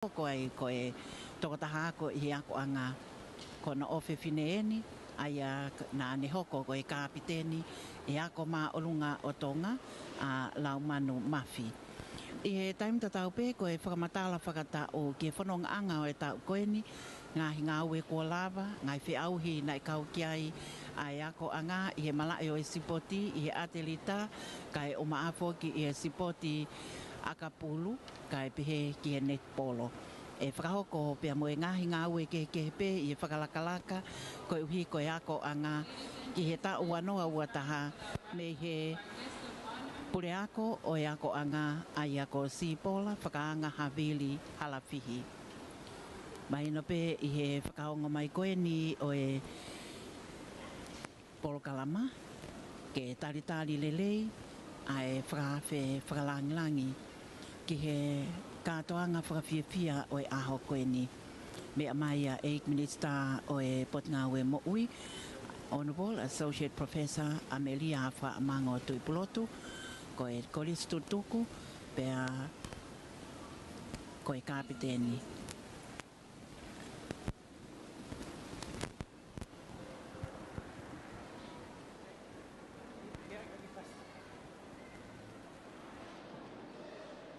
ko e Tongatapu ko I ako anga ko na ofe fineeni aia na ne hoko ko e kapiteni e ako ma olunga o Tonga a lau manu mafi. I he taim tatau pe ko e whakamatala whakata o ke whanonga anga o e tau koeni ngā hinga ue kua lava, ngai whi auhi na I kau kiai ai ako anga I he malai o e sipoti I he atelita kai o maafo ki I he sipoti akapulu kai pihe ki he netpolo. E whakahoko pia mo e ngahi ngā ue ke pe I he whakalakalaka ko e uhi ko e ako anga ki he ta uanoa uataha me he pure ako o e ako anga ai ako sipola whakaanga havili halafihi. Mai no pe I he whakahonga mai koe ni o e polokalama ke taritari lelei ai whakawhe whakalangilangi ki he kātoanga whakawhiawhia o e aho koe ni. Mea mai a 8 Minister o e Potingawe Mo'ui, Honorable Associate Professor Amelia Whaamango Tuipulotu, ko e Kolis Tutuku, pea ko e kapiteni.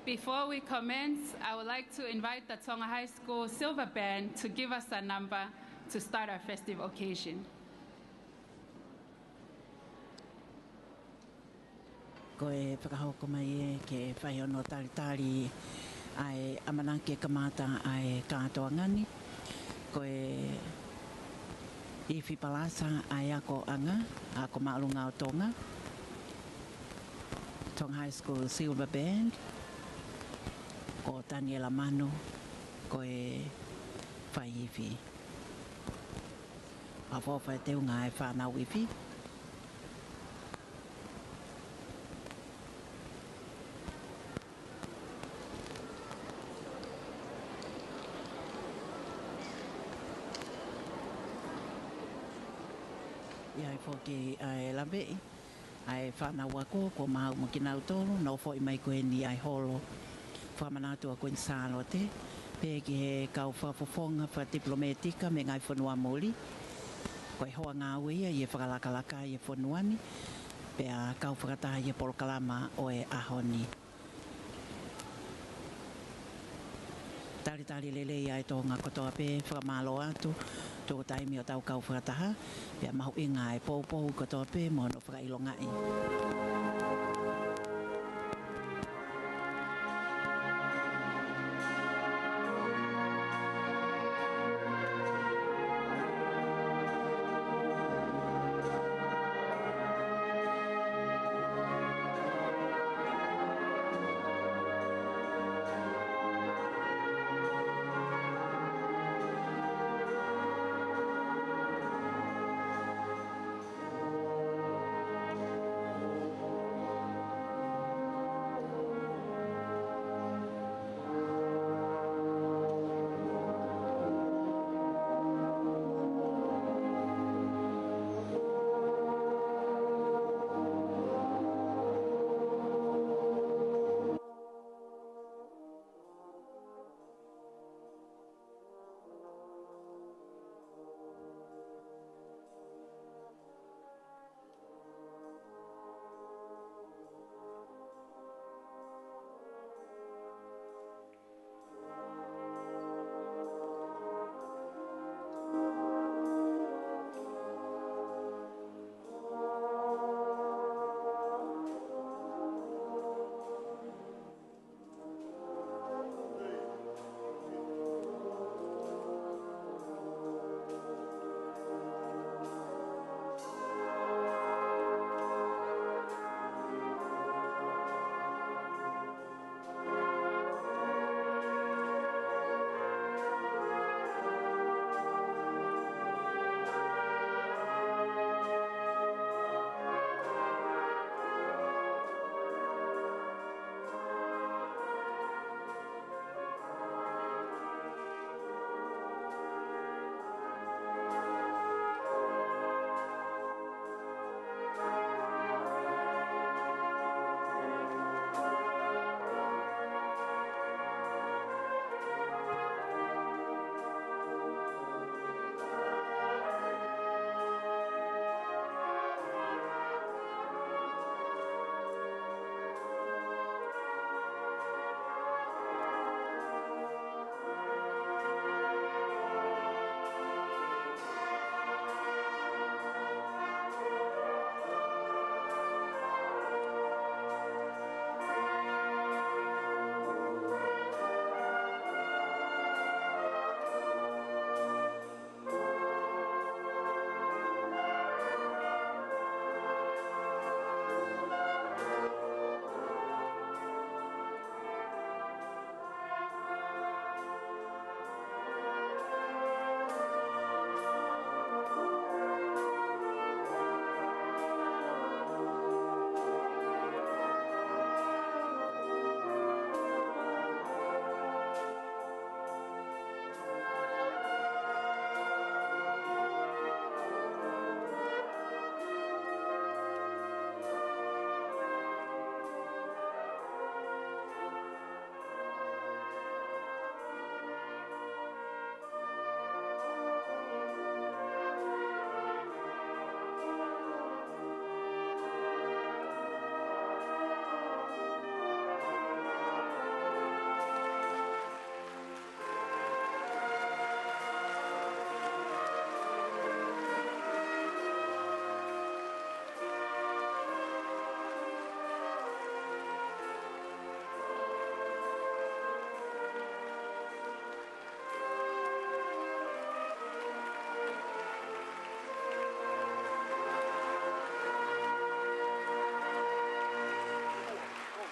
Before we commence, I would like to invite the Tonga High School Silver Band to give us a number to start our festive occasion. Ko e whakahoko mai e ke whaiono taritari ai amanake kamata ai kātoa ngani. Ko e Iwi Palasa ai ako anga, ako maalunga o Tonga. Tonga High School Silver Band. Ko Daniela Manu, ko e whaiiwi. A whawhai te unga e whanau iwi. Iai whoki ai lawe, ai whanau ako, ko mahu mo kinau tolo, no whoi mai koe ni ai holo. Whamanatu a koe Salote, pe ki he kau whafofonga wha diplomatika me ngai whanua moli. Ko e hoa ngā uia I e whakalakalaka I e whanuani, pe a kau whakataha I e polokalama o e ahoni. Taritari lelei ai tō ngā kotoa pe whakamalo atu, tō taimi o tau kau whakataha, pe a mahu inga e pou kotoa pe mo no whakailongai.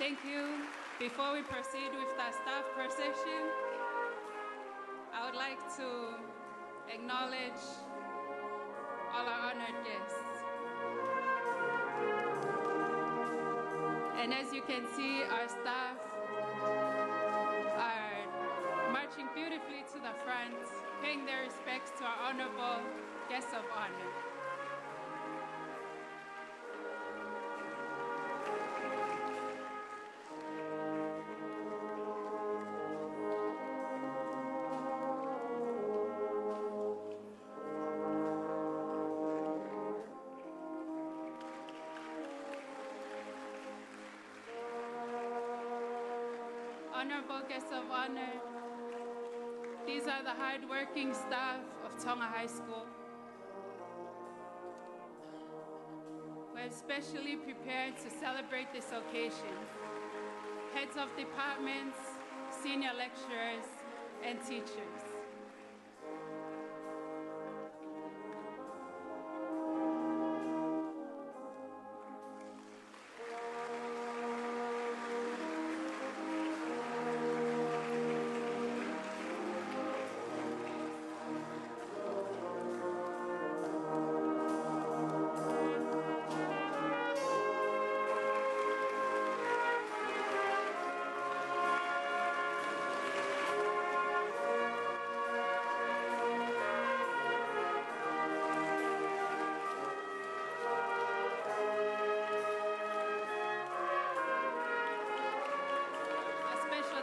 Thank you. Before we proceed with the staff procession, I would like to acknowledge all our honored guests. And as you can see, our staff are marching beautifully to the front, paying their respects to our honorable guests of honor. Honorable guests of honor, these are the hard-working staff of Tonga High School who have specially prepared to celebrate this occasion. Heads of departments, senior lecturers, and teachers.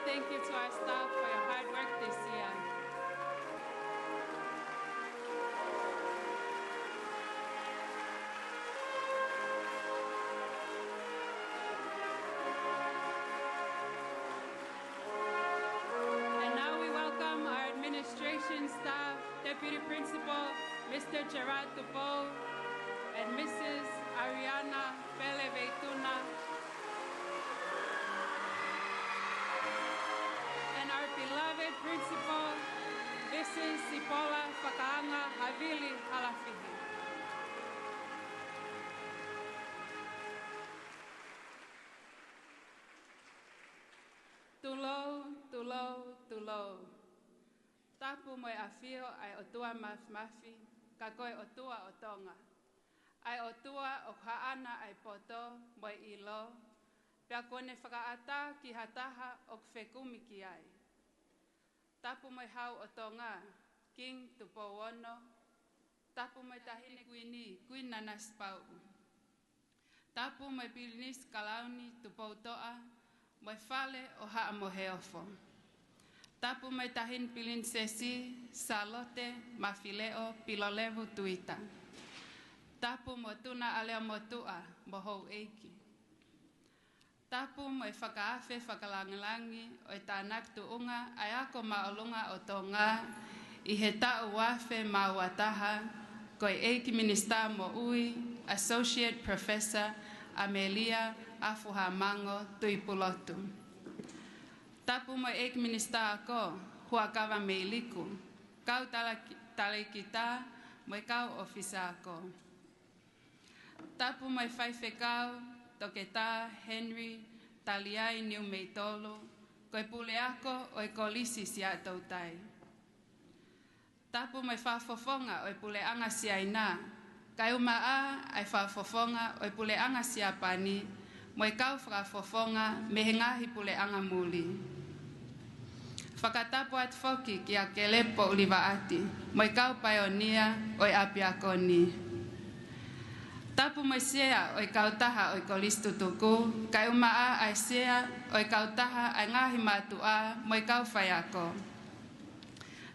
Thank you to our staff for your hard work this year. And now we welcome our administration staff, Deputy Principal, Mr. Gerard Dubois, and Mrs. Ariana Peleveituna. Beloved Principal, this is Sipola Whakaanga Havili Halafihi. Tulo, tulo, tulo. Tapu moe afio ai otua mafi, kakoe otua o Tonga. Ai otua o haana ai poto moe ilo, pia kone whakaata ki hataha o kwhekumi ki ai. Tapu mai hau o Tonga, King Tupo Wono, tapu mai tahine kuini, kuinanas pau. Tapu mai pilinis kalauni Tupo Toa, mai fale o haa moheofo. Tapu mai tahin pilin sesi, Salote, mafileo, pilolevu tuita. Tapu mo tuna alea motua, mohou eiki. Tapu mai whakaafe whakalangilangi o i tānak tuunga ai ako maolunga o Tonga i he tau wafe mauataha ko i eiki minista mo ui Associate Professor Amelia Afuhamango Tuipulotu. Tapu mai eiki minista ako huakawa meiliku, kau tale kita mai kau ofisa ako. Tapu mai whaiwhekau Toketa Henry Taliai Niu Meitolo, koe pule ako o e kolisi si atau tai. Tapu mai whafofonga o e pule anga si aina, kai umaa ai whafofonga o e pule anga si apani, mo e kau whafofonga me he ngahi pule anga muli. Whakatapu at foki ki a kelepo ulivaati, mo e kau paionia o e api akoni. Tapu mai sea o i kautaha o i kolistu tuku, kai umaa ai sea o i kautaha ai ngahi matua mo i kau whaiako.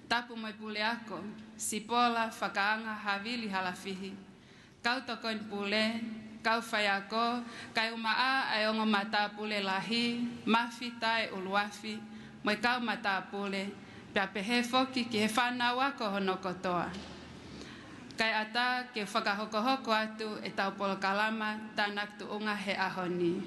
Tapu mai pule ako, Sipola Whakaanga Havili Halafihi. Kau tokoin pule, kau whaiako, kai umaa ai ongo mata pule lahi, mafi tai uluafi, mo i kau mata pule, pia pehe foki ki he whanau ako honokotoa. Kai ata ke whakahokohoko atu e tau polokalama tānak tuunga he ahoni.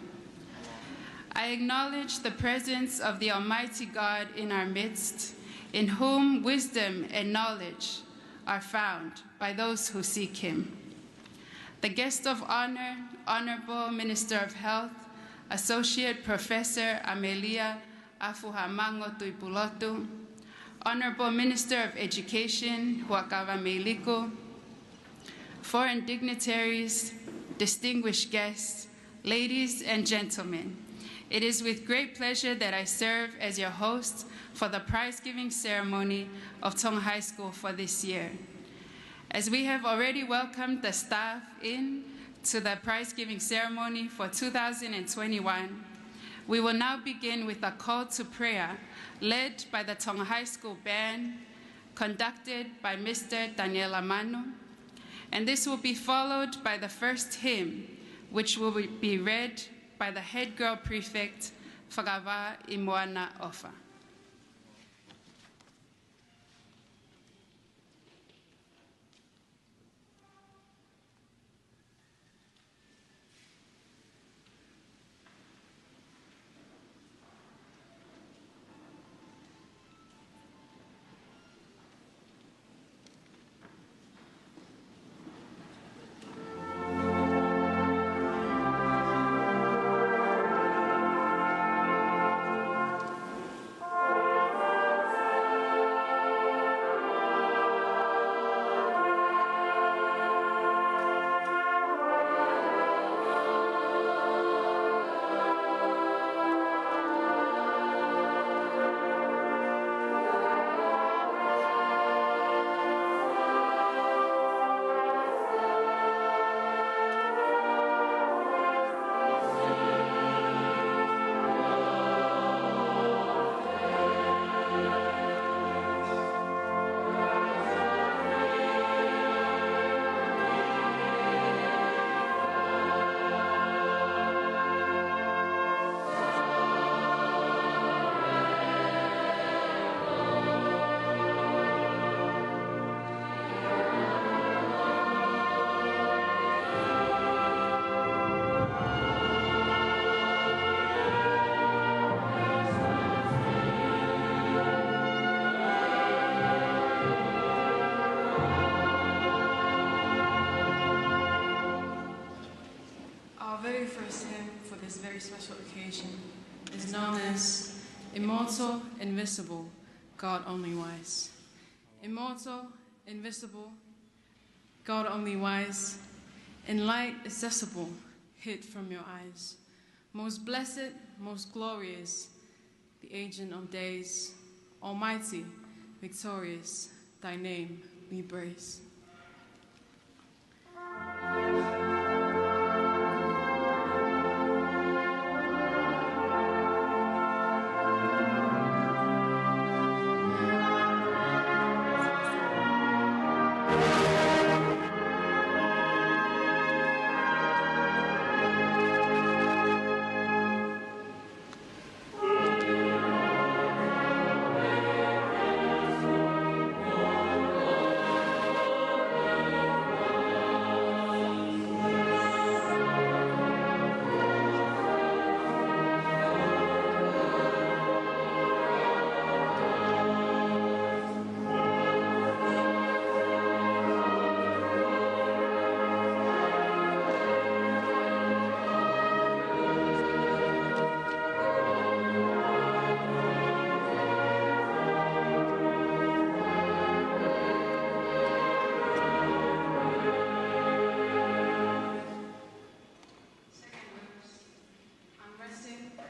I acknowledge the presence of the Almighty God in our midst, in whom wisdom and knowledge are found by those who seek him. The guest of honor, Honorable Minister of Health, Associate Professor Amelia Afuhamango Tuipulotu, Honorable Minister of Education Huakava Meiliku, foreign dignitaries, distinguished guests, ladies and gentlemen, it is with great pleasure that I serve as your host for the prize-giving ceremony of Tonga High School for this year. As we have already welcomed the staff in to the prize-giving ceremony for 2021, we will now begin with a call to prayer led by the Tonga High School Band, conducted by Mr. Daniel Amano, and this will be followed by the first hymn, which will be read by the head girl prefect, Whakava i Nuku'alofa. Very first hymn for this very special occasion is known as Immortal, Invisible, God Only Wise. Immortal, invisible, God only wise, in light accessible, hid from your eyes. Most blessed, most glorious, the Ancient of Days, almighty, victorious, thy name we praise.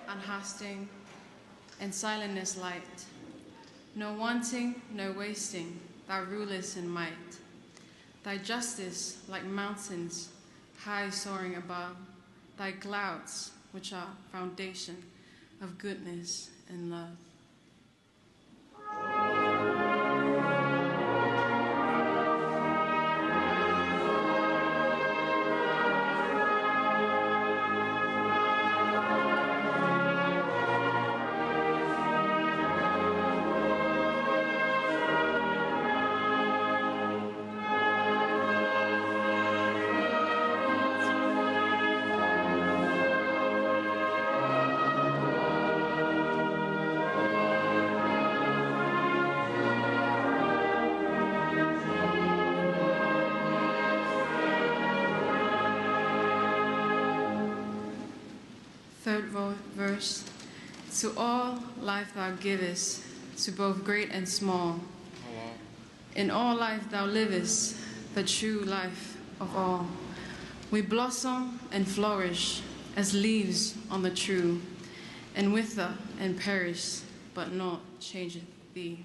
Unhasting, and silentness light. No wanting, no wasting, thou rulest in might. Thy justice like mountains, high soaring above. Thy clouds, which are foundation of goodness and love. Third verse. To all life thou givest, to both great and small. In all life thou livest, the true life of all. We blossom and flourish as leaves on the true, and wither and perish, but not changeth thee.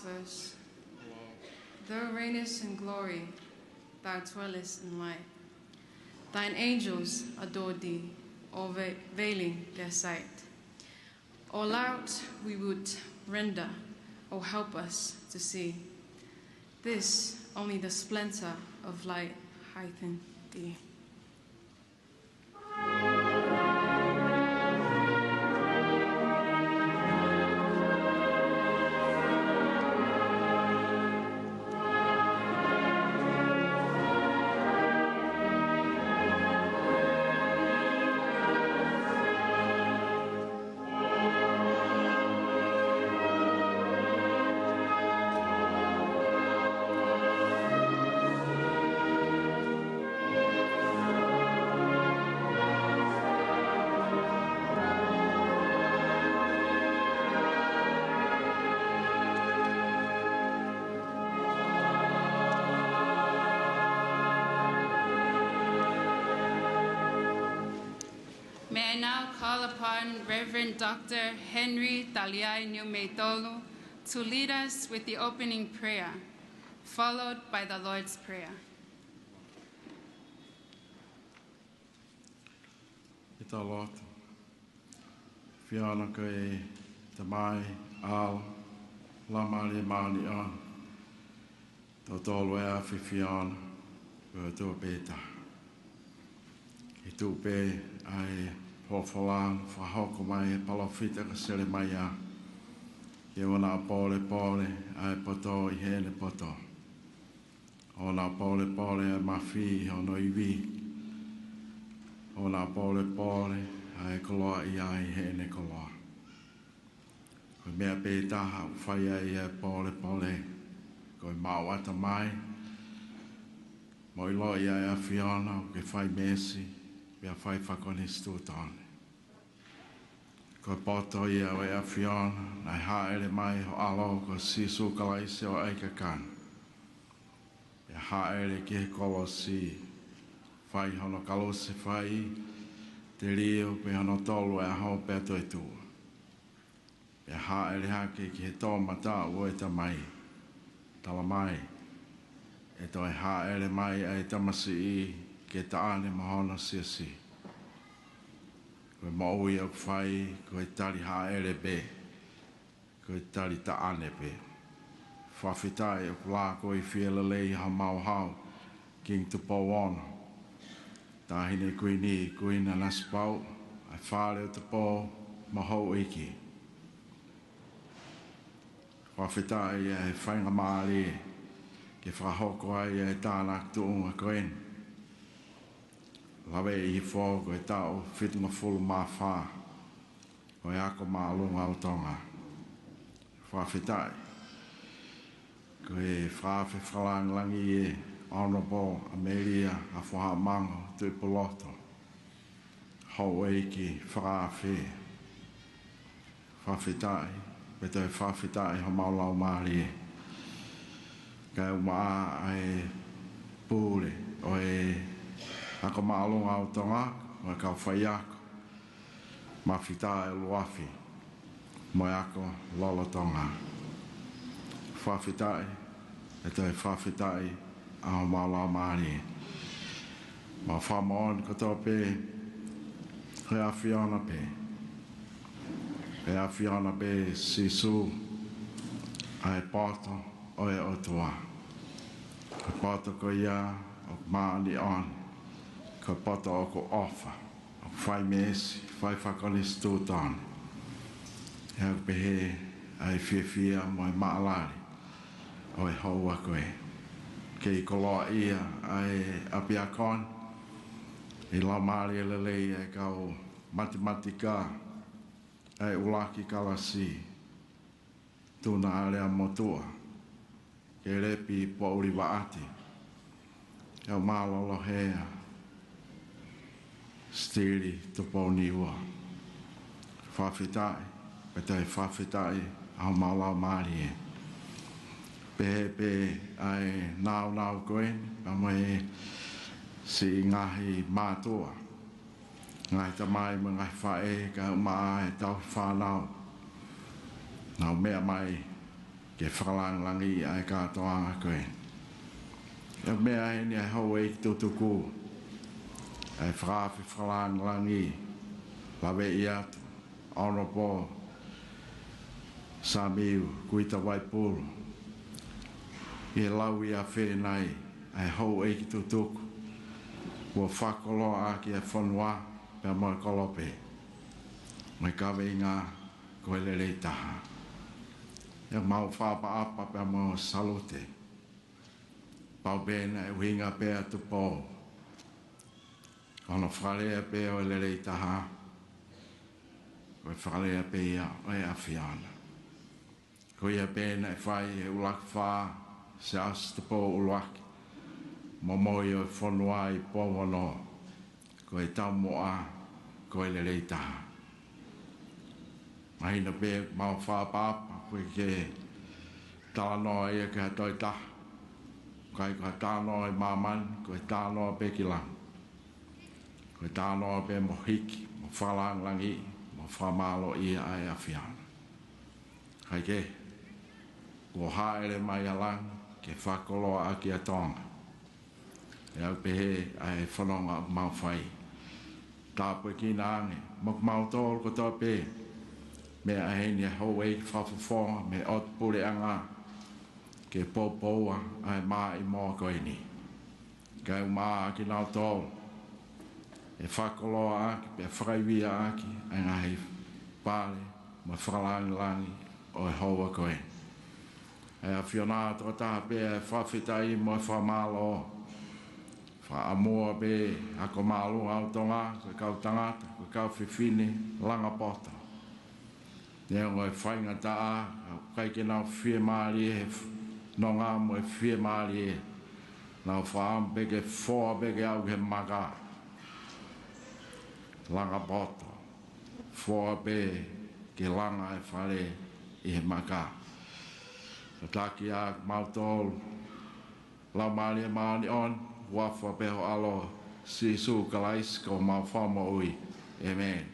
Verse. Thou reignest in glory, thou dwellest in light. Thine angels adore thee, all veiling their sight. All out we would render, O help us to see. This only the splendor of light heighten thee. May I now call upon Reverend Dr. Henry Taliai Numeitolu to lead us with the opening prayer, followed by the Lord's Prayer. Ita lotu. Fiona kai tamai al lama le mani an. Totolo e afi fiona ko to beta. Itu pe ai hofolan fa hoko mai palofita ka sele mai a. Ye wana pole pole ai poto I hele poto. Ona pole pole ai mafi ono iwi. Ona pole pole ai koloa I ai hele koloa. Ko mea pe taha whai ai pole pole. Ko mawata mai. Mo ilo I ai a Fiona o ke whai mesi. Pea whai whakone stūtone. Ko poto I a Fiona, nai haere mai ho alo ko sisu kalaise o aika kan. Pea haere ki he kolo si, whai hono kalose whai, te rio pe hono tolu e aho pea toi tua. Pea haere hake ki he tō mata o e ta mai, tala mai, e toi haere mai e tamasi I, ke taane mahona si. Koe maui au whai, koe tari haere be, koe tari taane be. Whawhitai au la koe whiela lei ha mau hau, king tu pōwana. Tāhine koe ni, koe na naspau, ai whare o te pō, mahau iki. Whawhitai e whainga maari, ke whahoko ai e tānak tuunga koen. Lawe I fo ko e tau whitunga fulu mā whā. Ko e ako mā lunga o Tonga. Whawhitai. Ko e whawhi whalangi e Honorable Amelia a whaha mango tui poloto. Hau e ki whawhi. Whawhitai. Beto e whawhitai ho maulau maari e. Ka e umaa e pūre o e ako maalonga o Tonga, o kau whai ako. Mawhita e luafi, mo ako lolo Tonga. Whawhitai, e toi whawhitai a ho maula maari. Ma whamaon koto pe, he a Fiona pe. He a Fiona pe sisu, ai poto o e o tua. Ko poto ko ia o maani on. Ko poto o ko ofa. O whai mesi, whai whakanis tūtane. Hea pehe ai whiawhia mo e maalari o e haua koe. Kei koloa ia ai apiakon. I la maari e lelei e kau matematika ai ulaki kalasi. Tuna alea motua. Ke repi po uri waati. Kau malolo hea. Stiri tupo niwa. Whawhitai. Petai whawhitai au malau maari e. Pehe ai nau koen. Amai si ngahi mātua. Ngai tamai ma ngai whae ka maa e tau whanau. Nau mea mai ke whakalangi ai kātoanga koe. Eo mea heni ai hau e tutuku. Ai whakalangi lawe i atu. Honorable Samiu Kuita Waipuru. I lau i a whenai ai hau e tutuku. Kua whakolo a ki e whanua pia moe kolope. Mai kawe i ngā koe lelei taha. Ia mau whapa apa pia moe Salote. Pau bēna e winga pia tupo. Kono whalea pia o lelei taha. Koe whalea pia o e awhiana. Koe ia bēna e whai e ulak wha se as tupo ulaki. Momoi o whanua i pōwano, ko e tau moa, ko e lelei taha. Mahina pē mau whāpāpa, ko e ke tānoa ia ke hatoi taha. Kai ko tānoa i māmani, ko e tānoa pē ki lang. Ko e tānoa pē mo hiki, mo whalangi, mo whamalo ia ai awhiana. Kai ke, ko haere mai a lang, ke whakoloa a ki a Tonga. E au pehe ai whanonga mau whai. Tāpu e ki nānge. Mok mau tōru ko tō pē. Me a heni e hou e whawhawhonga me ot pure anga. Ke pōpōa ai mā i mō koe ni. Kai mā aki nau tōru. E whakoloa aki, pe whakaiwia aki. Ai ngahi pāle, ma whakalangi o e hoa koe. E a whiona tō taha pē e whawhitai mo e whamalo. Amoa be ako malu au tonga, ko kau tangata, ko kau whiwhine, langa pota. Nea ngoi whainga taa, kai ke nau whie maari e, no ngā mo e whie maari e. Nau whaam beke whoa beke au he maka. Langa pota. Whoa be ke langa e whare i he maka. Taki a mautolu, lau maari e maani on, wafa peho alo si su kalais ko mau whama ui. Amen.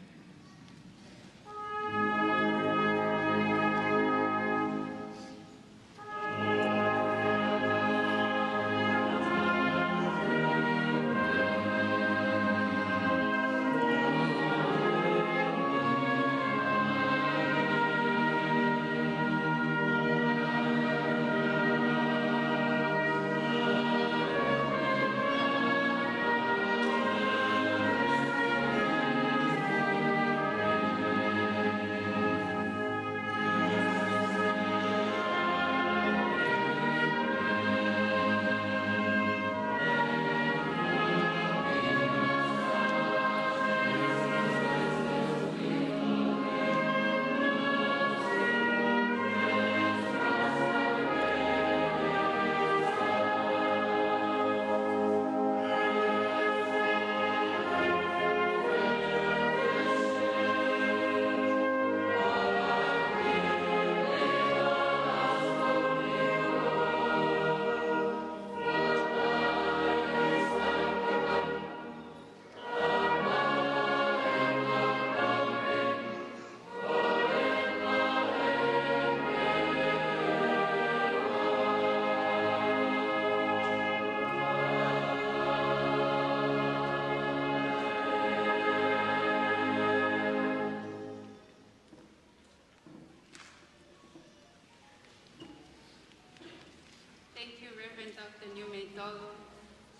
Reverend Dr. Nuku'alofa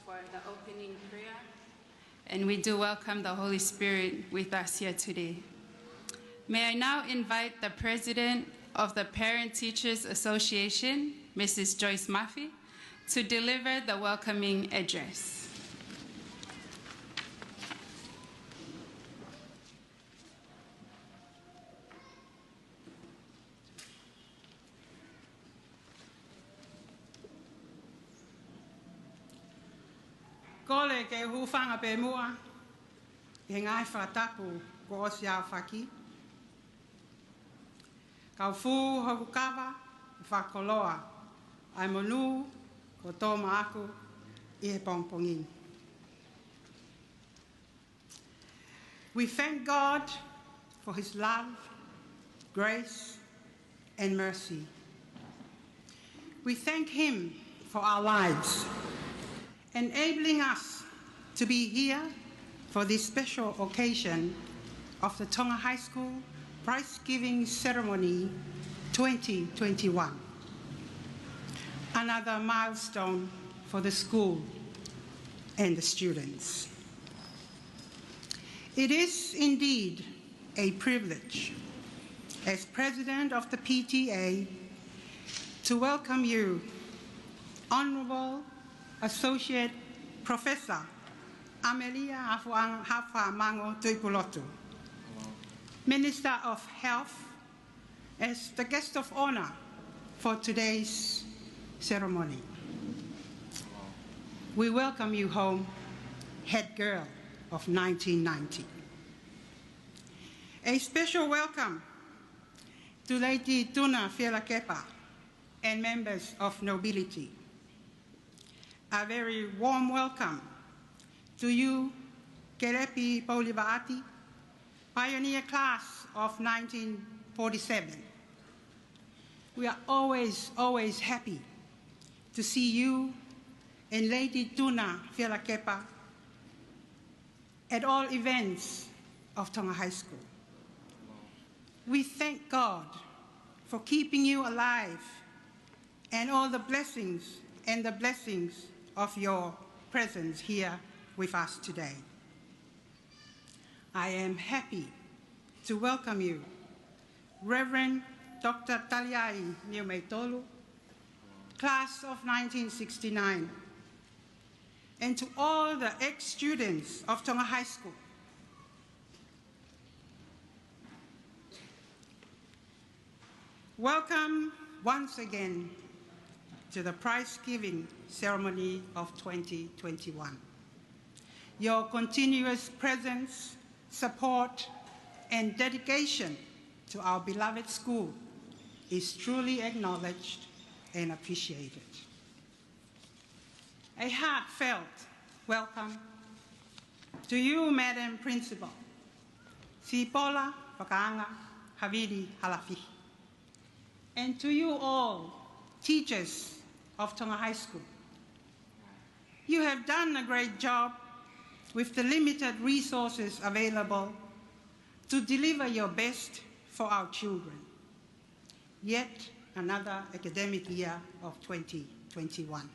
for the opening prayer. And we do welcome the Holy Spirit with us here today. May I now invite the President of the Parent Teachers Association, Mrs. Joyce Murphy, to deliver the welcoming address. Kole ke hufanga pe mua, e ngai whatapu ko o siau whaki. Kau fu hokukawa, whakoloa, ai monu ko tōma aku I he pongpongin. We thank God for his love, grace, and mercy. We thank him for our lives, enabling us to be here for this special occasion of the Tonga High School Prize-Giving Ceremony 2021. Another milestone for the school and the students. It is indeed a privilege as president of the PTA to welcome you, Honorable Associate Professor Amelia Hafa Mango Tuipulotu, Minister of Health, as the guest of honor for today's ceremony. We welcome you home, head girl of 1990. A special welcome to Lady Tuna Fielakepa and members of nobility. A very warm welcome to you, Kerepi Paulivaati, pioneer class of 1947. We are always happy to see you and Lady Tuna Fielakepa at all events of Tonga High School. We thank God for keeping you alive and all the blessings of your presence here with us today. I am happy to welcome you, Reverend Dr. Taliai Niumeitolu, class of 1969, and to all the ex-students of Tonga High School. Welcome once again to the prize-giving ceremony of 2021. Your continuous presence, support, and dedication to our beloved school is truly acknowledged and appreciated. A heartfelt welcome to you, Madam Principal, Sipola Wakaanga Havili Halafi, and to you all, teachers of Tonga High School. You have done a great job with the limited resources available to deliver your best for our children. Yet another academic year of 2021.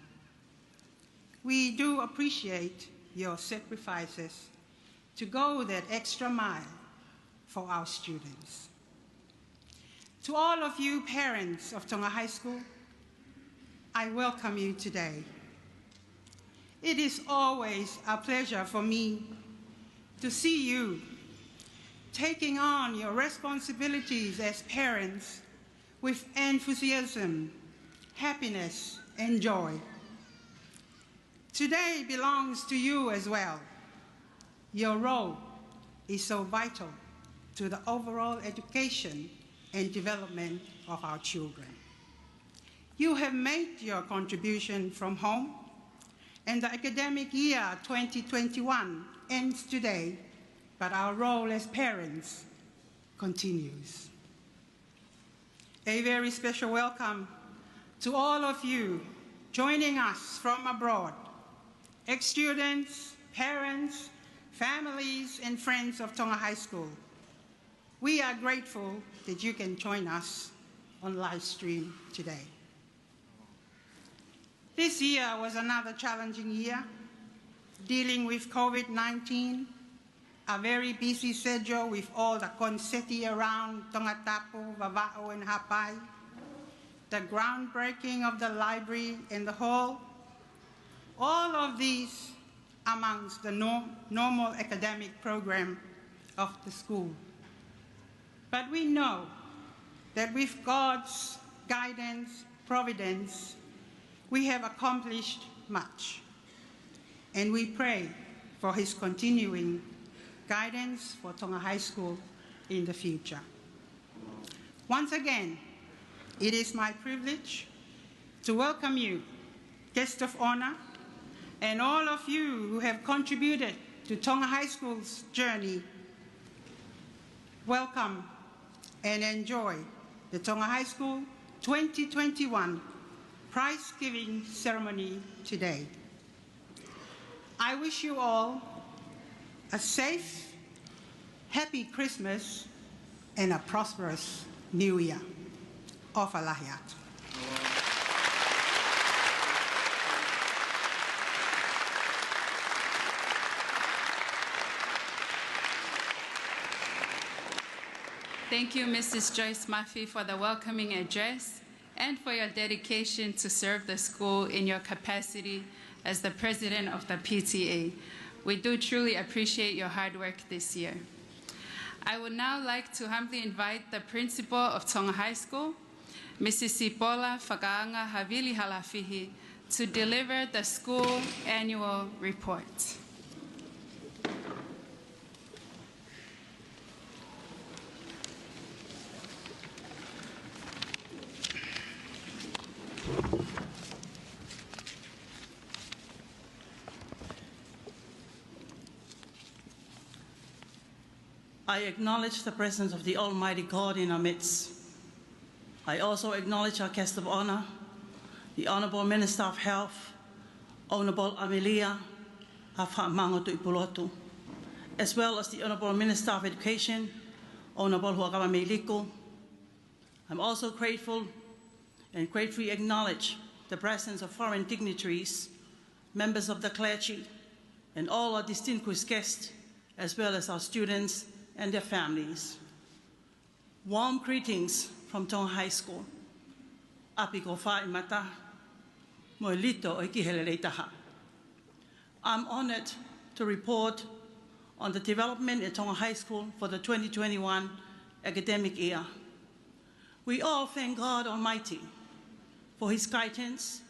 We do appreciate your sacrifices to go that extra mile for our students. To all of you parents of Tonga High School, I welcome you today. It is always a pleasure for me to see you taking on your responsibilities as parents with enthusiasm, happiness, and joy. Today belongs to you as well. Your role is so vital to the overall education and development of our children. You have made your contribution from home, and the academic year 2021 ends today, but our role as parents continues. A very special welcome to all of you joining us from abroad, ex-students, parents, families, and friends of Tonga High School. We are grateful that you can join us on live stream today. This year was another challenging year, dealing with COVID-19, a very busy schedule with all the conceti around Tongatapu, Vava'o, and Hapai, the groundbreaking of the library and the hall, all of these amongst the normal academic program of the school. But we know that with God's guidance, providence, we have accomplished much. And we pray for his continuing guidance for Tonga High School in the future. Once again, it is my privilege to welcome you, guest of honor, and all of you who have contributed to Tonga High School's journey. Welcome and enjoy the Tonga High School 2021 prize-giving ceremony today. I wish you all a safe, happy Christmas and a prosperous New Year. Ofa lahi atu. Thank you, Mrs. Joyce Murphy, for the welcoming address and for your dedication to serve the school in your capacity as the president of the PTA. We do truly appreciate your hard work this year. I would now like to humbly invite the principal of Tonga High School, Mrs. Sipola Whakaanga Havili Halafihi, to deliver the school annual report. I acknowledge the presence of the Almighty God in our midst. I also acknowledge our guest of honor, the Honorable Minister of Health, Honorable Amelia Hafa'amangotu Ipulotu, as well as the Honorable Minister of Education, Honorable Huakama Meiliku. I'm also grateful and gratefully acknowledge the presence of foreign dignitaries, members of the clergy, and all our distinguished guests, as well as our students and their families. Warm greetings from Tonga High School. Apiko wha'i mata, mo lito o kihelelei taha. I'm honored to report on the development at Tonga High School for the 2021 academic year. We all thank God Almighty for his guidance,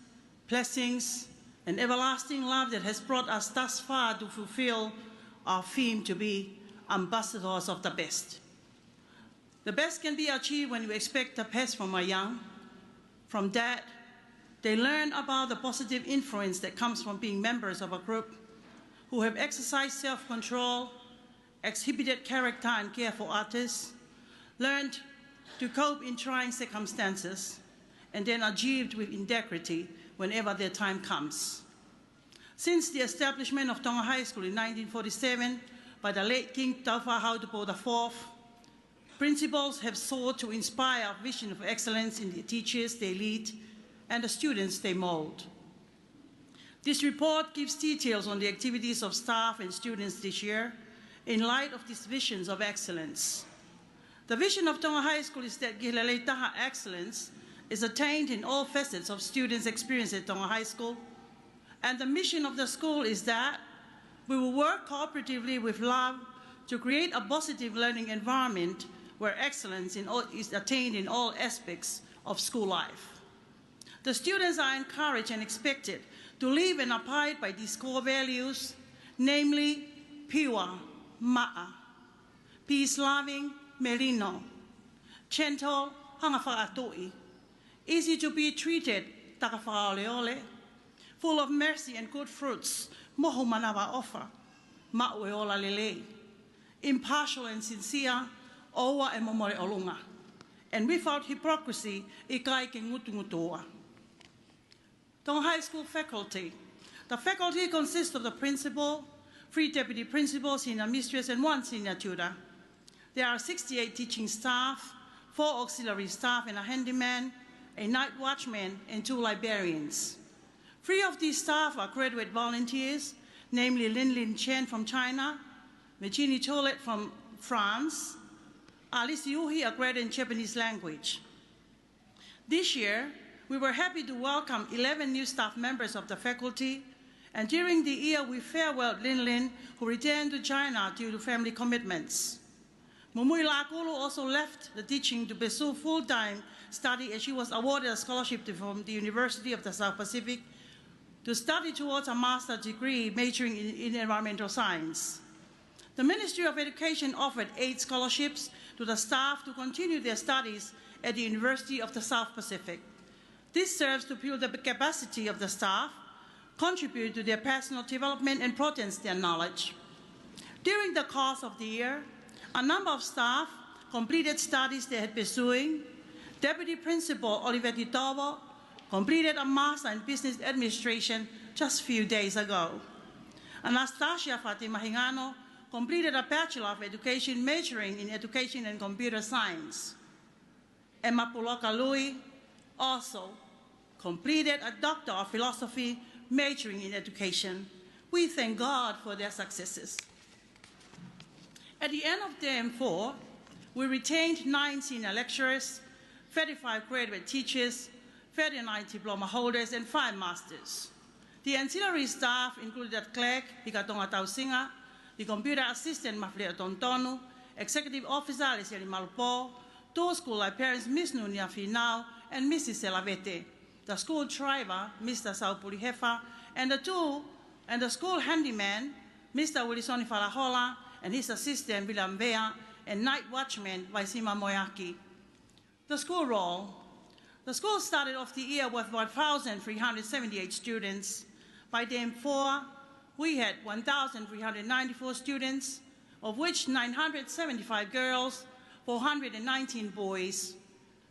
blessings, and everlasting love that has brought us thus far to fulfill our theme to be ambassadors of the best. The best can be achieved when we expect the best from our young. From that, they learn about the positive influence that comes from being members of a group who have exercised self-control, exhibited character and care for others, learned to cope in trying circumstances, and then achieved with integrity whenever their time comes. Since the establishment of Tonga High School in 1947 by the late King Tauwha Hautepo IV, principals have sought to inspire a vision of excellence in the teachers they lead and the students they mold. This report gives details on the activities of staff and students this year in light of these visions of excellence. The vision of Tonga High School is that Gihelelei Taha excellence is attained in all facets of students' experience at Tonga High School, and the mission of the school is that we will work cooperatively with love to create a positive learning environment where excellence is attained in all aspects of school life. The students are encouraged and expected to live and abide by these core values, namely piwa, ma'a, peace-loving, merino, gentle, hangawhakatui, easy to be treated, takawhakaoleole, full of mercy and good fruits, moho manawa ofa, ma'ue ola lele, impartial and sincere, owa e momore olunga, and without hypocrisy, ikai ke ngutungutua. Tonga High School faculty. The faculty consists of the principal, 3 deputy principals, senior mistress, and 1 senior tutor. There are 68 teaching staff, 4 auxiliary staff, and a handyman, a night watchman, and 2 librarians. 3 of these staff are graduate volunteers, namely Lin Lin Chen from China, Virginie Tolet from France, Alice Yuhi, a graduate in Japanese language. This year, we were happy to welcome 11 new staff members of the faculty, and during the year we farewelled Lin Lin, who returned to China due to family commitments. Mumui Lakulu also left the teaching to pursue full-time study, as she was awarded a scholarship from the University of the South Pacific to study towards a master's degree majoring in environmental science. The Ministry of Education offered 8 scholarships to the staff to continue their studies at the University of the South Pacific. This serves to build the capacity of the staff, contribute to their personal development, and broaden their knowledge. During the course of the year, a number of staff completed studies they had pursuing. Deputy Principal Oliver Titovo completed a Master in Business Administration just a few days ago. Anastasia Fatima Hingano completed a Bachelor of Education majoring in Education and Computer Science. Emma Puloka Lui also completed a Doctor of Philosophy majoring in Education. We thank God for their successes. At the end of Term 4, we retained 9 senior lecturers, 35 graduate teachers, 39 diploma holders, and 5 masters. The ancillary staff included a clerk, Hika Tongatapu Singa, the computer assistant, Maflea Tontonu, executive officer, Leslie Malpo, 2 school librarians, Miss Nunia Finau and Mrs. Selavete, the school driver, Mr. Saupuli Hefa, and the school handyman, Mr. Willisoni Falahola, and his assistant, William Vea, and night watchman, Vaisima Moyaki. The school roll. The school started off the year with 1,378 students. By Term 4, we had 1,394 students, of which 975 girls, 419 boys.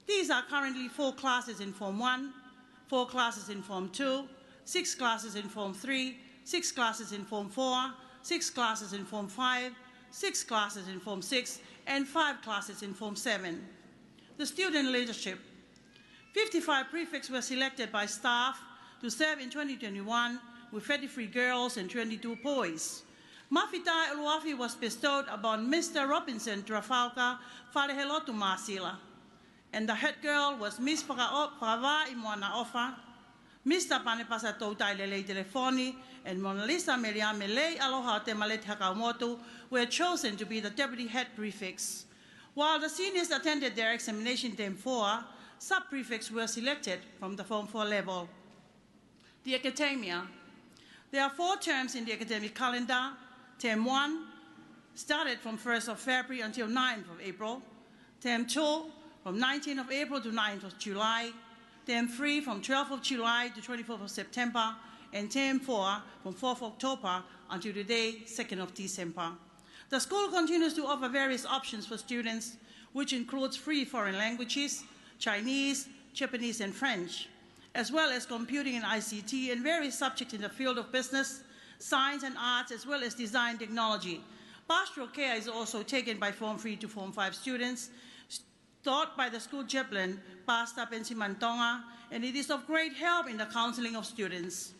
These are currently 4 classes in Form 1, 4 classes in Form 2, 6 classes in Form 3, 6 classes in Form 4, 6 classes in Form 5, 6 classes in Form 6, and 5 classes in Form 7. The student leadership. 55 prefects were selected by staff to serve in 2021 with 33 girls and 22 boys. Mafitai Uluafi was bestowed upon Mr. Robinson Trafalgar Falehelotu Masila, and the head girl was Miss Pakava Imwana Ofa, Mr. Panepasa Toutai Lele Telefoni, and Mona Lisa Meliame Lei Aloha Temalet Hakamoto were chosen to be the deputy head prefects. While the seniors attended their examination Term 4, sub-prefects were selected from the Form 4 level. The academia. There are 4 terms in the academic calendar. Term 1 started from 1st of February until 9th of April. Term 2 from 19th of April to 9th of July. Term 3 from 12th of July to 24th of September. And Term 4 from 4th of October until today, 2nd of December. The school continues to offer various options for students, which includes free foreign languages, Chinese, Japanese, and French, as well as computing and ICT and various subjects in the field of business, science and arts, as well as design technology. Pastoral care is also taken by Form 3 to Form 5 students, taught by the school chaplain, Pastor Pensiman Tonga, and it is of great help in the counseling of students.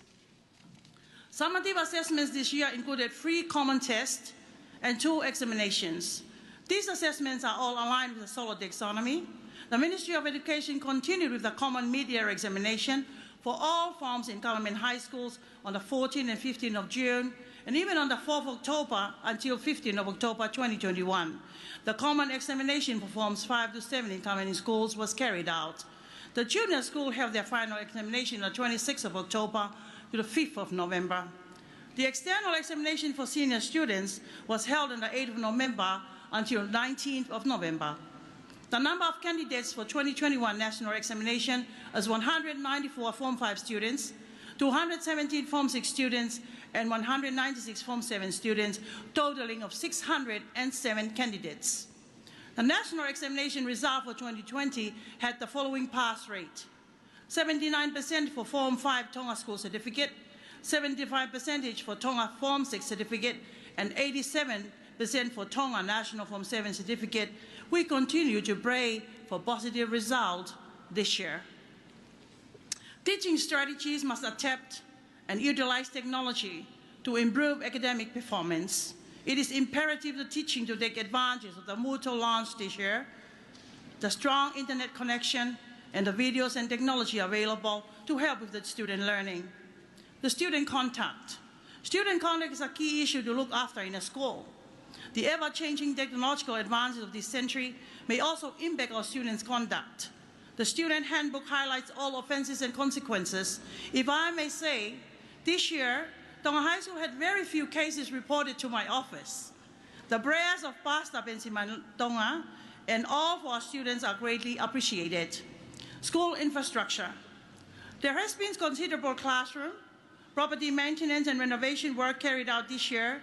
Summative assessments this year included 3 common tests and 2 examinations. These assessments are all aligned with the Salote taxonomy. The Ministry of Education continued with the common mid-year examination for all forms in government high schools on the 14th and 15th of June, and even on the 4th of October until 15th of October 2021. The common examination for Forms 5 to 7 in government schools was carried out. The junior school held their final examination on the 26th of October to the 5th of November. The external examination for senior students was held on the 8th of November until 19th of November. The number of candidates for 2021 national examination is 194 Form 5 students, 217 Form 6 students, and 196 Form 7 students, totaling of 607 candidates. The national examination result for 2020 had the following pass rate: 79% for Form 5 Tonga School Certificate, 75% for Tonga Form 6 Certificate, and 87% for Tonga National Form 7 Certificate. We continue to pray for positive result this year. Teaching strategies must adapt and utilize technology to improve academic performance. It is imperative for teaching to take advantage of the Moodle launch this year, the strong internet connection, and the videos and technology available to help with the student learning. The student contact. Student contact is a key issue to look after in a school. The ever-changing technological advances of this century may also impact our students' conduct. The student handbook highlights all offenses and consequences. If I may say, this year, Tonga High School had very few cases reported to my office. The prayers of Pastor Bensiman Tonga and all of our students are greatly appreciated. School infrastructure. There has been considerable classroom, property maintenance and renovation work carried out this year,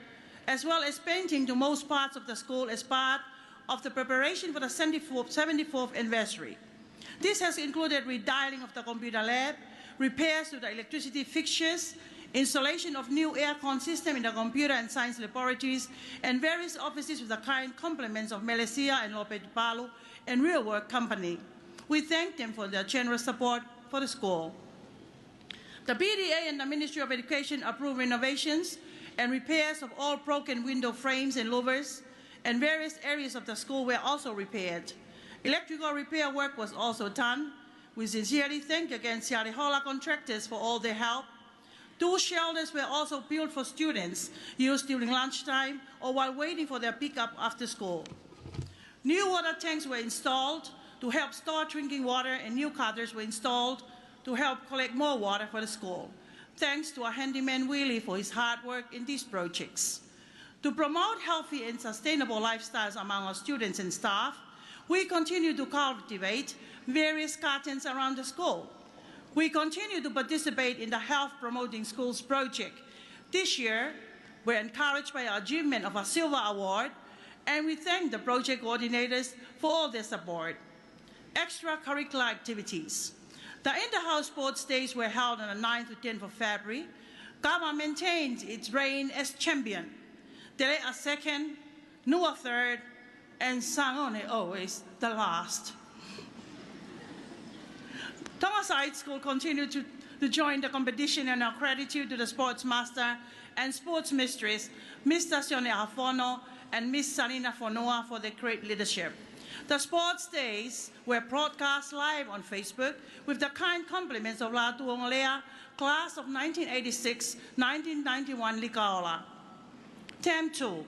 as well as painting to most parts of the school as part of the preparation for the 74th anniversary. This has included redialing of the computer lab, repairs to the electricity fixtures, installation of new aircon system in the computer and science laboratories, and various offices with the kind compliments of Malaysia and Lope Palu and Real Work Company. We thank them for their generous support for the school. The PDA and the Ministry of Education approved renovations and repairs of all broken window frames and louvers, and various areas of the school were also repaired. Electrical repair work was also done. We sincerely thank again Siarihola contractors for all their help. 2 shelters were also built for students used during lunchtime or while waiting for their pickup after school. New water tanks were installed to help store drinking water, and new cutters were installed to help collect more water for the school. Thanks to our handyman Willie for his hard work in these projects. To promote healthy and sustainable lifestyles among our students and staff, we continue to cultivate various gardens around the school. We continue to participate in the Health Promoting Schools project. This year, we're encouraged by our achievement of a Silver Award, and we thank the project coordinators for all their support. Extracurricular activities. The inter-house sports days were held on the 9th to 10th of February. Kama maintained its reign as champion. Tere a second, Nua third, and Sangone always the last. Tonga Side School continued to join the competition, and our gratitude to the sports master and sports mistress, Mr. Sione Afono and Miss Salina Fonoa, for their great leadership. The sports days were broadcast live on Facebook with the kind compliments of La Tuonglea, class of 1986-1991 Likaola. Term 2.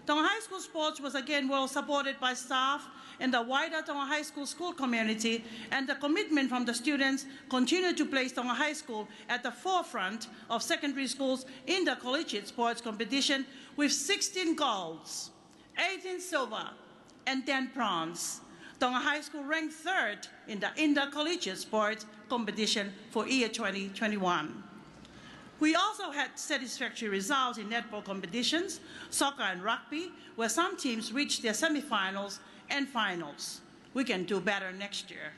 Tonga High School sports was again well supported by staff and the wider Tonga High School school community, and the commitment from the students continued to place Tonga High School at the forefront of secondary schools in the collegiate sports competition with 16 golds, 18 silver, and 10 bronze. Tonga High School ranked 3rd in the intercollegiate sports competition for year 2021. We also had satisfactory results in netball competitions, soccer and rugby, where some teams reached their semifinals and finals. We can do better next year.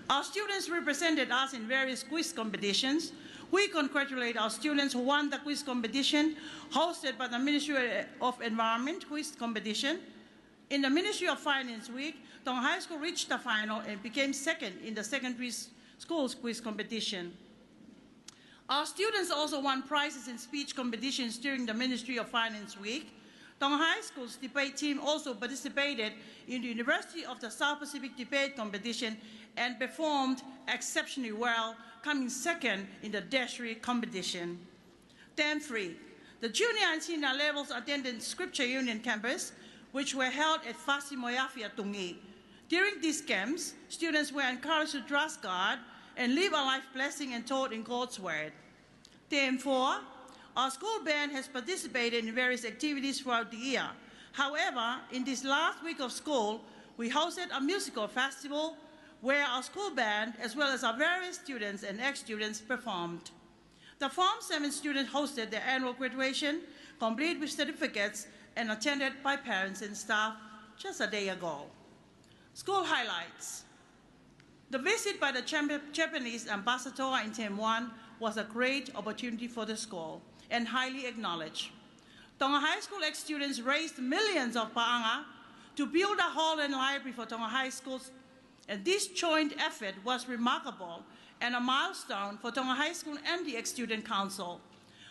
Our students represented us in various quiz competitions. We congratulate our students who won the quiz competition hosted by the Ministry of Environment quiz competition. In the Ministry of Finance week, Tonga High School reached the final and became 2nd in the secondary schools quiz competition. Our students also won prizes in speech competitions during the Ministry of Finance week. Tonga High School's debate team also participated in the University of the South Pacific debate competition and performed exceptionally well, coming 2nd in the Destry competition. Term 3. The junior and senior levels attended Scripture Union campus, which were held at Fasi Moyafia Tungi. During these camps, students were encouraged to trust God and live a life blessing and taught in God's word. Term 4. Our school band has participated in various activities throughout the year. However, in this last week of school, we hosted a musical festival where our school band, as well as our various students and ex-students, performed. The Form 7 students hosted their annual graduation, complete with certificates, and attended by parents and staff just a day ago. School highlights. The visit by the Japanese ambassador in Term 1 was a great opportunity for the school and highly acknowledged. Tonga High School ex-students raised millions of pa'anga to build a hall and library for Tonga High Schools, and this joint effort was remarkable and a milestone for Tonga High School and the ex-student council.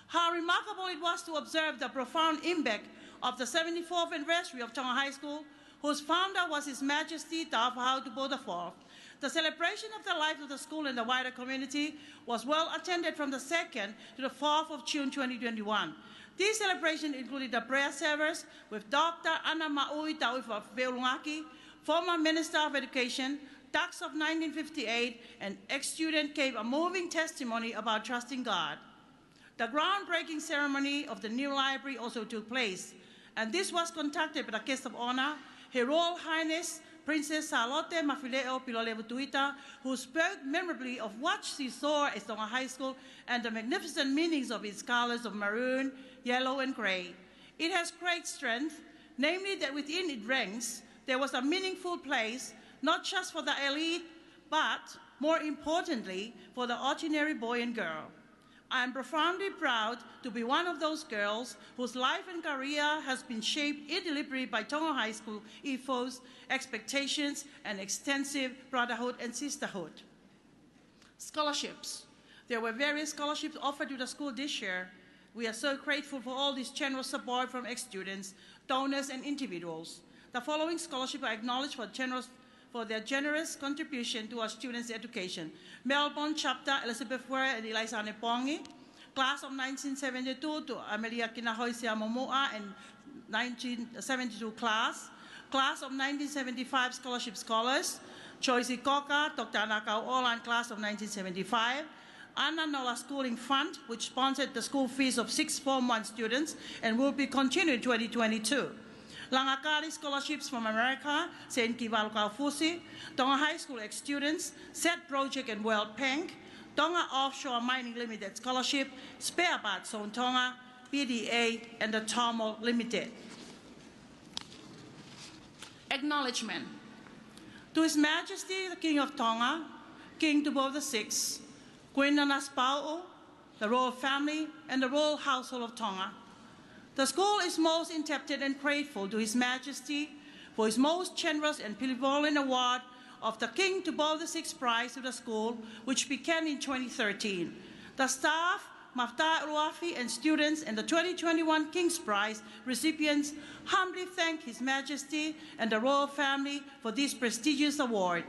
How remarkable it was to observe the profound impact of the 74th anniversary of Tonga High School, whose founder was His Majesty Ta'awhau Tupota IV. The celebration of the life of the school and the wider community was well attended from the 2nd to the 4th of June 2021. These celebrations included the prayer service with Dr. Ana Maui Tauifa Veulungaki, former Minister of Education, tax of 1958, and ex-student gave a moving testimony about trusting God. The groundbreaking ceremony of the new library also took place, and this was conducted by the guest of honor, Her Royal Highness Princess Salote Mafileo Pilolevutuita, who spoke memorably of what she saw at Tonga High School and the magnificent meanings of its colors of maroon, yellow, and gray. It has great strength, namely that within its ranks there was a meaningful place, not just for the elite, but more importantly, for the ordinary boy and girl. I am profoundly proud to be one of those girls whose life and career has been shaped indelibly by Tonga High School ethos, expectations, and extensive brotherhood and sisterhood. Scholarships. There were various scholarships offered to the school this year. We are so grateful for all this generous support from ex-students, donors, and individuals. The following scholarships are acknowledged for their generous contribution to our students' education. Melbourne Chapter Elizabeth Ware and Eliza Nepongi, Class of 1972 to Amelia Kinahoisia Momoa and 1972 Class of 1975 Scholarship Scholars, Joyce Ikoka, Dr. Anakau Olan Class of 1975, Anna Nola Schooling Fund, which sponsored the school fees of 6 Form 1 students and will be continued in 2022. Langakari Scholarships from America, St. Kivaluka Fusi, Tonga High School ex-students, SET Project and World Bank, Tonga Offshore Mining Limited Scholarship, Spare Parts Zone Tonga, PDA, and the Tomo Limited. Acknowledgement. To His Majesty, the King of Tonga, King Tupota VI, Queen Nanaspa'o, the royal family, and the royal household of Tonga. The school is most indebted and grateful to His Majesty for his most generous and benevolent award of the King Tupota VI Prize to the school, which began in 2013. The staff, Mafta Uruafi, and students and the 2021 King's Prize recipients humbly thank His Majesty and the royal family for this prestigious award.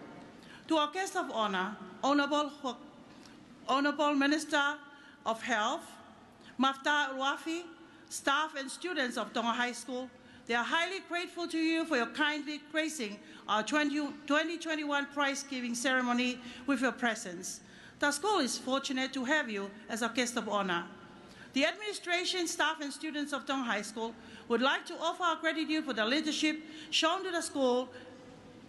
To our guest of honor, Honorable Minister of Health, Mafta Uruafi, staff and students of Tonga High School, they are highly grateful to you for your kindly gracing our 2021 prize-giving ceremony with your presence. The school is fortunate to have you as a guest of honor. The administration, staff, and students of Tonga High School would like to offer our gratitude for the leadership shown to the school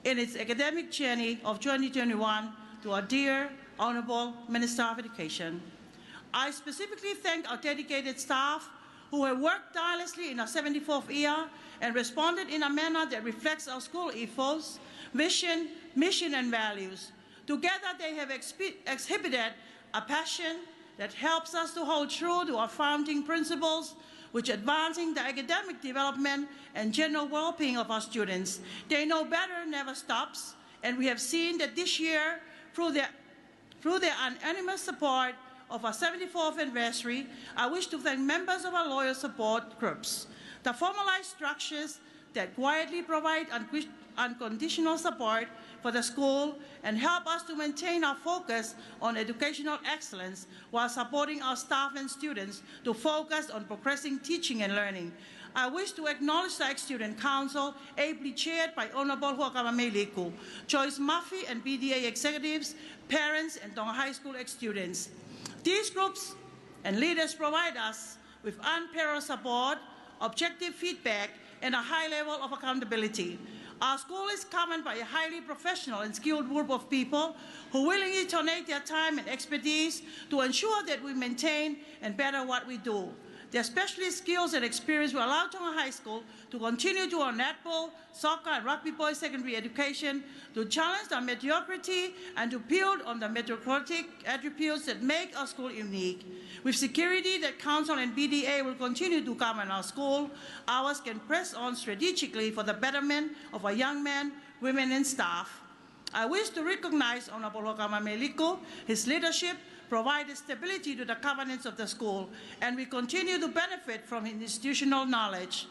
in its academic journey of 2021 to our dear Honorable Minister of Education. I specifically thank our dedicated staff who have worked tirelessly in our 74th year and responded in a manner that reflects our school ethos, vision, mission, and values. Together, they have exhibited a passion that helps us to hold true to our founding principles, which advancing the academic development and general well-being of our students. They know better never stops, and we have seen that this year, through their unanimous support of our 74th anniversary, I wish to thank members of our loyal support groups, the formalized structures that quietly provide unconditional support for the school and help us to maintain our focus on educational excellence while supporting our staff and students to focus on progressing teaching and learning. I wish to acknowledge the ex-student council, ably chaired by Honorable Huakamameliku, Joyce Murphy and PDA executives, parents, and Tonga High School ex-students. These groups and leaders provide us with unparalleled support, objective feedback, and a high level of accountability. Our school is governed by a highly professional and skilled group of people who willingly donate their time and expertise to ensure that we maintain and better what we do. Their specialist skills and experience will allow Tonga High School to continue to our netball, soccer, and rugby boys secondary education, to challenge the mediocrity and to build on the meritocratic attributes that make our school unique. With security that Council and BDA will continue to govern our school, ours can press on strategically for the betterment of our young men, women, and staff. I wish to recognize Honorable Hokama Meliko. His leadership provided stability to the governance of the school, and we continue to benefit from his institutional knowledge.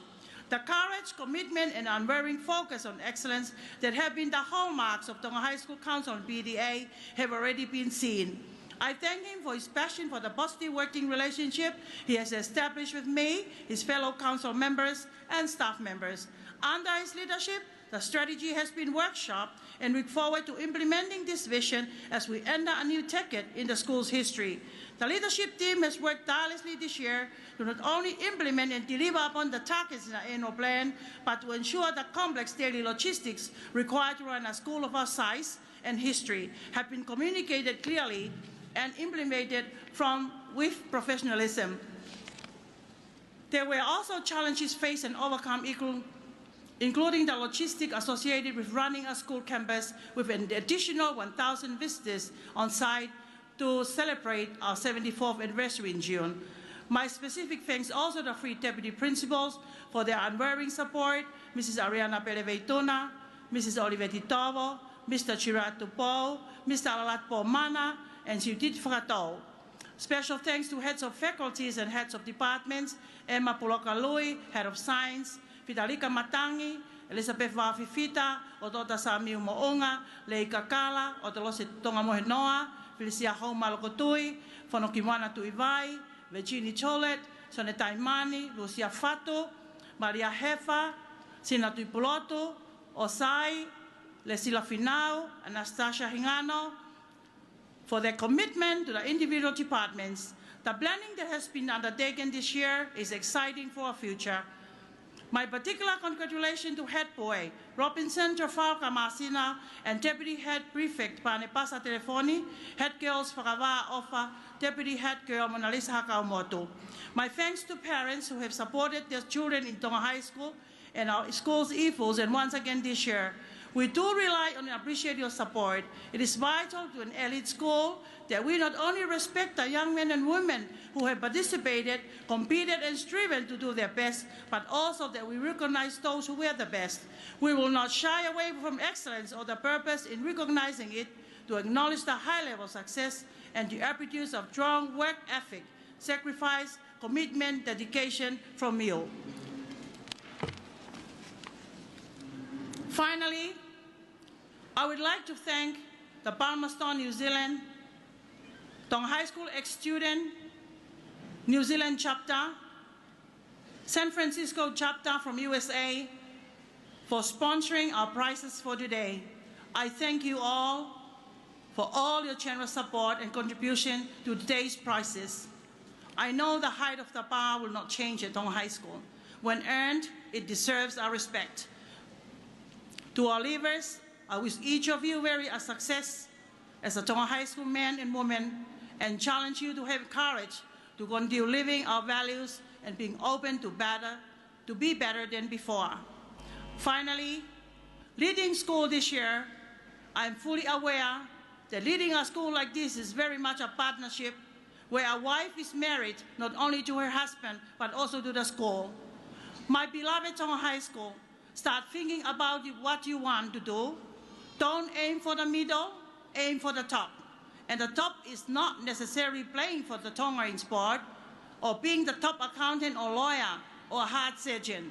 The courage, commitment, and unwavering focus on excellence that have been the hallmarks of Tonga High School Council and PDA have already been seen. I thank him for his passion for the positive working relationship he has established with me, his fellow council members, and staff members. Under his leadership, the strategy has been workshopped, and we look forward to implementing this vision as we enter a new decade in the school's history. The leadership team has worked tirelessly this year to not only implement and deliver upon the targets in the annual plan, but to ensure the complex daily logistics required to run a school of our size and history have been communicated clearly and implemented with professionalism. There were also challenges faced and overcome, including the logistics associated with running a school campus with an additional 1,000 visitors on site to celebrate our 74th anniversary in June. My specific thanks also to three deputy principals for their unwavering support, Mrs. Ariana Peleveituna, Mrs. Olivetti Tovo, Mr. Chiratu Po, Mr. Alatpo Mana, and Judith Frato. Special thanks to heads of faculties and heads of departments, Emma Pulokalui, Head of Science, Fitalika Matangi, Elizabeth Wafifita, Odota Samiu Moonga, Lei Kakala, Otolose Tonga Mohenoa, Felicia Homa Lokotui, Fonokimwana Tuivai, Virginie Cholet, Sonetai Mani, Lucia Fato, Maria Hefa, Sinatui Puloto, Osai, Lesila Finau, Anastasia Hingano, for their commitment to the individual departments. The planning that has been undertaken this year is exciting for our future. My particular congratulations to Head Boy Robinson Trafalgar Masina and Deputy Head Prefect Panepasa Telefoni, Head Girls Farava Ofa, Deputy Head Girl Monalisa Hakaomoto. My thanks to parents who have supported their children in Tonga High School and our school's efforts, and once again this year. We do rely on and appreciate your support. It is vital to an elite school that we not only respect the young men and women who have participated, competed, and striven to do their best, but also that we recognize those who were the best. We will not shy away from excellence or the purpose in recognizing it, to acknowledge the high level of success and the attributes of strong work ethic, sacrifice, commitment, dedication from you. Finally, I would like to thank the Palmerston, New Zealand, Tonga High School ex-student, New Zealand chapter, San Francisco chapter from USA for sponsoring our prizes for today. I thank you all for all your generous support and contribution to today's prizes. I know the height of the bar will not change at Tonga High School. When earned, it deserves our respect. To our leavers, I wish each of you a success as a Tonga High School man and woman, and challenge you to have courage to continue living our values and being open to be better than before. Finally, leading school this year, I'm fully aware that leading a school like this is very much a partnership where a wife is married not only to her husband, but also to the school. My beloved Tonga High School, start thinking about what you want to do. Don't aim for the middle, aim for the top. And the top is not necessarily playing for the Tonga in sport, or being the top accountant or lawyer or heart surgeon.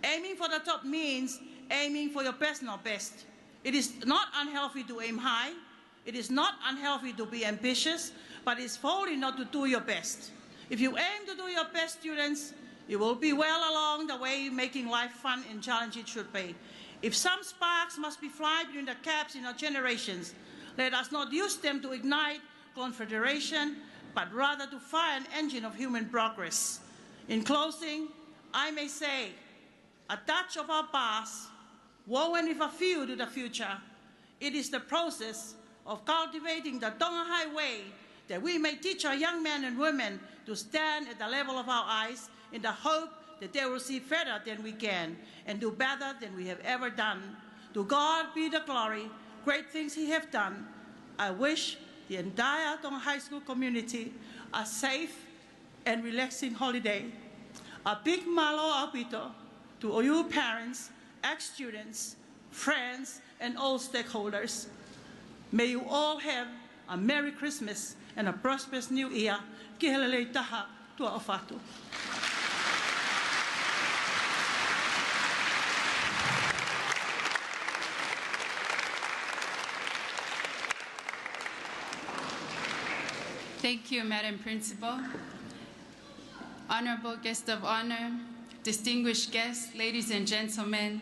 Aiming for the top means aiming for your personal best. It is not unhealthy to aim high. It is not unhealthy to be ambitious, but it's folly not to do your best. If you aim to do your best, students, you will be well along the way, making life fun and challenging it should be. If some sparks must be fly between the gaps in our generations, let us not use them to ignite confederation, but rather to fire an engine of human progress. In closing, I may say, a touch of our past, woven with a view to the future, it is the process of cultivating the Tonga High way that we may teach our young men and women to stand at the level of our eyes in the hope that they will see further than we can and do better than we have ever done. To God be the glory, great things He has done. I wish the entire Tonga High School community a safe and relaxing holiday. A big malo apito to all you parents, ex-students, friends, and all stakeholders. May you all have a Merry Christmas and a prosperous New Year. Ki helelei taha tua o whātu. Thank you, Madam Principal. Honorable guest of honor, distinguished guests, ladies and gentlemen,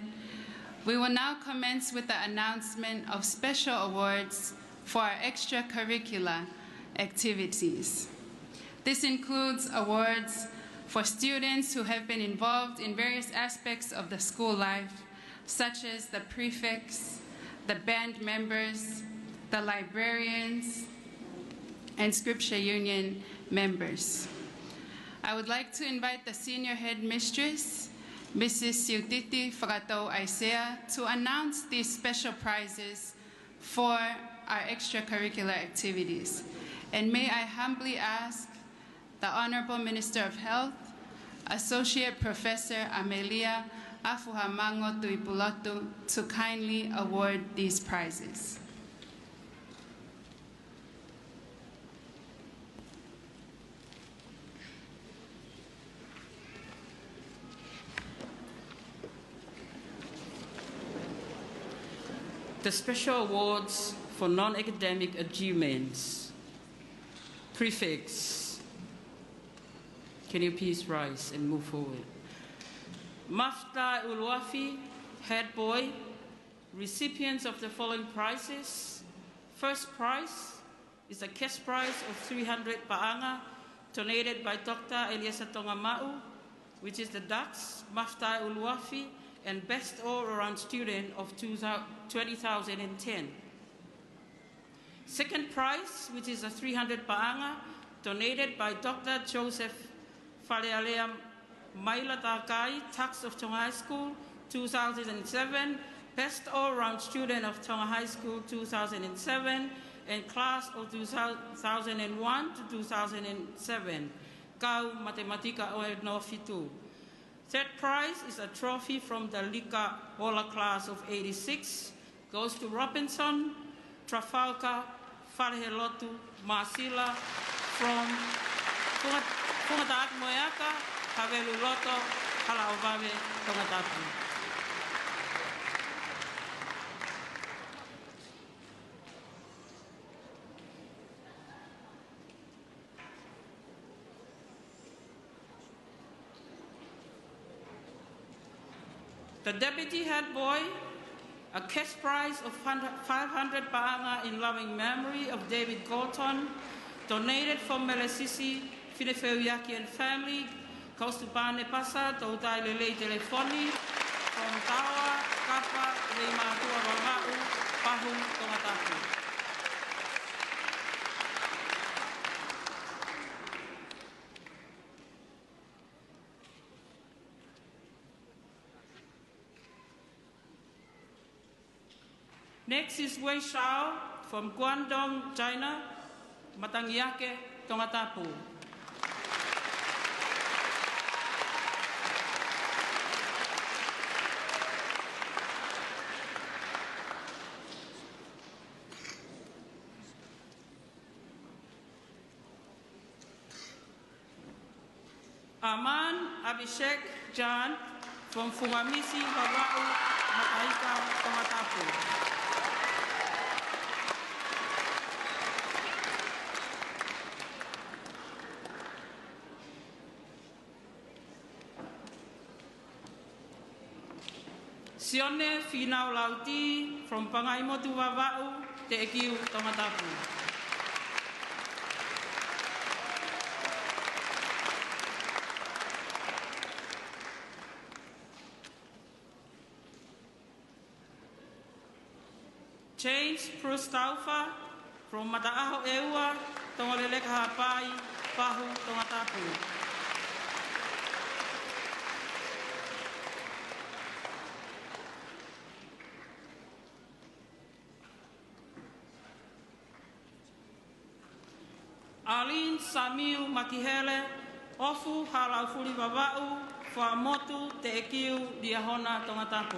we will now commence with the announcement of special awards for our extracurricular activities. This includes awards for students who have been involved in various aspects of the school life, such as the prefects, the band members, the librarians, and Scripture Union members. I would like to invite the Senior Head Mistress, Mrs. Siutiti Whakatau Aisea, to announce these special prizes for our extracurricular activities. And may I humbly ask the Honorable Minister of Health, Associate Professor Amelia Afuhamango Tuipulotu, to kindly award these prizes. The special awards for non-academic achievements. Prefects, can you please rise and move forward? Mafta Uluafi, head boy, recipients of the following prizes. First prize is a cash prize of 300 pa'anga, donated by Dr. Eliasa Tongama'u, which is the Dutch Mafta Uluafi, and best all-around student of 2010. Second prize, which is a 300 pa'anga, donated by Dr. Joseph Falealea Mailatakai, Tax of Tonga High School, 2007, best all-around student of Tonga High School, 2007, and class of 2001 to 2007. Kau Matematika o no fitu. Third prize is a trophy from the Lika Ola class of 86, goes to Robinson, Trafalgar, Wharehelotu, Masila, from Tongatapu Moeaka, Havelu Loto, Halaovawe, Tongatapu. The deputy head boy, a cash prize of 500 pa'anga in loving memory of David Gorton, donated from Melasisi, Finefeuiaki and family, goes to Pane Pasa, Tautai Lele Telefoni, from Tawa, Kapa, Reima Tuarangau, Pahu, Tongatapu. Next is Wei Shao from Guangdong, China, Matangiake, Tongatapu. Aman Abhishek Jan from Fungamisi, Hawaii, Mataika, Tongatapu. Sione Finau Lauti from Pangaimotu Wawau, Te Ekiu, Tongatapu. James Prustaufa from Mataaho Eua, Tongoleleka Hapai, Pahu, Tongatapu. Aline Samiu Makihele, Ofu Halaufuri Wawau, Whamotu Te Ekiu, Diahona, Tongatapu.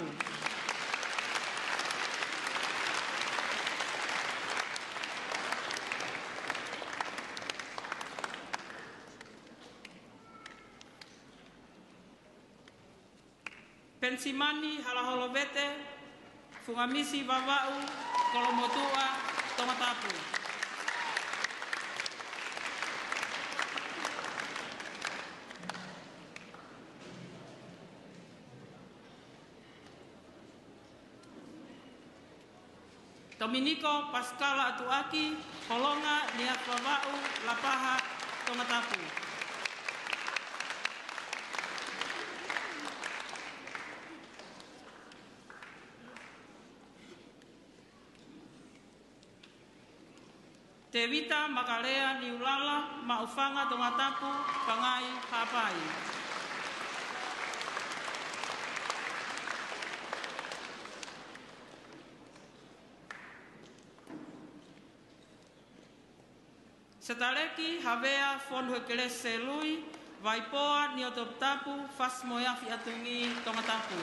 Pensimani halaholovete, fungamisi vava'u, kolomotua, Tongatapu. Dominico Pascala Atuaki, Holonga Niat Vava'u, Lapaha, Tongatapu. Tevita Makalea Niulala, Maufanga Tongatapu, Pangai Hapai. Setaleki Havea Fonhuekele Selui, Vaipoa Niotoptapu, Fasmoyafi Atungi Tongatapu.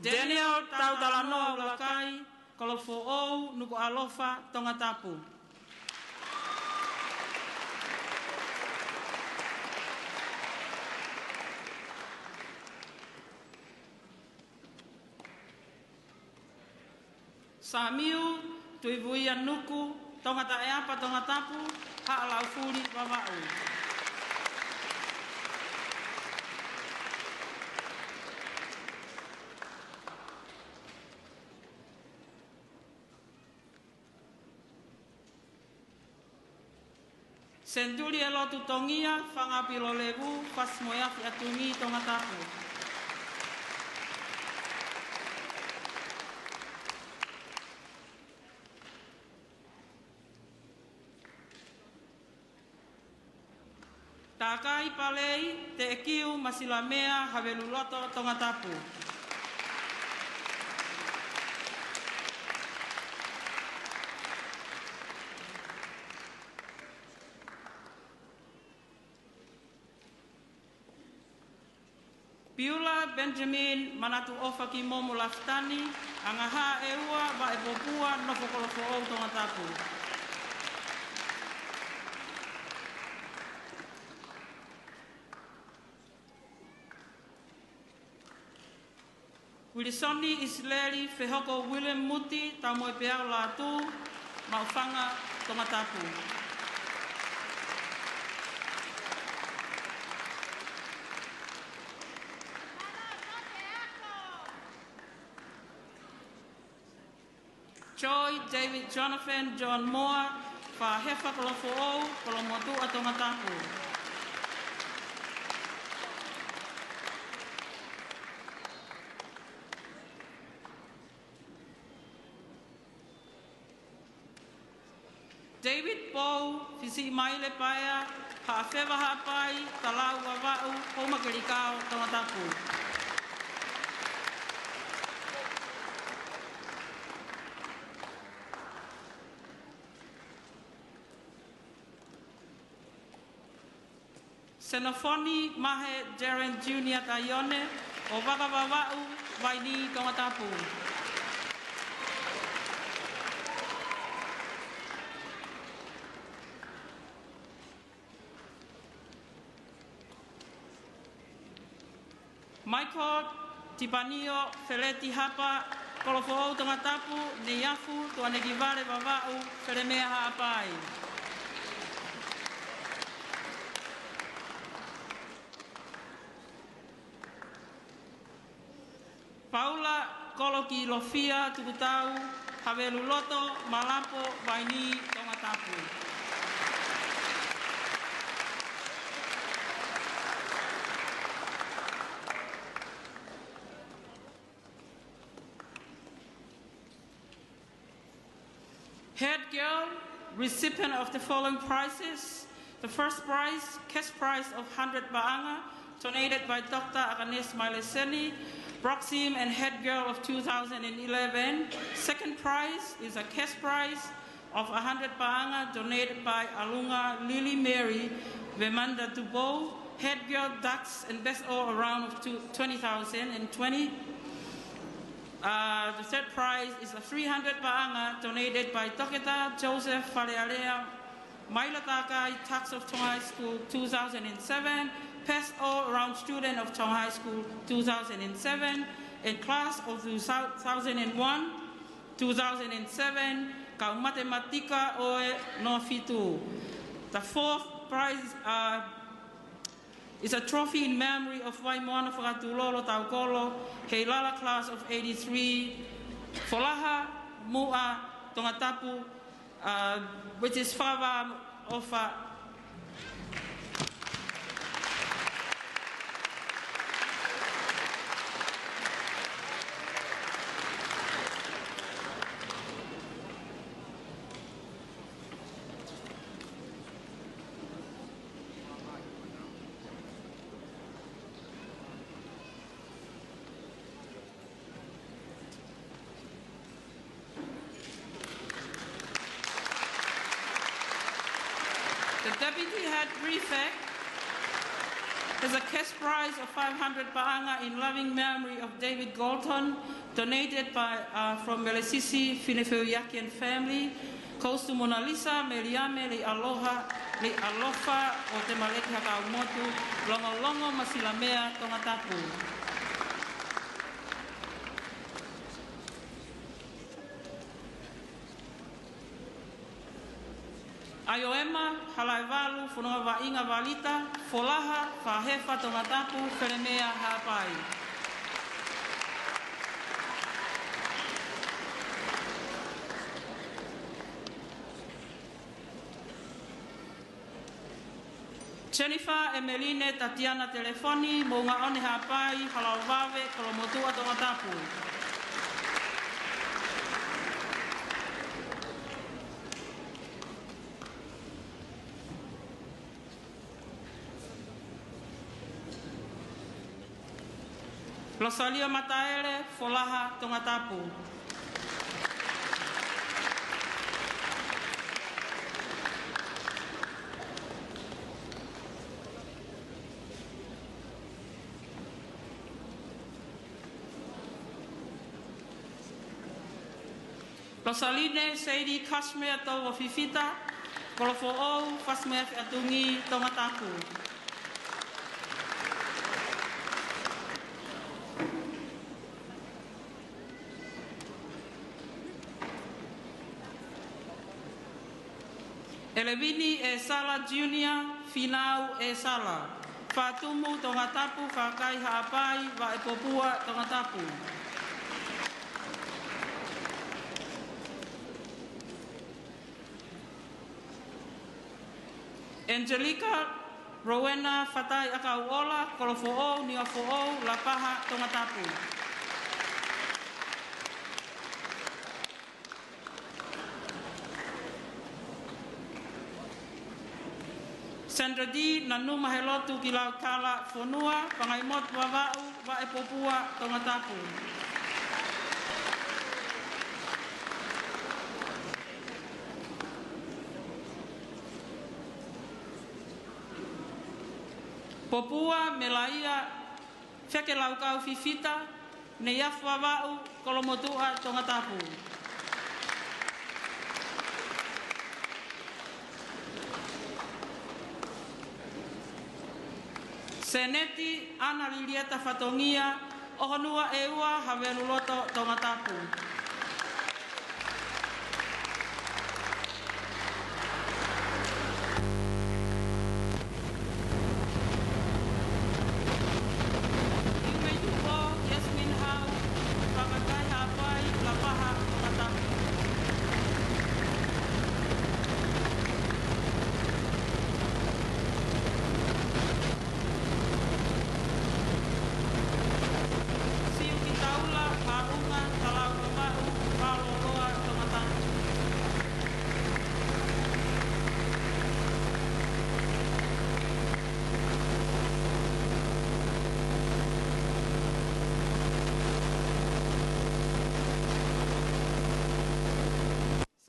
Daniel Tautalanoa Ulakai, Kolofo'ou Nuku'alofa Tongatapu. Samiu, Tuivuia Nuku, Tongataeapa Tongatapu, Ha'alaufuri Vava'u. Senturi Elotu Tongia, Whangapilo Lebu, Fasmoyafi Atungi Tongatapu. Takai Palei, Te Ekiu, Masilamea, Haveluloto, Tongatapu. Piula Benjamin Manatu Ofaki Momo Laftani, Angaha Eua, Vaepopua, Nofokolofo Tongatapu. Wilisoni Isleri Fehoko William Muti, Tamoe Peau Latu, Maufanga Tongatapu. Joy David Jonathan John Moore, Fahefa Kolofo'ou, Kolomotu Tongatapu. David Bow, Fisi Maile Paya, Ha'afewa Hapai, Talau Wawa'u, Homakerikau, Tongatapu. Senofoni Mahe Jaren Junior Tayone, Ovaka Wawa'u, Vaini Tongatapu. Michael Tibanio Feleti Hapa, Kolofo'ou Tongatapu, Niafu, Tuanegivale Vava'u, Felemea Ha'apai. Paula Koloki Lofia Tukutau, Haveluloto, Malapo, Vaini, Tongatapu. Head girl, recipient of the following prizes. The first prize, cash prize of 100 Ba'anga, donated by Dr. Agnes Maileseni, Proxim and Head Girl of 2011. Second prize is a cash prize of 100 Ba'anga, donated by Alunga Lily Mary, Vemanda Dubo, Head Girl Ducks and Best All Around of 2020. The third prize is a 300 paanga donated by Dr. Joseph Falealea, Mailatakai, Tax of Tonga High School 2007, Best All-Around Student of Tonga High School 2007, and Class of 2001, 2007, Kau Matematika Oe No Fitu. The fourth prize is a trophy in memory of Waimoana Whakatulolo Taukolo, Heilala class of 83, Folaha Mua Tongatapu, which is Fava of the Deputy Head Prefect has a cash prize of 500 paanga in loving memory of David Galton, donated by from Melisisi Finefeuyakian family. Goes to Mona Lisa, Meliame, Le Aloha, Le Alofa, o Te Maleki Hakaumotu, Longo Longo Masilamea, Tongatapu. Aioema, Halaivalu, Whanua Wainga Walita, Folaha, Whahefa Tongatapu, Wheremea Hapai. Jennifer Emeline Tatiana Telefoni, Monga One Hapai, Halauvawe, Kolomotua Tongatapu. Rosalia Mataele, Folaha, Tongatapu. Rosaline Seidi Kashmir Tau Fifita, Kolofo O, Fasmef Atungi, Tongatapu. Elevini e Sala Junior, Finau e Sala. Fatumu Tongatapu, Fakai Haapai, Va e Popua Tongatapu. Angelica Rowena Fatai Akauola, Kolofo O, Niofo O, Lapaha Tongatapu. Sandra D. Nanu Mahelotu Kilau Kala Fonua, Pangaimot Wawau, Wa e Popua Tongatapu. Popua Melaia Feke Laukau Fifita, Neyaf Wawau, Kolomotua Tongatapu. Seneti Ana Lilieta Fatongia, Ohonua Eua, Haveluloto Tongatapu. Imeyuko, Yasmin Hau, Pakakai Hapai, Lapaha Tongatapu.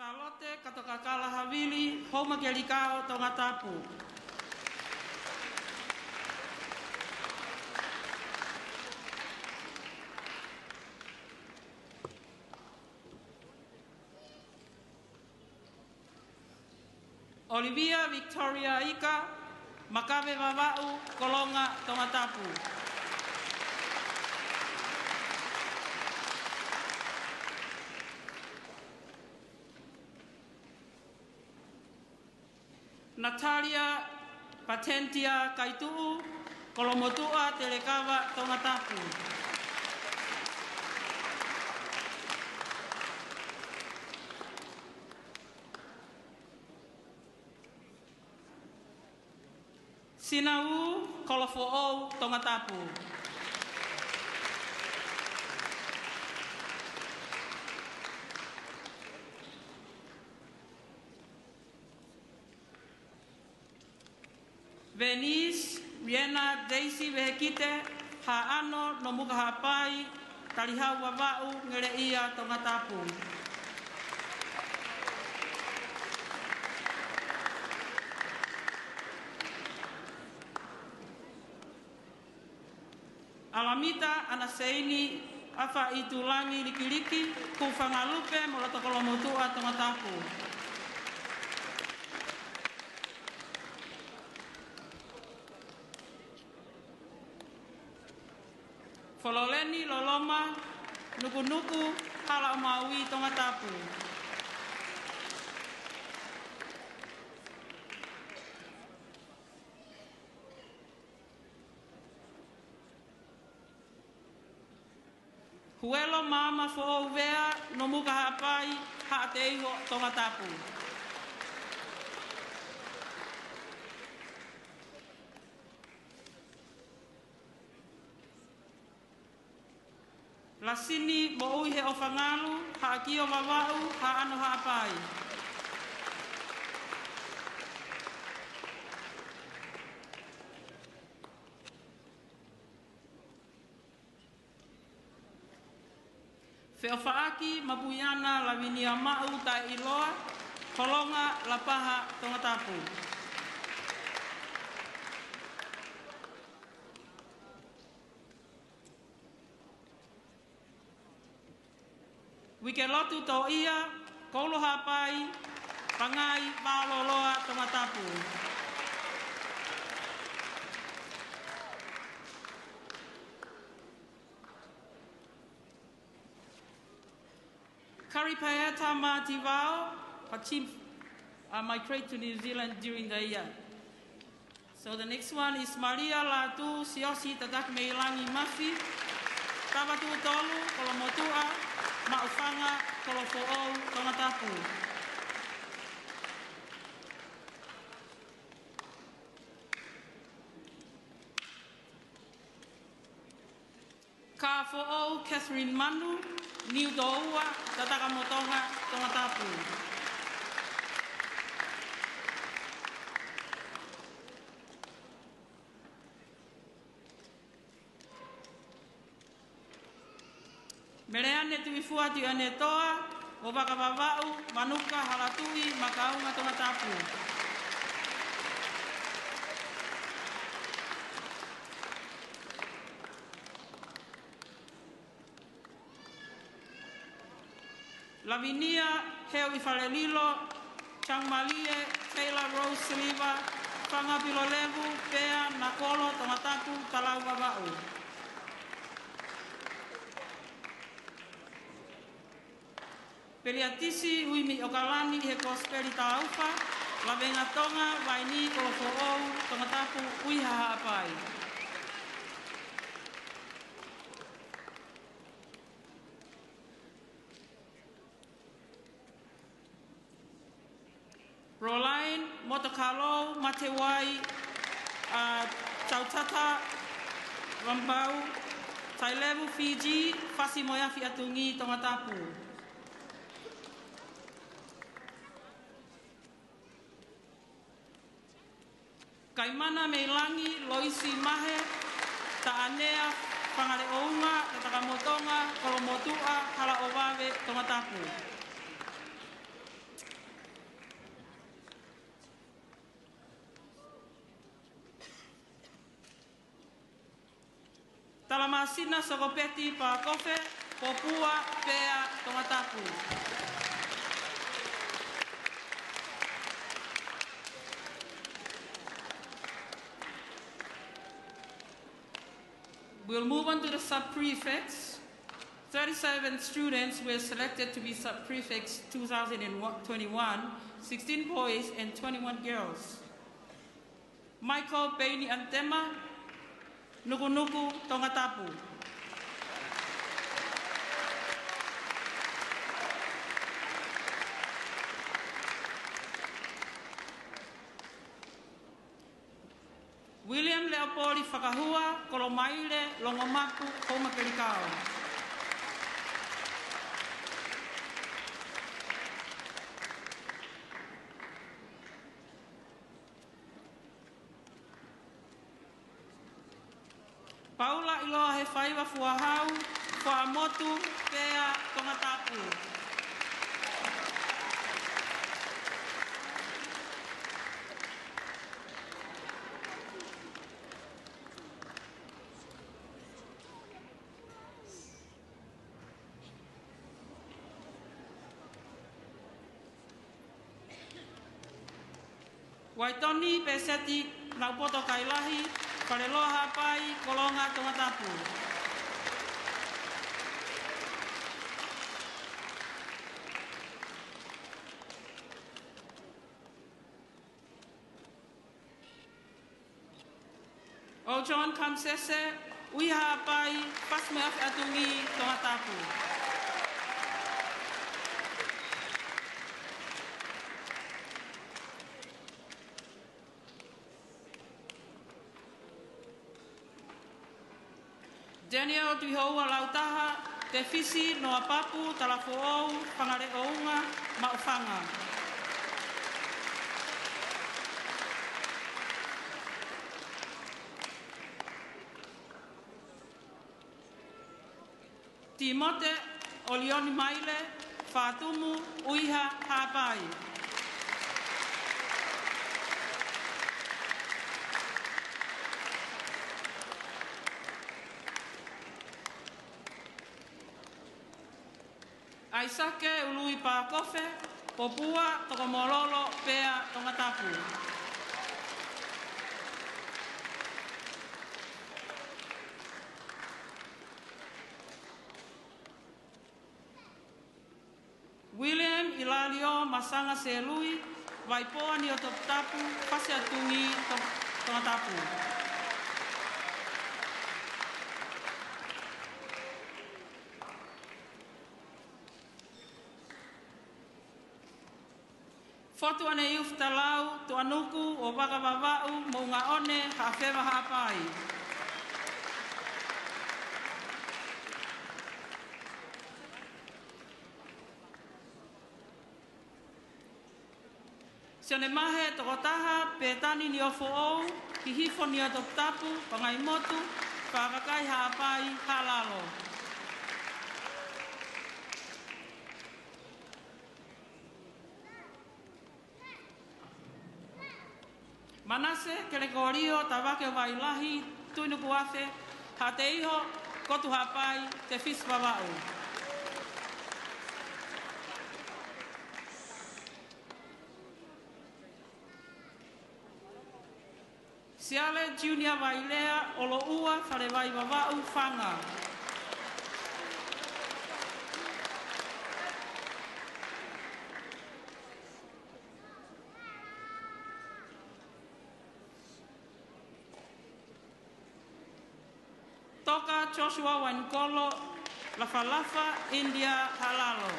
Salote Katokakala Havili, Homa Kelikao Tongatapu. Olivia Victoria Ika, Makabe Vava'u, Kolonga, Tongatapu. Natalia Patentia Kaitu'u, Kolomotua, Telekava, Tongatapu. Sinau, Kolofo'ou, Tongatapu. Venice, Riena, Daisy, Vehekite, Ha'ano, Nomuka Hapai, Talihau Wawa'u, Ngereia, Tongatapu. Alamita, Anaseini, Afa Itulangi, Likiliki, Kufangalupe, Molotokolomotua, Tongatapu. Fololeni, Loloma, Nuku'alofa, Hala Maui, Tongatapu. Huelo mama fo'ovea, Nomuka Hapai, Ha'ateiho, Tongatapu. Lasini mo'ui he ofangalu, ha'akio wawa'u, ha'ano ha'apai. Fe'ofa'aki mapuyana lawinia ma'u tae iloa, Kolonga lapaha Tongatapu. Wikelotu to'ia, Kolo Hapai, Pangai, Paololoa, Tongatapu. Karipaeta Mativao, Pachim, migrate to New Zealand during the year. So the next one is Maria Latu, Siosi Tatak Meilangi Mafi, Tabatu Tolu, Kolomotua, Ma'ufanga, Kolofo'ou, Tongatapu. Ka Fo'ou, Catherine Manu, Niu Doua, Tatakamotonga, Tongatapu. Mereane tuifuati ane toa, Obaka Vava'u, Manuka, Halatui, Makaunga, Tongatapu. Lavinia, Heu Ifalelilo, Changmalie, Taylor Rose Siliva, Fangapilo Levu, Pea, Nakolo, Tongatapu, Talau Vava'u. Peliatisi, Uimi Okalani, He Prosperi Taufa, Lavenga Tonga, Vaini, Kolofo'ou, Tongatapu, Uiha Ha'apai. Roline, Motokalo, Matewai, Tautata, Rambau, Tailevu, Fiji, Fasimoya Fiatungi, Tongatapu. Kaimana Meilangi, Loisi Mahe, Ta'anea, Pangale Ounga, Tatakamotonga, Kolomotua, Hala Owawe, Tongatapu. Talamasina Sokopeti, Pakofe, Popua, Pea, Tongatapu. We'll move on to the sub-prefects. 37 students were selected to be sub-prefects 2021, 16 boys and 21 girls. Michael Baini Antema, Nuku'alofa, Tongatapu. William Leopoldi Whakahua, Kolomaile, Longomaku, Homaperikao. Paula iloa he whaiwa fuahau, whaamotu, pea, Tongatapu. Waitoni peseti naupoto kailahi, pareloha pai, kolonga Tongatapu. O John Kamsese, uiha pai, pasmeaf atungi Tongatapu. Daniel Tuihoua Lautaha, Te Fisi, Noa Papu, Talafo'ou, Whangare Ounga, Maufanga. Timote, Olioni Maile, Fatumu, Uiha, Hapai. Aisake ului Pakofe, Popua, Tokomololo, Pea, Tongatapu. William Ilalio Masanga Selui, Vaipoa ni Tongatapu, Pasiatungi Tongatapu. Fotu ane iuf talau, tuanuku, o wakawawau, maunga one, hawhewa hapai. Sione mahe tokotaha, petani ni ofo ou, hihifo ni Tongatapu, pangai motu, whakakai hapai, halalo. Manase, Gregorio, Tawake Wailahi, Tuinuku'afe, Hateiho, Kotu Hapai, Te Fisi Wawau. Siale Junior Wailea, Oloua, Wharewai Wawau, Whanga. Toka Joshua Wankolo, Lafalafa, India, Halalo.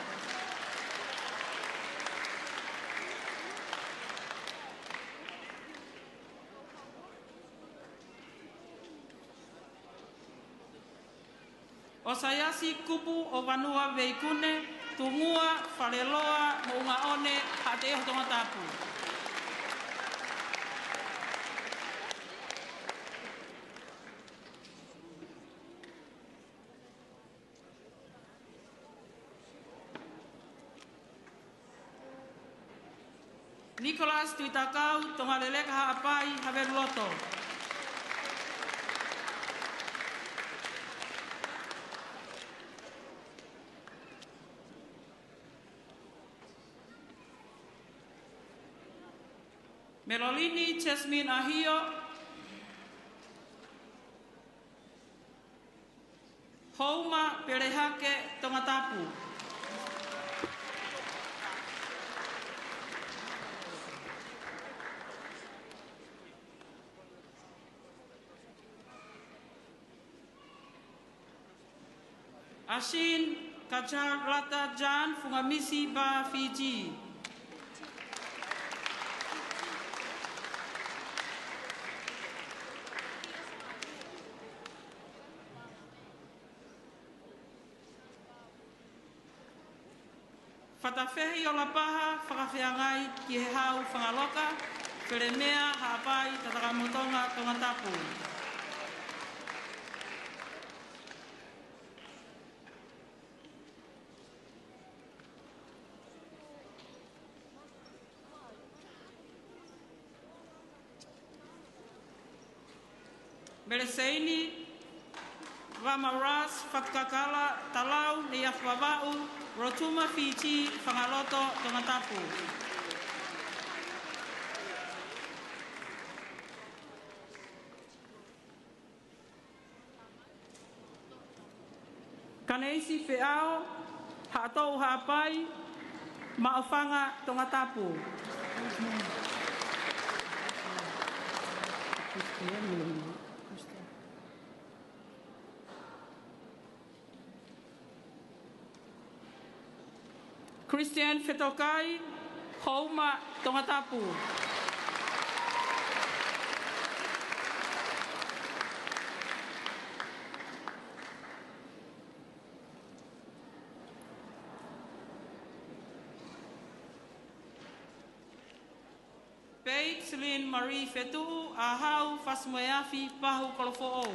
Osayasi kupu o vanua veikune, tungua, whareloa, mounga one, hateo Tongatapu. Nicholas Tuitakau, Tongaleleka Hapai, Haveloto. Melolini Jasmine Ahio, Houma Perehake Tongatapu. Asin Kacharlata Jan Fungamisi Ba Fiji. Fatafehi o la paha, whakawhiangai ki he hau whangaloka, Whiremea haapai tatakamotonga Tongatapu. Mereseini, Vamaras, Fatkakala, Talau, Niafwavau, Rotuma Fiji, Whangaloto, Tongatapu. Kaneisi Whiao, Haatou Haapai, Maofanga, Tongatapu. Christian Fetokai, Houma, Tongatapu. Pei Celine Marie Fetu, Ahau, Fasmoeafi, Pahu Kolofo'ou.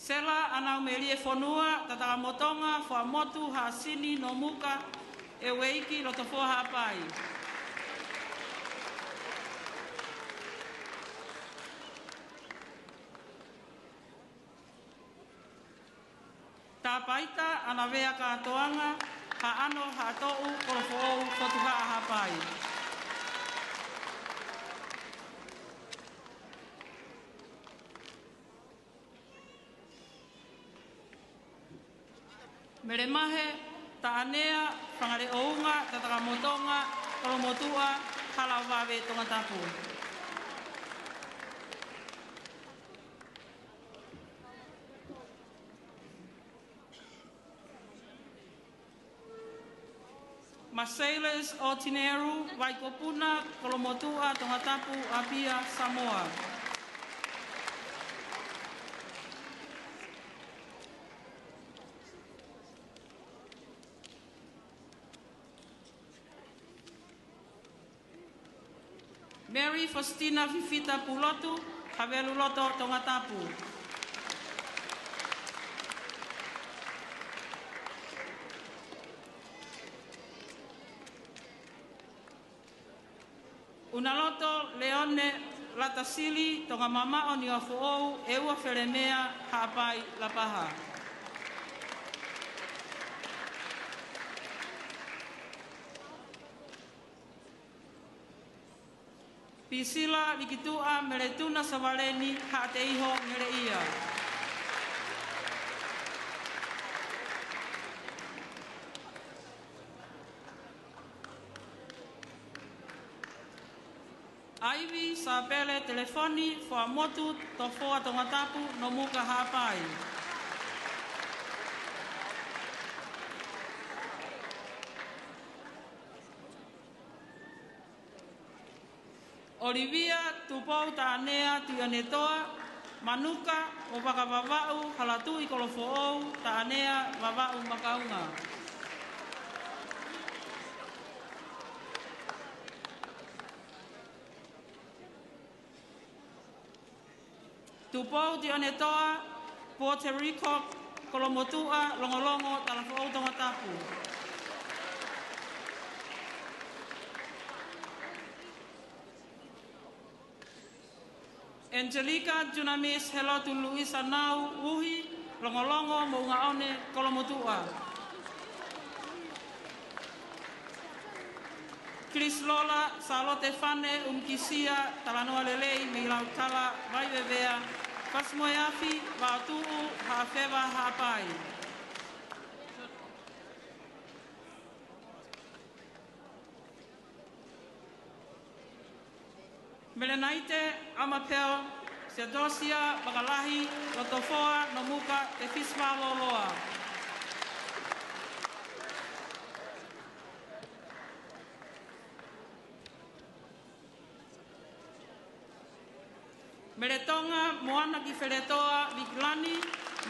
Sela anau melie fonua, tatakamotonga, whamotu, haasini, no muka, e weiki, lotofoa hapai. Tāpaita, anawea kātoanga, haano, hātou, kolofo'ou, fotuha hapai. Meremahe, taanea, whangare ounga, tatakamotonga, kolomotua, halawawe Tongatapu. Masailers Otineru, Waikopuna, Kolomotua, Tongatapu, Apia, Samoa. Mary Faustina Fifita Pulotu, Haveluloto, Tongatapu. Unaloto Leone Latasili, Tongamama o Niafo'ou, Eua Whiremea, Haapai, Lapaha. Pisila Likitua Meretuna Savaleni, Haateiho Mereia. Aivi Sapele Telefoni, Whamotu, Tofoa Tongatapu, no muka Haapai. Olivia, Tupou Taanea, Tianetoa, Manuka, o Wakavavau, Halatu i Kolofo'ou, Taanea, Vavau Makaunga. Tupou Tianetoa, Puerto Rico, Kolomotua, Longolongo, Talafo'ou Tongatapu. Angelica Junamis Helotu Luisa Nau Uhi, longolongo mo ngā one kolomotua. Chris Lola, Salote Fane, Kisia, Talanoa Lelei, Milau Tala, Vaivevea, Pasmoyafi, Vātuu, Hawhewa, Hapai. Melenaite, Amapeo, Seadosia, Bakalahi, Lotofoa, Nomuka, Te Fisma Loloa. Meletonga, Moana ki Wheretoa, Viklani,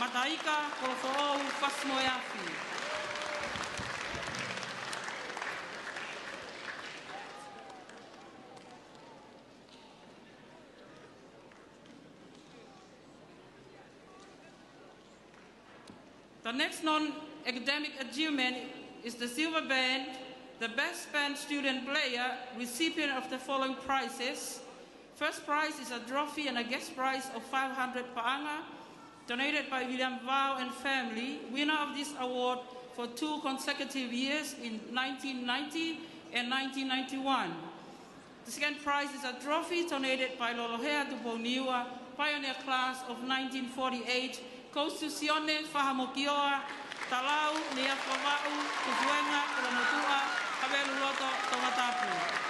Mataika, Kolofo'ou, Fasmoyafi. The next non-academic achievement is the Silver Band, the Best Band Student Player, recipient of the following prizes. First prize is a trophy and a guest prize of 500 pa'anga, donated by William Vau and family, winner of this award for 2 consecutive years in 1990 and 1991. The second prize is a trophy donated by Lolohea Tuponiua, pioneer class of 1948, goes to Sione Fahamokioa, Talau, Niafavau, Kufuenga, Kolomotua, Kaweluloto, Tongatapu.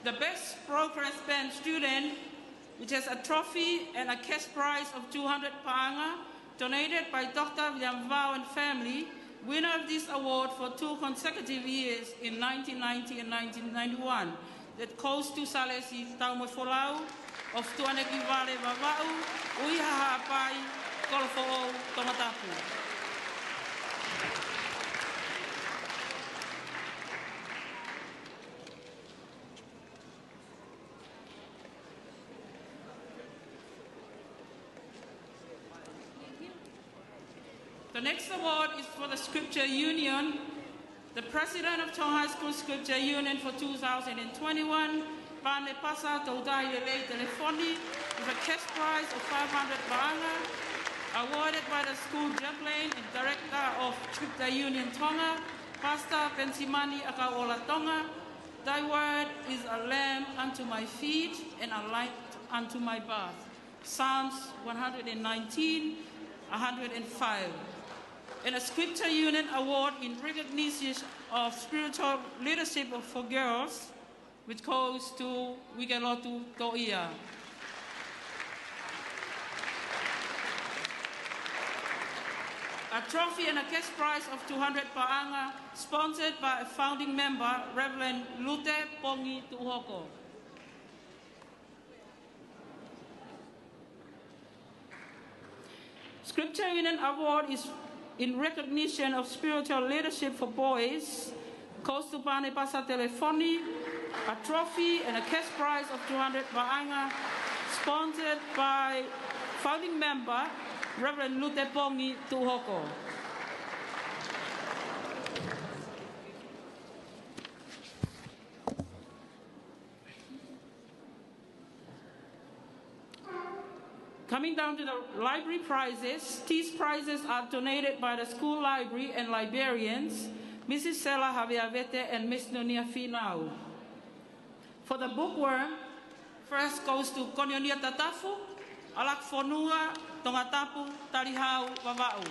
The Best Progress Band Student, which has a trophy and a cash prize of 200 pa'anga, donated by Dr. William Vau and family, winner of this award for 2 consecutive years in 1990 and 1991, that goes to Salesi Taumofolau of Tuaneki Vale Vavau, Uihaha Pai, Kolofo'ou, Tongatapu. The next award is for the Scripture Union. The president of Tonga High School Scripture Union for 2021, Pane Pasa Taudai Lele Telefoni, with a cash prize of 500 ba'anga, awarded by the school chaplain and director of Scripture Union Tonga, Pastor Pensimani Akaola Tonga. Thy word is a lamp unto my feet and a light unto my path. Psalms 119, 105. And a Scripture Union Award in recognition of spiritual leadership for girls, which goes to Wikelotu To'ia. A trophy and a cash prize of 200 pa'anga, sponsored by a founding member, Reverend Lute Pongi Tuhoko. Scripture Union Award is in recognition of spiritual leadership for boys, goes to Pane Pasa Telefoni, a trophy and a cash prize of 200 ba'anga, sponsored by founding member, Reverend Lute Pongi Tuhoko. Coming down to the library prizes, these prizes are donated by the school library and librarians, Mrs. Sela Haviavete and Miss Nonia Finau. For the bookworm, first goes to Konyonia Tatafu, Alak Fonua, Tongatapu, Tarihau, Vava'u.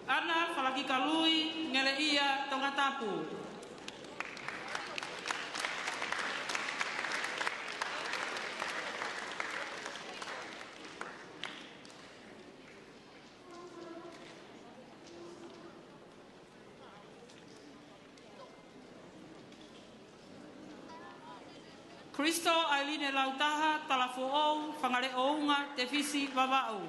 Ana Falakikalui, Ngeleia, Tongatapu. Kristo ailine lautaha talafo ou whangare ounga te fisi wawau.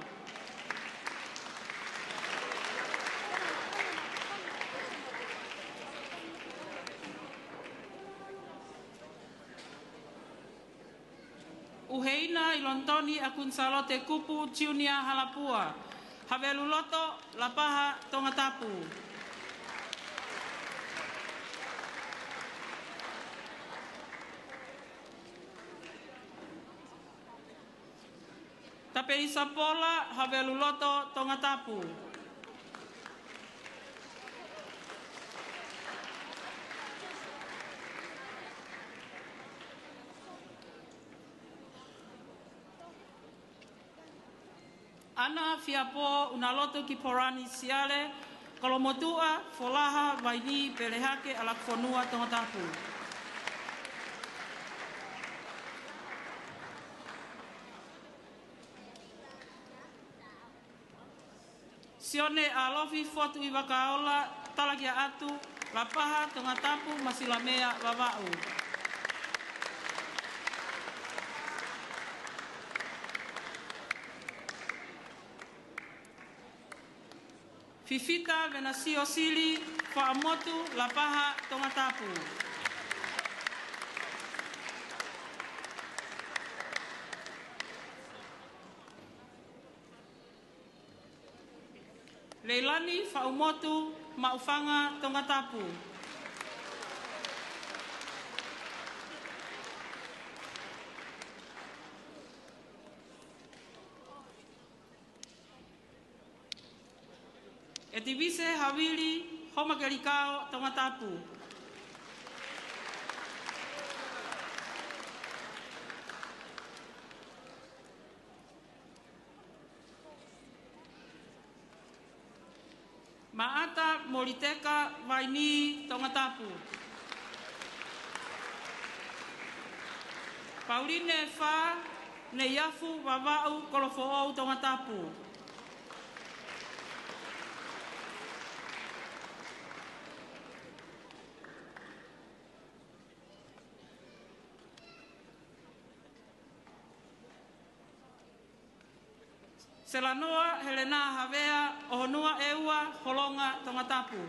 Uheina I lontoni akun Salote kupu Junior Halapua. Havelu loto lapaha Tongatapu. Tapei sapola havelu loto Tongatapu. Ana fiapo una loto ki porani siale, kolomotua, folaha, vaini, pelehake, alakfonua, Tongatapu. Sione alofi fotu I wakaola, talakia atu, lapaha, Tongatapu, masilamea, wawau. Fifita venasio sili faamotu lapaha Tongatapu. Leilani faumotu maufanga Tongatapu. Etivise hawili homakerikao Tongatapu. Maata moliteka vaini Tongatapu. Pauline fa ne yafu wawau kolofo Tongatapu. Selanoa Helena Havea Ohonua Eua Holonga Tongatapu.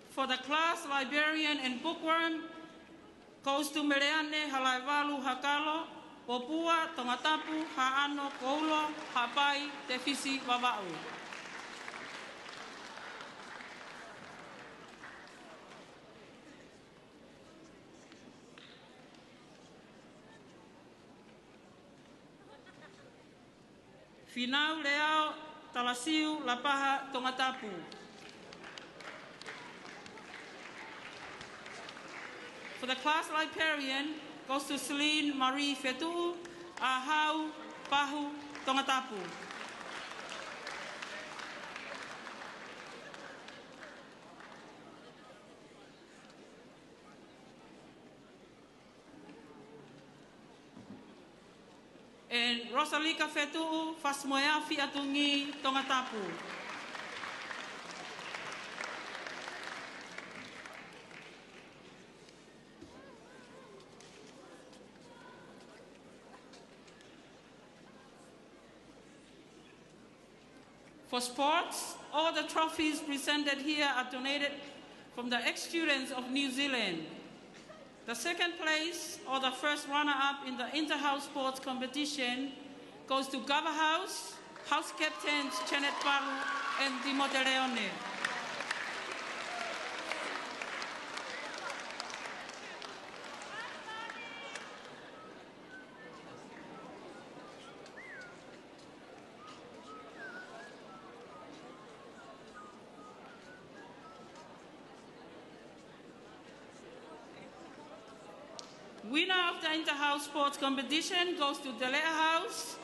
For the class librarian and bookworm goes to Mereane Halaivalu Hakalo, Popua Tongatapu Haano Koulo Hapai Tefisi Wawau. Finau leao talasiu lapaha Tongatapu. For the class librarian goes to Celine Marie Fetu, Ahau Pahu Tongatapu. And Rosalika Fetu Fasmoyafi Atungi Tongatapu. For sports, all the trophies presented here are donated from the ex-students of New Zealand. The second place, or the first runner-up in the inter-house sports competition, goes to Gava House, house captains Janet Paru and Timote Leone. Winner of the inter-house sports competition goes to Delea House,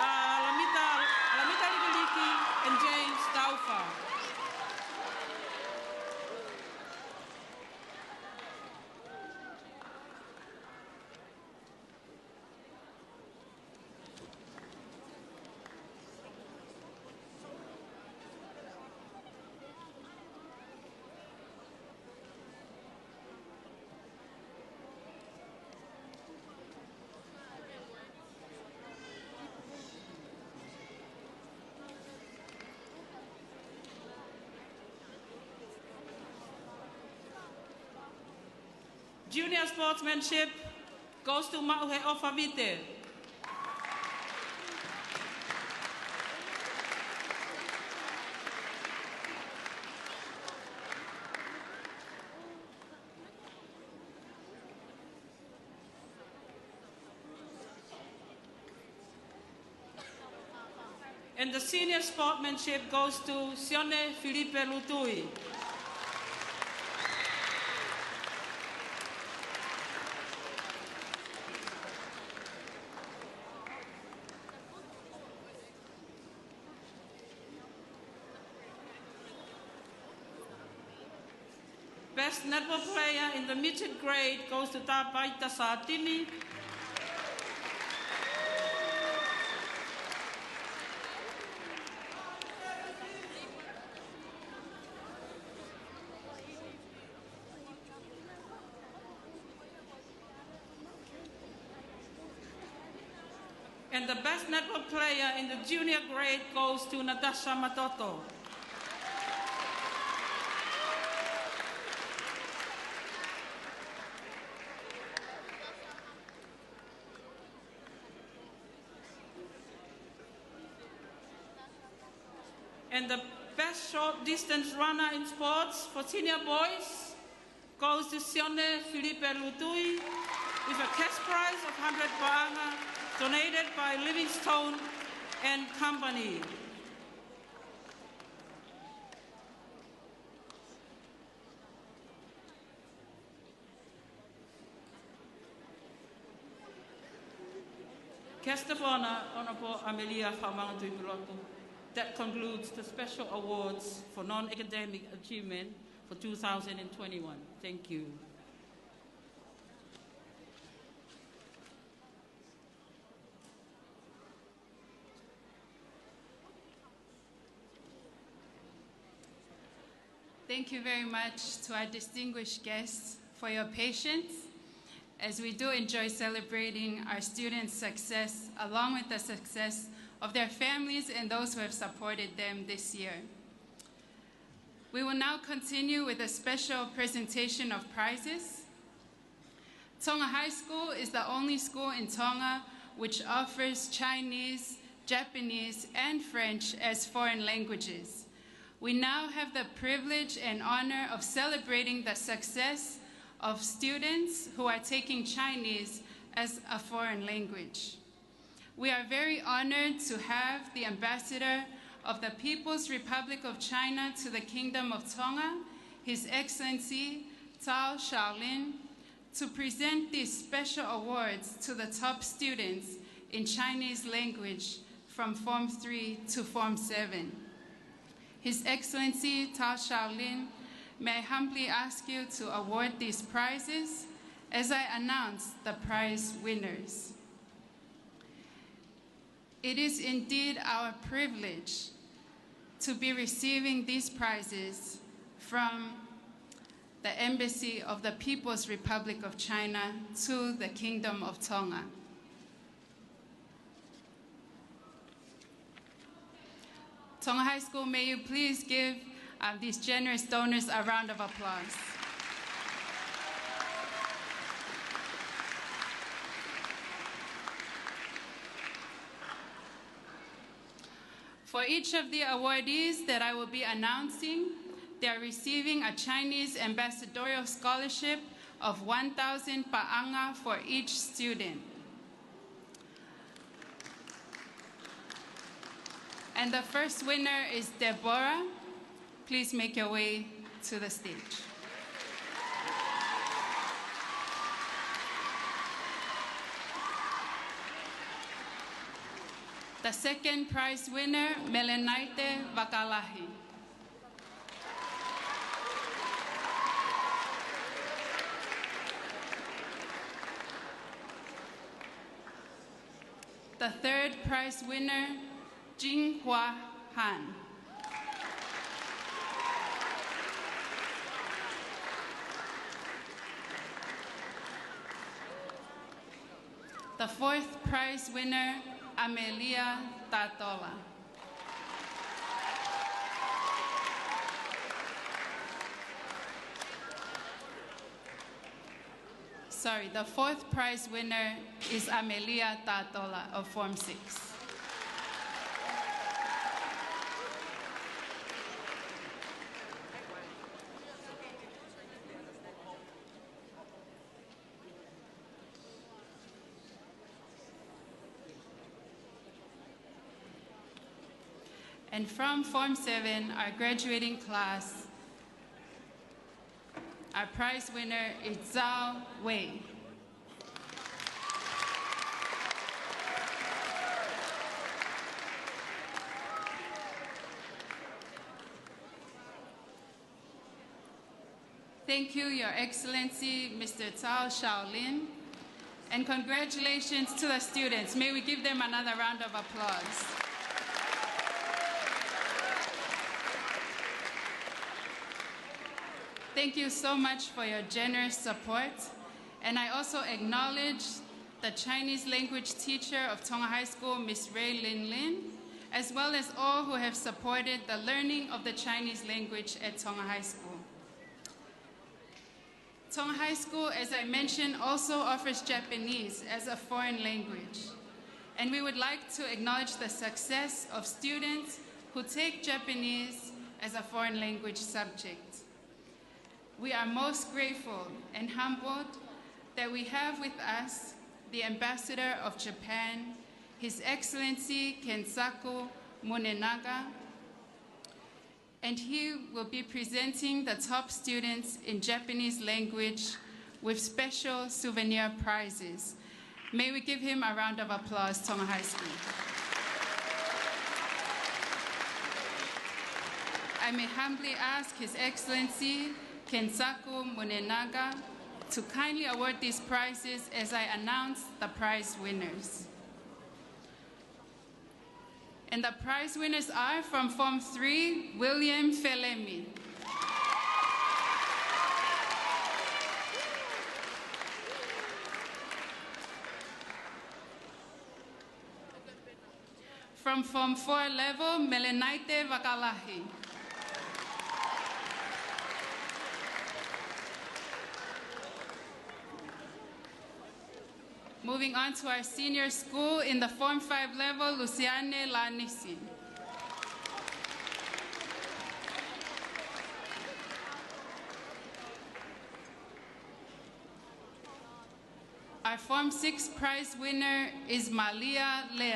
Alamita Ligaliki, and James Daufa. Junior sportsmanship goes to Nuku'alofa Vite. And the senior sportsmanship goes to Sione Filipe Lutui. Best netball player in the midget grade goes to Tapaita Satini. And the best netball player in the junior grade goes to Natasha Matoto. And the best short distance runner in sports for senior boys goes to Sione Filipe Lutui with a cash prize of 100 baanga donated by Livingstone and Company. Guest of honor, Honorable Amelia Whamangatu Piloto. That concludes the special awards for non-academic achievement for 2021. Thank you. Thank you very much to our distinguished guests for your patience as we do enjoy celebrating our students' success along with the success of their families and those who have supported them this year. We will now continue with a special presentation of prizes. Tonga High School is the only school in Tonga which offers Chinese, Japanese, and French as foreign languages. We now have the privilege and honor of celebrating the success of students who are taking Chinese as a foreign language. We are very honored to have the Ambassador of the People's Republic of China to the Kingdom of Tonga, His Excellency Tao Shaolin, to present these special awards to the top students in Chinese language from Form 3 to Form 7. His Excellency Tao Shaolin, may I humbly ask you to award these prizes as I announce the prize winners. It is indeed our privilege to be receiving these prizes from the Embassy of the People's Republic of China to the Kingdom of Tonga. Tonga High School, may you please give these generous donors a round of applause. For each of the awardees that I will be announcing, they are receiving a Chinese ambassadorial scholarship of 1,000 paanga for each student. And the first winner is Deborah. Please make your way to the stage. The second prize winner, Melenaite Vakalahi. The third prize winner, Jinghua Han. The fourth prize winner, Amelia Tatola. The fourth prize winner is Amelia Tatola of Form 6. And from Form 7, our graduating class, our prize winner is Zhao Wei. Thank you, Your Excellency, Mr. Cao Shaolin, and congratulations to the students. May we give them another round of applause. Thank you so much for your generous support. And I also acknowledge the Chinese language teacher of Tonga High School, Ms. Ray Lin Lin, as well as all who have supported the learning of the Chinese language at Tonga High School. Tonga High School, as I mentioned, also offers Japanese as a foreign language. And we would like to acknowledge the success of students who take Japanese as a foreign language subject. We are most grateful and humbled that we have with us the Ambassador of Japan, His Excellency Kensaku Munenaga, and he will be presenting the top students in Japanese language with special souvenir prizes. May we give him a round of applause, Tonga High School. I may humbly ask His Excellency Kensaku Munenaga to kindly award these prizes as I announce the prize winners. And the prize winners are from Form 3, William Felemi. From Form 4 level, Melenaite Vakalahi. Moving on to our senior school in the Form 5 level, Luciane Lanisi. Our Form 6 prize winner is Malia Lea.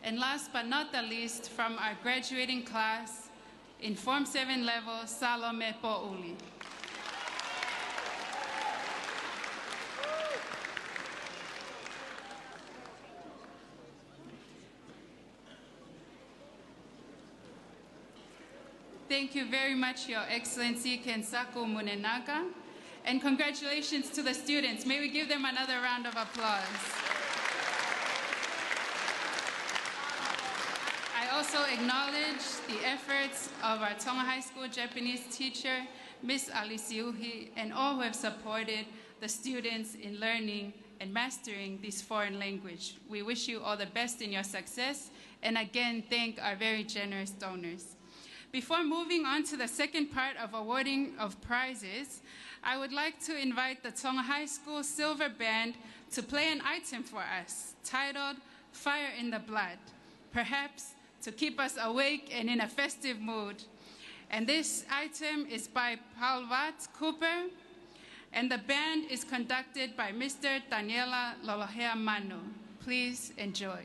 And last but not the least, from our graduating class, in Form 7 level, Salome Po'uli. Thank you very much, Your Excellency Kensaku Munenaga, and congratulations to the students. May we give them another round of applause. I also acknowledge the efforts of our Tonga High School Japanese teacher, Ms. Alisiuhi, and all who have supported the students in learning and mastering this foreign language. We wish you all the best in your success, and again, thank our very generous donors. Before moving on to the second part of awarding of prizes, I would like to invite the Tonga High School Silver Band to play an item for us titled Fire in the Blood, perhaps to keep us awake and in a festive mood. And this item is by Paulvat Cooper, and the band is conducted by Mr. Daniela Lolohea Manu. Please enjoy.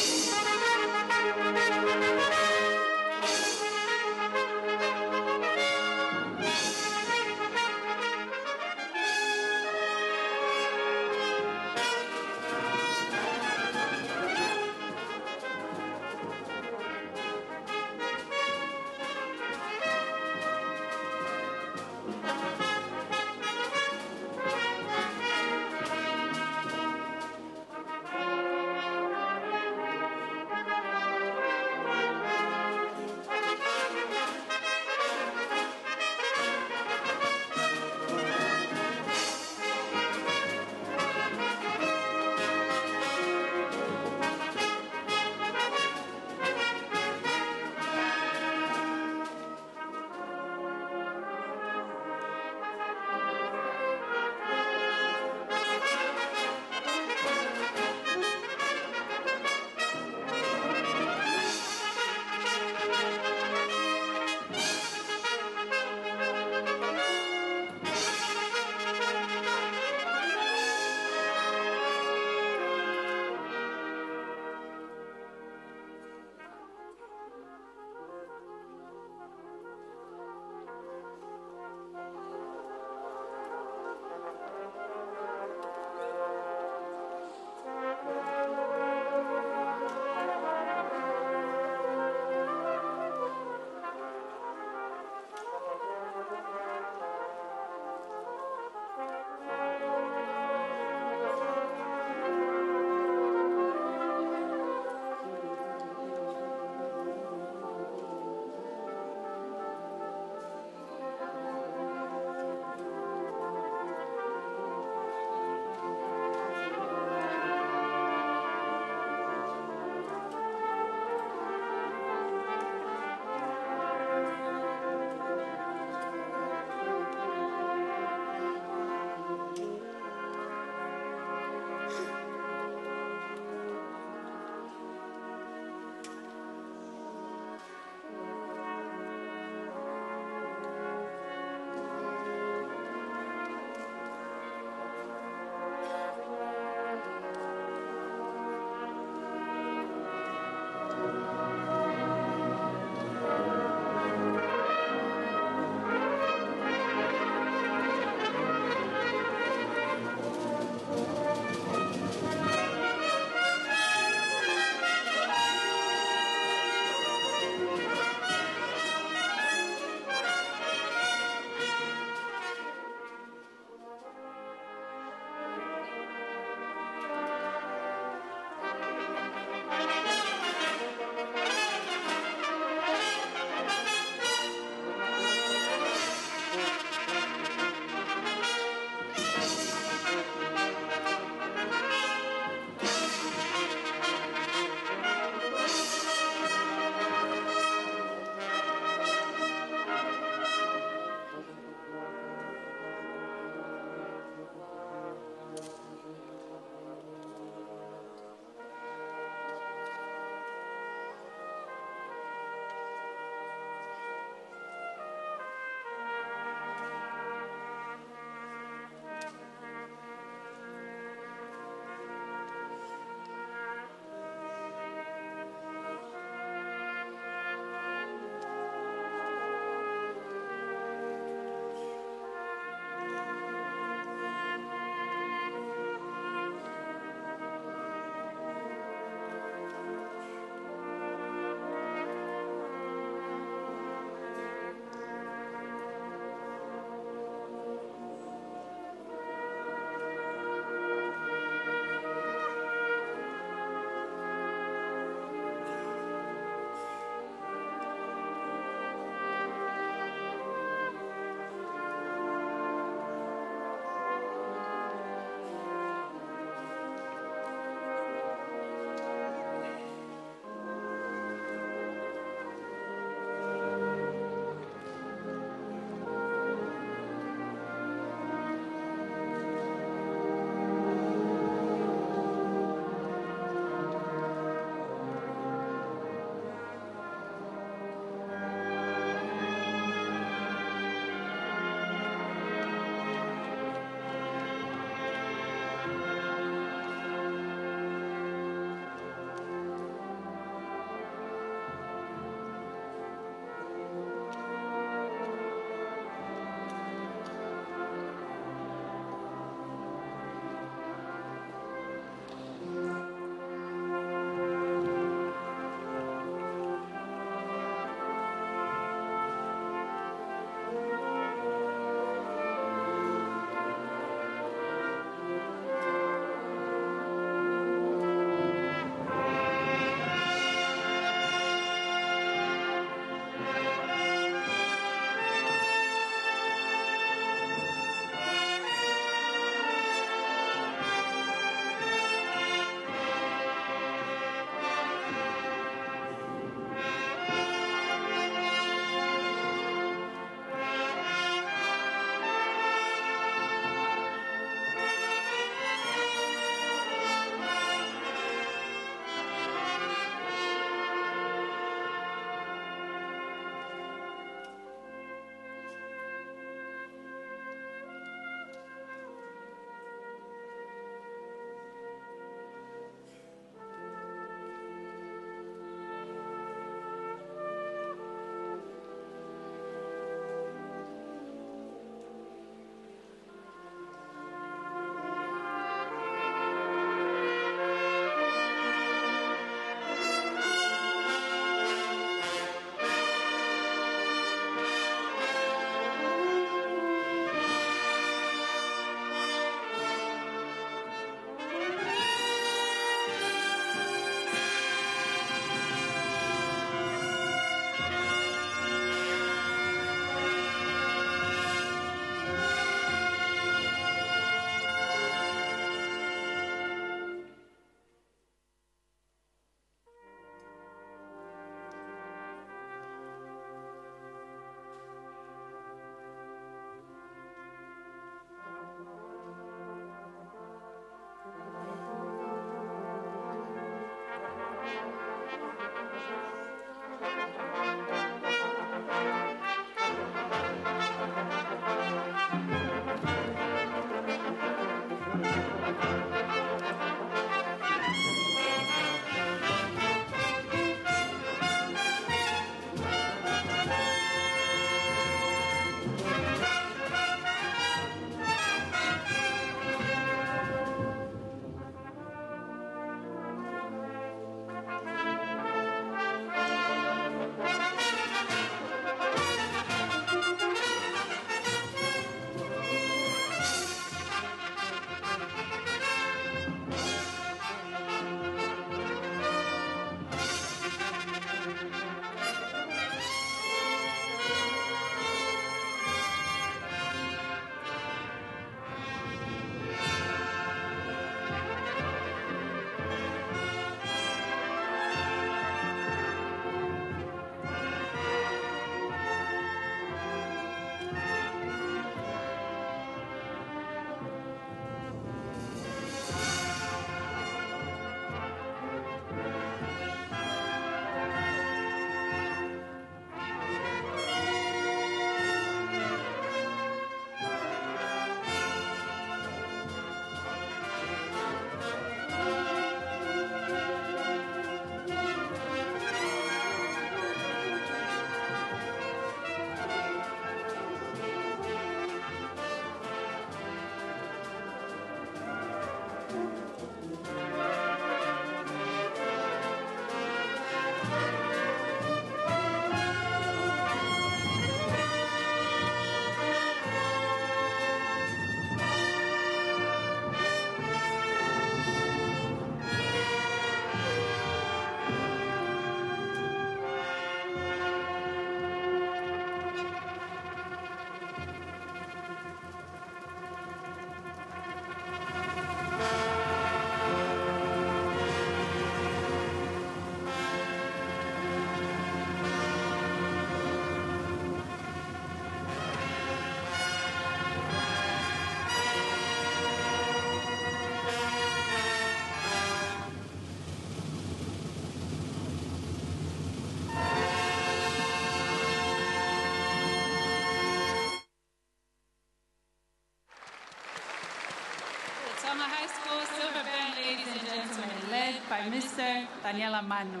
Minister Daniela Manu.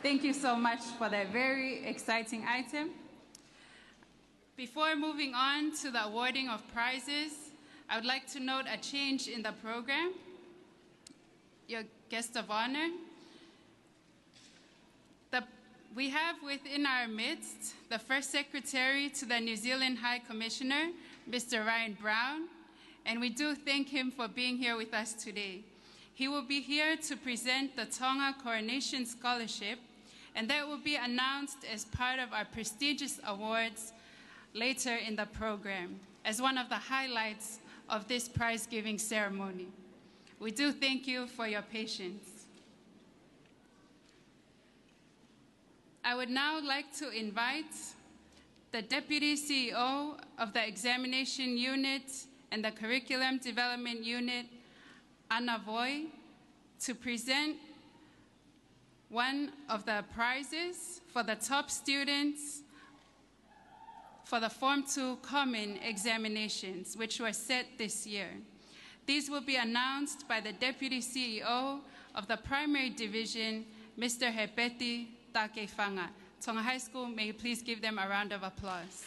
Thank you so much for that very exciting item. Before moving on to the awarding of prizes, I would like to note a change in the program. Your guest of honor. We have within our midst the first secretary to the New Zealand High Commissioner, Mr. Ryan Brown, and we do thank him for being here with us today. He will be here to present the Tonga Coronation Scholarship, and that will be announced as part of our prestigious awards later in the program, as one of the highlights of this prize-giving ceremony. We do thank you for your patience. I would now like to invite the Deputy CEO of the Examination Unit and the Curriculum Development Unit, Anna Voy, to present one of the prizes for the top students for the Form 2 Common Examinations, which were set this year. These will be announced by the Deputy CEO of the Primary Division, Mr. Hepeti Takefanga. Tonga High School, may you please give them a round of applause.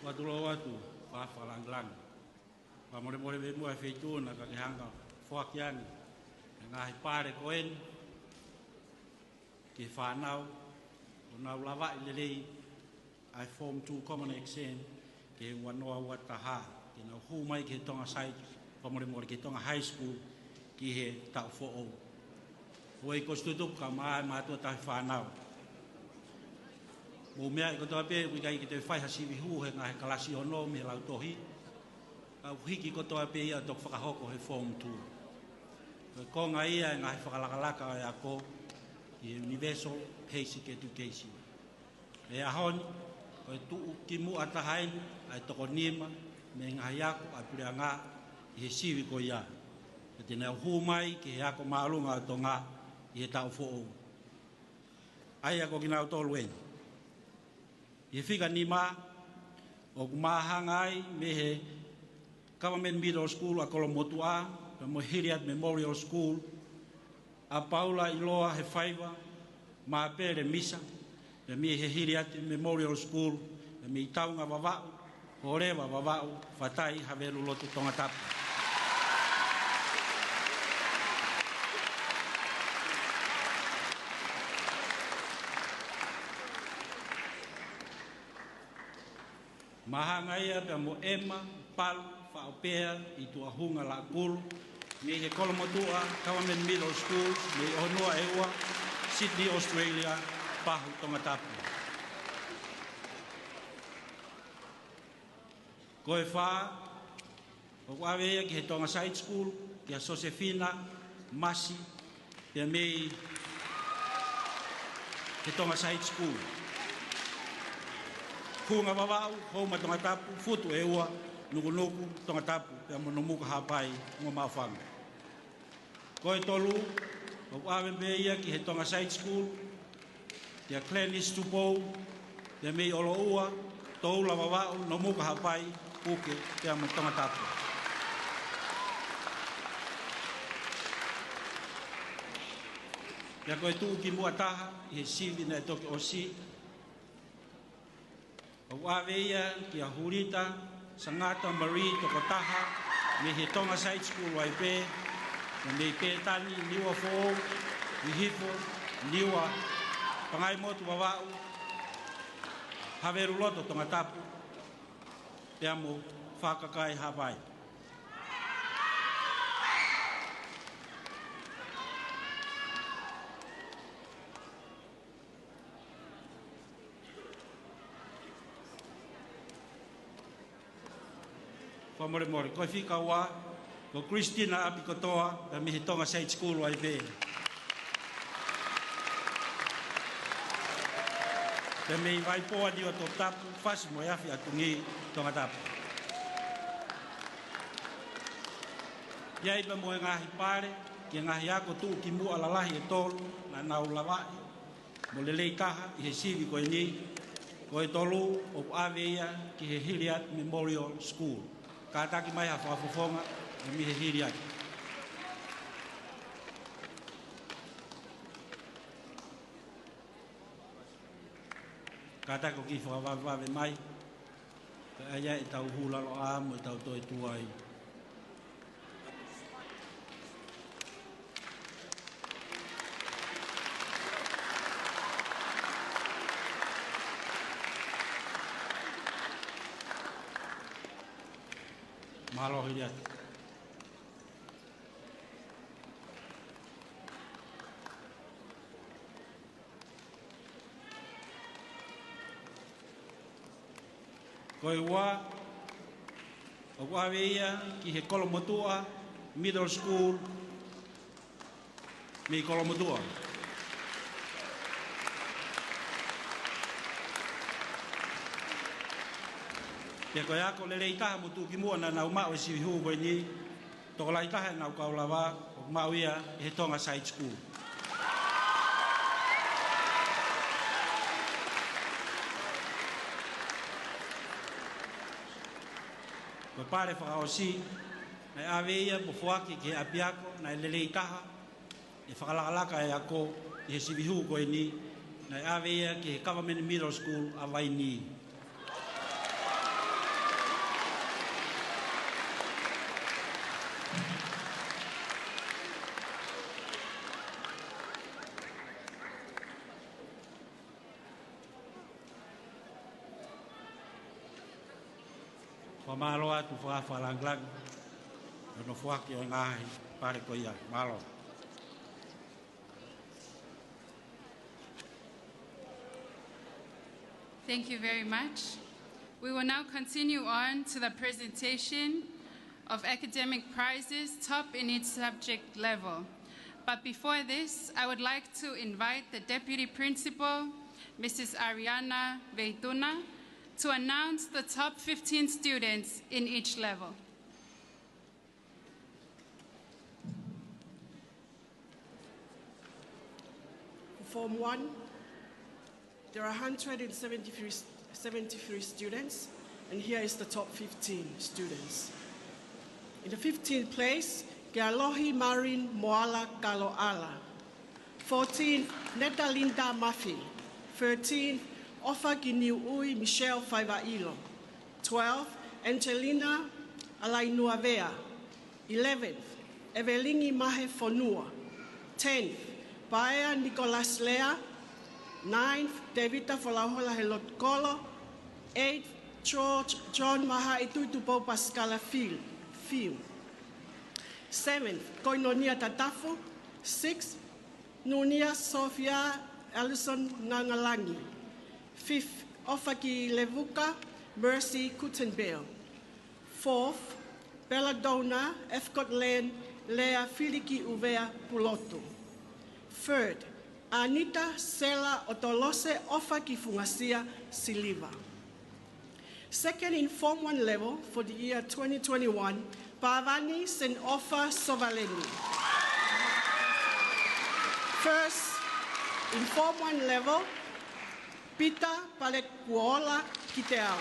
Watulo watu wafalanglang. Pamore be mo afetu na kakihanga foakiani. Ngai pare koen. Ki fanau na lava ilei I Form 2 Common Exam ke wanoa wataha ke na hu mai ke Tonga site pamore ke Tonga High School ki he tau fo o. Oi kostutu ka mai matu ta fanau. Mo mea ko to pe wi kai ki te fai hasi hu he ngai kalasi ono me lau tohi. Ka hiki ko to pe ia to whakahoko he Form 2. Ko ngai ia ngai whakalakalaka ia ko Universal Basic Education. E ahon ko tu ki mu atahain ai to konima me ngayako apuanga he siwi ko ia. Te na hu mai ki ako malunga tonga i tau fo. Ai ako kina to luen. Ye fika ni ma o mahangai me he Government Middle School a Kolomotua, the Mohiriat Memorial School, a Paula Iloa he faiva, ma pere misa, the me he Hiriat Memorial School, the me taunga vavau, horeva vavau, fatai havelu lotu Tongatapu. Mahangaya pe mo ema pal faopea i tua hunga la kulu me he Kolomotua Government Middle School me honua ewa Sydney Australia pahu Tongatapu. Koe wha o awea ki he Tonga Side School ki a Josefina Masi pe me he Tonga Side School. Kunga vavau, homa Tongatapu, futu eua, nuku Tongatapu, pe monomuka hapai, ngoma mawhanga. Koe tolu, o awe ia ki he Tonga Side School, ki a Clenis Tupou, pe mei olo ua, toula vavau, nomuka hapai, uke, pe mo Tongatapu. Pe koe tuu ki muataha, i he sivi na e toke o si, o aweia ki a Hurita, Sangata Marie Tokotaha, me he Tonga Side School waipe, me pe tani niwa fo, i hifo, niwa, pangai motu wawau, haveru loto Tongatapu, pe amo whakakai hapai. More, ko fika wa ko Christina apikotoa da mi Tonga Side School wa ibe. Te me vai poa di o Tongatapu fas mo ya fi atungi Tongatapu. Ya iba mo nga hipare ki nga ya ko tu ki mu alalahi e tolu na na ulawai mo lelei kaha i he sivi ko ni Ko e tolu o awe ia ki he Hiliat Memorial School. Ka taki mai ha whaafofonga e mi he Hiliat. Ka taki o ki whaawawe mai. Ka aia e tau hulalo a mo e tau toi tuai. Mahalo Hiliat. Ko e wā, o wawe ia ki he Kolomotua Middle School me Kolomotua. Pia koe ako lele itaha mutu ki mua na nau mao e siwihu koe ni, toko la itaha nau kaulawa o mao ia he Tonga Side School. Koe pare whakaosi, na awe ia po fuaki ki he apiako, na lele itaha, e whakalakalaka e ako i he siwihu koe ni, na awe ia ki he Government Middle School a Waini. Malo atu whaalanglang, no whaki o ngahi, pare ko ia, malo. Thank you very much. We will now continue on to the presentation of academic prizes, top in each subject level. But before this, I would like to invite the Deputy Principal, Mrs. Ariana Veituna, to announce the top 15 students in each level. Form 1, there are 173 students, and here is the top 15 students. In the 15th place, Kealohi Marin Moala Kaloala. 14, Neta Linda Murphy. 13, Ofa Giniui Michelle Faivailo. 12, Angelina Alainuavea. 11th, Evelingi Mahe Fonua. 10th, Paea Nicolas Lea. 9th, Davita Folahola Helotkolo. 8th, George John Maha Itutupo Pascala Field. 7th, Koinonia Tatafu. 6th, Nunia Sofia Alison Nangalangi. 5th, Ofaki Levuka Mercy Kutenbell. 4th, Belladonna Efcott Lane Lea Filiki Uvea Puloto. 3rd, Anita Sela Otolose Ofaki Fungasia Siliva. Second in Form 1 level for the year 2021, Pavani Senofa Sovaleni. First in Form 1 level, Pita Palekuola Kiteau.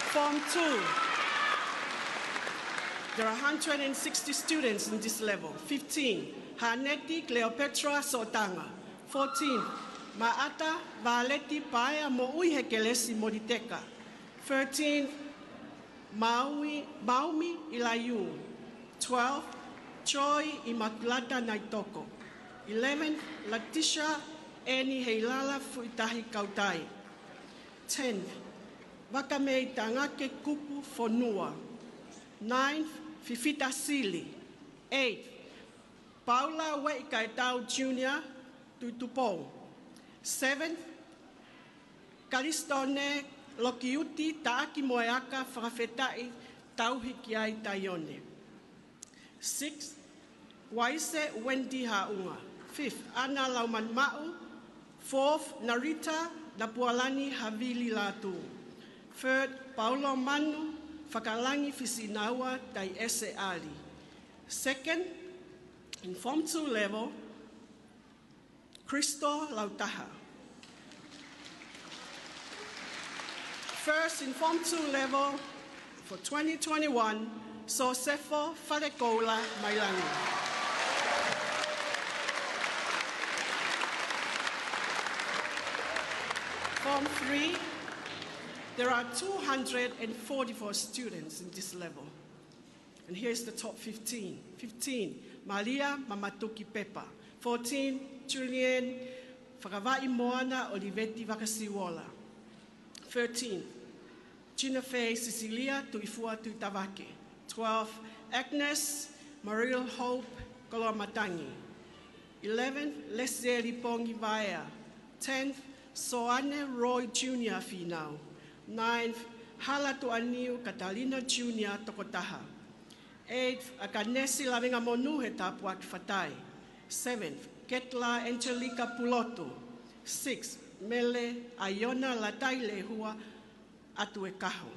Form 2, there are 160 students in this level. 15, Haneti Cleopatra Sotanga. 14, Maata Valeti Paia Moui Hekelesi Moditeka. 13, Maumi Ilayu. 12, Choi Immaculata Naitoko. 11, Letitia Eni Heilala Fuitahi Kautai. 10, Wakamei Tangake Kupu Fonua. 9, Fifita Sili. 8, Paula Weikaitau Jr. Tutupo. 7, Kalistone Lokiuti Taaki Moeaka Frafetai Tauhikiai Taione. 6, Waise Wendy Haunga. 5th, Ana Lauman Mau. 4th, Narita Napualani Havili Latu. 3rd, Paulo Manu Fakalangi Fisinawa Tai Ese Ali. 2nd, in Form 2 level, Cristo Lautaha. First in Form 2 level for 2021, Sosefo Falekola Mailangi. Form 3, there are 244 students in this level. And here's the top 15. 15, Maria Mamatuki Pepa. 14, Julian Whakawai Moana Olivetti Vakasiwola. 13, Gina Faye Cecilia Tuifua Tuitavake. 12, Agnes Mariel Hope Kolomatangi. 11, Leslie Lipongi Vaya. 10th, Soane Roy Jr. Finau. 9th, Halatu Aniu Catalina Jr. Tokotaha. 8th, Akanesi Lavinga Monu he Tapuak Fatai. 7th, Ketla Angelica Puloto. 6th, Mele Ayona Lataile Hua Atuekaho.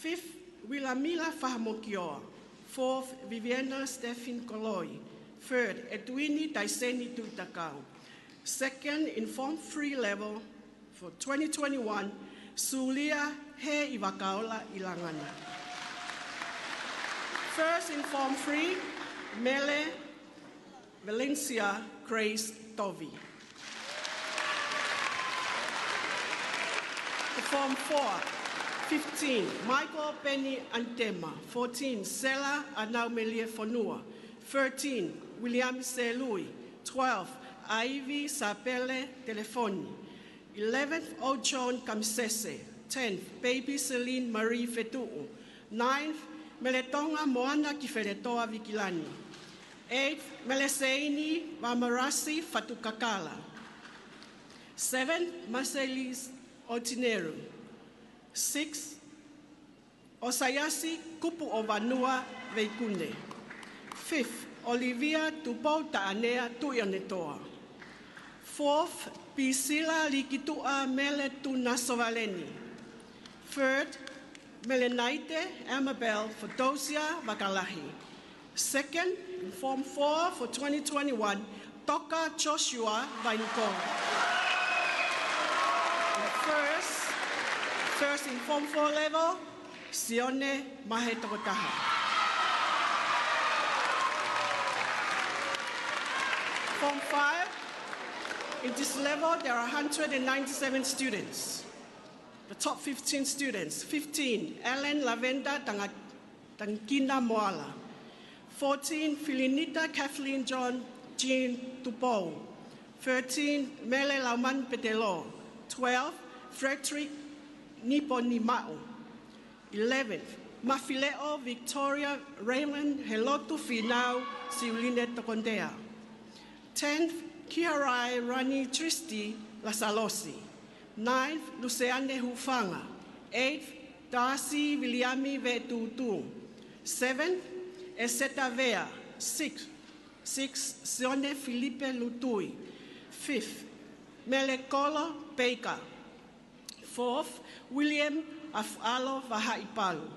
5th, Wilamila Fahamokioa. 4th, Viviana Stephen Koloi. 3rd, Edwini Taiseni Tuitakau. 2nd, in Form 3 level for 2021, Sulia He Iwakaola Ilangana. First in Form 3, Mele Valencia Grace Tovi. Form 4, 15, Michael Penny Antema. 14, Sela Anaumelia Fonua. 13, William Selui. 12, Ivy Sapele Telefoni. 11th, Ojon Kamsese. 10th, Baby Celine Marie Fetu'u. 9th, Meletonga Moana Kiferetoa Vikilani. 8th, Meleseini Mamarasi Fatukakala. 7th, Marcelis Otineru. 6th, Osayasi Kupu Ovanua Veikune. 5th, Olivia Tupo Taanea Tuionetoa. 4th, Pisila Likitua Mele Tunasovaleni. 3rd, Melenaite Amabel Fodosia Vakalahi. 2nd, in Form 4 for 2021, Toka Joshua Vainko. First in Form 4 level, Sione Mahe Tokotaha. Form 5, in this level, there are 197 students. The top 15 students, 15, Ellen Lavenda Tangina Moala. 14, Filinita Kathleen John Jean Tupo. 13, Mele Lauman Petelo. 12, Frederick Niponi Mao. 11th, Mafileo Victoria Raymond Helotu Finau Siuline Tokondea. 10th, Kiarai Rani Tristi Lasalosi. 9th, Luciane Hufanga. 8th, Darcy Williami Vetutu. 7th, Eseta Vea. 6th, Sione Felipe Lutui. 5th, Melekolo Baker. 4th, William Afalo Vahaipalu.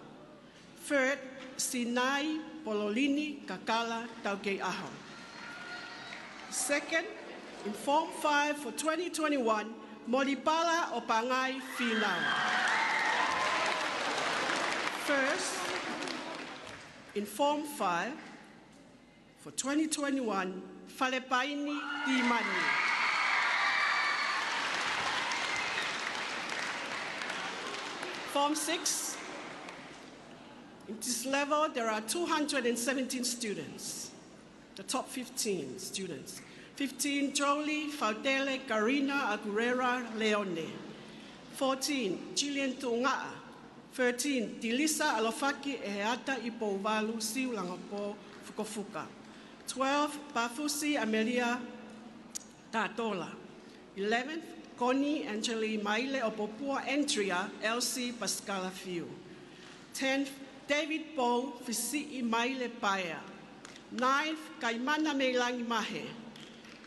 3rd, Sinai Pololini Kakala Tauke Aho. 2nd, in Form 5 for 2021, Molipala Opangai Finau. First, in Form 5 for 2021, Falepaini Timani. Form 6, in this level, there are 217 students. The top 15 students. 15, Jolie Faudele Karina Aguilera Leone. 14, Gillian Tunga'a. 13, Dilisa Alofaki Eheata Ipovalu Siulangapo Fukofuka. 12, Pafusi Amelia Tatola. 11th, Connie Angeli Maile Opopua Entria Elsie Pascala Fiu. 10th, David Paul Fisi Maile Paya. 9th, Kaimana Meilangi Mahe.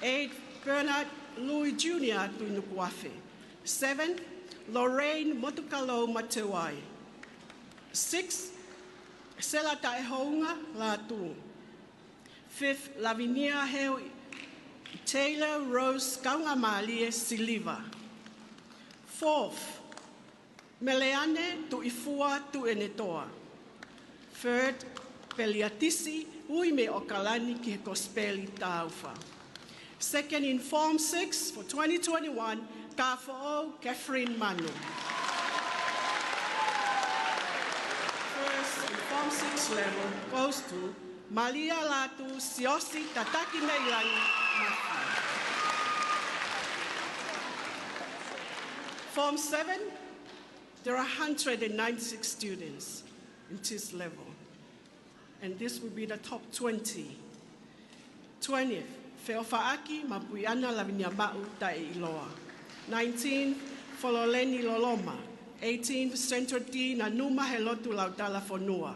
8th, Bernard Louis Jr. to Nuku'alofa. 7th, Lorraine Motukalo Matewai. 6th, Selata Ehounga Latu. 5th, Lavinia Heu Taylor Rose Kaungamalie Siliva. Fourth, Meleane Tuifua Tuenetoa. Third, Peliatisi Uime Okalani ki Kospeli Taufa. Second in Form 6 for 2021, Kafo Catherine Manu. First in Form 6 level goes to Malia Latu Siosi Tataki Meilani Matthew. Form 7, there are 196 students in this level, and this will be the top 20. 20th, Feofaaki Mapuiana Lavinyamau Ta'iloa. 19th, Fololeni Loloma. 18th, Central D Nanuma Helotu Lautala Fonua.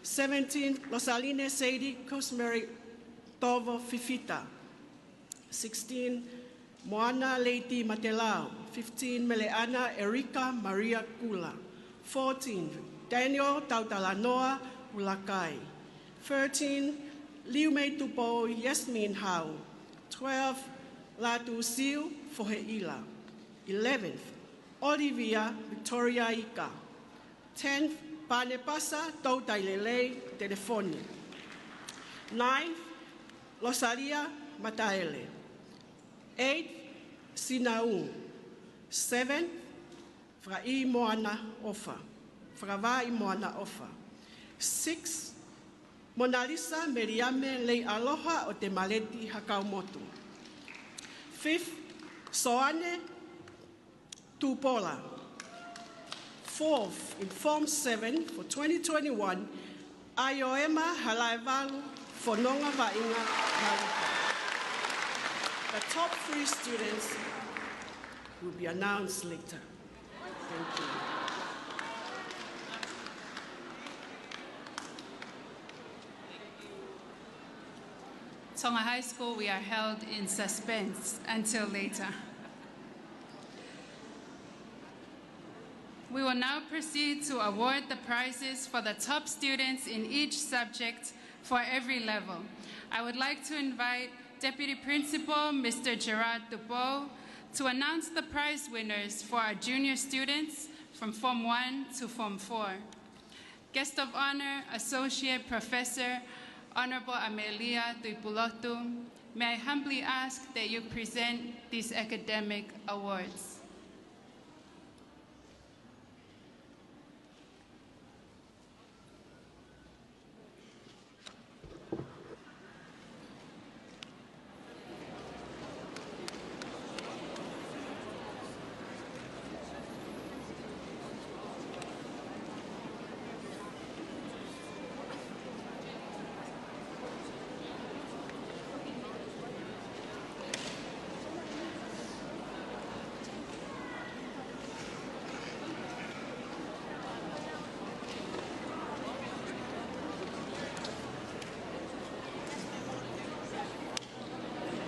17th, Losaline Seidi Cosmary Tovo Fifita. 16th, Moana Leiti Matelao. 15th, Meleana Erika Maria Kula. 14th, Daniel Tautalanoa Ulakai. 13th, Liume Tupo Yasmin Hau. 12th, Latu Siu Foheila. 11th, Olivia Victoria Ika. 10th, Panepasa Tautailele Telefoni. 9th, Losaria Mataele. 8th, Sinau. 7th, Frai Moana Ofa. Fravai Moana Ofa. 6th, Mona Lisa Meriame Lei Aloha o Te Maleti Hakaumotu. 5th, Soane Tupola. 4th, in Form 7 for 2021, Ayoema Halaivalu Fononga Vainga Malika. The top 3 students will be announced later. Thank you. Tonga High School, we are held in suspense until later. We will now proceed to award the prizes for the top students in each subject for every level. I would like to invite Deputy Principal Mr. Gerard Dubois to announce the prize winners for our junior students from Form 1 to Form 4. Guest of Honor, Associate Professor Honorable Amelia Tuipulotu, may I humbly ask that you present these academic awards.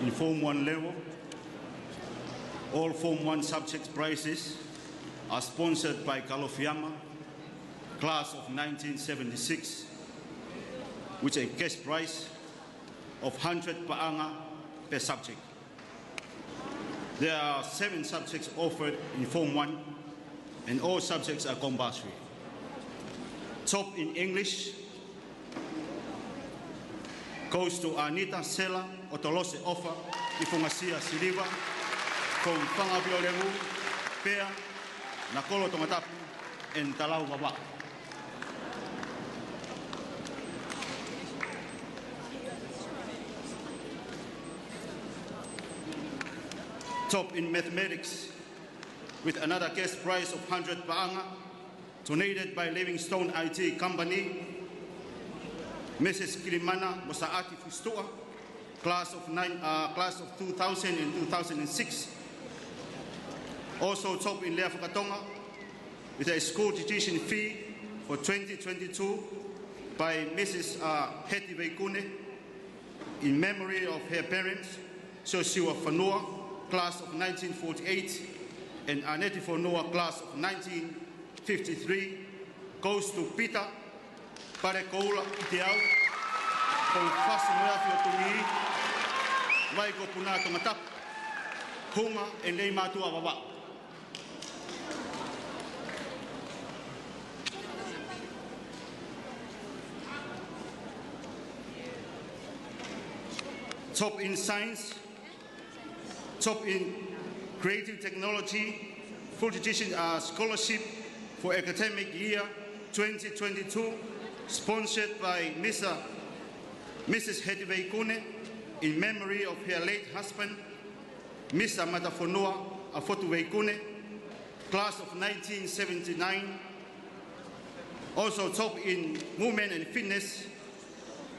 In Form 1 level, all Form 1 subject prizes are sponsored by Kalofiama, class of 1976, with a cash prize of 100 pa'anga per subject. There are 7 subjects offered in Form 1, and all subjects are compulsory. Top in English goes to Anita Sela Otolose Ofa Ifungasia Siliva from Pangabio Pea, Nakolo Tongatapu, and Talau Baba. Top in mathematics with another cash prize of 100 pa'anga donated by Livingstone IT Company, Mrs. Kilimana Mosaati Fustua, class of 2000 and 2006. Also top in Lea Whakatonga with a school tuition fee for 2022 by Mrs. Heti Veikune in memory of her parents, Sosiwa Fanua, class of 1948, and Aneti Fanua, class of 1953, goes to Peter Parekoula Iteau from Fasimuafio Tumi, vai ko puna Tongatapu, hunga e nei mātua wawa. Top in science, top in creative technology, full tradition scholarship for academic year 2022, sponsored by Mrs. Hedwig Kune in memory of her late husband, Mr. Matafonua Afotuwei Kune, class of 1979. Also top in movement and fitness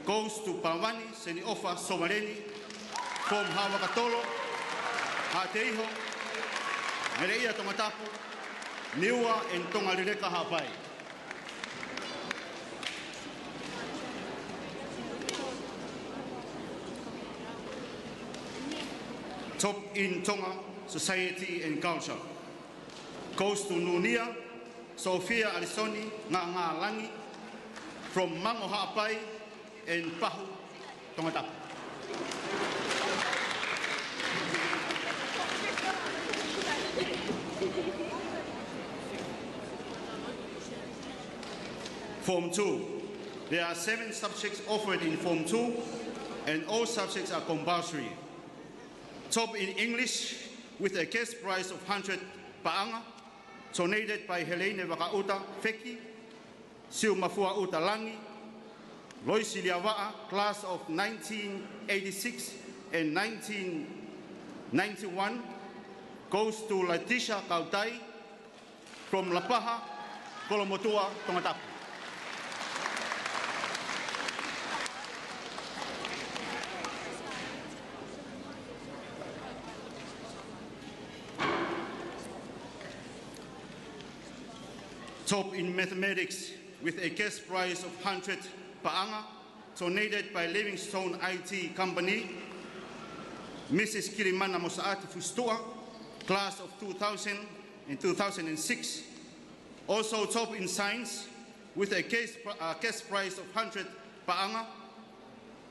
goes to Pawani Seniofa Somaleni from Hawakatolo, Hateiho, Mereia Tongatapu, Niua and Tongalireka Hapai. Top in Tonga society and culture goes to Nunia, Sofia Alisoni, Ngā Langi, from Mango Hapai and Pahu, Tongatapu. Form 2. There are 7 subjects offered in Form 2, and all subjects are compulsory. Top in English with a cash prize of 100 paanga, donated by Helene Wakauta Feki, Siu Mafua Uta Langi, Loisi Liawa'a, class of 1986 and 1991, goes to Letitia Kautai from Lapaha, Kolomotua, Tongatapu. Top in mathematics with a cash prize of 100 paanga, donated by Livingstone IT Company, Mrs. Kirimana Mosaati Fustua, class of 2000 and 2006. Also top in science with a cash prize of 100 paanga,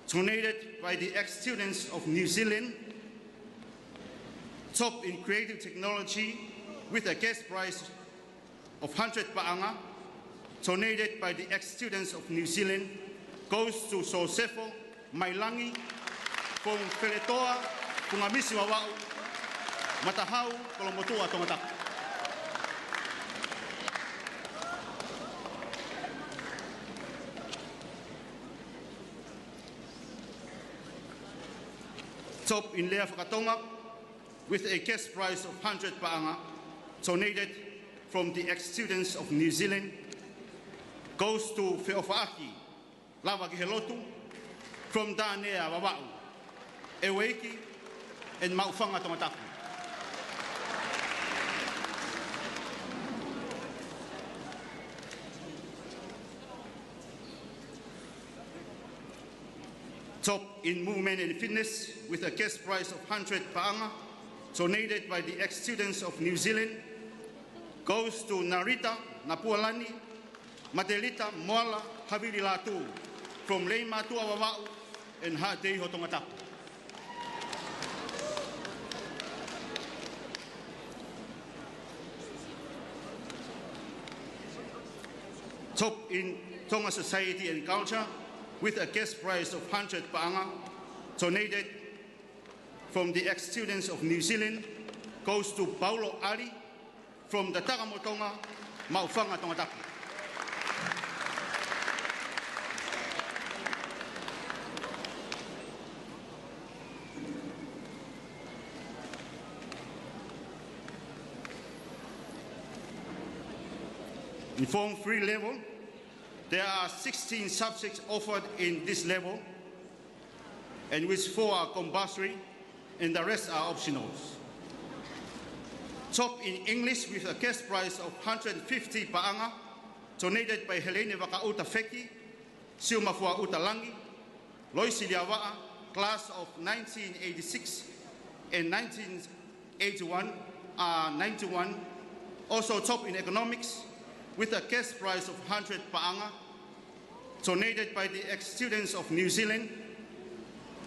donated by the ex-students of New Zealand. Top in creative technology with a cash prize of 100 paanga, donated by the ex-students of New Zealand, goes to Sosefo Mailangi from Peletoa, Pungamisi Wawau, Matahau, Kolomotua, Tongatapu. Top in Lea Whakatonga with a cash prize of 100 paanga, donated from the ex-students of New Zealand, goes to Feofaaki, Lava Kihelotu, from Danea Wawau, Eweiki, and Maufanga Tongatapu. Top in movement and fitness with a cash prize of 100 paanga, donated by the ex-students of New Zealand, goes to Narita Napualani, Matelita Moala Havili Latu, from Leimatu Awawau and Hateiho Tongatapu. Top in Tonga society and culture with a cash prize of 100 paanga, donated from the ex-students of New Zealand, goes to Paulo Ali, from the Tagamotonga, Maufanga Tongatapu. In Form 3 level, there are 16 subjects offered in this level, and which 4 are compulsory and the rest are optionals. Top in English with a cash prize of 150 paanga, donated by Helene Wakauta Feki, Siu Mafua Uta Langi, Loisi Liawa'a, class of 1986 and 1991. Also top in economics with a cash prize of 100 paanga, donated by the ex-students of New Zealand,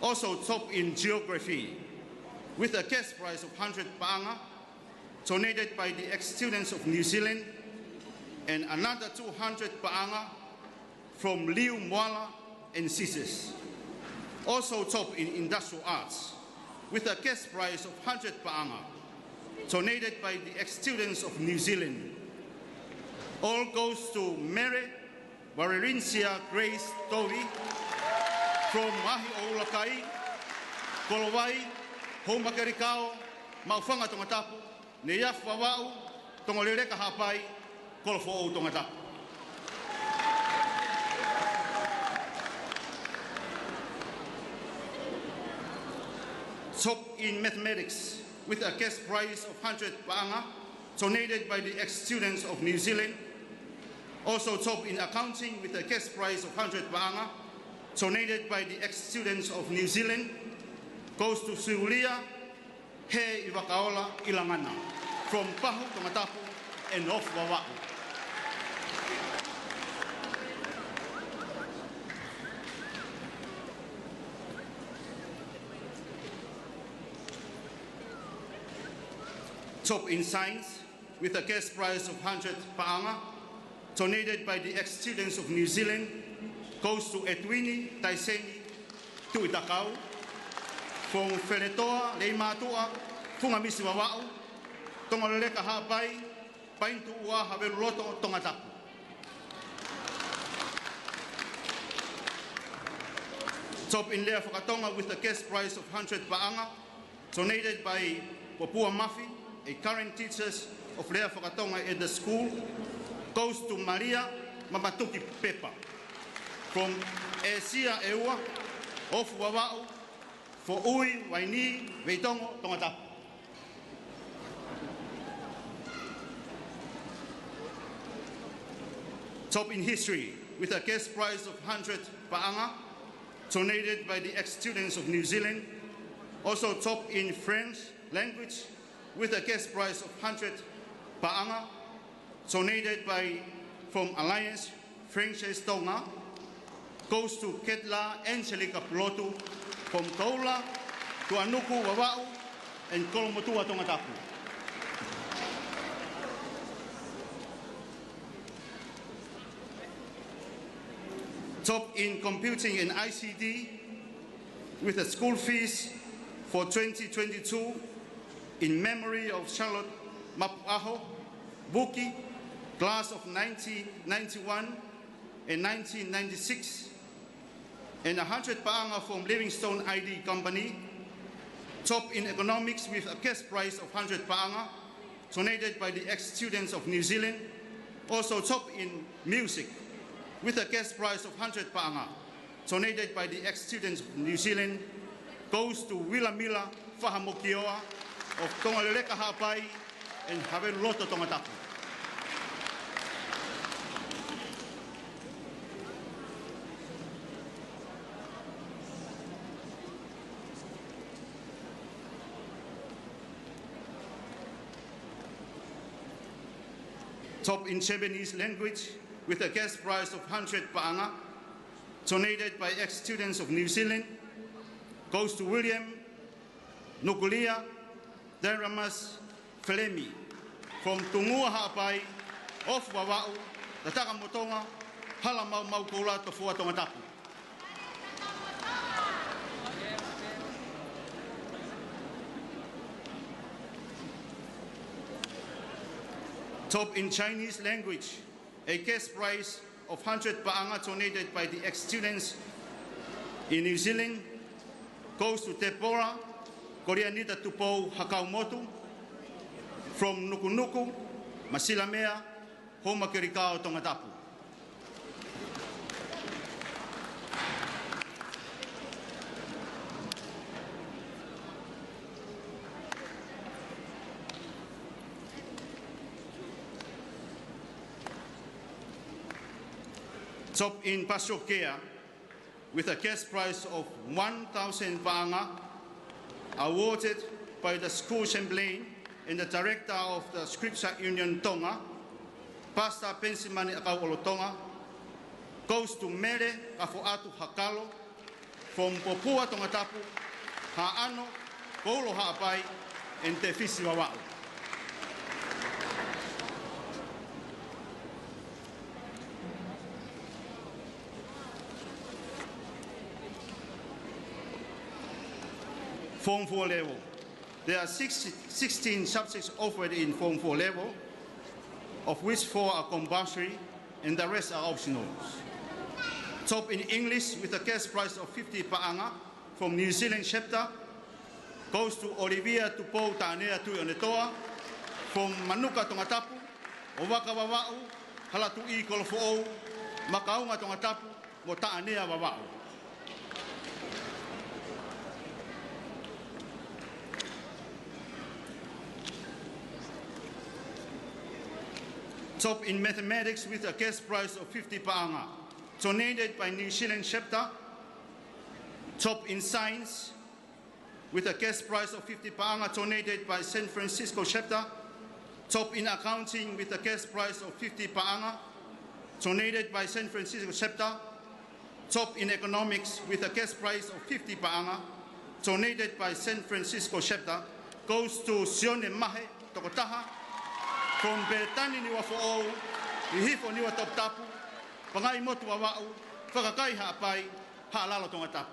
Also top in geography, with a cash prize of 100 paanga, donated by the ex-students of New Zealand, and another 200 paanga from Liu Mwala and Sises. Also top in industrial arts, with a cash prize of 100 paanga, donated by the ex-students of New Zealand. All goes to Mary Waririncia Grace Tovi from Mahi Oulakai, Kolowai, Homakarikao, Maufanga Tongatapu, Neyaf Wawau, Tongolireka Hapai, Kolofo Tongatapu. Top in mathematics, with a cash prize of 100 paanga, donated by the ex-students of New Zealand. Also top in accounting, with a cash prize of 100 paanga, donated by the ex-students of New Zealand, goes to Siulia He Iwakaola Ilangana from Pahu Tongatapu and Off Wawa'u. Top in science, with a cash prize of 100 paanga, donated by the ex-students of New Zealand, goes to Edwini Taiseni Tuitakau, from Whenetoa, Leimatua, Fungamisi Wawa'u, Tongoleka Hapai, Paintu Ua Haveruloto, Tongatapu. Top in Lea Whakatonga, with a cash prize of 100 paanga, donated by Popua Mafi, a current teacher of Lea Whakatonga at the school, goes to Maria Mamatuki Pepa from Esia Eua of Wawa'u for Ui, Waini, Veitongo, Tongatapu. Top in history, with a cash prize of 100 paanga, donated by the ex-students of New Zealand. Also top in French language, with a cash prize of 100 paanga, donated by from Alliance Frances Tonga, goes to Ketla Angelica Pulotu from Kaula to Anuku Wawa'u and Kolomotua Tongatapu. Top in computing and ICT, with a school fees for 2022 in memory of Charlotte Mapuaho, Buki, class of 1991 and 1996, and 100 paanga from Livingstone ID Company. Top in economics, with a cash prize of 100 paanga, donated by the ex-students of New Zealand. Also top in music, with a cash prize of 100 paanga, donated by the ex-students of New Zealand, goes to Wilamila Fahamokioa of Tongoleka Hapai and Haveruloto Tongatapu. Top in Japanese language, with a cash prize of 100 paanga, donated by ex-students of New Zealand, goes to William Nuku'alofa Deramas Felemi from Tungua Hapai, of Wawa'u, the Takamotonga, Halamau Maukola to Fua Tongatapu. Top in Chinese language, a cash prize of 100 paanga, donated by the ex-students in New Zealand, goes to Tepora, Koreanita Tupou Hakaumotu, from Nuku'alofa, Masilamea, Homakarikao Tongatapu. Top in pastoral care, with a cash prize of 1,000 paanga, awarded by the school chaplain and the director of the Scripture Union Tonga, Pastor Pensimani Akau Tonga, goes to Mere Kafuatu Hakalo from Popua Tongatapu, Ha'ano, Kolo Ha'apai, and Te Fisi Wawa'u. Form 4 level. There are 16 subjects offered in Form 4 level, of which 4 are compulsory and the rest are optional. Top in English with a cash prize of 50 pa'anga from New Zealand chapter goes to Olivia Tupou Ta'anea Tuionetoa from Manuka Tongatapu, Owaka Wawa'u, Halatu'i Kolofo'ou, Makaunga Tongatapu, Mo Ta'anea Wawa'u. Top in mathematics with a cash prize of 50 pa'anga, donated by New Zealand chapter. Top in science with a cash prize of 50 pa'anga, donated by San Francisco chapter. Top in accounting with a cash prize of 50 pa'anga, donated by San Francisco chapter. Top in economics with a cash prize of 50 pa'anga, donated by San Francisco chapter, goes to Sione Mahe Tokataha, from Betani ni Wafo'ou, Ihifo ni Tongatapu, Pangai Motu Wawa'u, Whakakai Ha'apai, Ha'alalo Tongatapu.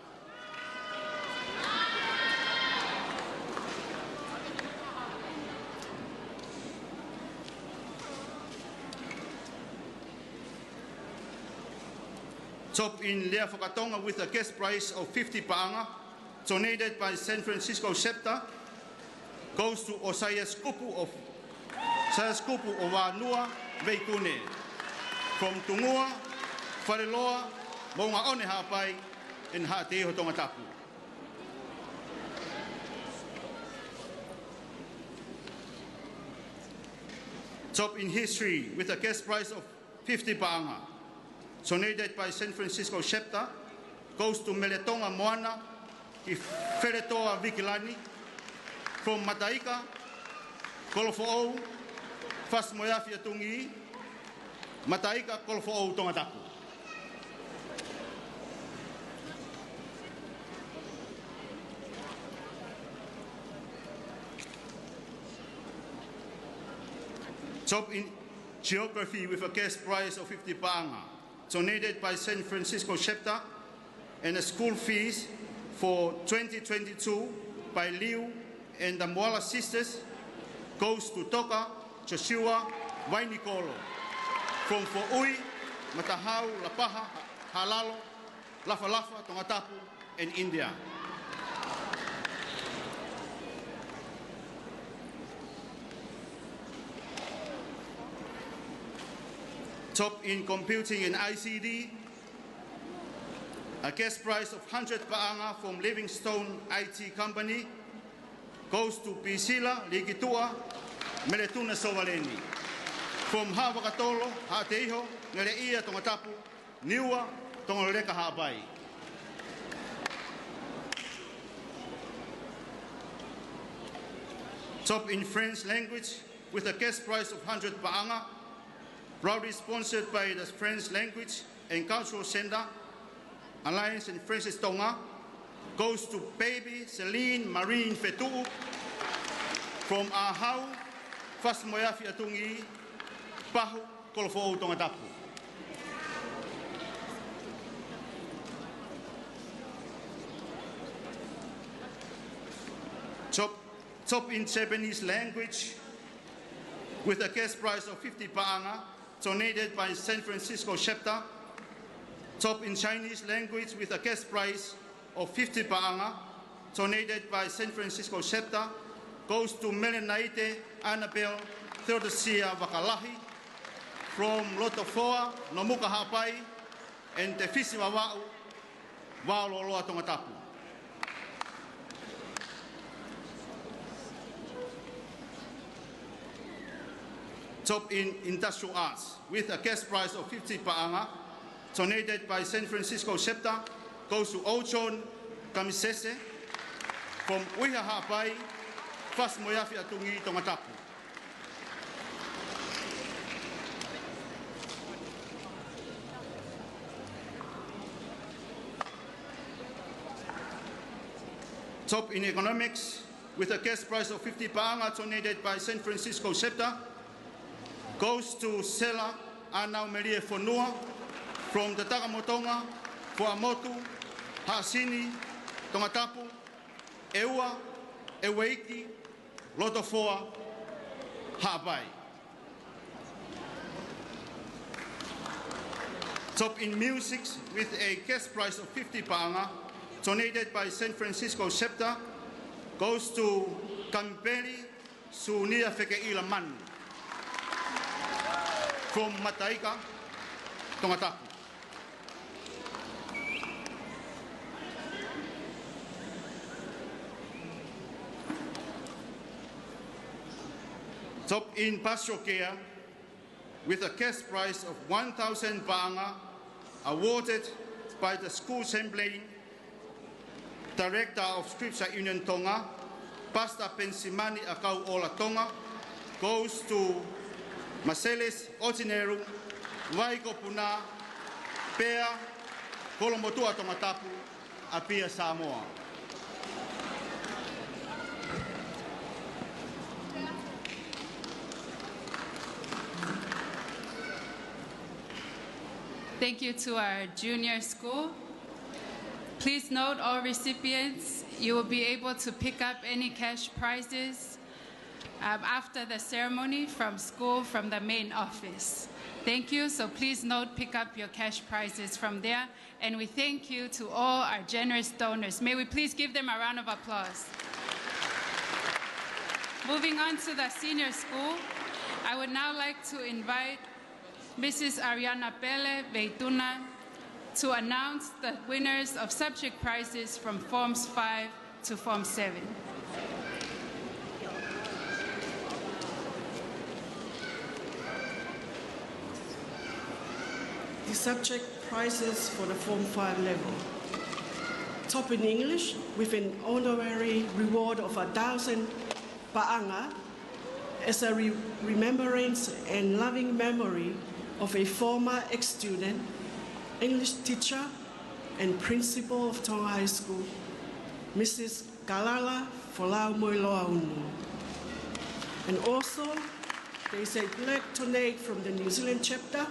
Top in Lea Whakatonga with a cash prize of 50 pa'anga, donated by San Francisco chapter, goes to Osaya Skupu of Kupu o Wānua Veikune. From Tungua, Whareloa, Maunga One Ha'apai, and Ha'ateiho Tongatapu. Top in history with a cash prize of 50 pa'anga, donated by San Francisco chapter, goes to Meletonga Moana, I Wheretoa Vikilani. From Mataika, Kolofo'ou, Fas Moeafi Atungi, Mataika Kolofo'ou Tongatapu. Top in geography with a cash prize of 50 pa'anga, donated by San Francisco chapter, and a school fees for 2022 by Liu and the Moala sisters goes to Toka, Joshua, Wainikolo. From Fo'ui, Matahau, Lapaha, Halalo, Lafalafa, Tongatapu, and India. Top in computing and ICD, a cash prize of 100 pa'anga from Livingstone IT company goes to Pisila, Likitua, Meletuna Sowaleni. From Hawakatolo, Ha'ateiho, Ngereia Tongatapu, Niua, Tongoleka Ha'apai. Top in French language with a cash prize of 100 pa'anga, proudly sponsored by the French Language and Cultural Center, Alliance in Francis Tonga, goes to baby Celine Marine Fetu'u from Ahau, Fas Moeafi Atungi, Pahu, Kolofo'ou Tongatapu. Top in Japanese language with a cash prize of 50 pa'anga, donated by San Francisco chapter. Top in Chinese language with a cash prize of 50 pa'anga, donated by San Francisco chapter, goes to Melenaite Annabelle Theodosia Wakalahi from Lotofoa, Nomuka Ha'apai, and Te Fisi Wawa'u, Wa'ololoa Tongatapu. Top in industrial arts with a cash prize of 50 pa'anga, donated by San Francisco chapter, goes to Ochon Kamisese from Uiha Ha'apai, Fas Moeafi Atungi Tongatapu. Top in economics, with a cash prize of 50 paanga donated by San Francisco chapter, goes to Sela Anau Maria Fonua from the Takamotonga, Fuamotu, Hasini, Tongatapu, Eua, Eweiki, Lotofoa, Hawaii. Top in music, with a cash prize of 50 paanga donated by San Francisco chapter, goes to Kamperi Sunia Fekeila Man from Mataika, Tongatapu. Top in pastoral care, with a cash prize of 1,000 paanga awarded by the school assembly Director of Scripture Union Tonga, Pastor Pensimani Akau Ola Tonga, goes to Marcellus Otineru, Waiko Puna, Pea, Kolomotua Tongatapu, Apia Samoa. Thank you to our junior school. Please note, all recipients, you will be able to pick up any cash prizes after the ceremony from school, from the main office. Thank you. So please note, pick up your cash prizes from there. And we thank you to all our generous donors. May we please give them a round of applause. Moving on to the senior school, I would now like to invite Mrs. Ariana Pele Veituna to announce the winners of subject prizes from Forms 5 to Form 7. The subject prizes for the Form 5 level. Top in English, with an honorary reward of 1,000 paanga as a remembrance and loving memory of a former ex-student, English teacher and principal of Tonga High School, Mrs. Kalala Folau Moiloa Unu. And also, there is a black donate from the New Zealand chapter,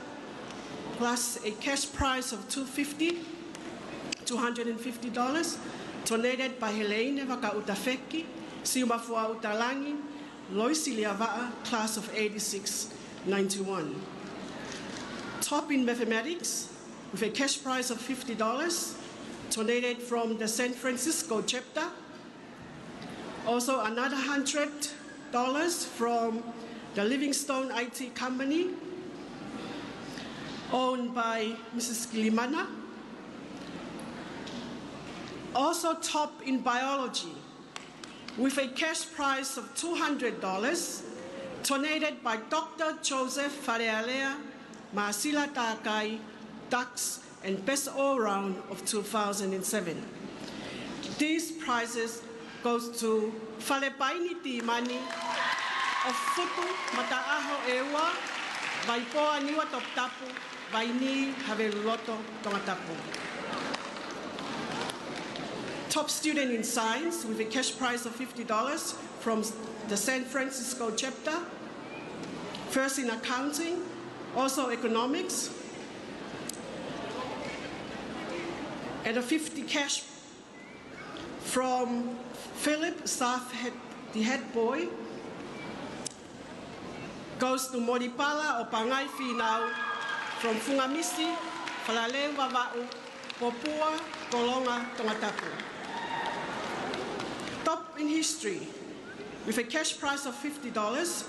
plus a cash prize of $250 donated by Helene Vakautafeki, Siumafua Utalangi, Loisilia Va'a, class of 86-91. Top in mathematics, with a cash prize of $50 donated from the San Francisco chapter. Also another $100 from the Livingstone IT company, owned by Mrs. Gilimana. Also top in biology, with a cash prize of $200 donated by Dr. Joseph Falealea, Masila Takai, Ducks, and Best All-Round of 2007. These prizes goes to Falepaini Timani of Futu Mataaho Ewa, Vaipoa Niwa Tongatapu, Vaini Haveluloto Tongatapu. Top student in science with a cash prize of $50 from the San Francisco chapter. First in accounting, also economics, and a $50 cash from Philip, the head boy, goes to Moripala o Pangai Finau from Fungamisi, Falaleu Vava'u, Popua, Kolonga, Tongatapu. Top in history, with a cash prize of $50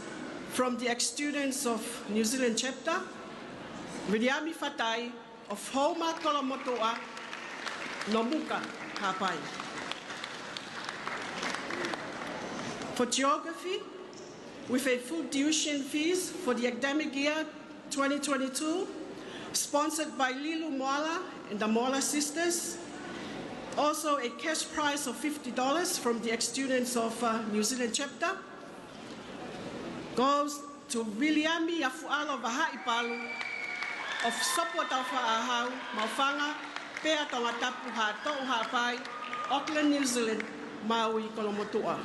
from the ex-students of New Zealand chapter, Vidiami Fatai of Homa Kolomotoa, Nomuka, Hapai. For geography, with a full tuition fees for the academic year 2022, sponsored by Lilu Moala and the Moala sisters. Also a cash prize of $50 from the ex-students of New Zealand chapter goes to Williami Yafualo Bahaipalu of Sopotaufa Ahau, Maufanga, Pea Tongatapu Hato Hapai, Auckland, New Zealand, Maui Kolomotua.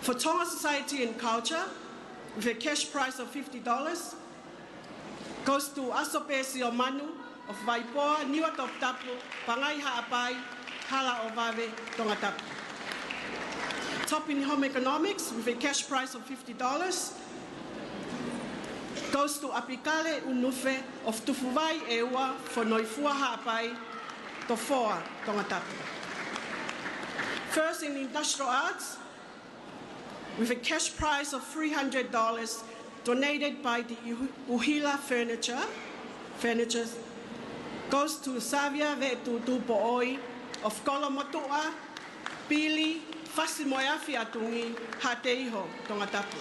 For Tonga Society and Culture, with a cash prize of $50, goes to Asopesio Manu of Vaipoa, Niwa Tongatapu, Pangai Ha'apai, Hala Ovave, Tongatapu. Top in Home Economics, with a cash prize of $50, goes to Apikale Unufe of Tufuvai Ewa for Noifua Ha'apai, Tofoa, Tongatapu. First in Industrial Arts, with a cash prize of $300 donated by the Uhila Furniture, goes to Savia Ve'etutu Po'oi of Kolomotua, Pili, Fasimoyafi Atungi, Hateiho, Tongatapu.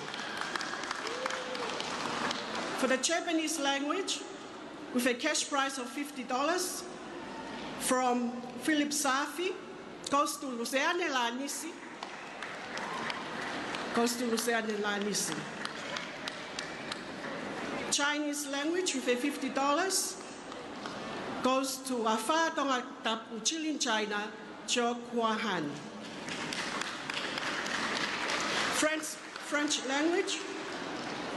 For the Japanese language, with a cash prize of $50 from Philip Safi, goes to Luciane Lanisi, Chinese language with a $50 goes to Afa Tongatapu, Chilin China, Cho Hua Han. French language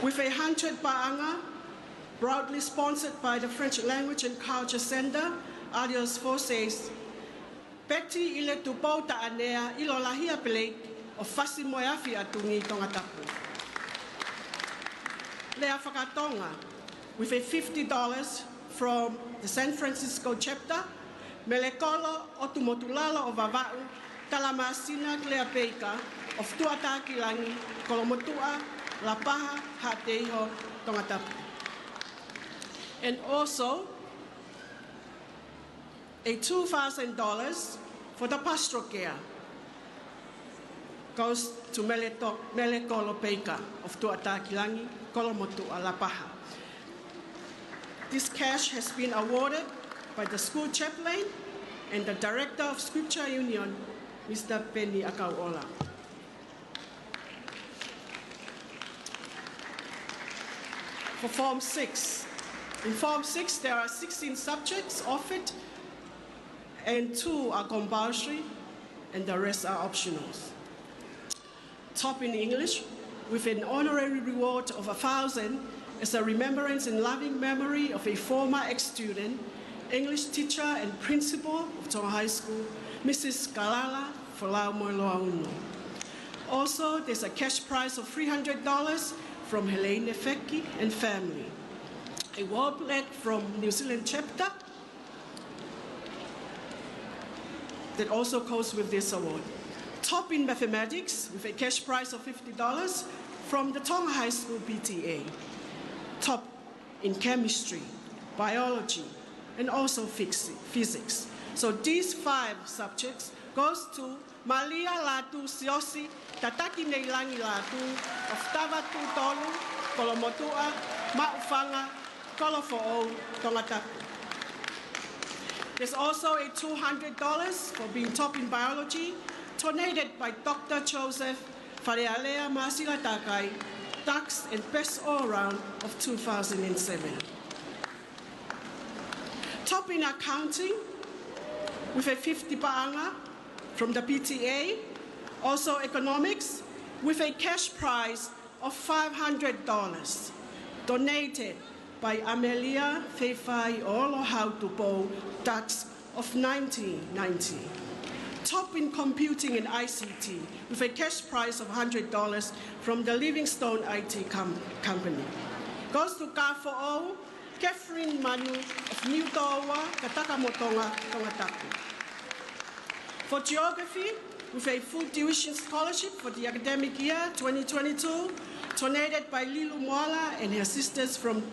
with a 100 Ba'anga, proudly sponsored by the French Language and Culture Center, Adios Forces. Betty ile tupau ta'anea ilolahia pelek of Fasimoyafi Atungi Tongatapu. Lea Whakatonga, with a $50 from the San Francisco chapter, Melekolo Otumotulalo of Ava'u, Talamasina Cleapeika of Tuatakilangi, Kolomotua, Lapaha, Hateiho, Tongatapu. And also a $2,000 for the pastoral care goes to Melekolo Peika of Tuatakilangi, Kolomotua, Lapaha. This cash has been awarded by the school chaplain and the director of Scripture Union, Mr. Penny Akauola. For Form 6. In Form 6, there are 16 subjects offered, and 2 are compulsory, and the rest are optionals. Top in English, with an honorary reward of $1,000 as a remembrance and loving memory of a former ex-student, English teacher and principal of Tonga High School, Mrs. Kalala Folaumoiloauno. Also, there's a cash prize of $300 from Helene Feki and family. A wall plaque from New Zealand chapter that also goes with this award. Top in mathematics with a cash prize of $50 from the Tonga High School PTA. Top in chemistry, biology, and also physics. So these 5 subjects goes to Malia Latu Siosi, Tataki Neilangi Latu, of Tavatu Tolu, Kolomotua, Ma'ufanga, Kolofo'ou, Tongatapu. There's also a $200 for being top in biology, donated by Dr. Joseph Falealea Masila Takai, tax and best all-round of 2007. Top in accounting, with a 50 Ba'anga from the PTA, also economics, with a cash prize of $500, donated by Amelia Feifai Olohautupo, tax of 1990. Top in computing and ICT, with a cash prize of $100 from the Livingstone IT company. Goes to Kafo'ou, Catherine Manu of New Taua, Katakamotonga, Tongatapu. For geography, with a full tuition scholarship for the academic year 2022, donated by Lilu Moala and her sisters from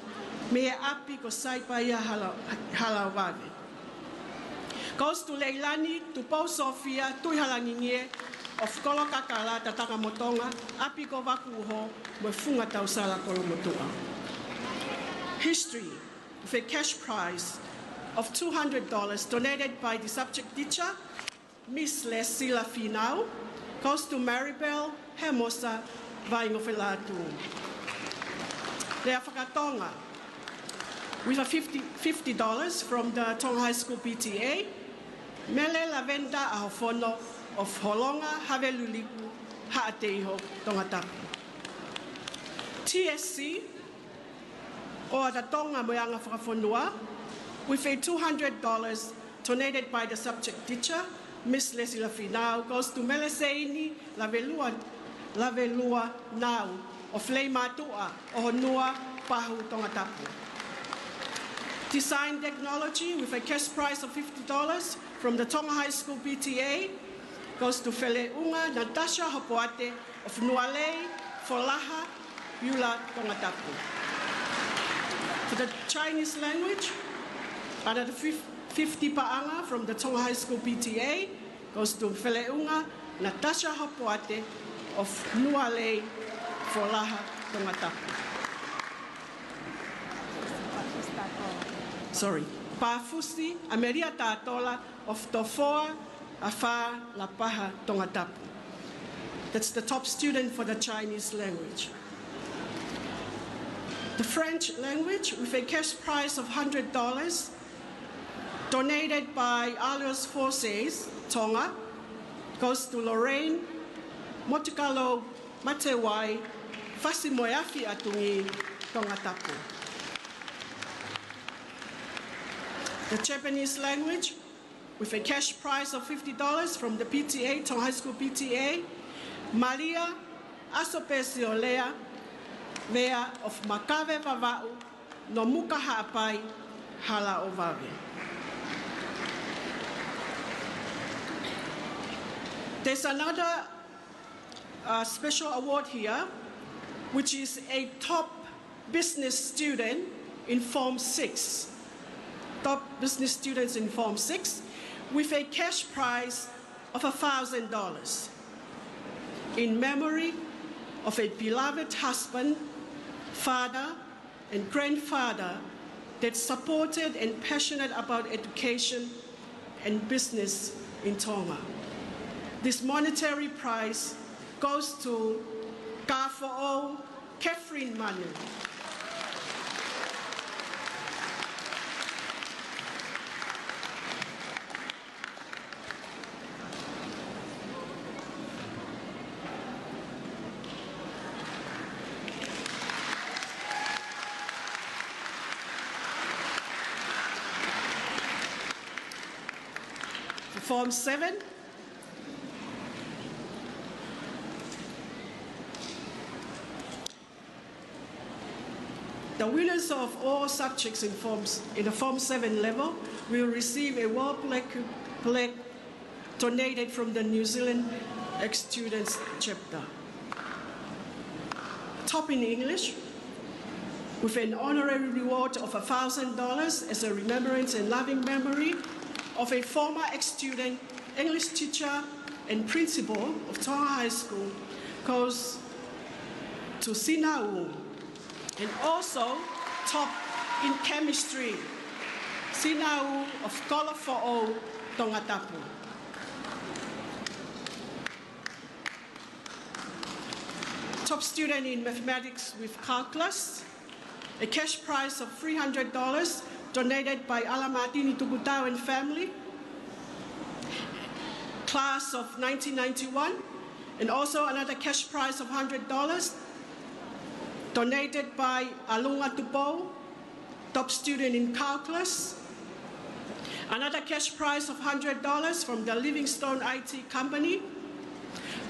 Mea Api Kosaipaya Halawave. Goes to Leilani, Tupou Sofia, Tuihalangingie of Kolokakala, Tatakamotonga, Api Kovakuho, Mwefunga Tausala Kolomotua. History, with a cash prize of $200 donated by the subject teacher, Miss Lesila Finau, goes to Maribel Hermosa Vaingofelatu. Lea Whakatonga, with a $50 from the Tonga High School PTA, Mele lavenda a hofono of Holonga Haveluliku Ha'ateiho Tongatapu. TSC, or the Tonga Moyanga Whakafonua, with a $200 donated by the subject teacher, Miss Leslie Lafinau, goes to Meleseini Lavelua Nau of Le Matua o Honua Pahu Tongatapu. Design technology with a cash prize of $50 from the Tonga High School PTA goes to Feleunga Natasha Hopoate of Nualei Folaha Yula Tongatapu. For the Chinese language, another 50 pa'anga from the Tonga High School PTA goes to Feleunga Natasha Hopoate of Nualei Folaha Tongatapu. Sorry, Pafusi Ameria Tatola of Tofoa Afa Lapaha Tongatapu. That's the top student for the Chinese language. The French language, with a cash prize of $100, donated by Alios Forces, Tonga, goes to Lorraine Motukalo Matewai Fasimoyafi Atungi Tongatapu. The Japanese language, with a cash prize of $50 from the PTA, Tonga High School PTA, Maria Asopesiolea Vea of Makave Vava'u no Muka Ha'apai Hala Ovave. There's another special award here, which is a top business student in Form 6. Top business students in Form 6 with a cash prize of $1,000 in memory of a beloved husband, father, and grandfather that supported and passionate about education and business in Tonga. This monetary prize goes to Kafo'o Catherine Manu. Form 7. The winners of all subjects in the Form 7 level will receive a wall plaque donated from the New Zealand ex-students chapter. Top in English, with an honorary reward of $1,000 as a remembrance and loving memory of a former ex-student, English teacher, and principal of Tonga High School, goes to Sinau. And also top in chemistry, Sinau of Kolofo'o, Tongatapu. Top student in mathematics with calculus, a cash prize of $300 donated by Alamatini Tugutau and family, class of 1991, and also another cash prize of $100 donated by Alunga Tupo, top student in calculus, another cash prize of $100 from the Livingstone IT company,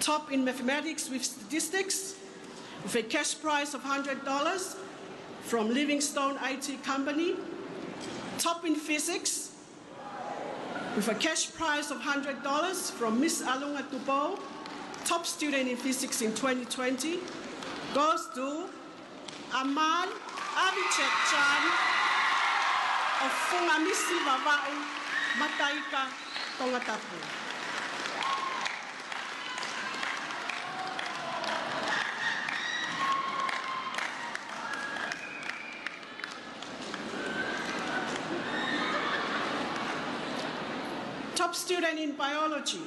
top in mathematics with statistics, with a cash prize of $100 from Livingstone IT company, top in physics, with a cash prize of $100 from Miss Alunga Tupo, top student in physics in 2020, goes to Aman Abichek Chan of Fungamisi Vava'u, Mataika, Tongatapu. Top student in biology.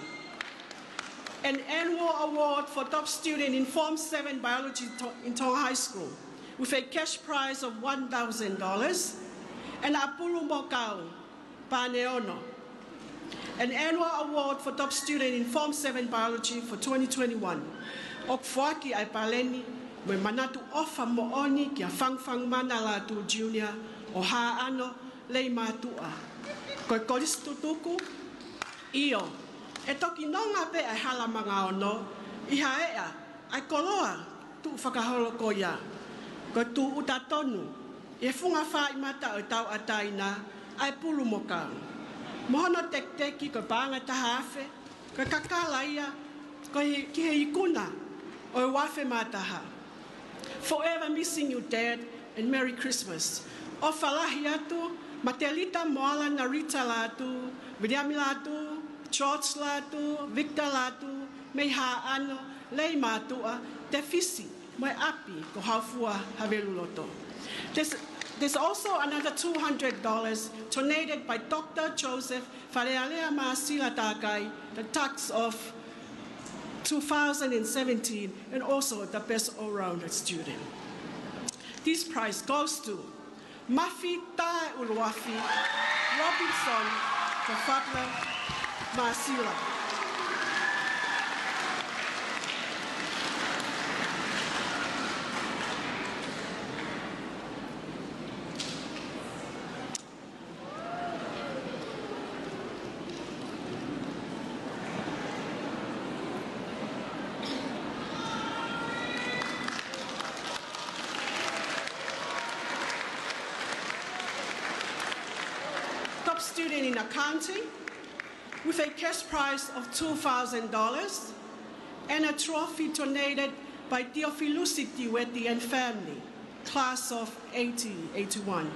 An annual award for top student in Form 7 biology in Tonga High School, with a cash prize of $1,000, and Apulu Mokau, Paneono. an annual award for top student in Form 7 Biology for 2021. Ok fuaki ai paleni, me manatu ofa mooni kia fangfang mana latu junior o haano lei matua. Koe kolistu tuku, iyo, e toki nonga pe ai halamanga ono, iha ea, ai koloa tu whakaholo ko ia. Koe tu utatonu, e funga wha imata o tau ataina, ai pulu moka. Mohono tek teki koe panga tahawhe, koe kakala ia, koe ki he ikuna, o wafe mataha. Forever missing you, Dad, and Merry Christmas. O falahi atu, Matelita Moala Narita latu, Vidiami latu, George latu, Victor latu, Meha ano, Lei matua, te fisi, mai api, ko haufua haveluloto. There's also another $200 donated by Dr. Joseph Falealea Maasila Takai, the tax of 2017, and also the best all-rounded student. This prize goes to Mafi Tae Uluwafi Robinson Kafabla Maasila. Student in accounting with a cash prize of $2,000 and a trophy donated by Theophilusi Tiweti and family, class of 80-81.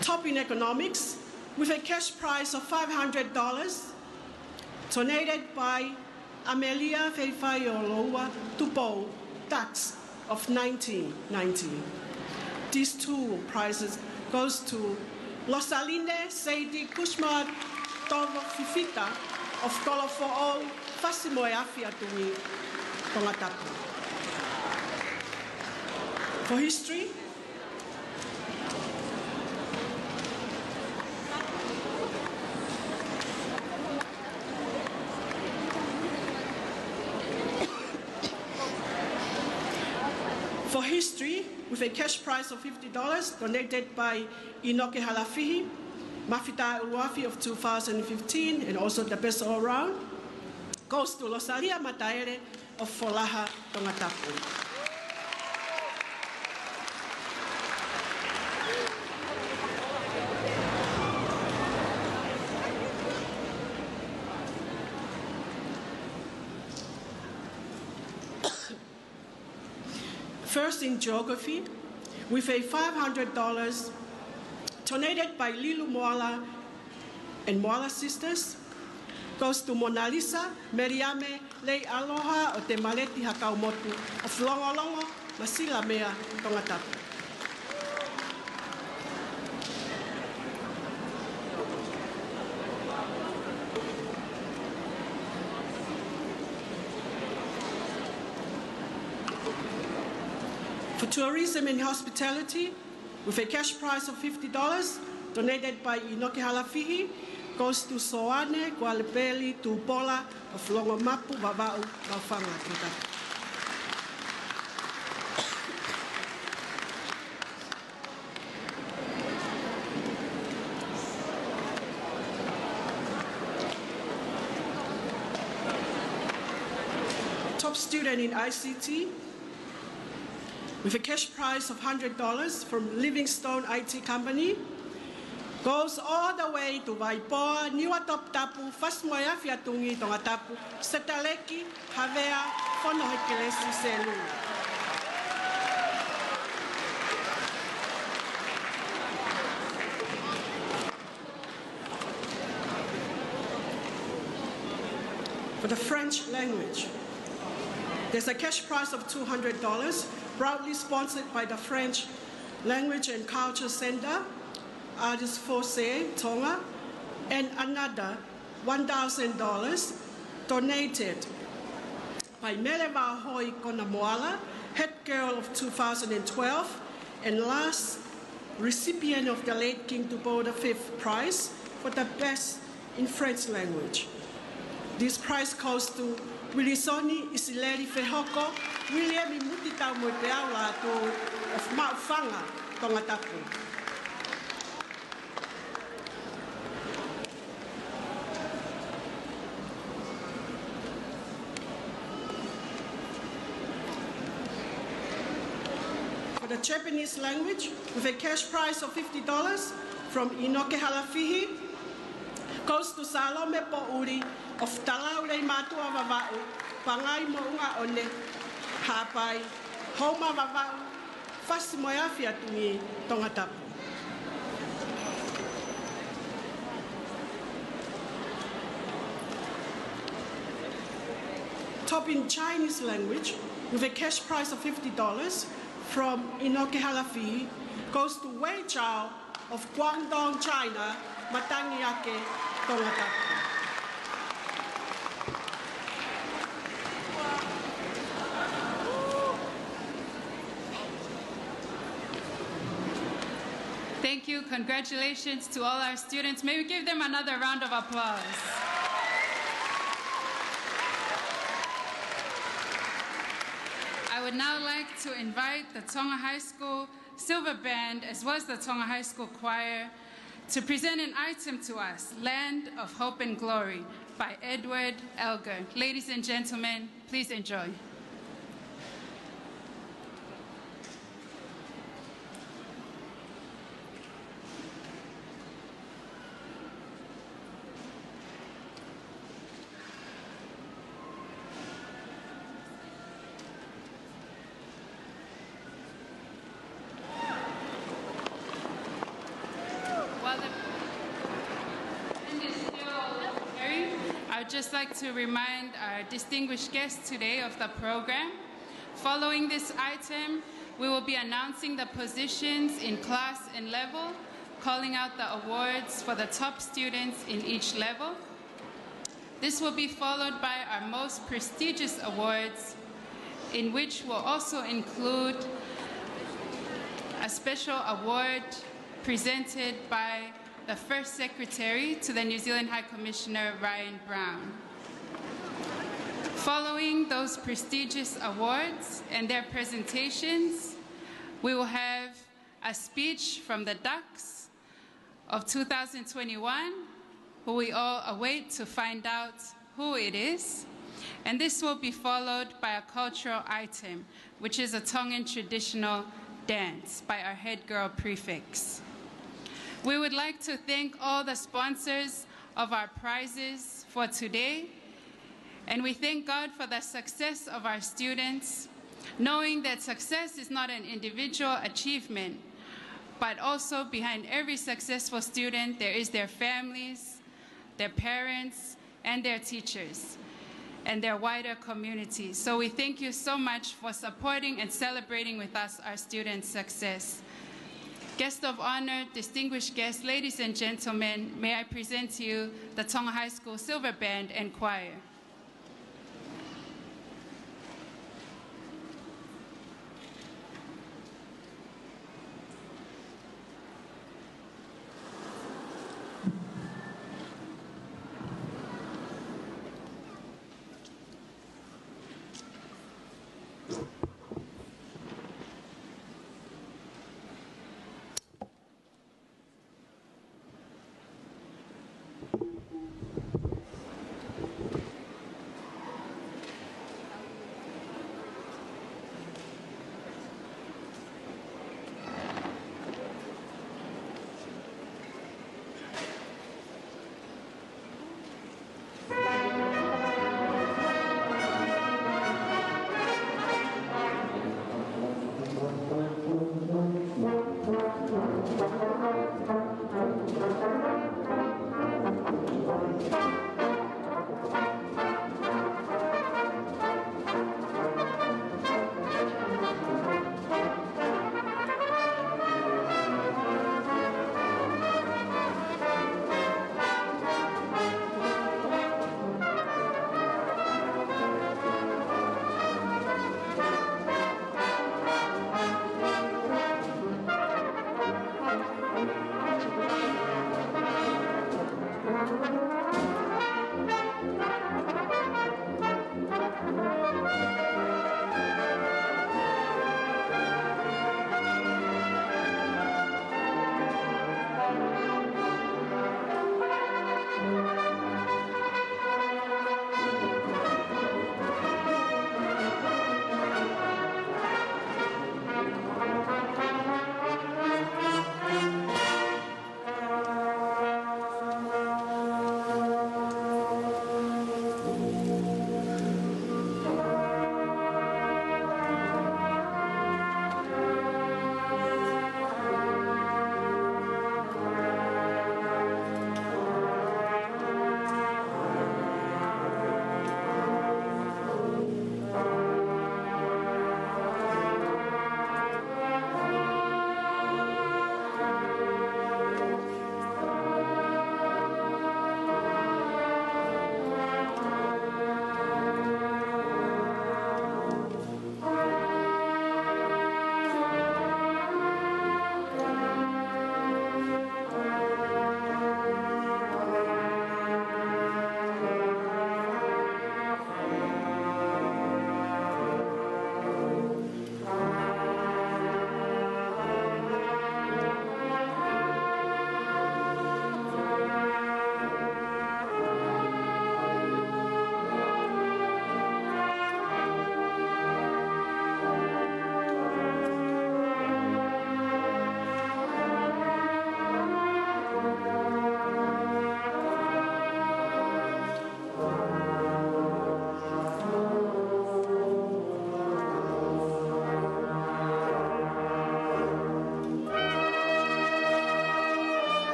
Top in economics with a cash prize of $500 donated by Amelia Feifaioloa Tupo, tax of 1990. These two prizes goes to Losaline Seidi Kushma Tovo Fifita of Kolofo'o Fasimoe Afiatui Tongatapu. For history, with a cash prize of $50 donated by Inoke Halafihi, Mafita Uluwafi of 2015, and also the best all around, goes to Losalia Mataere of Folaha Tongatapu. First in geography, with a $500 donated by Lilu Moala and Moala sisters, goes to Mona Lisa Meriame Lei Aloha o Te Maleti Hakaumotu of Longolongo, Masila Mea, Tongatapu. For tourism and hospitality, with a cash prize of $50, donated by Inoke Halafihi, goes to Soane, Kualepeli, Tupola, of Longomapu, Babau, Baufanga. Top student in ICT, with a cash prize of $100 from Livingstone IT Company, goes all the way to Waipoa, Niwa Tongatapu, Fasmoya Fiatungi Tongatapu, Setaleki, Havea, Fonohekelesi Selu. For the French language, there's a cash prize of $200, proudly sponsored by the French Language and Culture Center, Artist Force, Tonga, and another $1,000 donated by Meleva Hoi Konamoala, head girl of 2012, and last recipient of the late King Tupo V Prize, for the best in French language. This prize goes to Wilisoni Isileri Fehoko, William Imutita Moteaula of Maufanga, Tongatapu. For the Japanese language, with a cash prize of $50 from Inoke Halafihi, goes to Salome Po'uri of Talaule Matua Vava'u, Pangai Mo'unga One, Hapai, Homa Vava'u, Fasimoyafia Tungi, Tongatapu. Top in Chinese language, with a cash prize of $50 from Inoke Halafihi, goes to Wei Chao of Guangdong, China, Matangiake, Tongatapu. Thank you. Congratulations to all our students. May we give them another round of applause. I would now like to invite the Tonga High School Silver Band as well as the Tonga High School Choir to present an item to us, Land of Hope and Glory by Edward Elgar. Ladies and gentlemen, please enjoy. I'd just like to remind our distinguished guests today of the program. Following this item, we will be announcing the positions in class and level, calling out the awards for the top students in each level. This will be followed by our most prestigious awards, in which will also include a special award presented by the First Secretary to the New Zealand High Commissioner, Ryan Brown. Following those prestigious awards and their presentations, we will have a speech from the Ducks of 2021, who we all await to find out who it is. And this will be followed by a cultural item, which is a Tongan traditional dance by our head girl prefix. We would like to thank all the sponsors of our prizes for today, and we thank God for the success of our students, knowing that success is not an individual achievement, but also behind every successful student, there is their families, their parents, and their teachers, and their wider community. So we thank you so much for supporting and celebrating with us our students' success. Guest of honor, distinguished guests, ladies and gentlemen, may I present to you the Tonga High School Silver Band and Choir.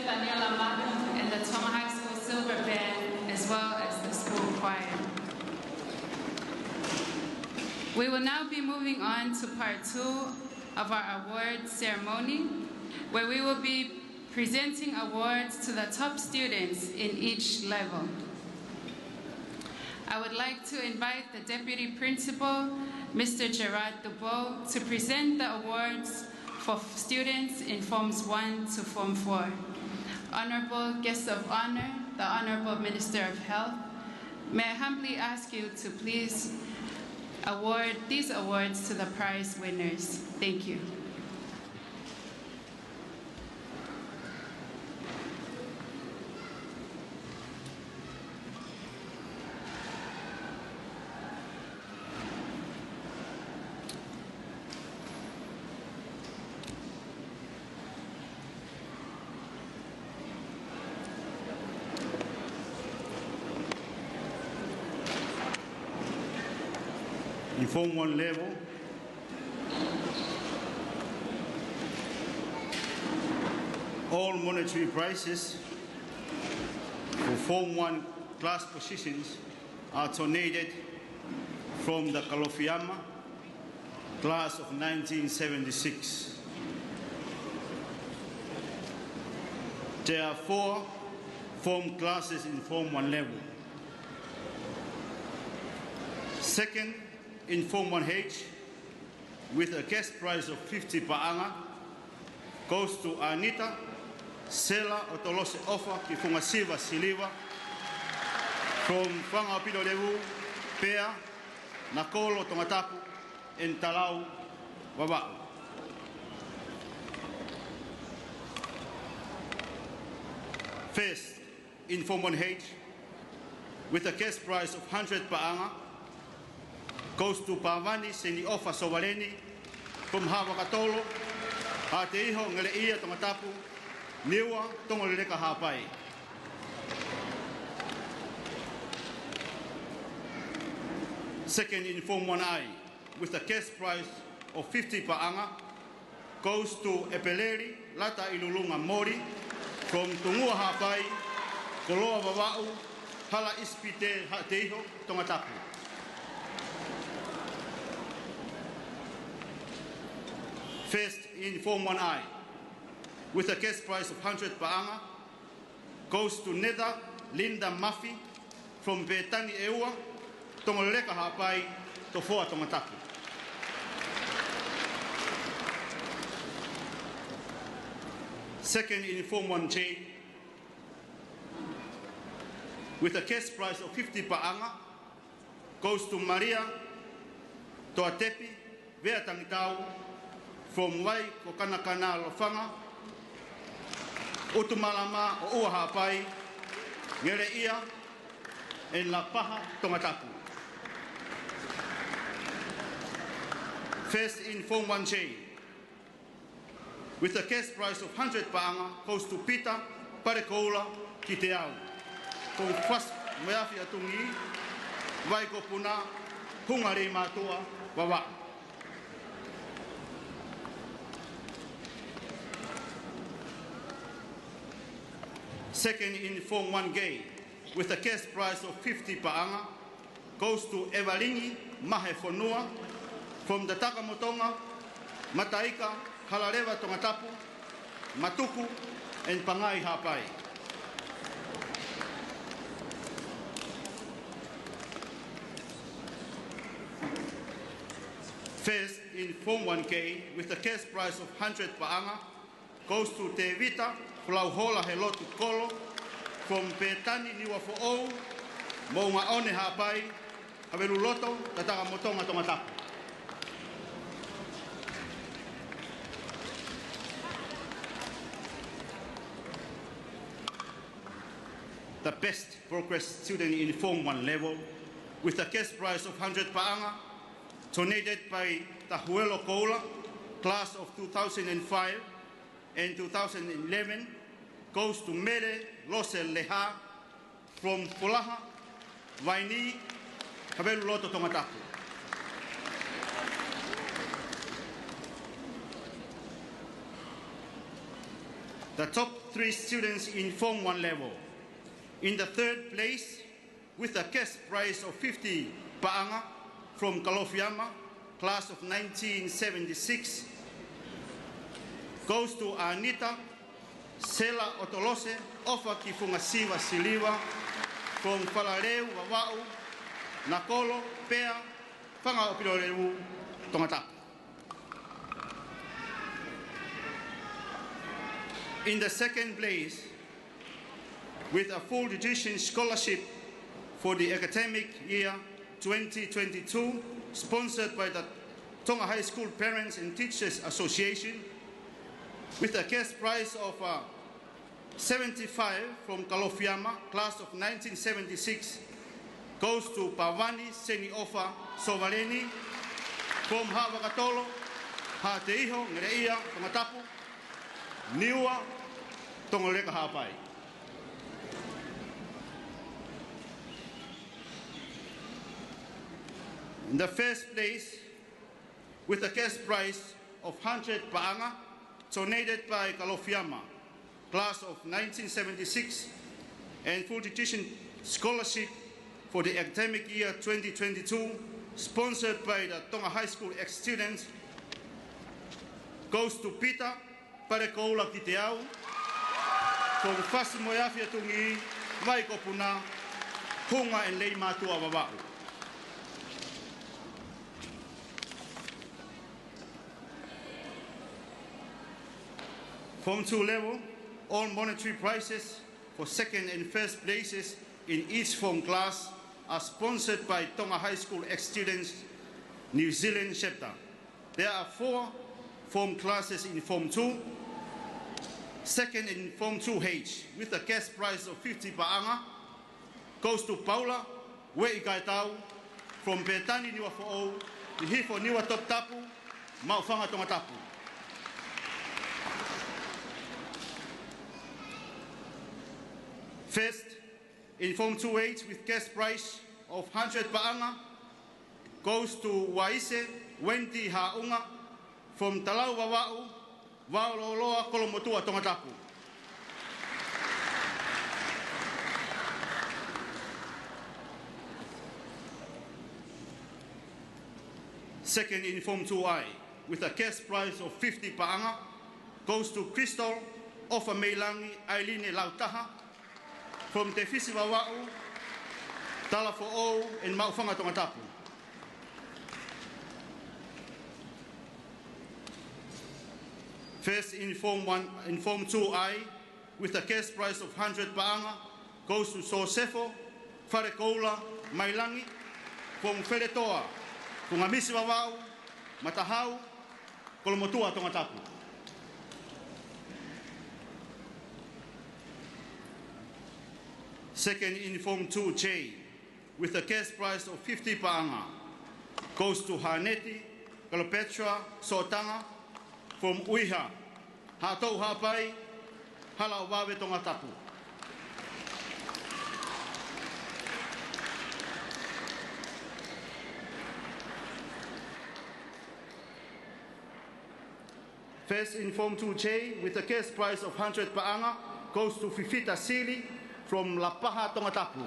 Daniela Martin and the Tonga High School Silver Band, as well as the school choir. We will now be moving on to part 2 of our award ceremony, where we will be presenting awards to the top students in each level. I would like to invite the Deputy Principal, Mr. Gerard Dubois, to present the awards for students in Forms 1 to Form 4. Honorable Guest of Honor, the Honorable Minister of Health, may I humbly ask you to please award these awards to the prize winners. Thank you. In Form 1 level, all monetary prizes for Form 1 class positions are donated from the Kalofiama class of 1976. There are 4 form classes in Form 1 level. Second, in Form 1H, with a cash prize of 50 pa'anga, goes to Anita Sela Otolose Ofa Kifungasiva Siliva from Whangapiro Levu, Pea, Nakolo Tongatapu, and Talau Waba'u. First, in Form 1H, with a cash prize of 100 pa'anga, goes to Pavani Seni Ofa Sovaleni from Havakatolo, Hateiho Ngeleia Tongatapu, Niwa Tongoleka Hapai. Second, in Form 1I, with a cash prize of 50 pa'anga, goes to Epeleri Lata Ilulunga Mori from Tungua Hapai, Koloa Vava'u, Hala Ispite Hateiho Tongatapu. First, in Form 1I, with a cash prize of 100 pa'anga, goes to Neda Linda Mafi from Betani Eua, Tongoleka Hapai, Tofoa Tongatapu. Second, in Form 1J, with a cash prize of 50 pa'anga, goes to Maria Toatepi, Vea Tangitau, from Wai Kokanakana Lofanga, Utumalama o Uahapai, Ngereia, and La Paha Tongatapu. First, in Form 1J, with a cash prize of 100 pa'anga, goes to Peter Parekoula Kiteau, from Fas Meafi Atungi, Wai Kopuna, Hungare Matua, Wawa. Second, in Form 1G, with a cash prize of 50 pa'anga, goes to Evalingi Mahe Fonua from the Takamotonga, Mataika, Halareva Tongatapu, Matuku, and Pangai Hapai. First, in Form 1K, with a cash prize of 100 pa'anga, goes to Te Vita, Flauhola Helotu Kolo, from Petani Niwa Fo'ou, Mounga One Hapai, Haveluloto, Tataka Motonga Tongatapu. The best progress student in Form 1 level, with a cash prize of 100 pa'anga, donated by Tahuelo Koula, class of 2005 and 2011, goes to Mere Losel Leha from Kulaha, Vaini, Haveluloto Tongatapu. the top 3 students in Form 1 level. In the 3rd place, with a cash prize of 50 pa'anga from Kalofiama, class of 1976, goes to Anita Sela Otolose, ofa ki Fungasiwa Siliwa, from Falareu Wawau, Nakolo, Pea, Whanga Opiroreu, Tongatapu. In the 2nd place, with a full nutrition scholarship for the academic year 2022, sponsored by the Tonga High School Parents and Teachers Association, with a cash prize of 75 from Kalofiama, class of 1976, goes to Pawani Seniofa Sovaleni from Havakatolo, Ha Te Iho, Ngereia, Tongatapu, Niua, Tongoreka Hapai. In the 1st place, with a cash prize of 100 pa'anga, donated by Kalofiama, class of 1976, and full nutrition scholarship for the academic year 2022, sponsored by the Tonga High School ex-students, goes to Peter Parekoula Kiteau, from Fasimoyafia Tungi, Maikopuna, Hunga and Leimatua Wawau. Form 2 level, all monetary prizes for 2nd and 1st places in each form class are sponsored by Tonga High School ex-students New Zealand chapter. There are 4 form classes in Form 2, 2nd in Form 2H, with a cash prize of 50 pa'anga, goes to Paula Weikaitau from Petani Niwa Fo'ou, the Hifo Niwa Tongatapu, Maufanga Tongatapu. First, in Form 2H with cash prize of 100 pa'anga, goes to Waise Wendy Ha'unga from Talau Wawa'u, Waololoa Kolomotua Tongatapu. Second, in Form 2I with a cash prize of 50 pa'anga, goes to Crystal Ofa Meilangi Ailine Lautaha from Te Fisi Wawa'u, Talafo'ou, and Maufanga Tongatapu. First, in Form 2I, with a cash prize of 100 pa'anga, goes to Sosefo, Wharekoula, Mailangi, from Wheretoa, Kungamisi Wawa'u, Matahau, Kolomotua Tongatapu. Second, in Form 2J, with a cash prize of 50 pa'anga, goes to Haneti, Kalopetra, Sotanga, from Uiha, Hatou Hapai, Hala Wawe Tongatapu. First, in Form 2J, with a cash prize of 100 pa'anga, goes to Fifita Sili, from Lapaha Tongatapu.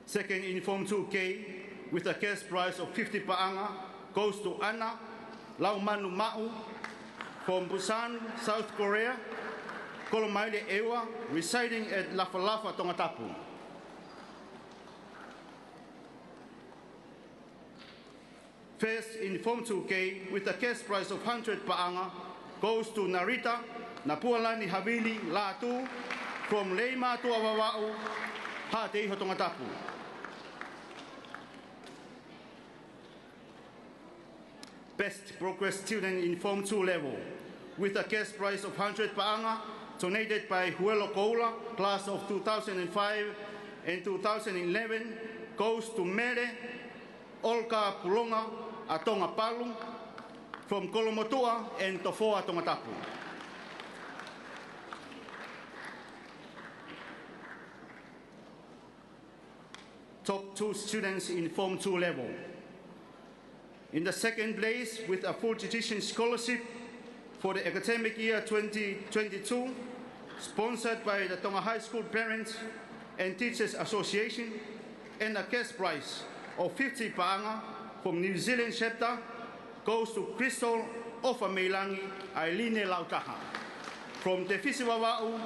Second, in Form 2K, with a cash prize of 50 pa'anga, goes to Anna Laumanu Ma'u from Busan, South Korea, Kolomaile Ewa, residing at Lafalafa Tongatapu. First, in Form 2K, with a cash prize of 100 pa'anga, goes to Narita Napualani Havili Latu from Leima Tuawawa'u, Ha Te Iho Tongatapu. Best Progress Student in Form 2 level, with a cash prize of 100 pa'anga, donated by Huelo Koula, class of 2005 and 2011, goes to Mere Olka Pulonga Atonga Palung from Kolomotua and Tofoa Tongatapu. top 2 students in Form 2 level. In the second place, with a full tuition scholarship for the academic year 2022, sponsored by the Tonga High School Parents and Teachers Association, and a cash prize of 50 paanga from New Zealand chapter goes to Crystal Ofameilangi Ailine Lautaha from Te Fisiwawau,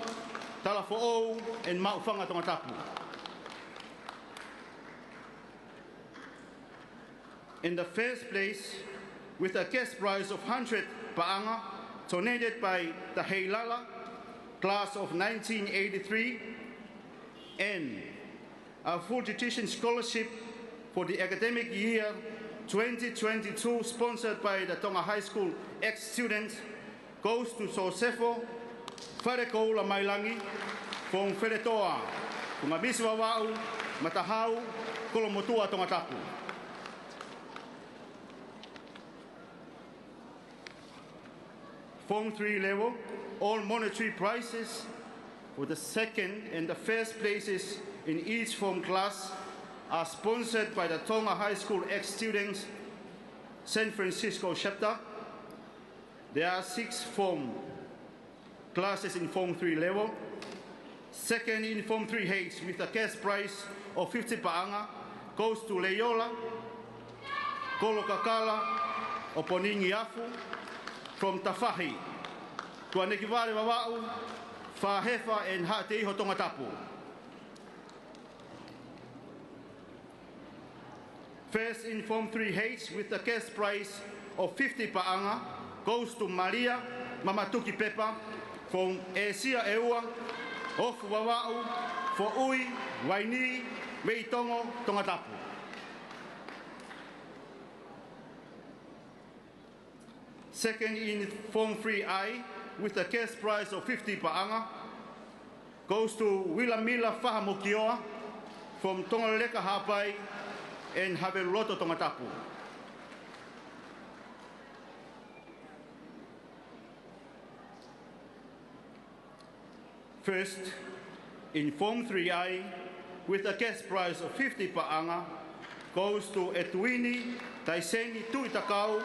Talafo'ou, and Maufanga Tongatapu. In the first place, with a cash prize of 100 paanga donated by the Heilala class of 1983 and a full tuition scholarship for the academic year 2022 sponsored by the Tonga High School ex-students goes to Sosefo Wharekoula Mailangi from Wheretoa, Kumabisiwawau, Matahau, Kolomotua Tongatapu. Form 3 level, all monetary prizes for the second and the first places in each form class are sponsored by the Tonga High School ex-students San Francisco chapter. There are 6 form classes in Form 3 level. Second in Form 3H with a cash prize of 50 paanga goes to Leiola, Kolokakala, Oponingi Afu, from Tafahi, Tuanekiware Wawau, Whahefa, and Hateiho Tongatapu. First in Form 3H with the cash prize of 50 paanga goes to Maria Mamatuki Pepa from Esia Eua of Wawau for Ui, Waini, Meitongo, Tongatapu. Second in Form 3I with a cash prize of 50 paanga goes to Wilamila Fahamokioa from Tongaleka Hapai and Haveloto Tongatapu. First, in Form 3I, with a cash prize of 50 paanga, goes to Etuini Taiseni Tuitakau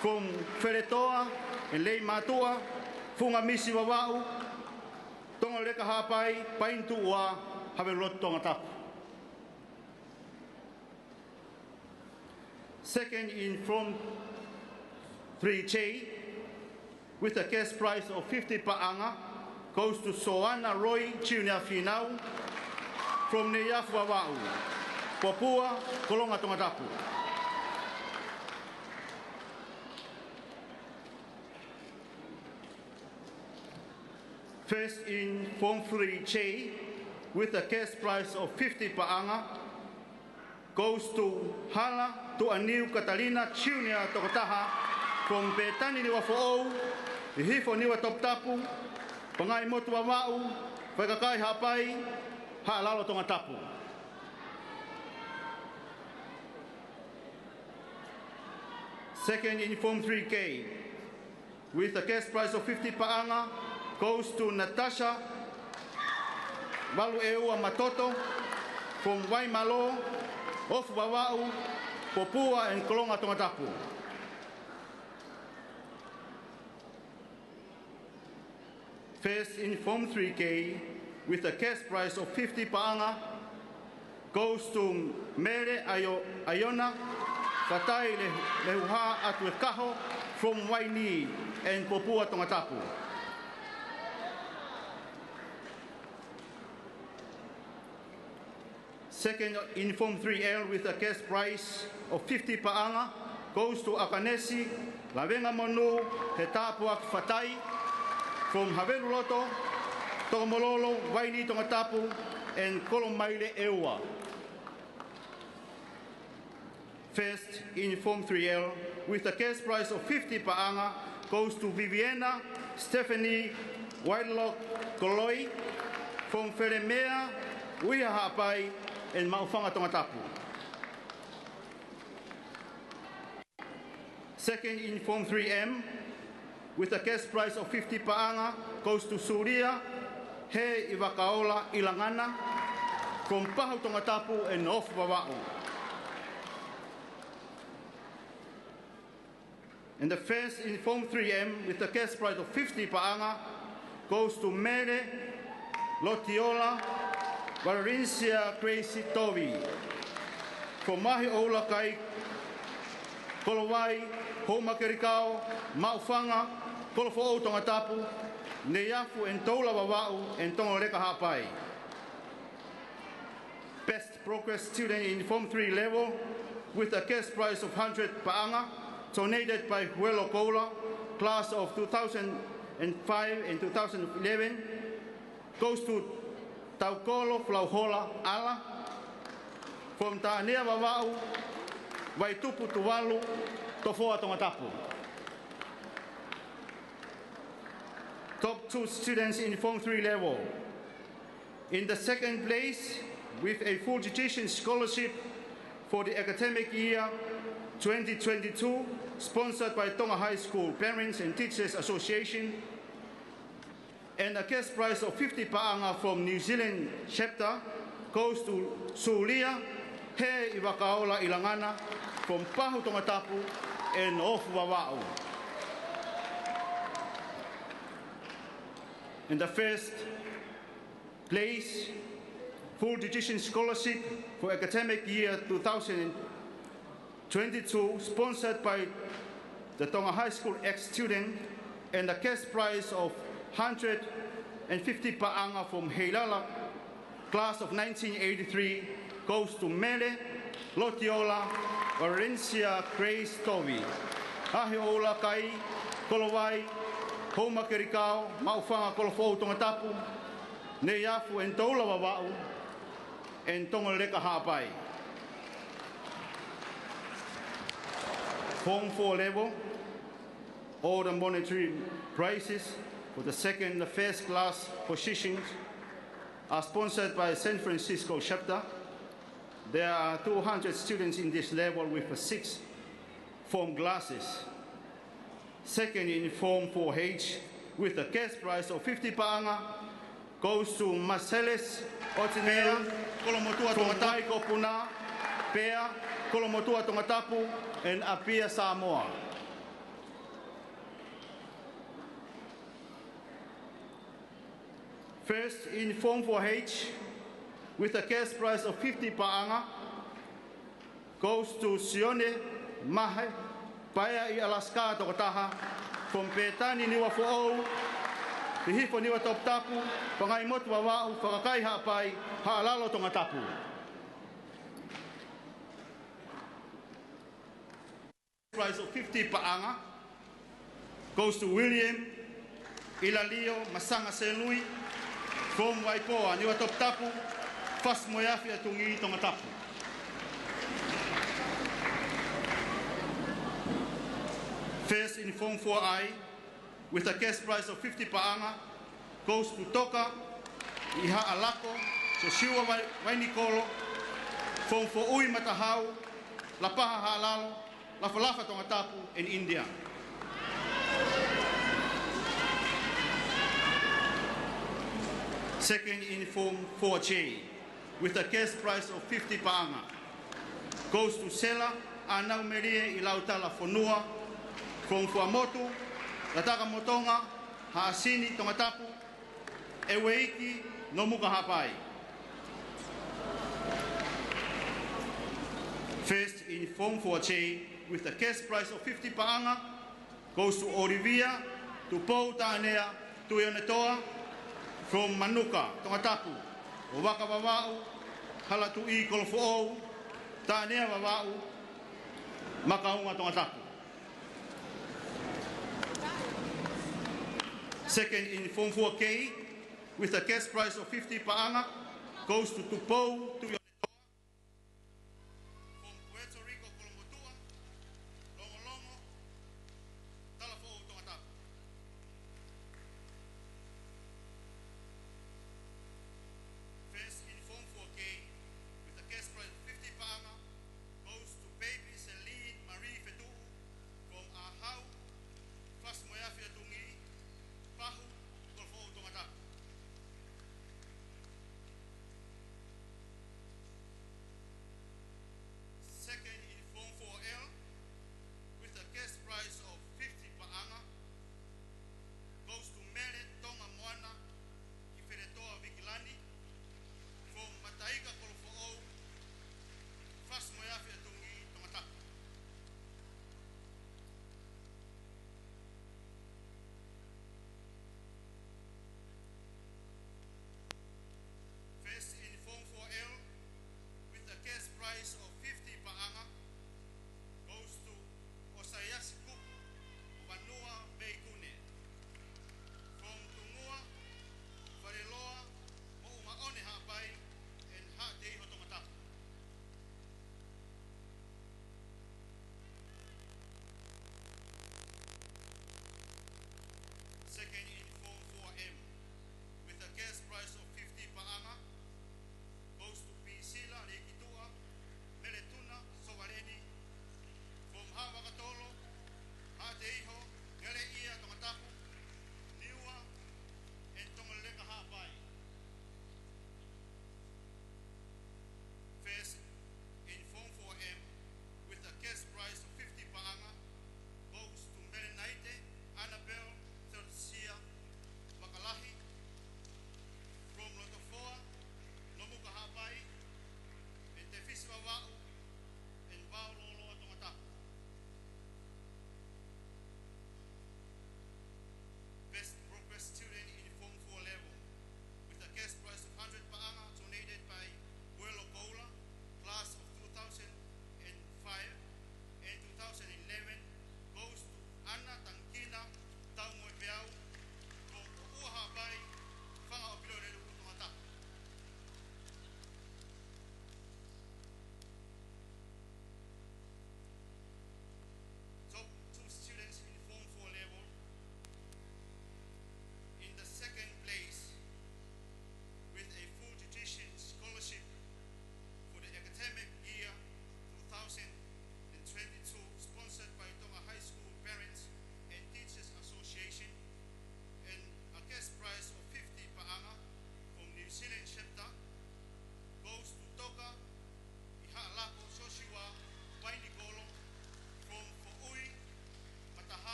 from Wheretoa and Lei Matua, Fungamisi Wawau, Tongaleka Hapai, Paintua, Haveloto Tongatapu. Second in Form 3J, with a cash prize of 50 paanga, goes to Soana Roy Chiunia Finau from Neyafu Wawau, Papua, Kolonga Tongatapu. First in Form 3J, with a cash prize of 50 paanga, goes to Hala Tuaniu Catalina Chiunia Tokotaha from Betani Niwafo'ou, Hifo Niwa Tongatapu, Pangai Motu Wawau, Whakakai Hapai, Ha'alalo Tongatapu. Second in Form 3K, with a cash prize of 50 paanga, goes to Natasha Walueua Matoto from Waimalo, of Wawau, Popua, and Kolonga Tongatapu. First in Form 3K, with a cash prize of 50 paanga, goes to Mere Ayona, Fatai Lehuha Atuekaho from Waini and Popua Tongatapu. Second in Form 3L with a cash prize of 50 paanga goes to Akanesi, Lavenga Monu, Hetapuak Fatai from Haveluloto, Tongomololo, Waini Tongatapu, and Kolomaile Ewa. First in Form 3L with a cash prize of 50 paanga goes to Viviana Stephanie Whitelock Koloi from Feremea, Uihahapai, and Maufanga Tongatapu. Second in Form 3M, with a cash prize of 50 paanga, goes to Suria, He Iwakaola Ilangana, from Pahu Tongatapu and Off Wawa'u. And the first in Form 3M with the cash prize of 50 pa'anga goes to Mere Lotiola Varincia Crazy Tovi. From Mahi Ola Kai Kolowai, Homakerikau, Maufanga, Kolofo Tongatapu, Neyafu and Tola Wawa'u and Tongoreka Hapai. Best Progress student in Form 3 level with a cash prize of 100 pa'anga, donated by Huelo Kola, class of 2005 and 2011, goes to Taukolo Flauhola Ala, from Ta'anea Wawa'u, Waitupu Tuvalu, Tofoa Tongatapu. Top 2 students in Form 3 level. In the second place, with a full education scholarship for the academic year 2022, sponsored by Tonga High School Parents and Teachers Association, and a cash prize of 50 pa'anga from New Zealand chapter goes to Sulia He Iwakaola Ilangana from Pahu Tongatapu and Ofu Wawa'u. In the first place, full education scholarship for academic year 2022, sponsored by the Tonga High School ex-student, and a cash prize of 150 pa'anga from Heilala, class of 1983, goes to Mele Lotiola Varincia Grace Tovi. Ahi Ola Kai, Kolowai, Homakerikau, Maufanga Kolofo Tongatapu, Neyafu and Tola Wawa'u, and Tongoreka Hapai. Form 4 level, all the monetary prizes for the second and the first class positions are sponsored by San Francisco chapter. There are 200 students in this level with 6 form classes. Second in Form 4H with a cash prize of 50 pa'anga goes to Marcellus Otinea, Kolomotua Tongatapu, Puna, Pea, Kolomotua Tongatapu, and Apia Samoa. First in Form 4H with a cash prize of 50 pa'anga goes to Sione Mahe, Paya I Alaska Tokataha, from Petani Niwa Fo'ou, the Hifo Niwa Toptapu, Pangai Motu Wawa'u, Whakakai Hapai, Ha'alalo Tongatapu. Prize of 50 pa'anga goes to William Ilalio Masanga Senui, from Waipoa Niwa Toptapu, Fas Moyafi Atungi Tongatapu. First in Form 4I, with a cash prize of 50 pa'anga, goes to Toka, Iha Alako, Joshua Wainikolo, from 4Ui Matahau, Lapaha Halalo, Lafalafa Tongatapu, in India. Second in Form 4J, with a cash prize of 50 pa'anga, goes to Sela, Anau Merie Ilautala Fonua, from Fuamotu, Lataka Motonga, Haasini Tongatapu, Eweiki, Nomuka Hapai. First in Form 4J, with a cash prize of 50 pa'anga, goes to Olivia, to Pou Tānea, to Ionetoa, from Manuka, Tongatapu, Waka Wawa'u, Halatu I Kolofo'ou, Tānea Wawa'u, Makaunga Tongatapu. Second in Form 4K, with a cash prize of 50 pa'anga, goes to Tupou, to from Puerto Rico, Kolomotua, Longolongo, Talafo'ou Tongatapu. First in Form 4K, with a cash prize of 50 pa'anga, goes to Baby Celine Marie Fetu, from Ahau, Fas Moyafi Atungi, Pahu, Kolofo Tongatapu.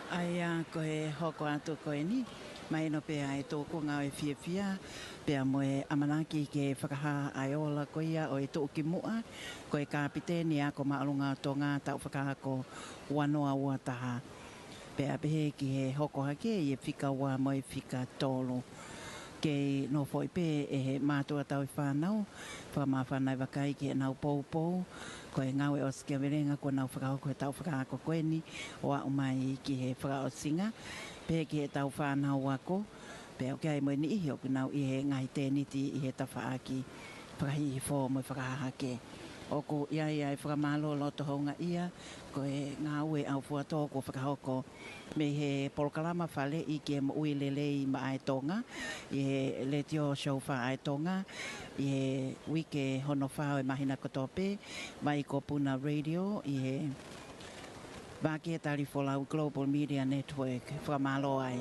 Aia ko he hoko atu ko e ni, mai no pe ai tō ko ngā e fia pea mo e amanaki ke whakaha ai ola ko ia o e tō ki mua, ko e kapiteni a ko maalunga Tonga tau whakaha ko wanoa ua taha. Pea pehe ki he hoko hake i e whika ua mo e whika tōlu. Ke no foi pe e he mātua tau i whanau, whamā whanai wakai ki e nau pou, ko e ngau e o skia verenga ko nau whakahoko e tau whakahako koe ni, o a umai ki he whakaosinga, pe ki he tau whanau wako, pe o kia e moe ni ihi o ki nau i he ngahi tēniti i he tawhaaki, whakahihi fō mo i whakahake. O ko ia e whakamalo loto honga ia, ko e ngā ue au fuatō ko whakahoko me he polokalama whale i ke mo ui lelei ma ai Tonga, i he letio show wha ai Tonga, i he wike hono whao e mahina kotope, mai ko Puna Radio, i he Vākia Tari Folau Global Media Network, whakamalo ai.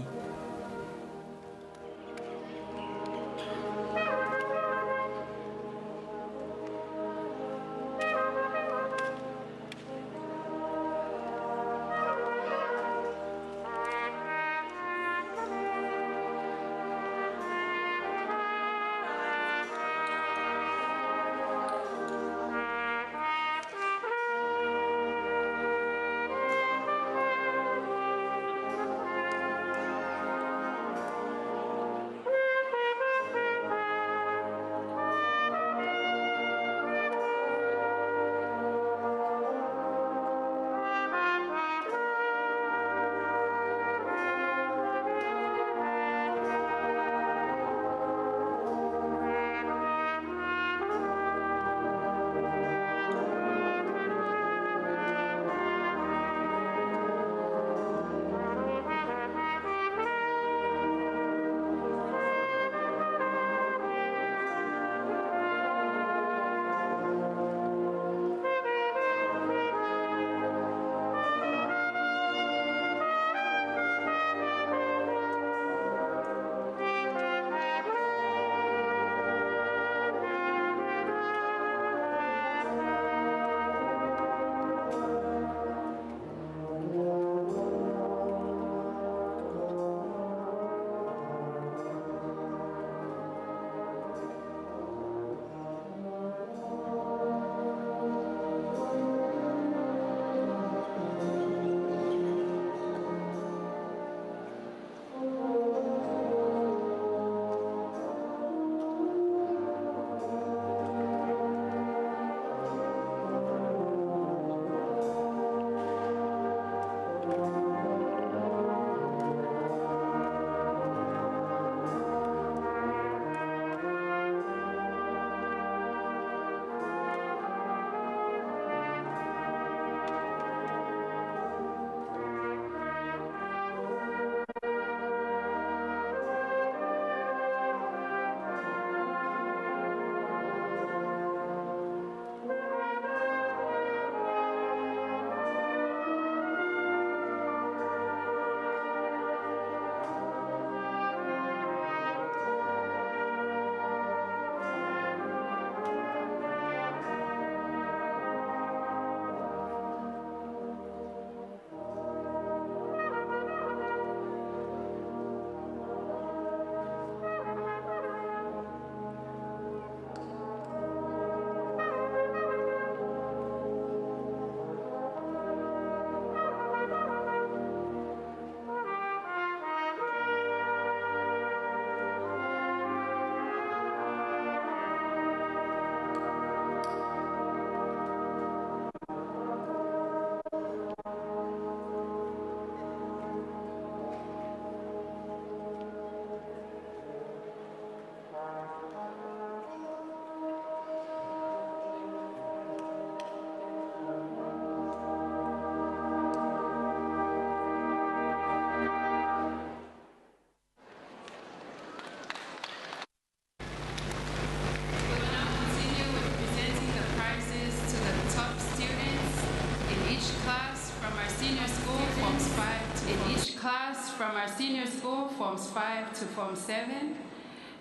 from our senior school, Forms 5 to Form 7.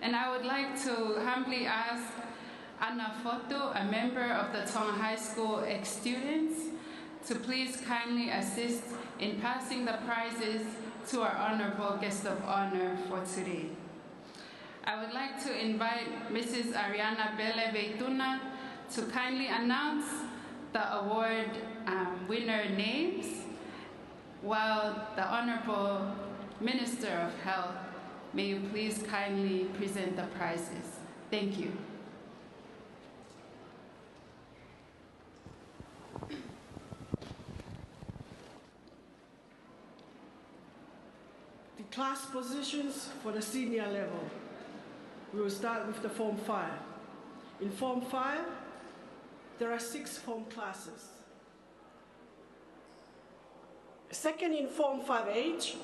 And I would like to humbly ask Anna Foto, a member of the Tonga High School ex-students, to please kindly assist in passing the prizes to our honorable guest of honor for today. I would like to invite Mrs. Ariana Bele Veituna to kindly announce the award winner names, while the Honorable Minister of Health, may you please kindly present the prizes. Thank you. The class positions for the senior level. We will start with the Form 5. In Form 5, there are 6 form classes. Second in Form 5H,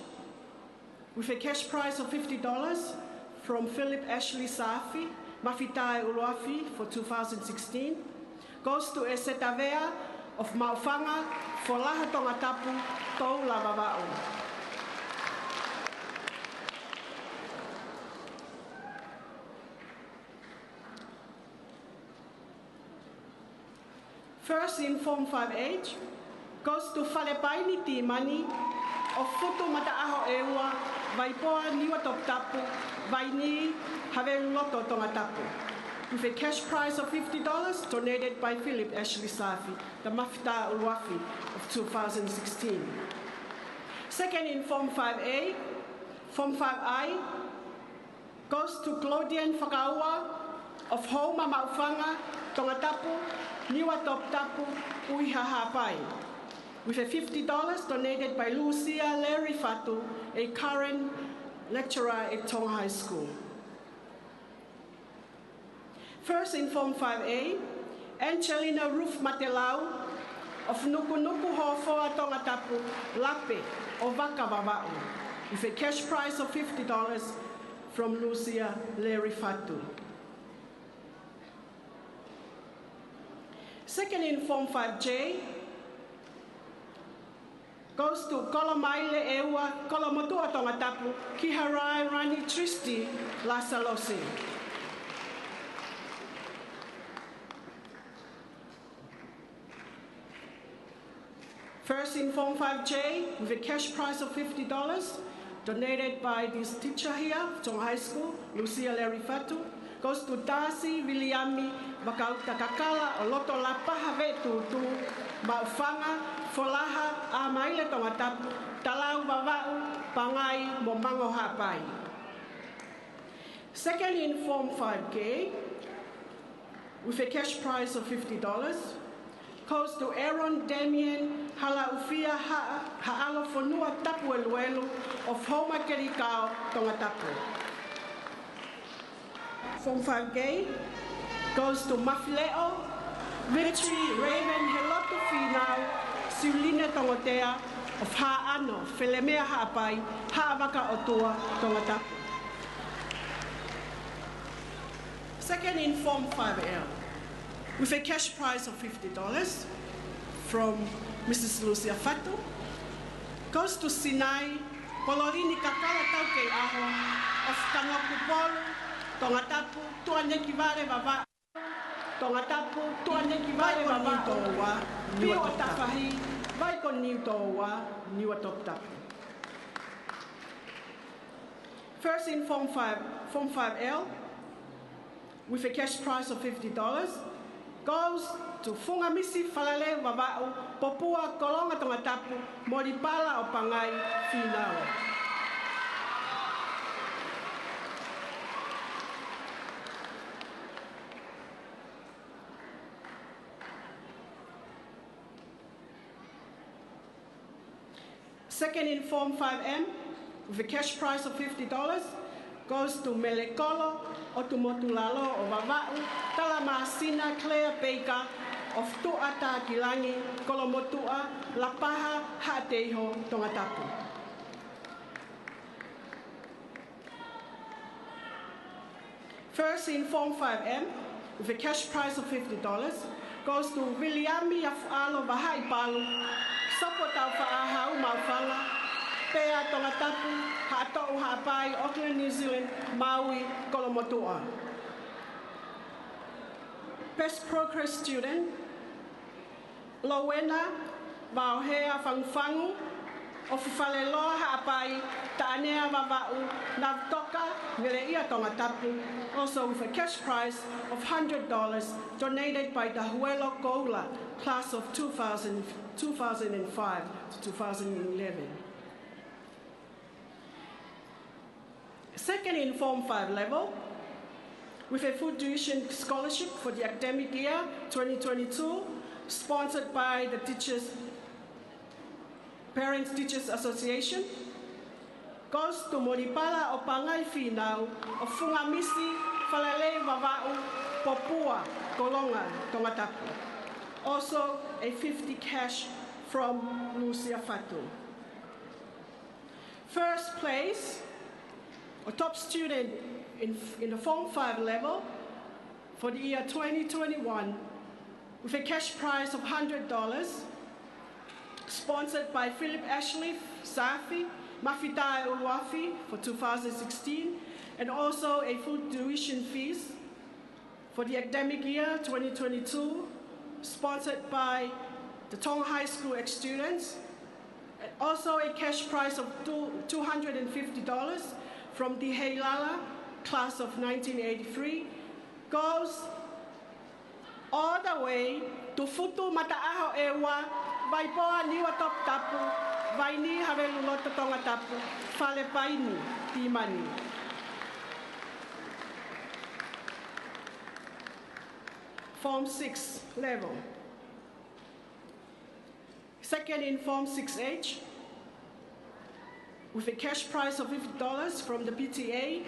with a cash prize of $50 from Philip Ashley Safi, Mafitai Uluafi for 2016, goes to Esetavea of Maufanga for Laha Tongatapu, Tau Lavava'u. First in Form 5H goes to Falepaini Timani of Futu Mataaho Ewa, Vaipoa Niwa Tongatapu, Vaini Havelu Loto Tongatapu, with a cash prize of $50 donated by Philip Ashley Safi, the Mafita Uluafi of 2016. Second in Form 5A, Form 5I goes to Claudian Whakaua of Homa Maufanga, Tongatapu, Niwa Tongatapu, Uihahapai, with a $50 donated by Lucia Larry Fatu, a current lecturer at Tonga High School. First in Form 5A, Angelina Ruth Matelau of Nuku'alofa Tongatapu, Lape, Ovaka Vava'u, with a cash prize of $50 from Lucia Larry Fatu. Second in Form 5J goes to Kolomaile Ewa Kolomotua Tongatapu, Kiharai Rani Tristi La Salote. First in Form 5J with a cash prize of $50 donated by this teacher here, Tonga High School, Lucia Larry Fatu, goes to Darcy Williami Bakauta Kakala o Loto Lapaha Vetutu Maufanga Folaha Amaile Tongatapu Talau Vava'u Pangai Momango Hapai. Second in Form 5K with a cash prize of $50 goes to Aaron Damien Halaufia Ha'alo Fonua Tapu Eluelu of Homa Kerikau Tongatapu. Form 5K goes to Mafileo, Victory Raven Heloto Finau, Siuline Tongotea of Ha'ano, Felemea Ha'apai, Ha'avaka Otua, Tongatapu. Second in Form 5L, with a cash prize of $50 from Mrs. Lucia Fatu, goes to Sinai, Polorini Kakala Tauke Aho of Kanokupolu, Tongatapu, Tuaneki Vare Vava, Tongatapu, Tuaneki Vare Vava Towa, Pio Tafahi, Vaiko Niu Towa, Niwa Tongatapu. First in Form 5L, with a cash prize of $50, goes to Fungamisi Falale Vava'u, Popua Kolonga Tongatapu, Moripala o Pangai Finau. Second in Form 5M, with a cash prize of $50, goes to Melekolo, Otumotulalo o Vava'u, Talamasina Claire Baker of Tu'ata Kilangi, Kolomotua, Lapaha, Ha'ateiho, Tongatapu. First in Form 5M, with a cash prize of $50, goes to Viliami Af'alo Vahai Palu, Sopotau Fa'ahau Maufala, Pea Tongatapu, Ha'atau Ha'apai, Auckland, New Zealand, Maui, Kolomotua. Best Progress Student, Lowena vaohea fangufangu, o fufaleloa haapai, ta'anea vava'u, navtoka, ngeleia Tongatapu, also with a cash prize of $100 donated by the Huelo Koula, class of 2005 to 2011. Second in Form 5 level, with a full tuition scholarship for the academic year 2022, sponsored by the Parents Teachers Association, goes to Moripala o Pangai Finau o Fungamisi Falele Vava'u Popua Kolonga Tongatapu. Also a 50 cash from Lucia Fatu. First place, a top student in the Form 5 level for the year 2021 with a cash prize of $100, sponsored by Philip Ashley Safi, Mafitai Uluafi for 2016, and also a full tuition fees for the academic year 2022, sponsored by the Tonga High School ex-students, and also a cash prize of $250 from the Heilala class of 1983, goes all the way to Futu Mataaho Ewa, Vaipoa Niwa Top Tapu, Vaini Havelulota Tongatapu, Falepaini, Timani. Form 6 level. Second in Form 6H, with a cash prize of $50 from the PTA,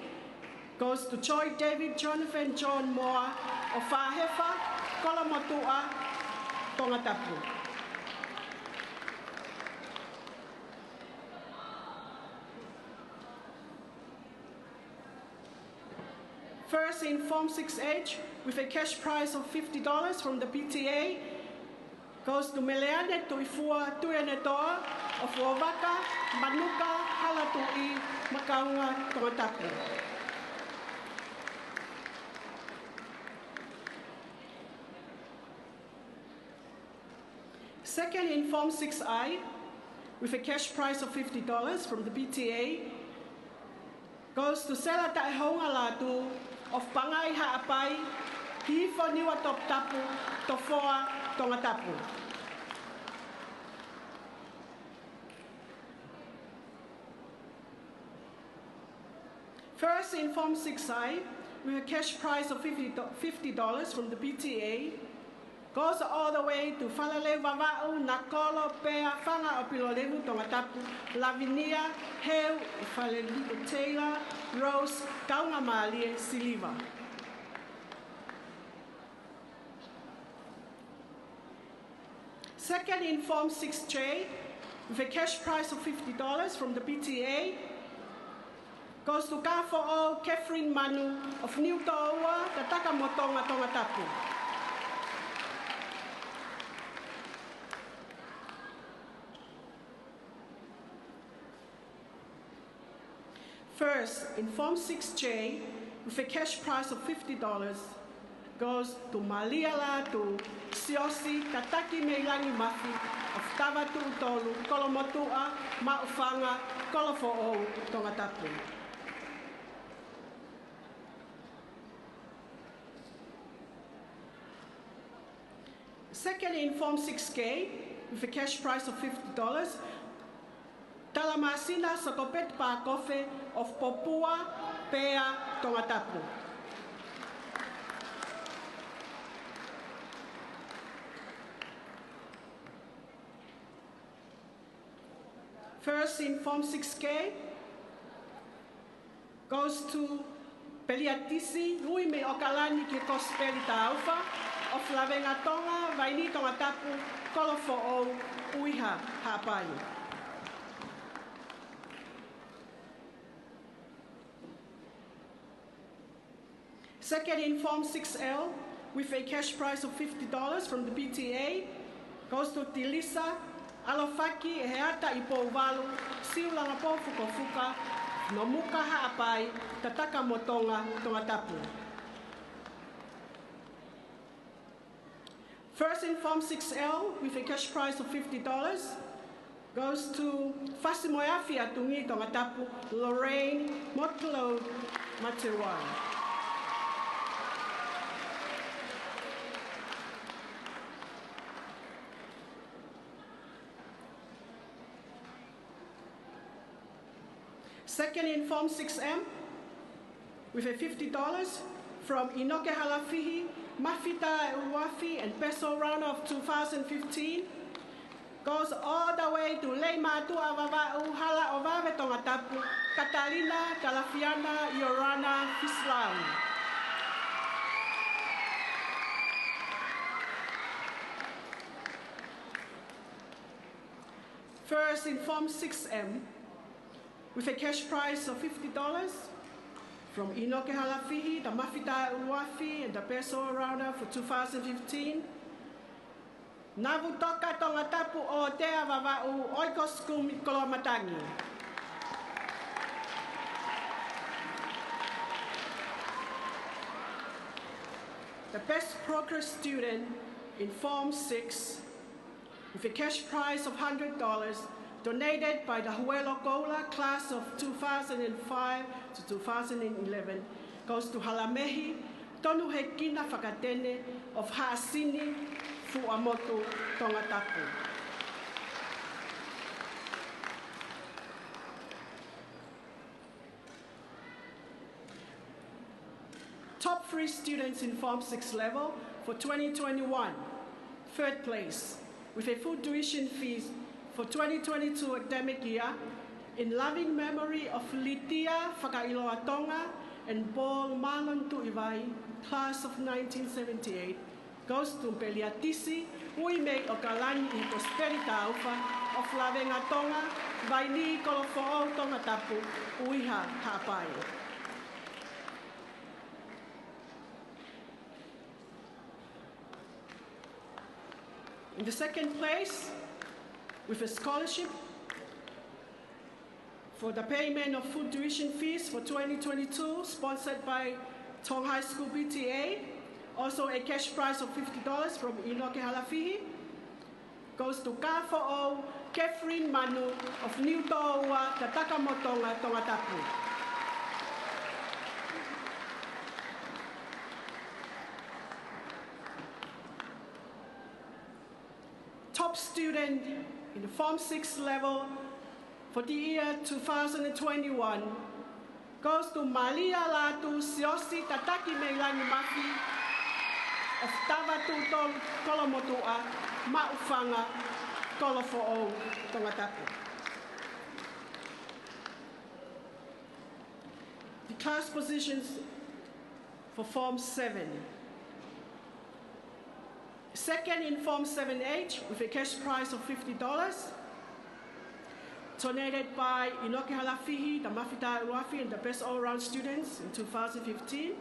goes to Choi David Jonathan John Moa of Fahefa, Kolomotua, Tongatapu. First in Form 6H, with a cash prize of $50 from the PTA, goes to Meleane Tuifua Tuenetoa of Wawaka, Manuka, Halatui, Makaunga, Tongatapu. Second in Form 6I, with a cash prize of $50 from the PTA, goes to Salote Hongalatu of Pangai Haapai, Hifo Niwa Top Tapu, Tofoa, Tongatapu. First in Form 6I, with a cash prize of $50 from the PTA, goes all the way to Falale Vava'u, Nakolo, Pea, Fanga o Pilolevu, Tongatapu, Lavinia, Heu, Faleligo Taylor, Rose, Kaungamalie, Siliva. Second in Form 6J, with a cash prize of $50 from the PTA, goes to Kafo'o Catherine Manu of New Taua, Tataka Motonga, Tongatapu. First, in Form 6J, with a cash prize of $50, goes to Maliala to Siosi Kataki Meilangi Mafi of Tavatu Utolu, Kolomotua, Maufanga, Kolofo'o, Tongatapu. Second in Form 6K, with a cash price of $50, Talamasina Sokopet Pakofe of Popua, Pea, Tongatapu. First in Form 6K, goes to Peliatisi, Luime Okalani Ki Kospeli Taufa, of Lavenga Tonga, Vaini Tongatapu, Kolofo'o, Uiha, Hapai. Second in Form 6L, with a cash prize of $50 from the PTA, goes to Tilisa, Alofaki, Eheata Ipovalu, Siulanga Fukofuka, Nomuka Haapai, Tataka Motonga, Tongatapu. First in Form 6L with a cash prize of $50 goes to Fasimoyafi Atungi Tongatapu, Lorraine Motlo Matewan. Second in Form 6M with a $50 from Inoke Halafihi, Mafita Uwafi and Peso round of 2015 goes all the way to Leimatu Avava Uhala Ovave Tongatapu, Catalina, Calafiana, Yorana, Fislau. First in Form 6M with a cash prize of $50 from Inoke Halafihi, the Mafita Uwafi, and the Peso Rounder for 2015. Navutoka Tongatapu o Te Avava'u Oikoskum Kolomatangi. The best progress student in Form 6 with a cash prize of $100 donated by the Huelo Gola class of 2005 to 2011 goes to Halamehi, Tonu Hekina Fakatene of Haasini, Fuamotu, Tongatapu. Top 3 students in Form 6 level for 2021. Third place, with a full tuition fees for 2022 academic year, in loving memory of Litia Whakailoa Tonga and Paul Malon Tuivai, class of 1978, goes to Peliatisi, Uime Okalani in Prosperita Alpha of Lavenga Tonga, Vaini Kolofo Tongatapu, Uiha Hapai. In the second place, with a scholarship for the payment of full tuition fees for 2022, sponsored by Tong High School PTA. Also a cash prize of $50 from Inoke Halafihi goes to Kafo'o Catherine Manu of New Toa, Tatakamotonga, Tongatapu. Top student in the Form 6 level for the year 2021 goes to Malia Latu Siosi Tataki Meilani Mafi of Tavatu Kolomotua, Maufanga, Kolofo'o, Tongatapu. The class positions for Form 7. Second in Form 7H with a cash prize of $50, donated by Inoke Halafihi, the Mafita Uwafi, and the best all-around students in 2015.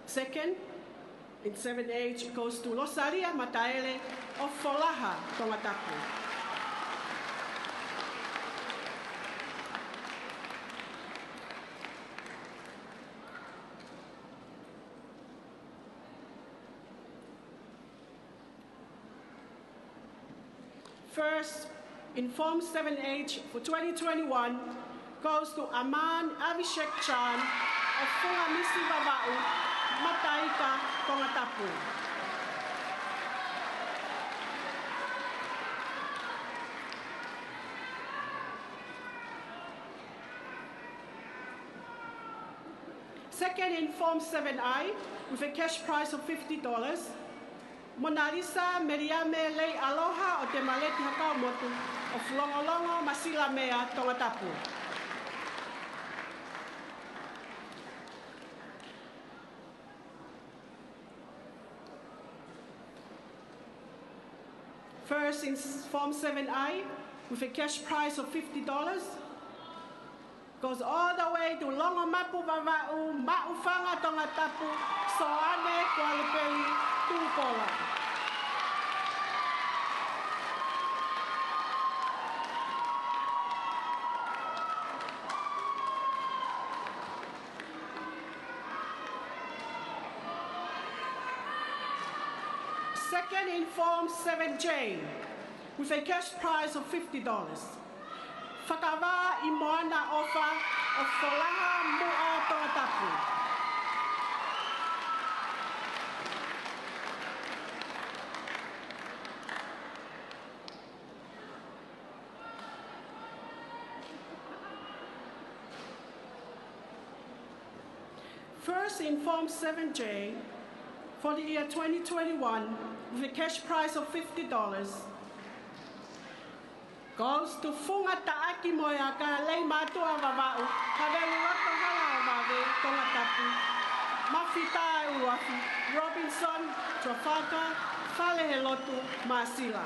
Second in 7H goes to Losaria Mataele of Folaha, Tongatapu. First, in Form 7H for 2021 goes to Aman Abhishek Chan of Fungamisi Babau, Mataika, Tongatapu. Second in Form 7I with a cash prize of $50, Mona Lisa Meriame Lei Aloha o Te Maleti Hakau Motu of Longolongo Masila Mea Tongatapu. First in Form 7I with a cash prize of $50 goes all the way to Longomapu Vava'u Ma'ufanga Tongatapu Soane Kualupeli Tupola. Second in Form 7J, with a cash prize of $50. Whakawa I moana ofa o Folaha Mua Tongatapu. First in Form 7J for the year 2021 with a cash prize of $50 goes to Funga Ta'aki Moyaka Lei Matua Vavau, Havelu Raka Hala Vave, Tongatapu, Mafita Uafi, Robinson, Trafalgar, Falehelotu, Masila.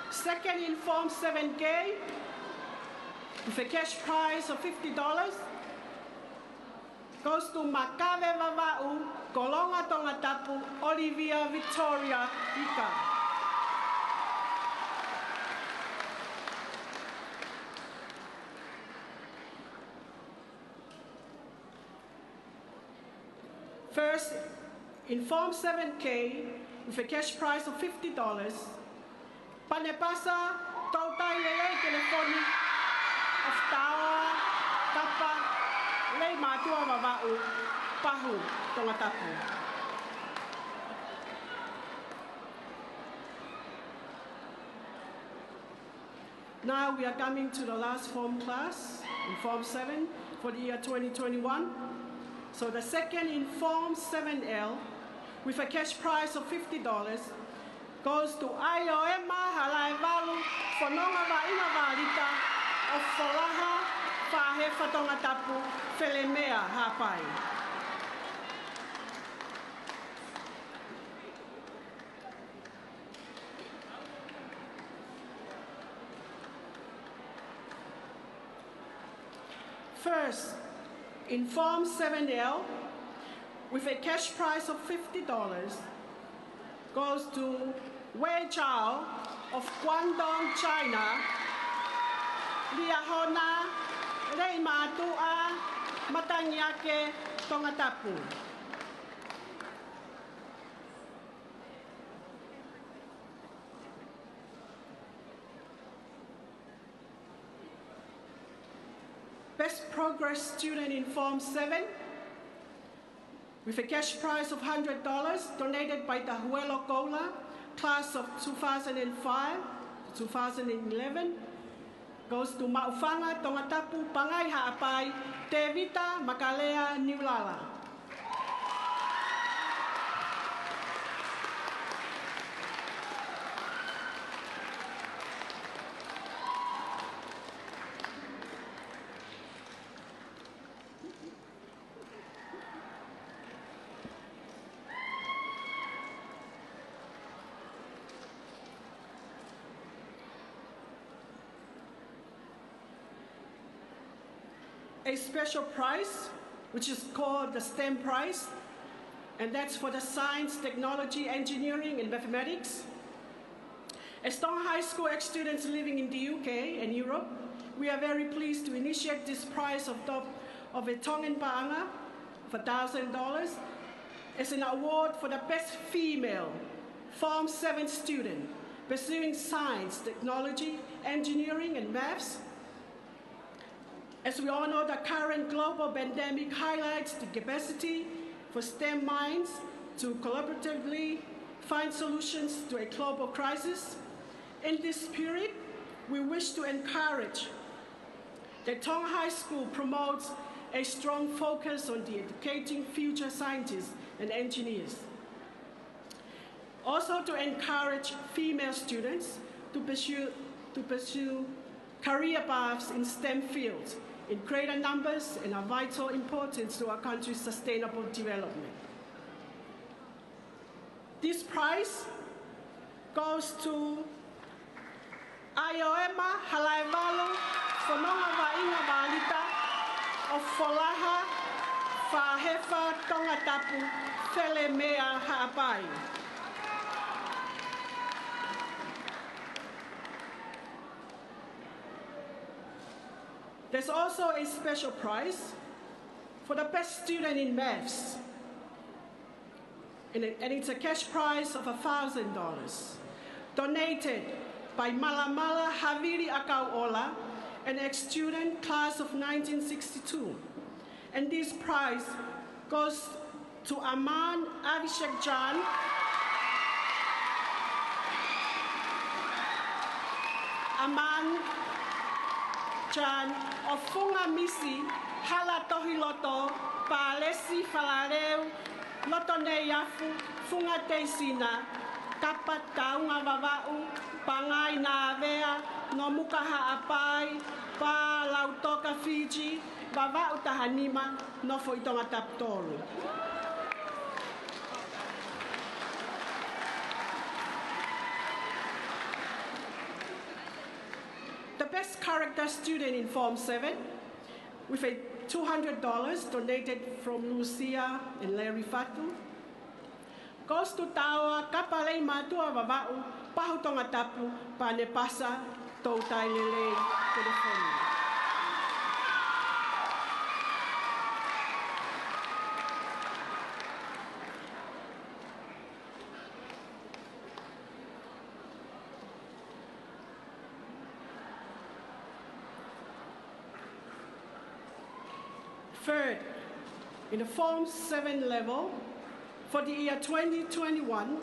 Second in Form 7K with a cash prize of $50 goes to Makave Vava'u, Kolonga Tongatapu, Olivia Victoria Ika. First, in Form 7K with a cash prize of $50, Panepasa, Tautai Lele Telefoni, of Tawa, Tapa, Lei Matua Vava'u, Pahu, Tongatapu. Now we are coming to the last form class, in Form 7, for the year 2021. So the second in Form 7L, with a cash prize of $50, goes to Aioema Halaivalu Whanonga Vainga Valita of Folaha Whahefa Tongatapu Whelemea Hapai. First, in Form 7L, with a cash prize of $50, goes to Wei Chao of Guangdong, China, Liahona, Reimatua, Matanyake, Tongatapu. Best Progress Student in Form 7, with a cash prize of $100 donated by the Huelo Kola, class of 2005 to 2011, goes to Maufanga, Tongatapu, Pangai Ha'apai, Te Vita, Makalea, Niulala. A special prize, which is called the STEM prize, and that's for the science, technology, engineering, and mathematics. As Tonga High School ex-students living in the UK and Europe, we are very pleased to initiate this prize of a Tongan Paanga of $1,000 as an award for the best female Form 7 student pursuing science, technology, engineering, and maths. As we all know, the current global pandemic highlights the capacity for STEM minds to collaboratively find solutions to a global crisis. In this spirit, we wish to encourage that Tonga High School promotes a strong focus on the educating future scientists and engineers. Also to encourage female students to pursue career paths in STEM fields in greater numbers and of vital importance to our country's sustainable development. This prize goes to Aioema Halaivalu Whanonga Vainga Valita of Folaha Whahefa Tongatapu Whelemea Ha'apai. There's also a special prize for the best student in maths. And it's a cash prize of $1,000, donated by Malamala Havili Akauola, an ex-student class of 1962. And this prize goes to Aman Abhishek Jan, of Funga Misi, Hala Tohiloto, Palesi Falareu, Lotone Yafu, Funga Teisina, Kapat Taunga Vavau, Pangai na Avea, Nomukaha Apai, Pa Lautoka Fiji, Vavau Tahanima, Nofo Tongatapu Toru. The best character student in Form 7, with a $200 donated from Lucia and Larry Fatu, goes to Tawa Kapalei Matua Vavau, Pahu Tongatapu, Panepasa, Tautai Lele, California. Third, in the Form 7 level, for the year 2021,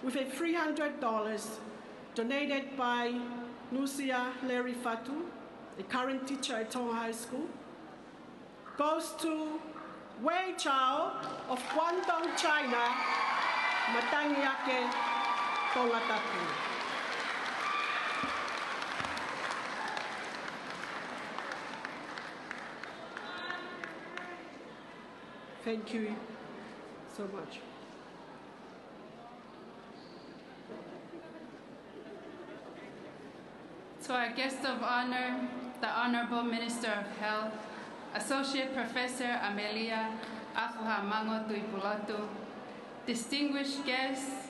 with a $300 donated by Lucia Larry Fatu, a current teacher at Tonga High School, goes to Wei Chao of Guangdong, China, Matangiake, Tongatapu. Thank you so much. To our guest of honor, the Honorable Minister of Health, Associate Professor Amelia Afuhamango Tuipulotu, distinguished guests,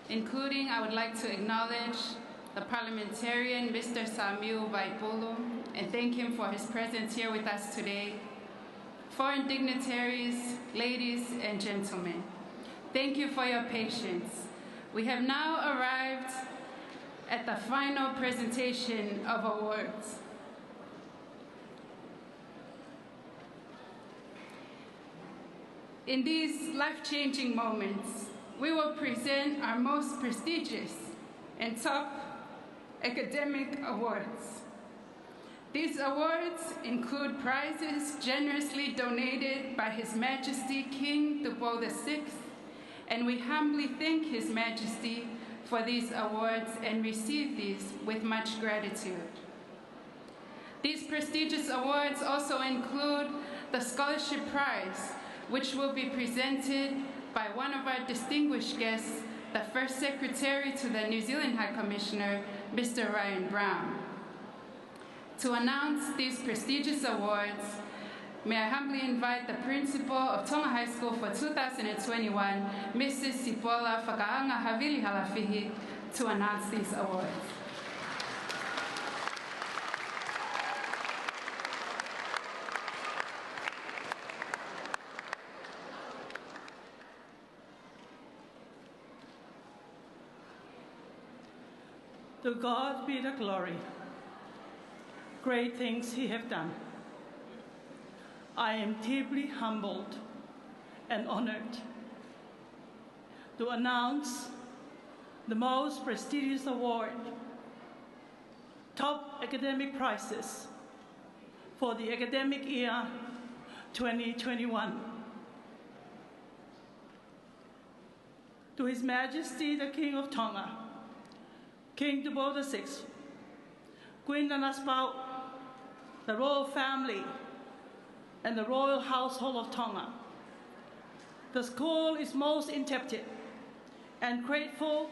including I would like to acknowledge the parliamentarian, Mr. Samuel Vaipulu, and thank him for his presence here with us today. Foreign dignitaries, ladies and gentlemen, thank you for your patience. We have now arrived at the final presentation of awards. In these life-changing moments, we will present our most prestigious and top academic awards. These awards include prizes generously donated by His Majesty King Tupo VI, and we humbly thank His Majesty for these awards and receive these with much gratitude. These prestigious awards also include the Scholarship Prize, which will be presented by one of our distinguished guests, the First Secretary to the New Zealand High Commissioner, Mr. Ryan Brown. To announce these prestigious awards, may I humbly invite the Principal of Tonga High School for 2021, Mrs. Sipola Whakaanga Havili Halafihi, to announce these awards. To God be the glory. Great things He has done. I am deeply humbled and honored to announce the most prestigious award, top academic prizes for the academic year 2021. To His Majesty the King of Tonga, King Tupo VI, Queen Nanaspau, the royal family, and the royal household of Tonga. The school is most indebted and grateful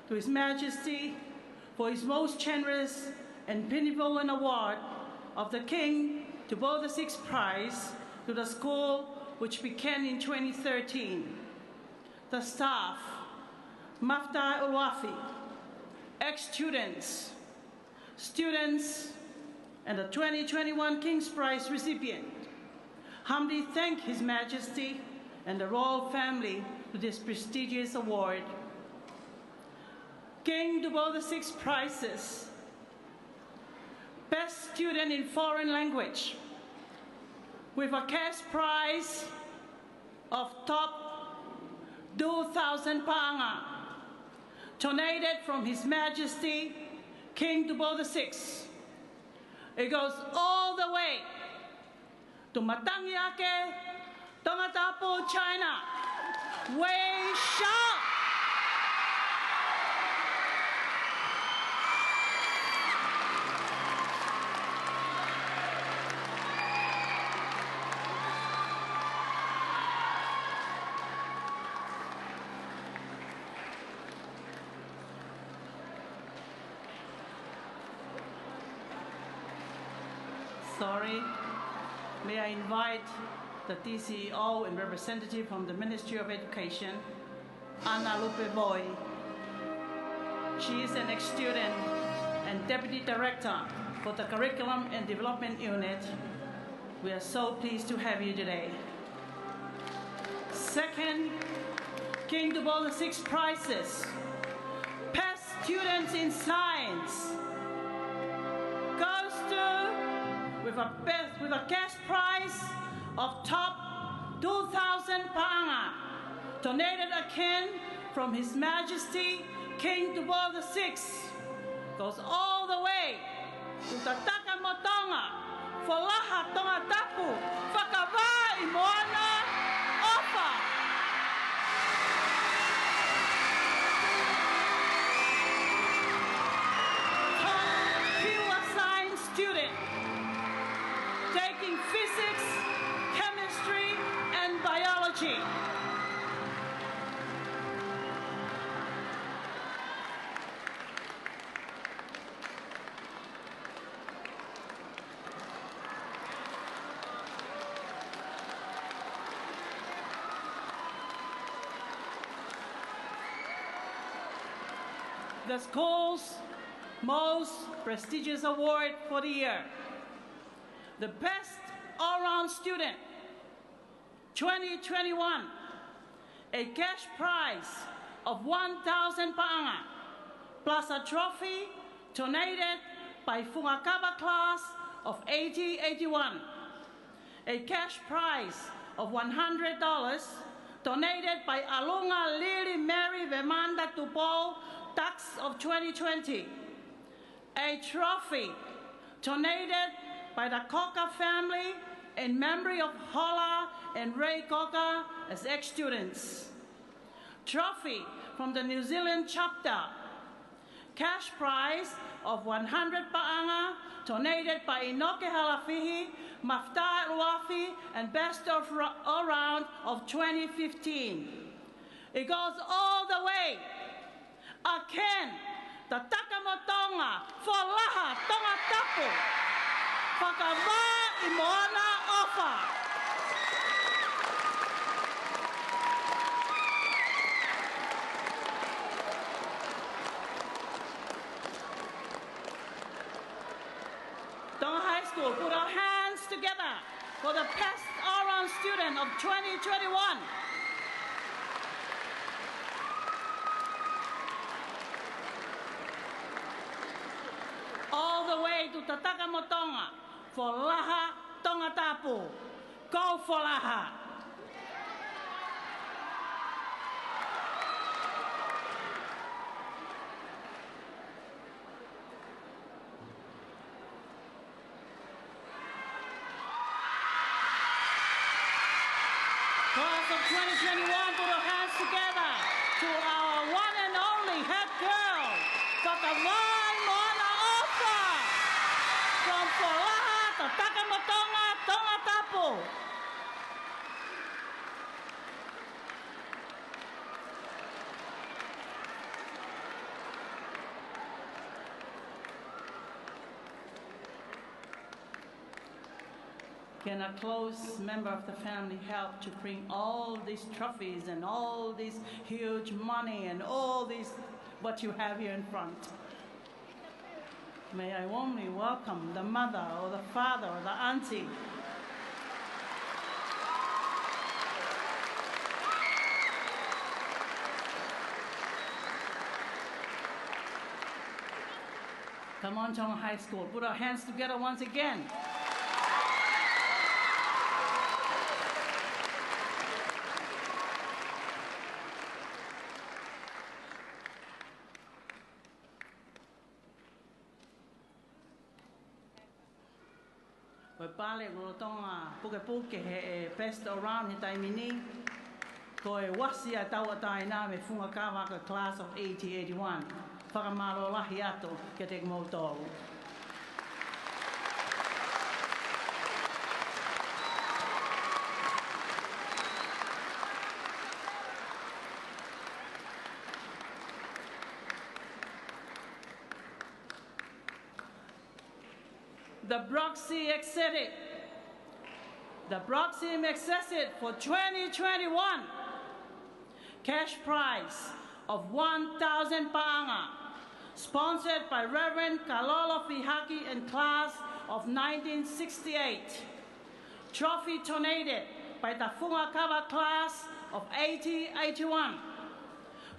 to His Majesty for his most generous and benevolent award of the King Tupo VI Prize to the school, which began in 2013. The staff, Maftai Uluafi, ex-students, students, and the 2021 King's Prize recipient, humbly thank His Majesty and the royal family for this prestigious award. King Dubois VI prizes: Best Student in Foreign Language, with a cash prize of top 2,000 paanga, donated from His Majesty King Dubois VI. It goes all the way to Matangiake, Tongatapu, China. Wei Shao! Sorry. May I invite the DCEO and representative from the Ministry of Education, Anna Lupe Boy. She is an ex-student and Deputy Director for the Curriculum and Development Unit. We are so pleased to have you today. Second, King Dubois VI prizes. Best Students in Science goes to, with a cash prize of top 2,000 paanga, donated again from His Majesty King Dubois VI. Goes all the way to Tataka Motonga, Folaha Tongatapu, Whakawā i Moana Ofa. Top pure science student, taking physics, chemistry, and biology. The school's most prestigious award for the year, the Best All-Round Student 2021, a cash prize of 1,000 paanga, plus a trophy donated by Fungakaba class of 8081, a cash prize of $100 donated by Alunga Lily Mary Vemanda Tupo Tax of 2020, a trophy donated by the Koka family in memory of Hola and Ray Koka as ex-students. Trophy from the New Zealand chapter. Cash prize of 100 paanga donated by Inoke Halafihi, Mafta Ruafi, and Best of All Round of 2015. It goes all the way. Again, the Takamotonga, Folaha, Tongatapu, Whakawā i Moana Ofa. Tonga High School, put our hands together for the Best All-Round Student of 2021. All the way to Tataka Motonga, Folaha Tongatapu. Go Folaha! Class of 2021, put our hands together to our one and only head girl, Whakawā i Moana Ofa, from Folaha, Tataka Motonga, Tongatapu. Can a close member of the family help to bring all these trophies and all this huge money and all this, what you have here in front? May I warmly welcome the mother or the father or the auntie. Come on, Tonga High School, put our hands together once again. Koe pale ko tonga puke he best around he taimini. Koe wasi a tau atai nā me funga kawa ka class of 8081. Whakamaro lahi ato ke te mautoru. The Broxy Exceeded. The Broxy Exceeded for 2021. Cash prize of 1,000 paanga. Sponsored by Reverend Kalolo Fihaki and class of 1968. Trophy donated by the Fungakawa class of 8081.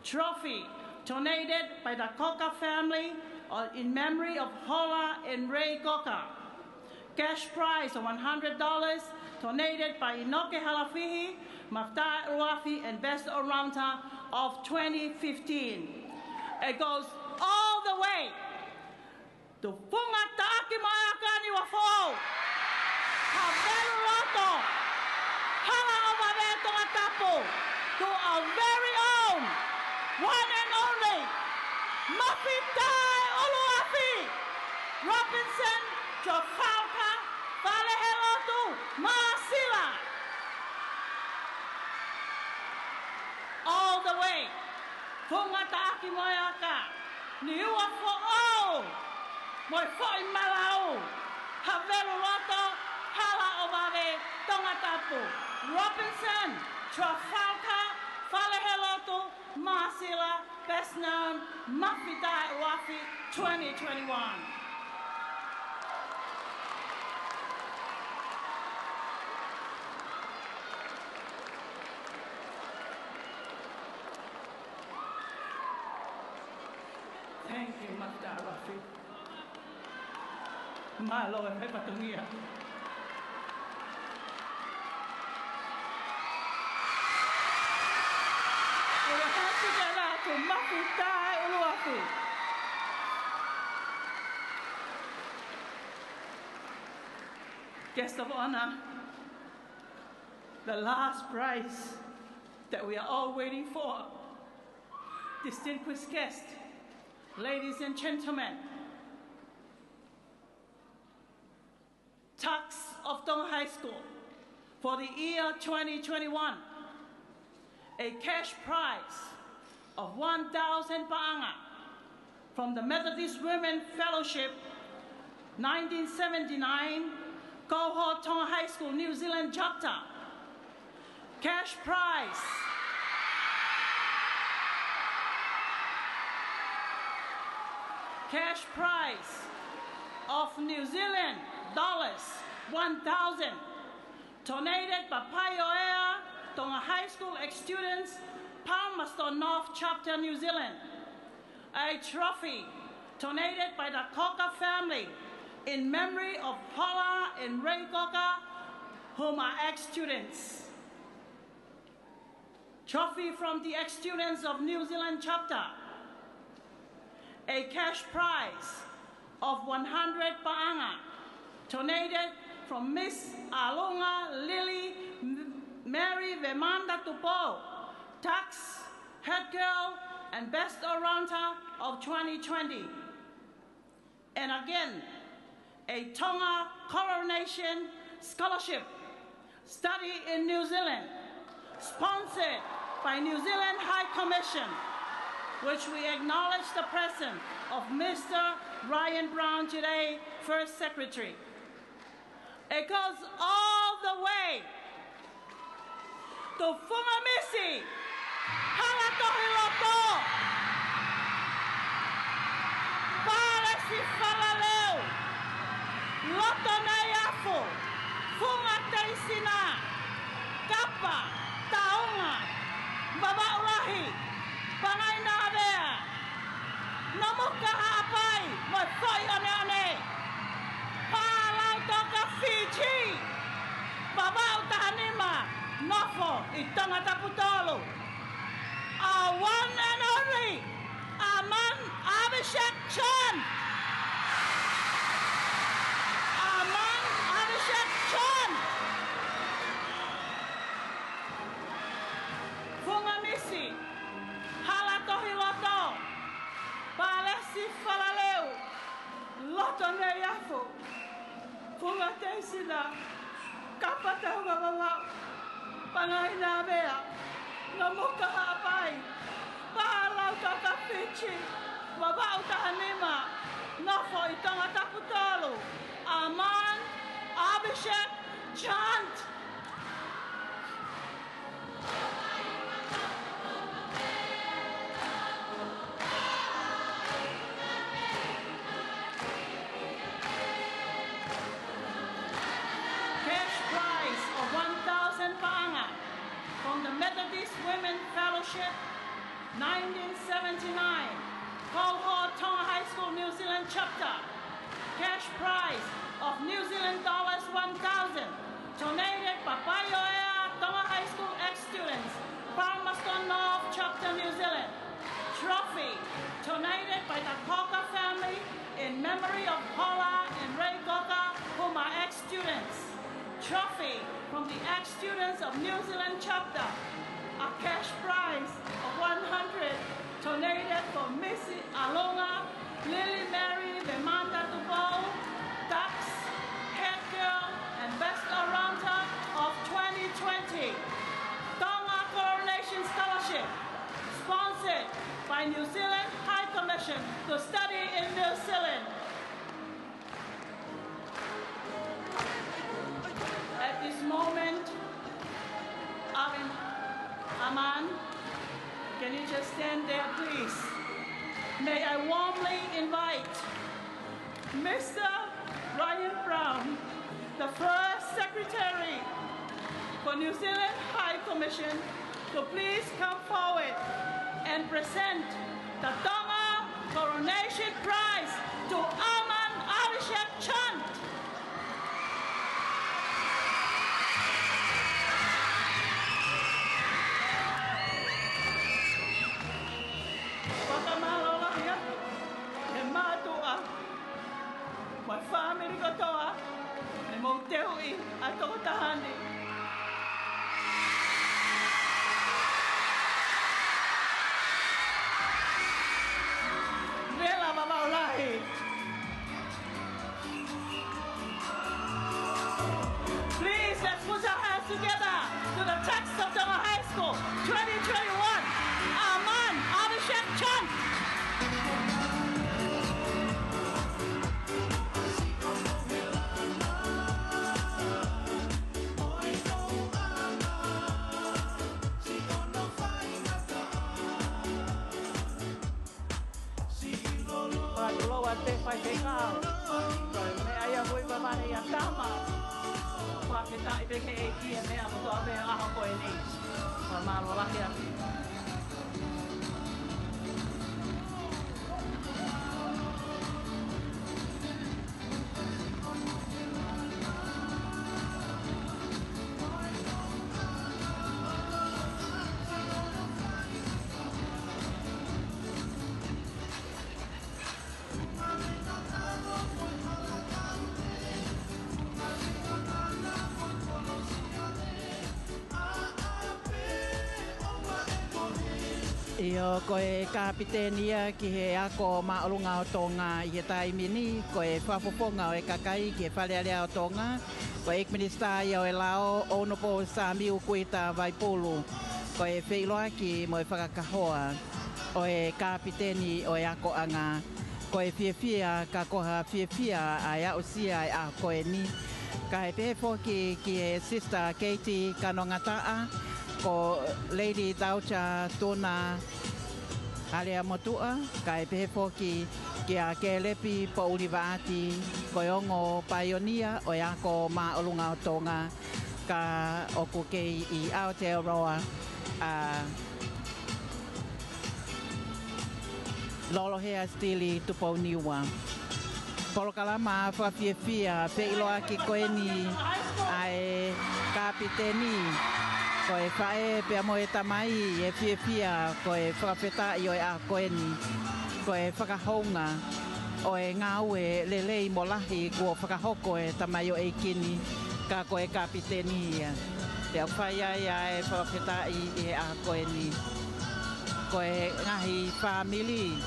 Trophy donated by the Koka family in memory of Hola and Ray Koka. Cash prize of $100 donated by Inoke Halafihi, Mafta Uafi, and Best Oranta of 2015. It goes all the way to Funga Taki Maakani Wafo, Havelu Roto, Hala Obave Tongatapu, to our very own, one and only, Mafitai Oluafi, Robinson, Jofalka, Valehelotu, Maasila. All the way, Funga Taki Moyaka. Niua fo'o, moi fo'i malau, Havelu Roto, Hala Obave, Tongatapu, Robinson, Trafalgar, Falehelotu, Maasila, best known, Mafidai Wafi, 2021. Thank you, Mafda Rafi. Malo e Pepatungia. We're happy to Mafda Uluafi. Guest of honor, the last prize that we are all waiting for. Distinguished guest, ladies and gentlemen, tax of Tonga High School for the year 2021, a cash prize of 1,000 paanga from the Methodist Women Fellowship, 1979, cohort Tonga High School, New Zealand chapter. Cash prize. Cash prize of New Zealand dollars 1,000 donated by Paioea Tonga High School ex-students, Palmerston North Chapter, New Zealand. A trophy donated by the Koka family in memory of Hola and Ray Koka, whom are ex-students. Trophy from the ex-students of New Zealand chapter. A cash prize of 100 paanga, donated from Miss Alunga Lily Mary Vemanda Tupo, tax, head girl, and best all-rounder of 2020. And again, a Tonga Coronation Scholarship, study in New Zealand, sponsored by New Zealand High Commission, which we acknowledge the presence of Mr. Ryan Brown today, First Secretary. It goes all the way to Fumamisi, Halatohiloto, Palesi Falale, Sina, Kapa, Taonga, Baba Urahi, Panay na Abea, Namuka Haapai, Motoy Ane Ane, Palau Toka Fiji, Baba Utahanima, Nofo, Tongatapu Tolo, our one and only, Aman Abhishek Chan. Aman Abhishek Chan. Fungamisi, Halatohi Loto, Palesi Falaleu, Loto Neyafu, Fungatesina, Kapataunga Baba, Pangaina Bea, Namuka Hapai, Palau Toka Fichi, Baba Utahanima, Nofo Tongatapu Tolo, Aman Abhishek Chant. Cash prize of 1,000 paanga from the Methodist Women Fellowship, 1979, Cohort Tonga High School, New Zealand chapter. Cash prize of New Zealand dollars 1,000, donated by Paioea Tonga High School ex-students, Palmerston North chapter, New Zealand. Trophy, donated by the Koka family in memory of Paula and Ray Koka, whom are ex-students. Trophy from the ex-students of New Zealand chapter. A cash prize of 100, donated for Missy Alonga, Lily Mary Bemanda Dubo, Dax, Head Girl, and Best Oranta of 2020. Tonga Coronation Scholarship, sponsored by New Zealand High Commission to study in New Zealand. At this moment, Aman, can you just stand there, please? May I warmly invite Mr. Ryan Brown, the first Secretary for New Zealand High Commission, to please come forward and present the Tonga Coronation Prize to Aman Abhishek Chant. My family ko to ay mo tehui at ko tahani. Vela Baba Ulahi. Please, let's put our hands together to the text of Tonga High School 2021. Aman Abhishek Chant. Pai kau, me ayah boleh bermain yang sama. Pak kita IPK yang me aku tu apa yang aku ini, malu lah ya. Io koe kapitenia ki he ako maolunga o Tonga I he taimini, koe whapoponga o e kakai ki he whalealea o Tonga, koe ekminista I o e lao onopo Samiu Kuita Vaipulu, koe wheiloa ki mo e whakakahoa o e kapiteni o e ako anga, koe whiawhia ka koha whiawhia a ia o sia ai a koe ni, ka he pehefo ki he sister Katie Kanongataa, ko Lady Daucha Tuna Alea Motua, kai pehefo ki a Kelepi Po Ulivaati, ko ongo Pioneer o yako maolunga o Tonga, ka oku ke I Aotearoa Lolohea stili tupau niwa. Polokalama whawhiawhia pe iloa ki koeni ai kapiteni koe whae pe amoe tamai e whiawhia koe whakawheta I oe a koeni koe whakahounga o e ngā ue lelei molahi kua whakahoko e tamai o e kini ka koe kapiteni ia. Te au whai ai e whakawheta I a koeni koe ngahi whamili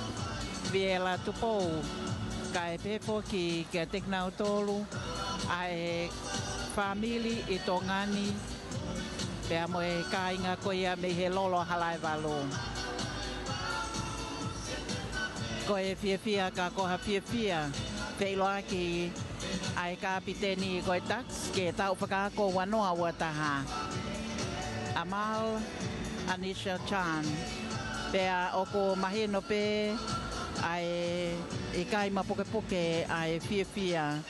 viela tupou ka e pepo ki ke teknau tolu a e whamili I tongani pe amo e ka inga koia me he lolo halai walo koe whiawhia ka koha whiawhia pe iloa ki a e kapiteni koe tax ke tau whakako wanoa wataha Amal Anisha Chan pea oko mahino pe ai I kai mapoke poke ai whiawhia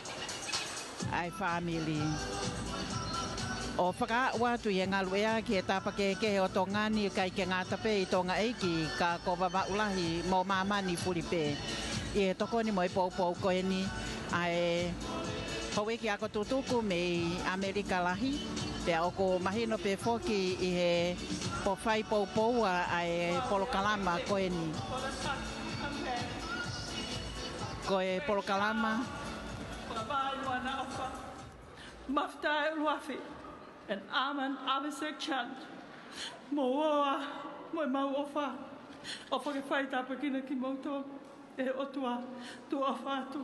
ai family o whaka watu I ngā luea ki e tāpake ke o tongani kai ke ngā tape I tonga eiki ka ko wawaulahi mo mamani puripe I e toko ni mo I pou koe ni ai haueki ako tutuku me Amerika lahi pea oko mahino pe foki I he po whai pou ai polokalama koe ni koe polokalama Maftai Ulwafi and Aman Abisek Chant Moa Mau Ofa Ofa ke whai tāpakina ki mauto e otua tu awhatu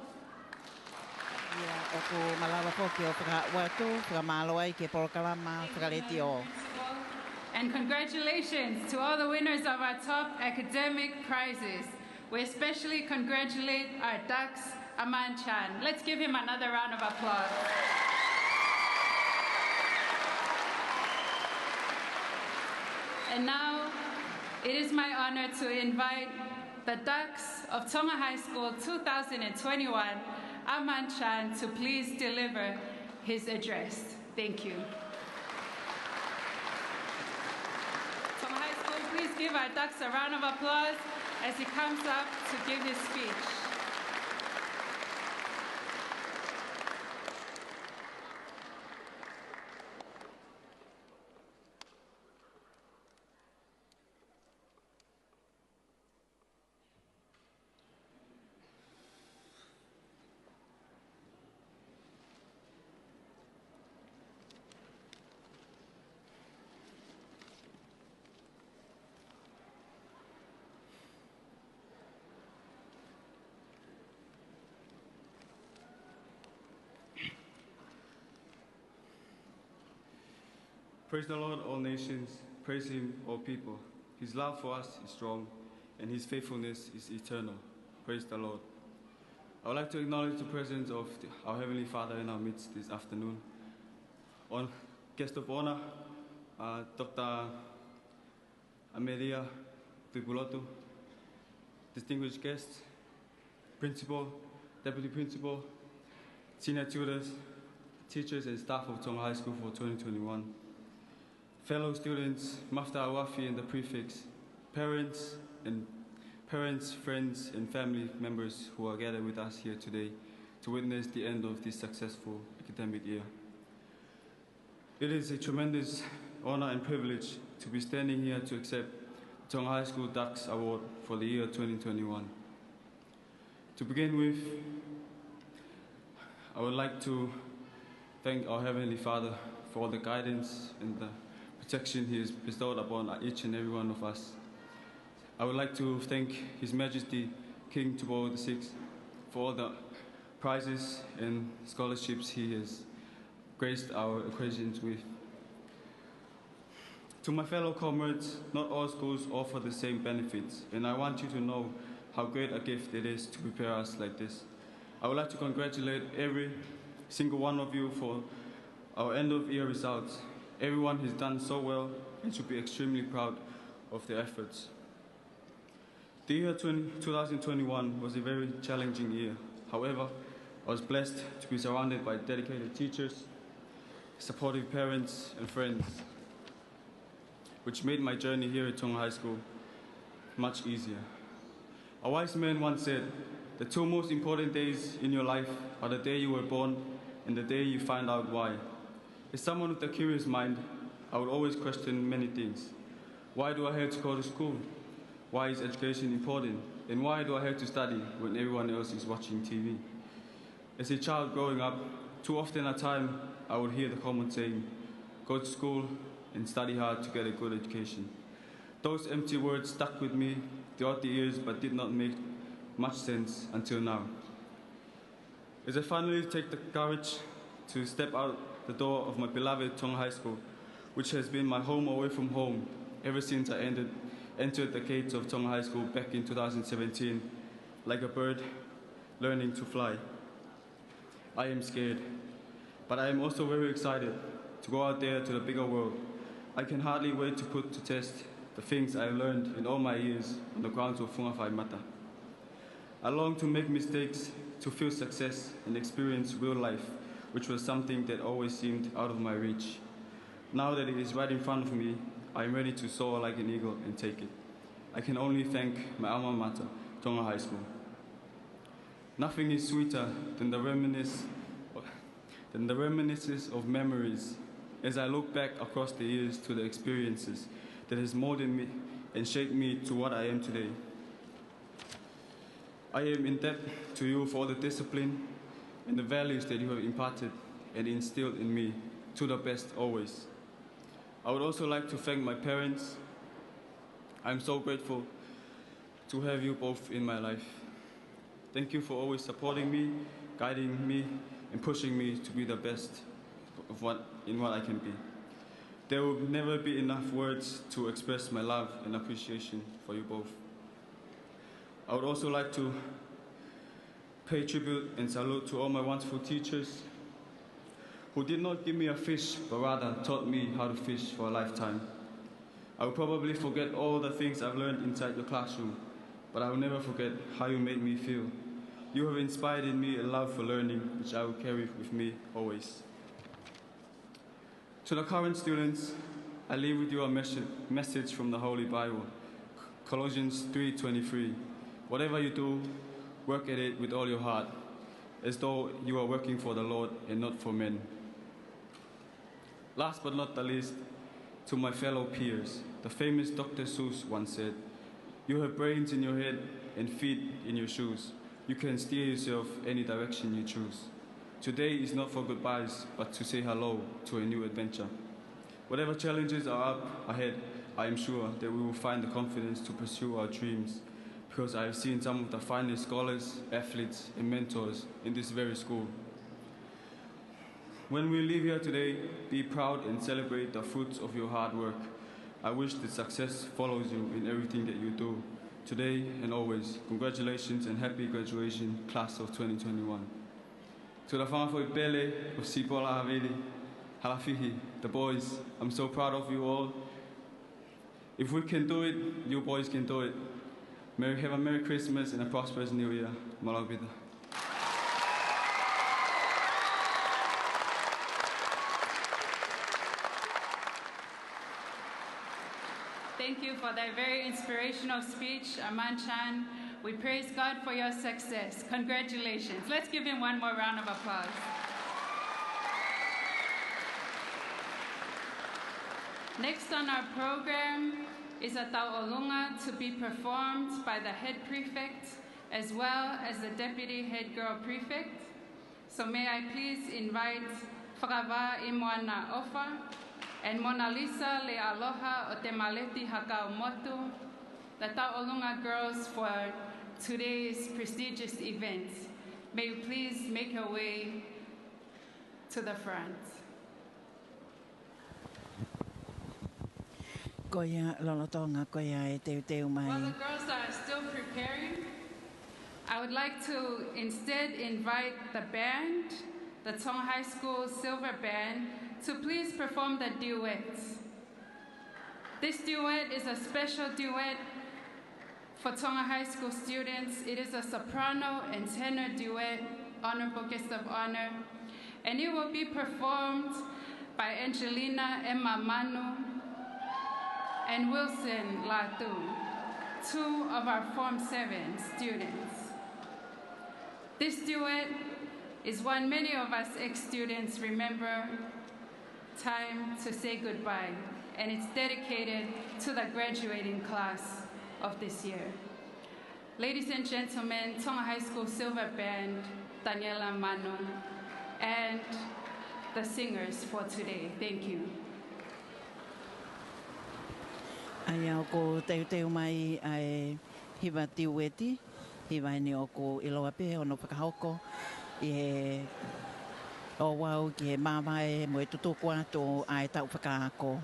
Ia oku malawa poki o whakawatu whakamalo ai ke polokalama whakaleti o And congratulations to all the winners of our top academic prizes. We especially congratulate our Dax Aman Chan. Let's give him another round of applause. And now, it is my honor to invite the Dax of Tonga High School 2021, Aman Chan, to please deliver his address. Thank you. Tonga High School, please give our Dax a round of applause as he comes up to give his speech. Praise the Lord, all nations. Praise him, all people. His love for us is strong, and his faithfulness is eternal. Praise the Lord. I would like to acknowledge the presence of our Heavenly Father in our midst this afternoon. On guest of honor, Dr. Amelia Tupulotu, distinguished guests, principal, deputy principal, senior tutors, teachers and staff of Tonga High School for 2021. Fellow students, Mafta Awafi and the prefix, parents, friends, and family members who are gathered with us here today to witness the end of this successful academic year. It is a tremendous honor and privilege to be standing here to accept the Tonga High School Dax Award for the year 2021. To begin with, I would like to thank our Heavenly Father for all the guidance and the protection he has bestowed upon each and every one of us. I would like to thank His Majesty King Tupo VI for all the prizes and scholarships he has graced our occasions with. To my fellow comrades, not all schools offer the same benefits, and I want you to know how great a gift it is to prepare us like this. I would like to congratulate every single one of you for our end-of-year results. Everyone has done so well and should be extremely proud of their efforts. The year 2021 was a very challenging year. However, I was blessed to be surrounded by dedicated teachers, supportive parents and friends, which made my journey here at Tonga High School much easier. A wise man once said, the two most important days in your life are the day you were born and the day you find out why. As someone with a curious mind, I would always question many things. Why do I have to go to school? Why is education important? And why do I have to study when everyone else is watching TV? As a child growing up, too often at time, I would hear the common saying, go to school and study hard to get a good education. Those empty words stuck with me throughout the years but did not make much sense until now. As I finally take the courage to step out the door of my beloved Tonga High School, which has been my home away from home ever since I entered the gates of Tonga High School back in 2017, like a bird learning to fly. I am scared, but I am also very excited to go out there to the bigger world. I can hardly wait to put to test the things I have learned in all my years on the grounds of Whangawhai Mata. I long to make mistakes, to feel success and experience real life, which was something that always seemed out of my reach. Now that it is right in front of me, I am ready to soar like an eagle and take it. I can only thank my alma mater, Tonga High School. Nothing is sweeter than the reminiscences of memories as I look back across the years to the experiences that has molded me and shaped me to what I am today. I am in debt to you for all the discipline and the values that you have imparted and instilled in me to the best always. I would also like to thank my parents. I'm so grateful to have you both in my life. Thank you for always supporting me, guiding me, and pushing me to be the best in what I can be. There will never be enough words to express my love and appreciation for you both. I would also like to pay tribute and salute to all my wonderful teachers who did not give me a fish, but rather taught me how to fish for a lifetime. I will probably forget all the things I've learned inside the classroom, but I will never forget how you made me feel. You have inspired in me a love for learning, which I will carry with me always. To the current students, I leave with you a message from the Holy Bible, Colossians 3:23. Whatever you do, work at it with all your heart, as though you are working for the Lord and not for men. Last but not the least, to my fellow peers, the famous Dr. Seuss once said, you have brains in your head and feet in your shoes. You can steer yourself any direction you choose. Today is not for goodbyes, but to say hello to a new adventure. Whatever challenges are up ahead, I am sure that we will find the confidence to pursue our dreams, because I have seen some of the finest scholars, athletes, and mentors in this very school. When we leave here today, be proud and celebrate the fruits of your hard work. I wish that success follows you in everything that you do. Today and always, congratulations and happy graduation, class of 2021. To the whangawhai pele of Sipola Havili, Halafihi, the boys, I'm so proud of you all. If we can do it, you boys can do it. Have a Merry Christmas and a prosperous New Year. Malabita. Thank you for that very inspirational speech, Aman Chan. We praise God for your success. Congratulations. Let's give him one more round of applause. Next on our program is a ta'olunga to be performed by the head prefect as well as the deputy head girl prefect. So may I please invite Whakawā i Nuku'alofa and Mona Lisa le aloha o te maleti hakau motu, the ta'olunga girls for today's prestigious event. May you please make your way to the front. Koia lolotonga koia e teu mai. While the girls are still preparing, I would like to instead invite the band, the Tonga High School Silver Band, to please perform the duet. This duet is a special duet for Tonga High School students. It is a soprano and tenor duet, honorable guest of honor, and it will be performed by Angelina Emma Manu and Wilson Latu, 2 of our Form 7 students. This duet is one many of us ex-students remember time to say goodbye, and it's dedicated to the graduating class of this year. Ladies and gentlemen, Tonga High School Silver Band, Daniela Manon, and the singers for today. Thank you. Ai au ko teu mai ai hiwa tiueti, hiwa ni o ko iloa pe ono whakahoko, i he o wau ki he mawai mo e tutuku ato ai tau whakahako.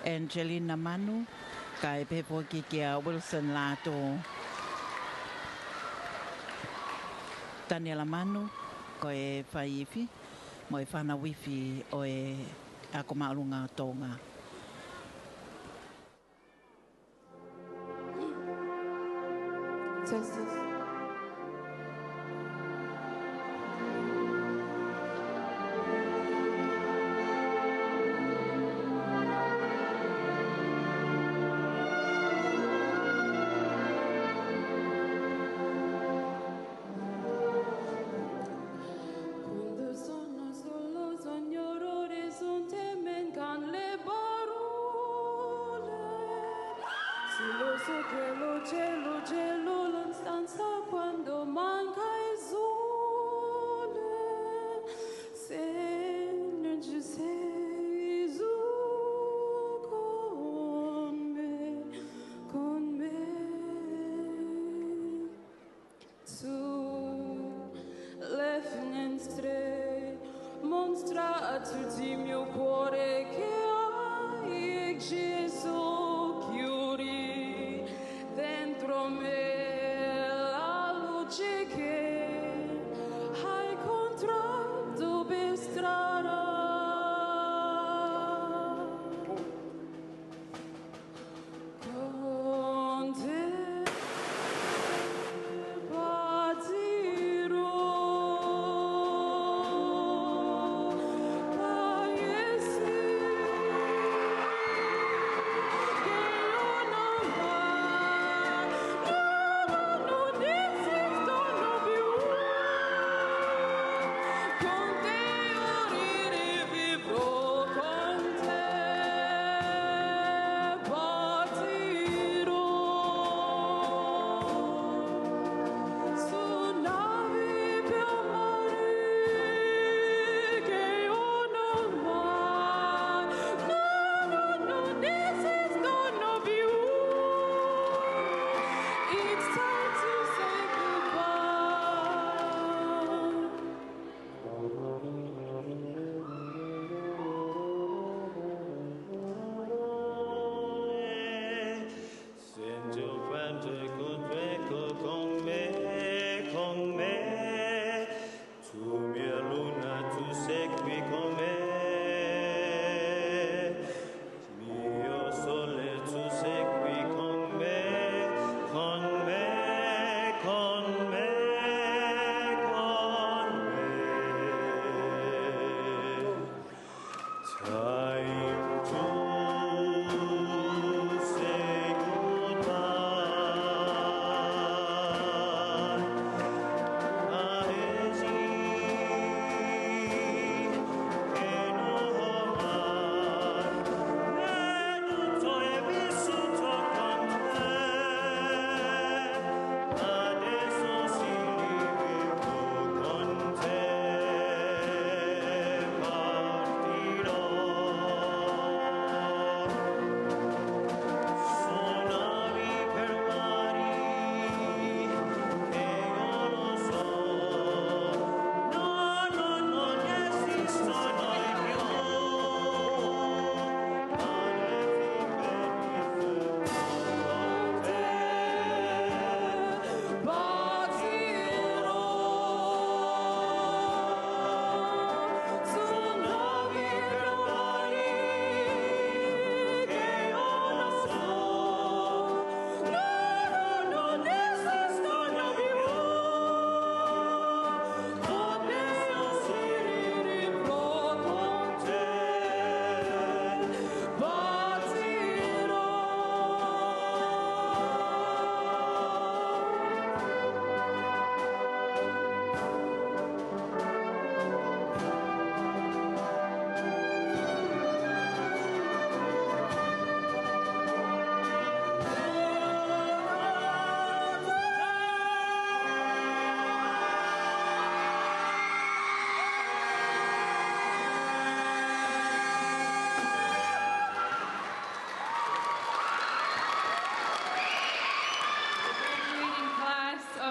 Angelina Manu, kai pepo ki kia Wilson Lato. Daniela Manu, ko e whaiiwi, mo e whana wifi o e ako maurunga Tonga. Justice. Bye.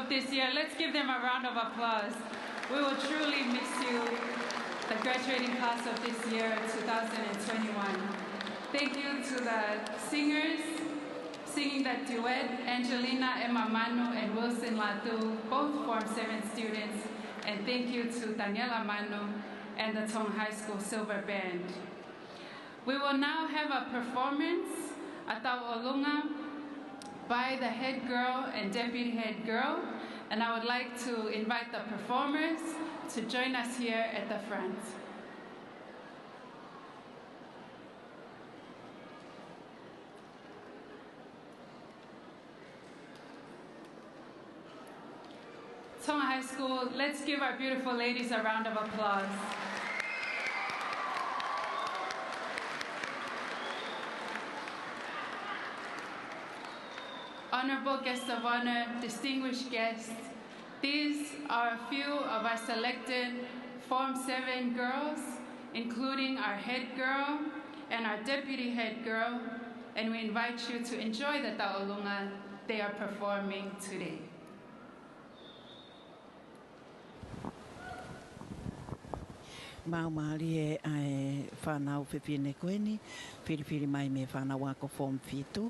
of this year. Let's give them a round of applause. We will truly miss you, the graduating class of this year, 2021. Thank you to the singers singing that duet, Angelina Emma Manu and Wilson Latu, both Form 7 students. And thank you to Daniela Manu and the Tonga High School Silver Band. We will now have a performance, Atau Olunga, by the head girl and deputy head girl. And I would like to invite the performers to join us here at the front. Tonga High School, let's give our beautiful ladies a round of applause. Honorable guests of honor, distinguished guests, these are a few of our selected Form 7 girls, including our head girl and our deputy head girl, and we invite you to enjoy the ta'olunga they are performing today. Maumali e ai whanau whiwhine koeni, whiriwhiri mai me whanau ako Form 5,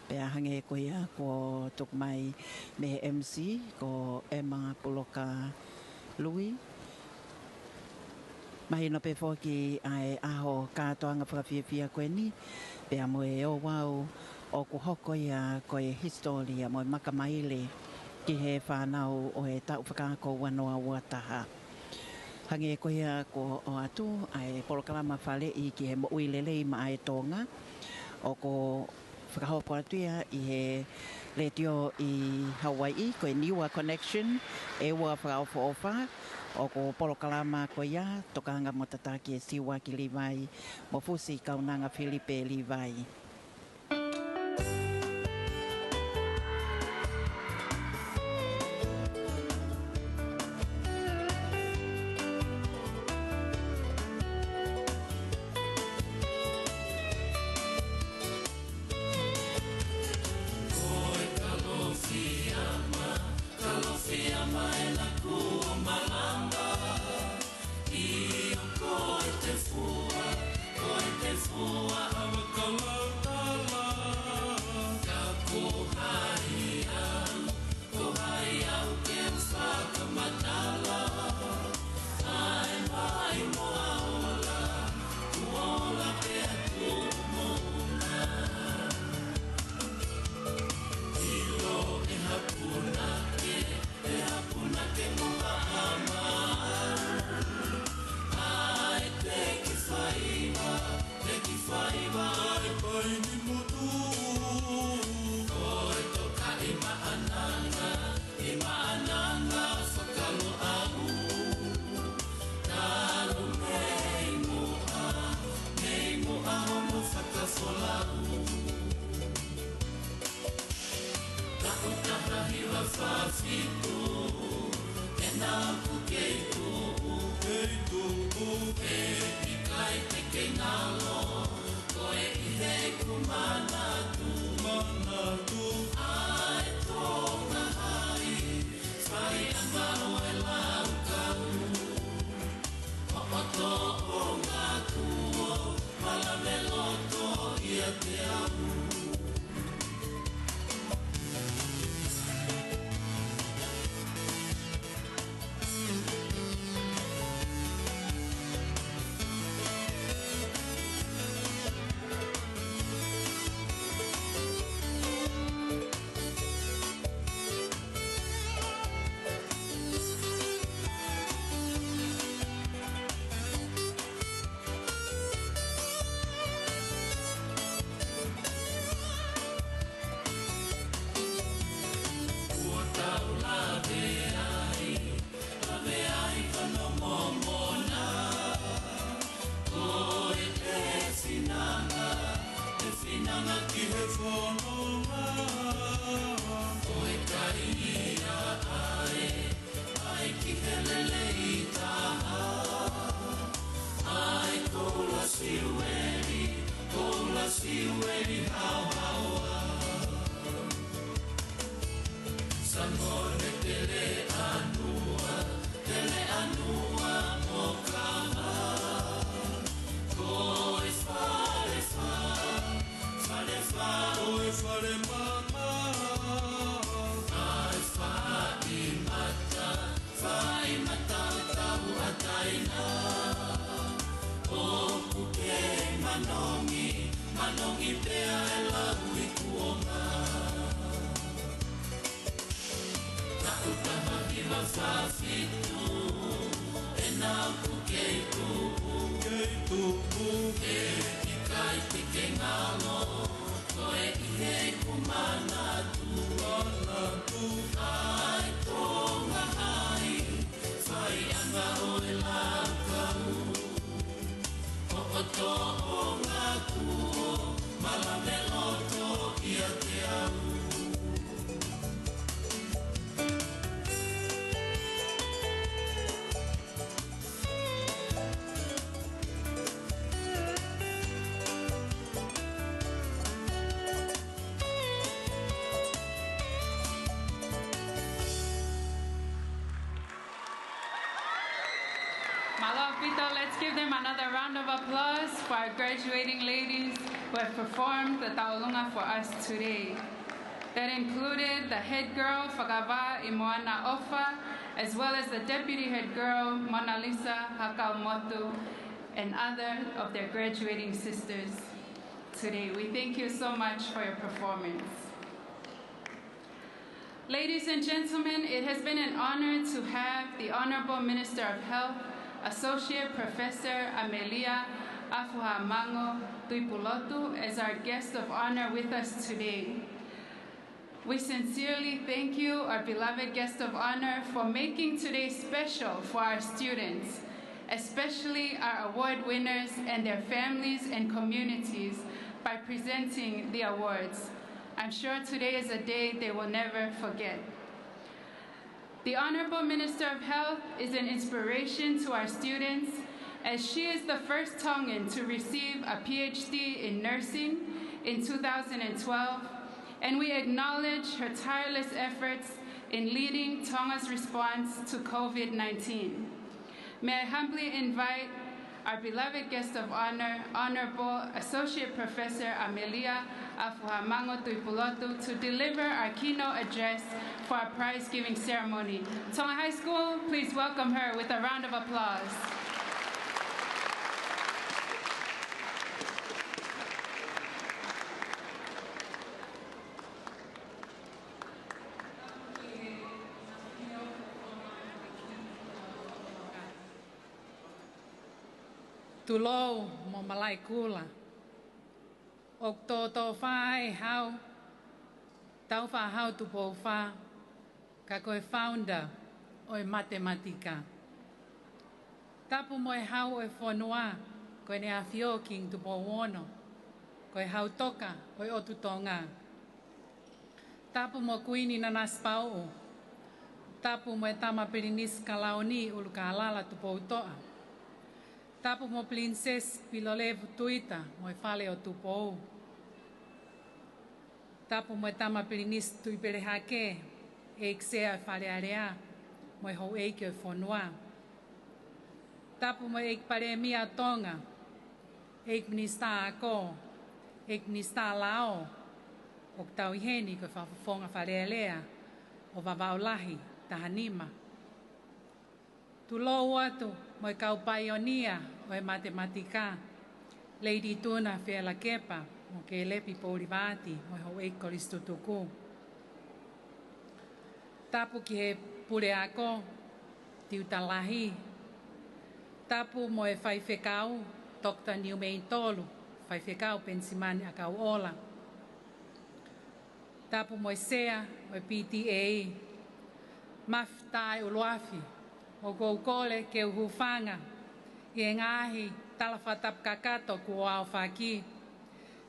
pea hange ko ia ko tuk mai me MC, ko Emma Puloka Lui. Mai no pe whoki ai aho kātoanga whakawhiawhia koeni, pea mo e o wau o ku hoko ia ko e historia mo e makamaile ki he whanau o e tau whakako wanoa wataha. Hange ko ia ko o atu ai polokalama whale i ki he mo uilelei ma ai Tonga o ko whakahoko atu ia i he letio i Hawaii ko e Niua Connection e ua whakaofo ofa o ko polokalama ko ia tokanga mo tataki e siwa ki Livai mo fusi kaunanga Filipe Livai. Sango Let's give them another round of applause for our graduating ladies who have performed the taulunga for us today. That included the head girl, Whakava Nuku'alofa, as well as the deputy head girl, Mona Lisa Hakaumotu, and other of their graduating sisters today. We thank you so much for your performance. Ladies and gentlemen, it has been an honor to have the Honorable Minister of Health, Associate Professor Amelia Afuhamango Tuipulotu, as our guest of honor with us today. We sincerely thank you, our beloved guest of honor, for making today special for our students, especially our award winners and their families and communities, by presenting the awards. I'm sure today is a day they will never forget. The Honorable Minister of Health is an inspiration to our students, as she is the first Tongan to receive a PhD in nursing in 2012, and we acknowledge her tireless efforts in leading Tonga's response to COVID-19. May I humbly invite our beloved guest of honor, Honorable Associate Professor Amelia Afuhamango Tuipulotu, to deliver our keynote address for our prize-giving ceremony. Tonga High School, please welcome her with a round of applause. Tulou mo malai kula. Ok to whae hau. Tau wha hau tupo wha. Ka koe founder o e matematika. Tapu mo e hau o e whanua. Koe ne a whioking tupo wono. Koe hau toka o e otu Tonga. Tapu mo kuini na naspau. Tapu mo e tama perinis kalaoni ulu ka alala tupo utoa. Tapu mo prinses pilolevu tuita mo e fale o tupo. Tapu mo e tama perinis tuipere hake e iksea e fale area mo e hou eike o whanua. Tapu mo e pare mia Tonga, e minista ako, e minista lao, o tau iheni ko whawhafonga fale alea o wawaulahi tahanima. Tulou atu mo e kau paionia o e matematika, Lady Tuna Whiela Kepa, mo ke lepi Pourivati, mo e hau e koristutuku. Tapu ki he pure ako, tiutalahi. Tapu mo e whaiwhekau, Dr. Niumei Tolu, whaiwhekau pensimani a kau ola. Tapu mo e sea, mo e PTA, maftai uluafi, o koukole ke uhufanga, i e ngahi talawhatap kakato ku au whaki,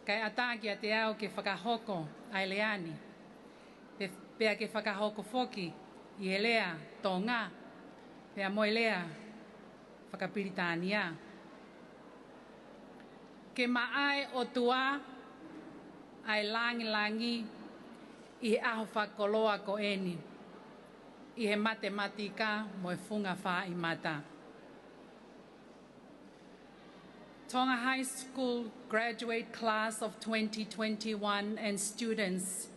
kai ataki a te au ke whakahoko ai leani, pea ke whakahoko foki i e lea Tonga, pea mo e lea whakapiritania. Ke maai o tua ai langi i aho whakoloa ko eni, i he matematika mo e whunga wha i mata. Tonga High School graduate class of 2021 and students,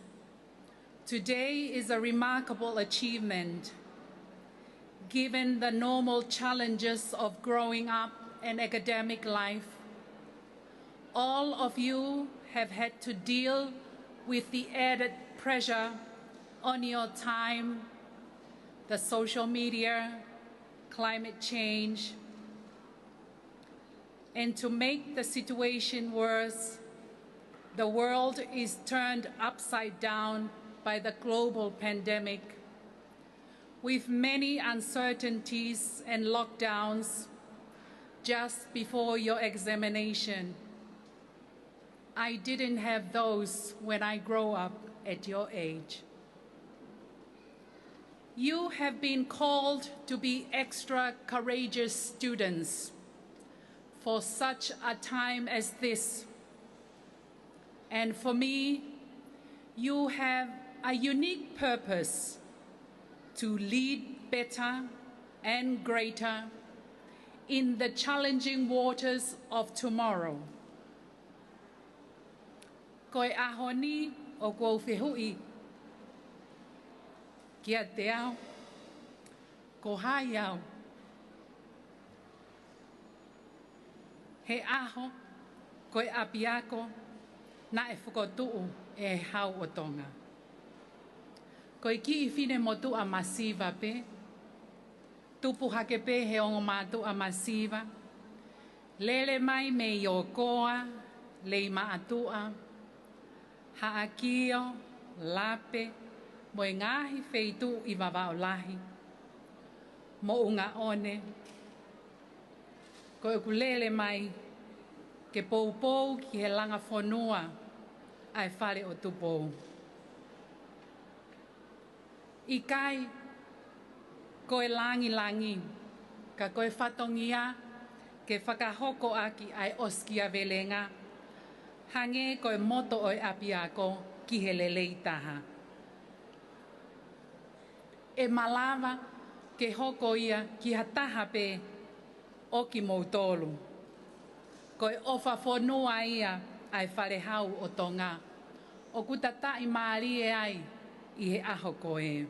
today is a remarkable achievement given the normal challenges of growing up and academic life. All of you have had to deal with the added pressure on your time, the social media, climate change, and to make the situation worse, the world is turned upside down by the global pandemic, with many uncertainties and lockdowns just before your examination. I didn't have those when I grew up at your age. You have been called to be extra courageous students for such a time as this. And for me, you have a unique purpose to lead better and greater in the challenging waters of tomorrow. Koe ahoni o kou whihui. Kia te ao, ko hai au. He aho, koe apiako, na e whukotuu e hau o Tonga. Koe ki I whine motu a masiva pe, tupu hake pe he ongo mātu a masiva, lele mai me I o koa, lei maatua, haakio, lape, mo I ngahi wheitu I wawao lahi, mo unga one, ko e kulele mai ke poupou ki he langa whanua ai whare o tupou. I kai, ko e langi, ka koe whatongia ke whakahoko aki ai oskia velenga, hange ko e moto o e apiako ki he lelei taha. E malawa ke hoko ia ki hataha pe o ki moutolu. Ko e ofa whanua ia ai whare hau o Tonga. O kutata I maari e ai I he aho koe.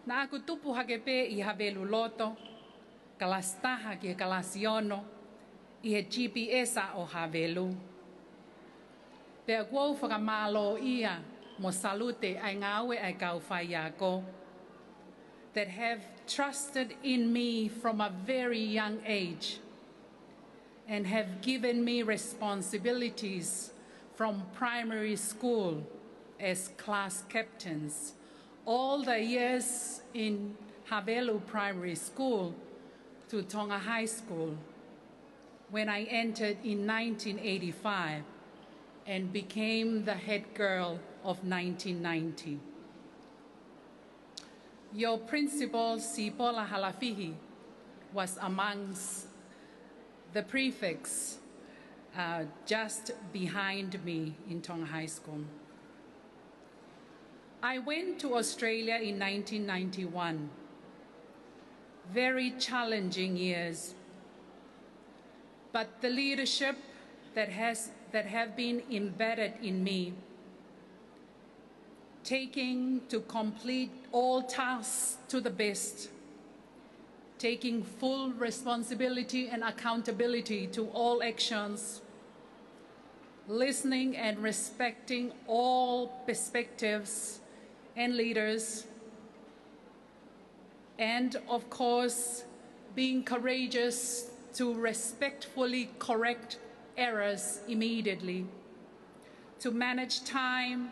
Na aku tupu hake pe I Havelu Loto, kalastaha ki he kalasiono, I he GPS a o Havelu. Pea kuau whakamalo ia mo Salote ai ngawe ai kau whai ako, that have trusted in me from a very young age and have given me responsibilities from primary school as class captains, all the years in Havelu Primary School to Tonga High School, when I entered in 1985 and became the head girl of 1990. Your principal, Sipola Halafihi, was amongst the prefects just behind me in Tonga High School. I went to Australia in 1991. Very challenging years. But the leadership that have been embedded in me, taking to complete all tasks to the best, taking full responsibility and accountability to all actions, listening and respecting all perspectives and leaders, and of course, being courageous to respectfully correct errors immediately, to manage time,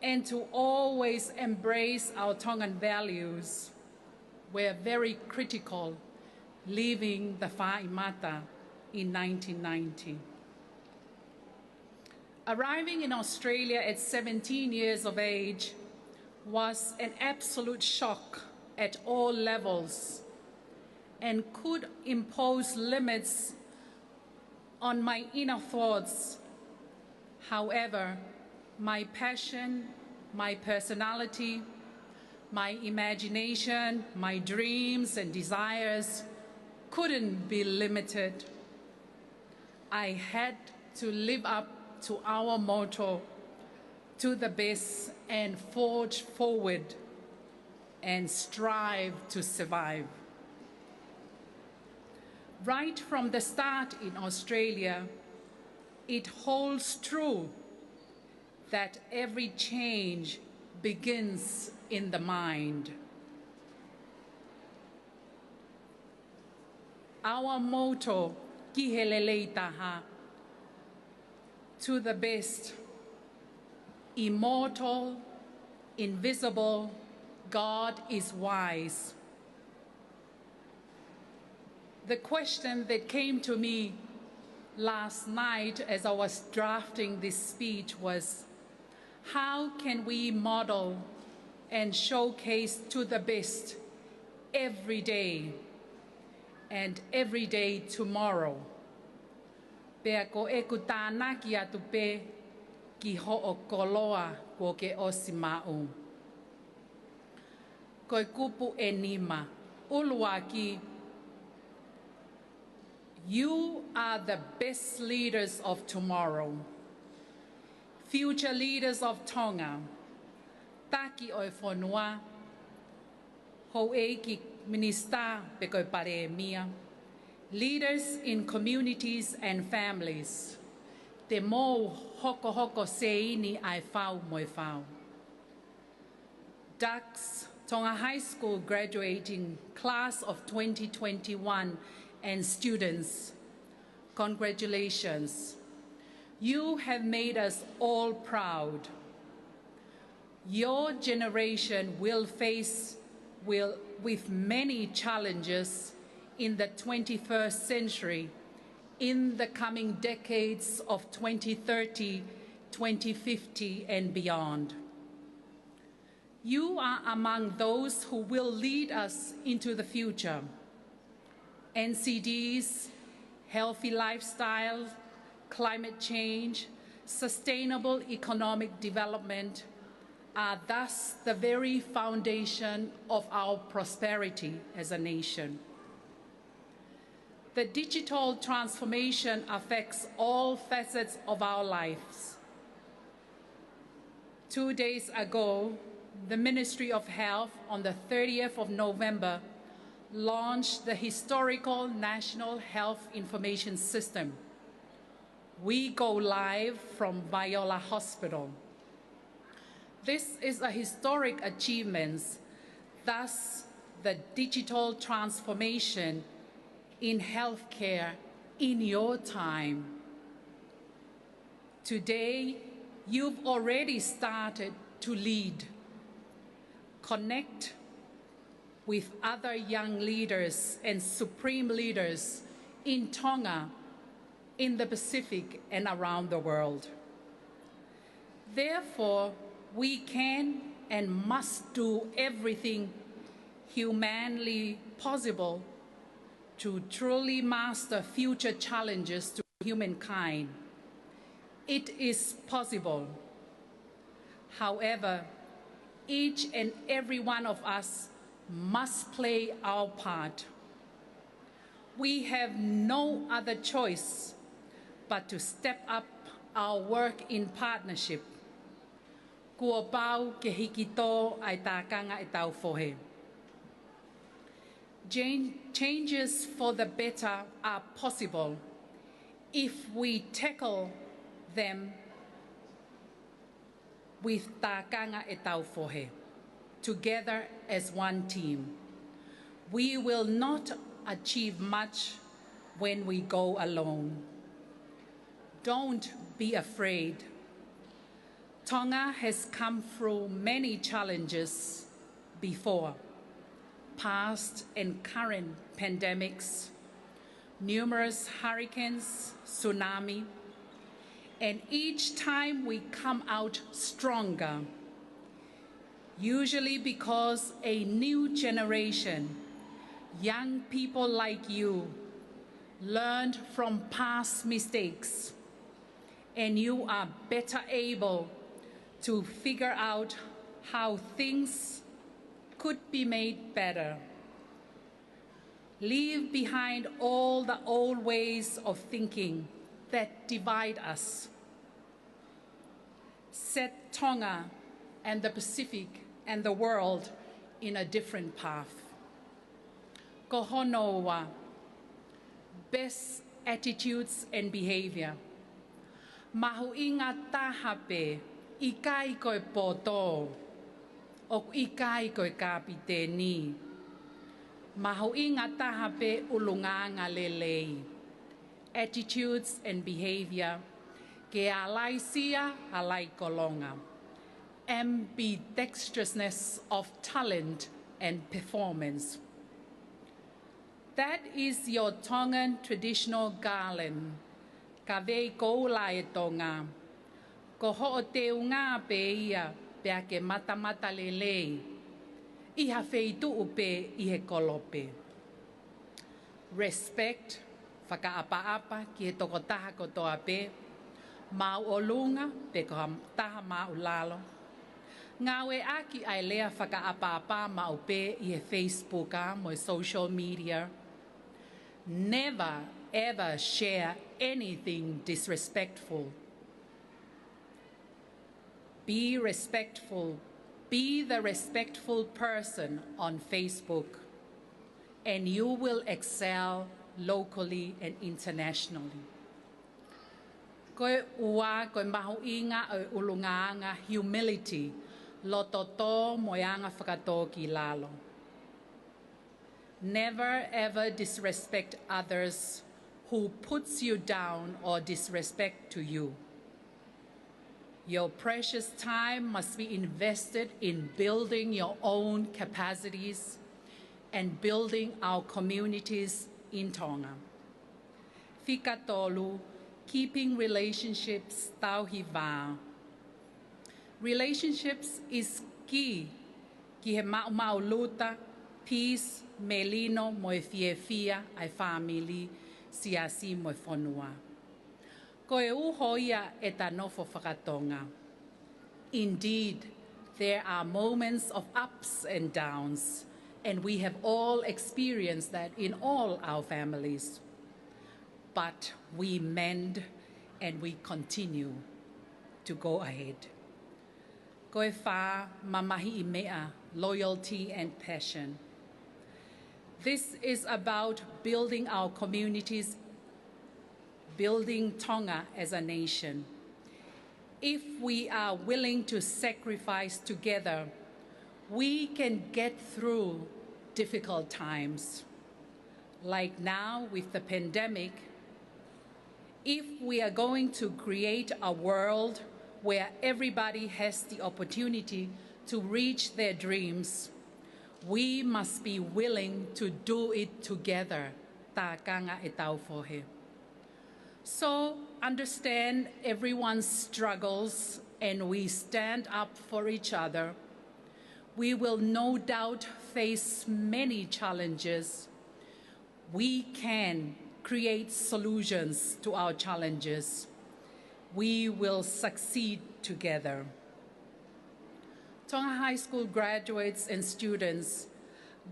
and to always embrace our Tongan values were very critical, leaving the Whaimata in 1990. Arriving in Australia at 17 years of age was an absolute shock at all levels and could impose limits on my inner thoughts. However, my passion, my personality, My imagination, my dreams and desires couldn't be limited. I had to live up to our motto, to the best, and forge forward and strive to survive. Right from the start in Australia, it holds true that every change begins in the mind. Our motto, Kihelelei taha, to the best, immortal, invisible, God is wise. The question that came to me last night as I was drafting this speech was, how can we model and showcase to the best every day and every day tomorrow? Pea ko e kutana ki atu pe ki ho'o koloa ko ke osima'u. Koe kupu e nima, ulua ki, you are the best leaders of tomorrow, future leaders of Tonga. Taki oi whanua, ho e ki minista pe koe pare e mia, leaders in communities and families. Te mō hoko hoko se ini ai whau moi whau. Ducks, Tonga High School graduating class of 2021 and students, congratulations. You have made us all proud. Your generation will face with many challenges in the 21st century, in the coming decades of 2030, 2050 and beyond. You are among those who will lead us into the future. NCDs, healthy lifestyle, climate change, sustainable economic development are thus the very foundation of our prosperity as a nation. The digital transformation affects all facets of our lives. 2 days ago, the Ministry of Health on the 30th of November launched the historical National Health Information System. We go live from Viola Hospital. This is a historic achievement, thus the digital transformation in healthcare in your time. Today, you've already started to lead, connect with other young leaders and supreme leaders in Tonga, in the Pacific and around the world. Therefore, we can and must do everything humanly possible to truly master future challenges to humankind. It is possible. However, each and every one of us must play our part. We have no other choice but to step up our work in partnership. Kua pau ke hiki tō ai tākanga e tau whohe. Changes for the better are possible if we tackle them with tākanga e tau whohe, together as one team. We will not achieve much when we go alone. Don't be afraid. Tonga has come through many challenges before, past and current pandemics, numerous hurricanes, tsunami, and each time we come out stronger, usually because a new generation, young people like you, learned from past mistakes, and you are better able to figure out how things could be made better. Leave behind all the old ways of thinking that divide us. Set Tonga and the Pacific and the world in a different path. Ko honoa, best attitudes and behavior. Mahu inga tahape, ikai koe poto, o ikai koe kapiteni. Mahu inga tahape ulunganga lelei. Attitudes and behavior, ke alai sia alai kolonga. Ambidextrousness of talent and performance. That is your Tongan traditional garland. Ka vei kou lai tonga. Ko ho'o te unga pe ia pe ake mata lelei. Iha feitu upe ihe kolope. Respect, whakaapa-apa ki he toko taha kotoa pe. Mau olunga pe ko taha mau lalo. Ngawe aki ai lea whakaapa-apa mau pe i he Facebook mo social media. Never ever share anything disrespectful. Be respectful. Be the respectful person on Facebook, and you will excel locally and internationally. Koe ua, koe mahu inga o ulunganga humility, lototo moyanga whakatō ki lalo. Never ever disrespect others who puts you down or disrespect to you. Your precious time must be invested in building your own capacities and building our communities in Tonga. Fikatolu, keeping relationships tauhi wā. Relationships is key ki he mau luta, peace, melino mo e fiefia ai family siasi mo e whanua. Ko e uho ia e ta nofo whakatonga. Indeed, there are moments of ups and downs, and we have all experienced that in all our families. But we mend and we continue to go ahead. Ko e wha mamahi I mea, loyalty and passion. This is about building our communities, building Tonga as a nation. If we are willing to sacrifice together, we can get through difficult times. Like now with the pandemic, if we are going to create a world where everybody has the opportunity to reach their dreams, we must be willing to do it together. Tā kanga e tau fohe. So understand everyone's struggles and we stand up for each other. We will no doubt face many challenges. We can create solutions to our challenges. We will succeed together. Tonga High School graduates and students,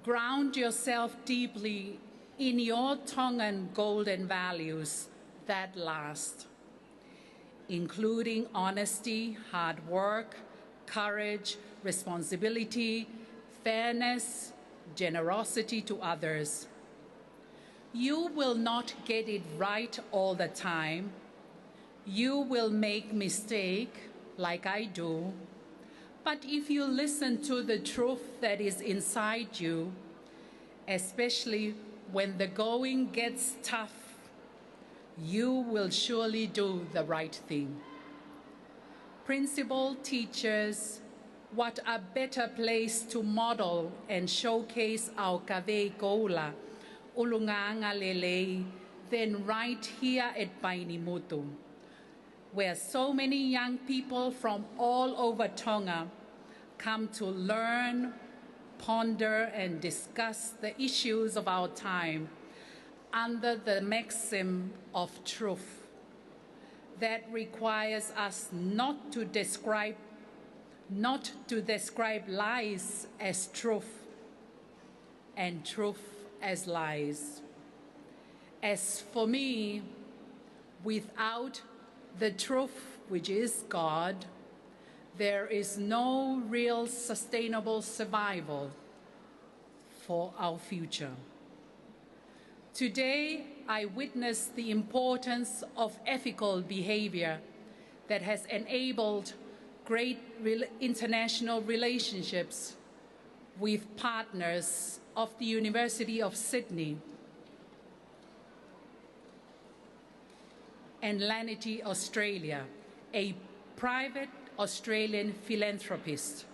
ground yourself deeply in your Tongan golden values that last, including honesty, hard work, courage, responsibility, fairness, generosity to others. You will not get it right all the time. You will make mistakes like I do. But if you listen to the truth that is inside you, especially when the going gets tough, you will surely do the right thing. Principal, teachers, what a better place to model and showcase our kawei koula, ulunganga lelei, than right here at Painimutu, where so many young people from all over Tonga come to learn, ponder, and discuss the issues of our time under the maxim of truth that requires us not to describe not to describe lies as truth and truth as lies. As for me, without the truth, which is God, there is no real sustainable survival for our future. Today, I witnessed the importance of ethical behavior that has enabled great international relationships with partners of the University of Sydney and Lanity Australia, a private Australian philanthropist.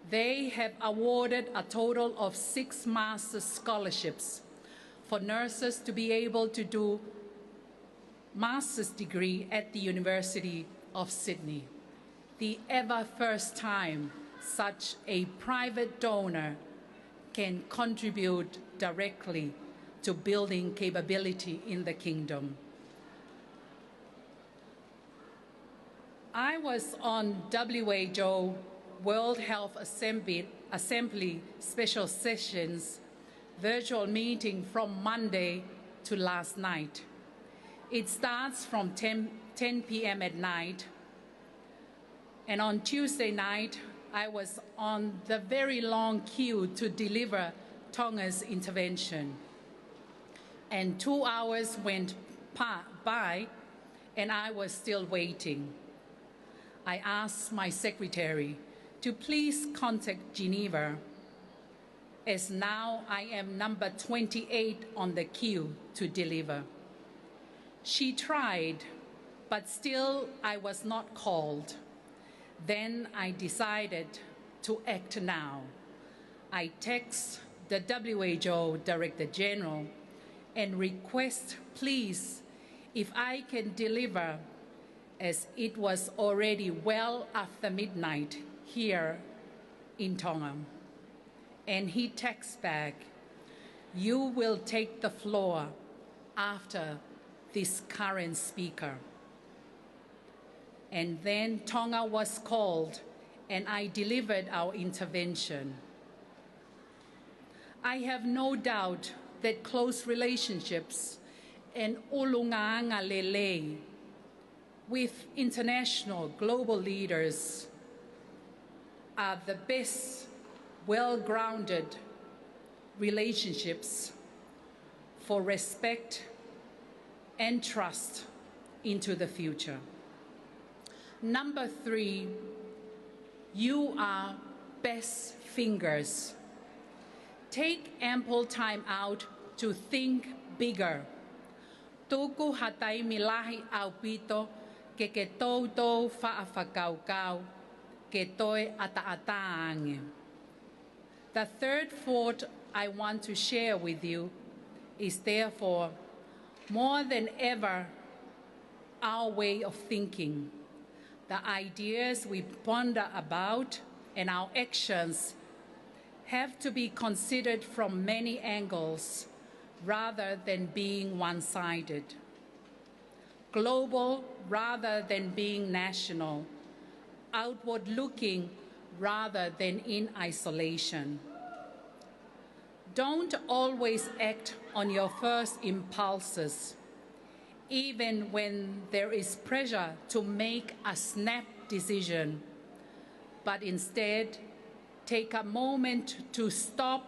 They have awarded a total of 6 master's scholarships for nurses to be able to do master's degree at the University of Sydney. The ever first time such a private donor can contribute directly to building capability in the kingdom. I was on WHO World Health Assembly Special Sessions virtual meeting from Monday to last night. It starts from 10 p.m. at night, and on Tuesday night, I was on the very long queue to deliver Tonga's intervention. And 2 hours went by, and I was still waiting. I asked my secretary to please contact Geneva, as now I am number 28 on the queue to deliver. She tried, but still I was not called. Then I decided to act now. I text the WHO Director General and request, please, if I can deliver, as it was already well after midnight here in Tonga. And he texts back, you will take the floor after this current speaker. And then Tonga was called, and I delivered our intervention. I have no doubt that close relationships and ulunganga lele with international global leaders are the best well-grounded relationships for respect and trust into the future. Number 3, you are best fingers. Take ample time out to think bigger. Tuku hatai milahi au pito ke tau whaafakaukau ke toi ata-ataange. The third thought I want to share with you is therefore more than ever our way of thinking. The ideas we ponder about and our actions have to be considered from many angles rather than being one-sided. Global rather than being national. Outward-looking rather than in isolation. Don't always act on your first impulses, even when there is pressure to make a snap decision, but instead take a moment to stop,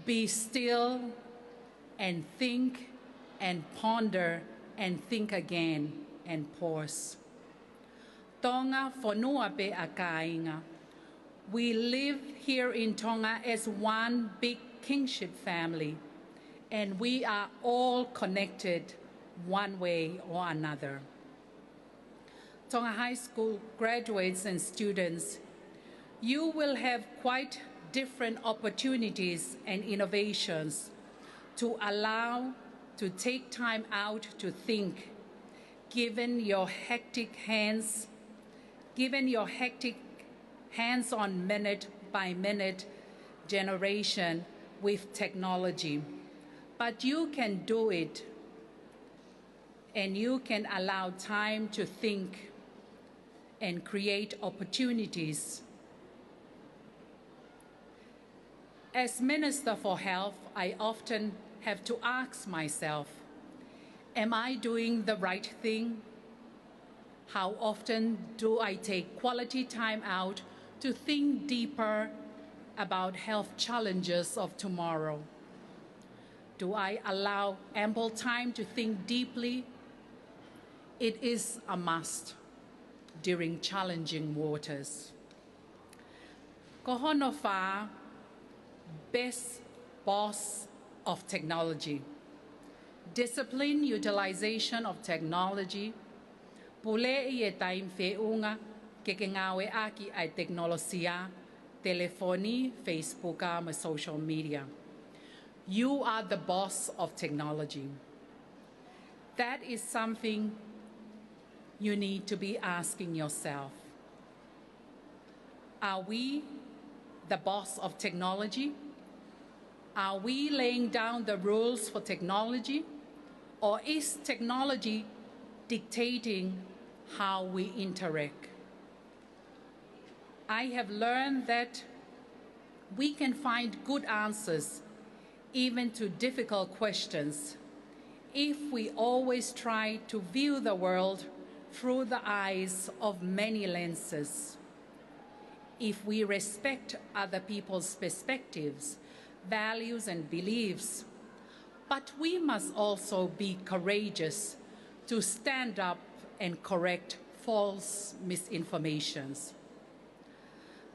be still, and think and ponder and think again and pause. Tonga whanua pe a kāinga. We live here in Tonga as one big kingship family, and we are all connected one way or another. Tonga High School graduates and students, you will have quite different opportunities and innovations to allow to take time out to think, given your hectic hands-on minute-by-minute generation with technology. But you can do it, and you can allow time to think and create opportunities. As Minister for Health, I often have to ask myself, am I doing the right thing? How often do I take quality time out to think deeper about health challenges of tomorrow? Do I allow ample time to think deeply? It is a must during challenging waters. Kohonofa, best boss of technology. Disciplined utilization of technology. Pule i e taim whiunga ke ngawe aki ai teknolosia, telefoni, Facebooka, and social media. You are the boss of technology. That is something you need to be asking yourself. Are we the boss of technology? Are we laying down the rules for technology? Or is technology dictating how we interact? I have learned that we can find good answers even to difficult questions if we always try to view the world through the eyes of many lenses. If we respect other people's perspectives, values, and beliefs, but we must also be courageous to stand up and correct false misinformations.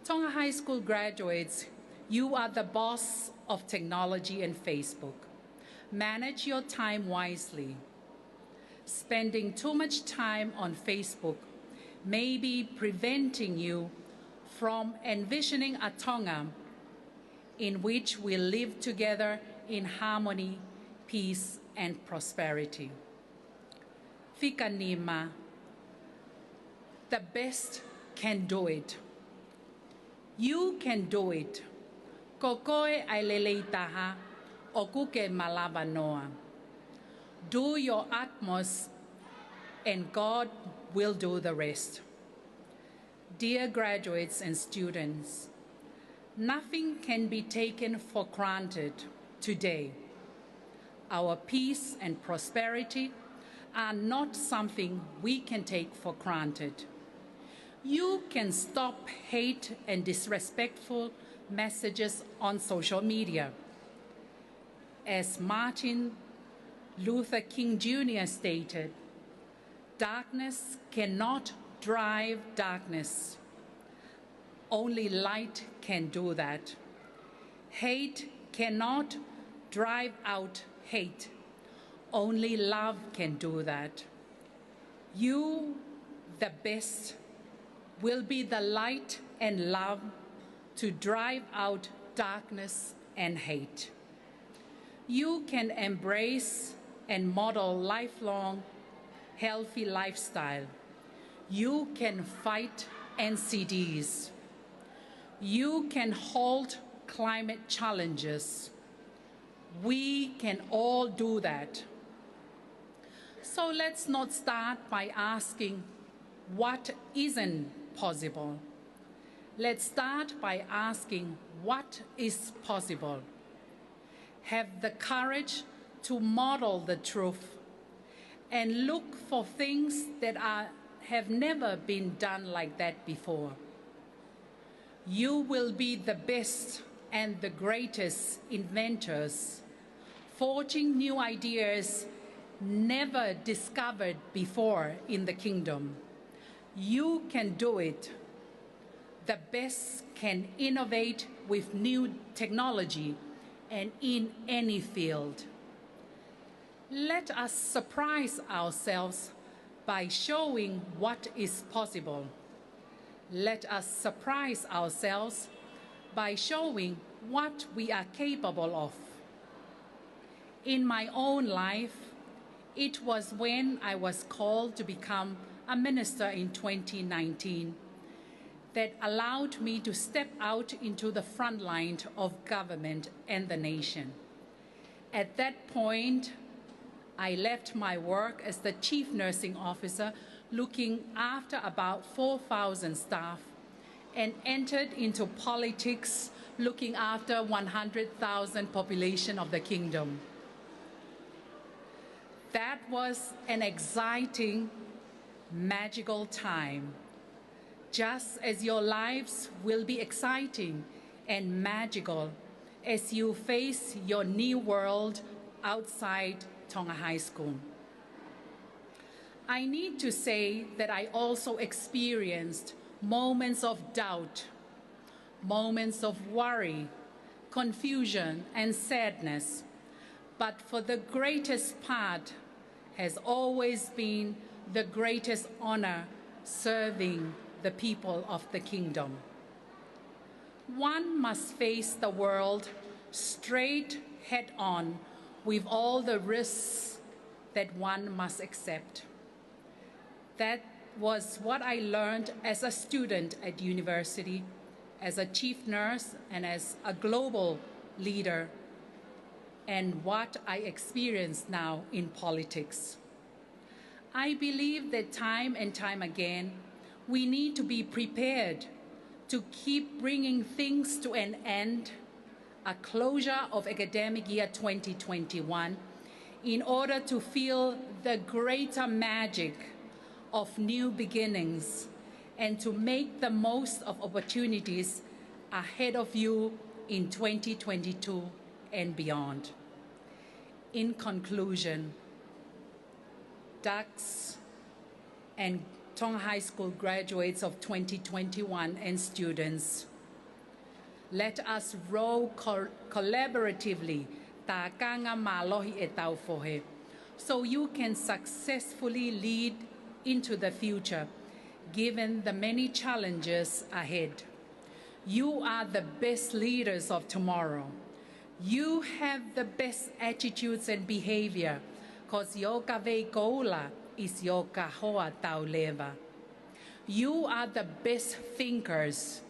Tonga High School graduates, you are the boss of technology and Facebook. Manage your time wisely. Spending too much time on Facebook may be preventing you from envisioning a Tonga in which we live together in harmony, peace, and prosperity. Fikanima, the best can do it. You can do it. Kokoe ailelei taha, okuke malava noa. Do your utmost, and God will do the rest. Dear graduates and students, nothing can be taken for granted today. Our peace and prosperity are not something we can take for granted. You can stop hate and disrespectful messages on social media. As Martin Luther King Jr. stated, darkness cannot drive darkness. Only light can do that. Hate cannot drive out hate. Only love can do that. You, the best, will be the light and love to drive out darkness and hate. You can embrace and model lifelong, healthy lifestyle. You can fight NCDs. You can halt climate challenges. We can all do that. So let's not start by asking what isn't possible. Let's start by asking what is possible. Have the courage to model the truth and look for things that have never been done like that before. You will be the best and the greatest inventors, forging new ideas never discovered before in the kingdom. You can do it. The best can innovate with new technology and in any field. Let us surprise ourselves by showing what is possible. Let us surprise ourselves by showing what we are capable of. In my own life, it was when I was called to become a minister in 2019 that allowed me to step out into the front line of government and the nation. At that point, I left my work as the chief nursing officer looking after about 4,000 staff, and entered into politics looking after 100,000 population of the kingdom. That was an exciting, magical time, just as your lives will be exciting and magical as you face your new world outside Tonga High School. I need to say that I also experienced moments of doubt, moments of worry, confusion, and sadness, but for the greatest part has always been the greatest honor serving the people of the kingdom. One must face the world straight head-on with all the risks that one must accept. That was what I learned as a student at university, as a chief nurse, and as a global leader, and what I experience now in politics. I believe that time and time again, we need to be prepared to keep bringing things to an end, a closure of academic year 2021, in order to feel the greater magic of new beginnings and to make the most of opportunities ahead of you in 2022 and beyond. In conclusion, Ducks and Tonga High School graduates of 2021 and students, let us row collaboratively tā kanga mālohi e tau fohe, so you can successfully lead into the future, given the many challenges ahead. You are the best leaders of tomorrow. You have the best attitudes and behavior, because yo ka vei koula is yo ka hoa tau leva. You are the best thinkers.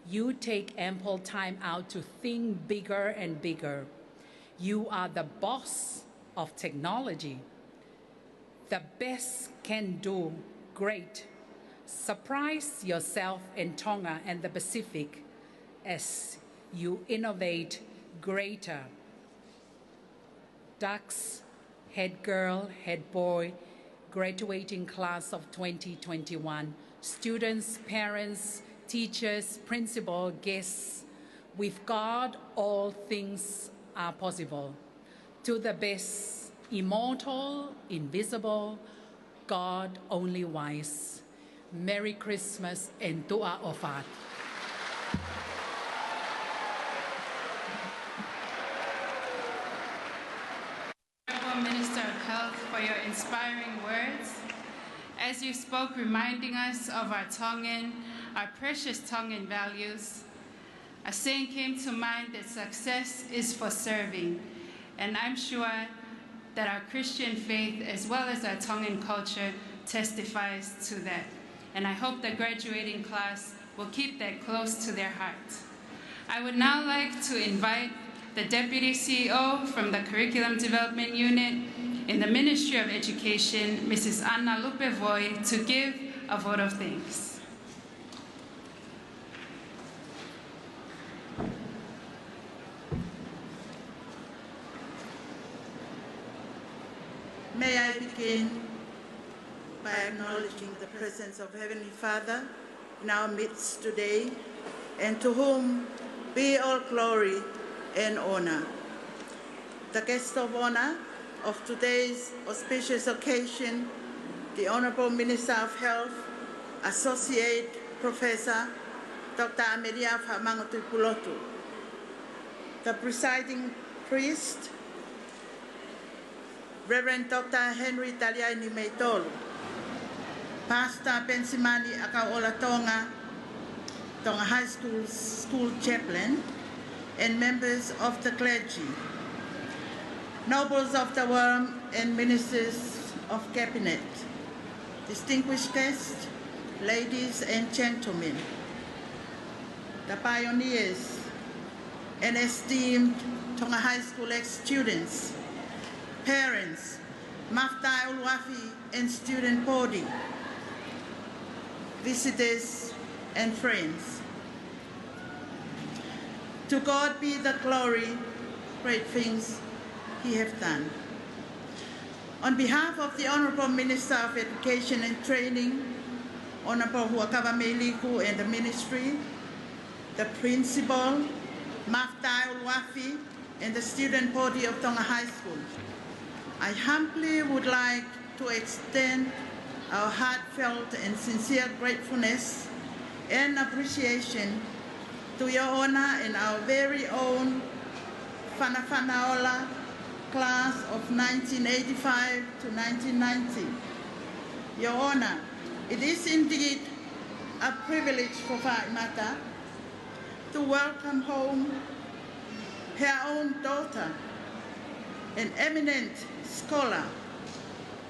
You take ample time out to think bigger and bigger. You are the boss of technology. The best can do great. Surprise yourself in Tonga and the Pacific as you innovate greater. Ducks, head girl, head boy, graduating class of 2021, students, parents, teachers, principal, guests, with God, all things are possible. To the best, immortal, invisible, God only wise. Merry Christmas and Nuku'alofa. Honorable Minister of Health, for your inspiring words. As you spoke, reminding us of our Tongan, our precious Tongan values, a saying came to mind that success is for serving. And I'm sure that our Christian faith, as well as our Tongan culture, testifies to that. And I hope the graduating class will keep that close to their heart. I would now like to invite the Deputy CEO from the Curriculum Development Unit in the Ministry of Education, Mrs. Anna Lupevoi, to give a vote of thanks. May I begin by acknowledging the presence of Heavenly Father in our midst today, and to whom be all glory and honor. The guest of honor of today's auspicious occasion, the Honorable Minister of Health, Associate Professor Dr. Amelia Whamangatupulotu, the presiding priest, Reverend Dr. Henry Taliaini Meitolu, Pastor Pensimani Akaola Tonga, Tonga High School Chaplain, and members of the clergy, nobles of the realm and ministers of cabinet, distinguished guests, ladies and gentlemen, the pioneers and esteemed Tonga High School ex-students, parents, Maftai Uluafi and student body, visitors, and friends. To God be the glory, great things he has done. On behalf of the Honourable Minister of Education and Training, Honourable Huakava Meliku and the Ministry, the Principal, Maftai Ulwafi, and the student body of Tonga High School, I humbly would like to extend our heartfelt and sincere gratefulness and appreciation to Your Honour and our very own Whanawhanaola class of 1985 to 1990. Your Honour, it is indeed a privilege for Whaimata to welcome home her own daughter, an eminent scholar,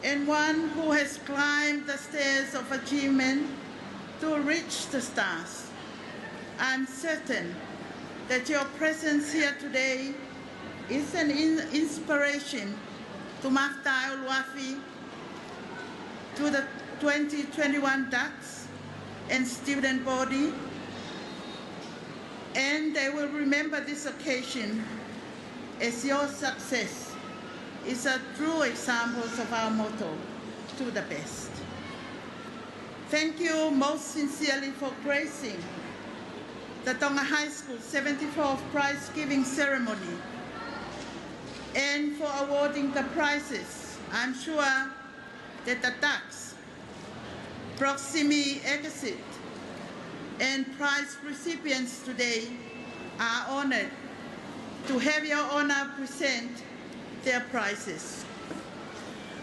and one who has climbed the stairs of achievement to reach the stars. I'm certain that your presence here today is an inspiration to Maftai Ulwafi, to the 2021 Ducks and student body, and they will remember this occasion as your success is a true example of our motto, to the best. Thank you most sincerely for gracing the Tonga High School 74th prize-giving ceremony and for awarding the prizes. I'm sure that the Ducks, Proximi Exit, and prize recipients today are honored to have Your Honour present their prizes.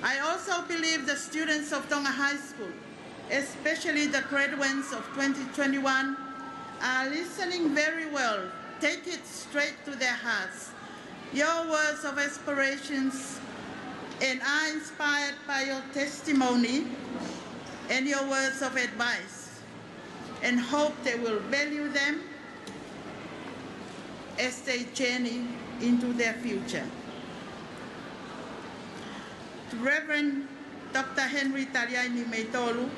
I also believe the students of Tonga High School, especially the graduates of 2021, are listening very well. Take it straight to their hearts. Your words of aspirations and are inspired by your testimony and your words of advice, and hope they will value them as they journey into their future. To Reverend Dr. Henry Taliaini Meitolu,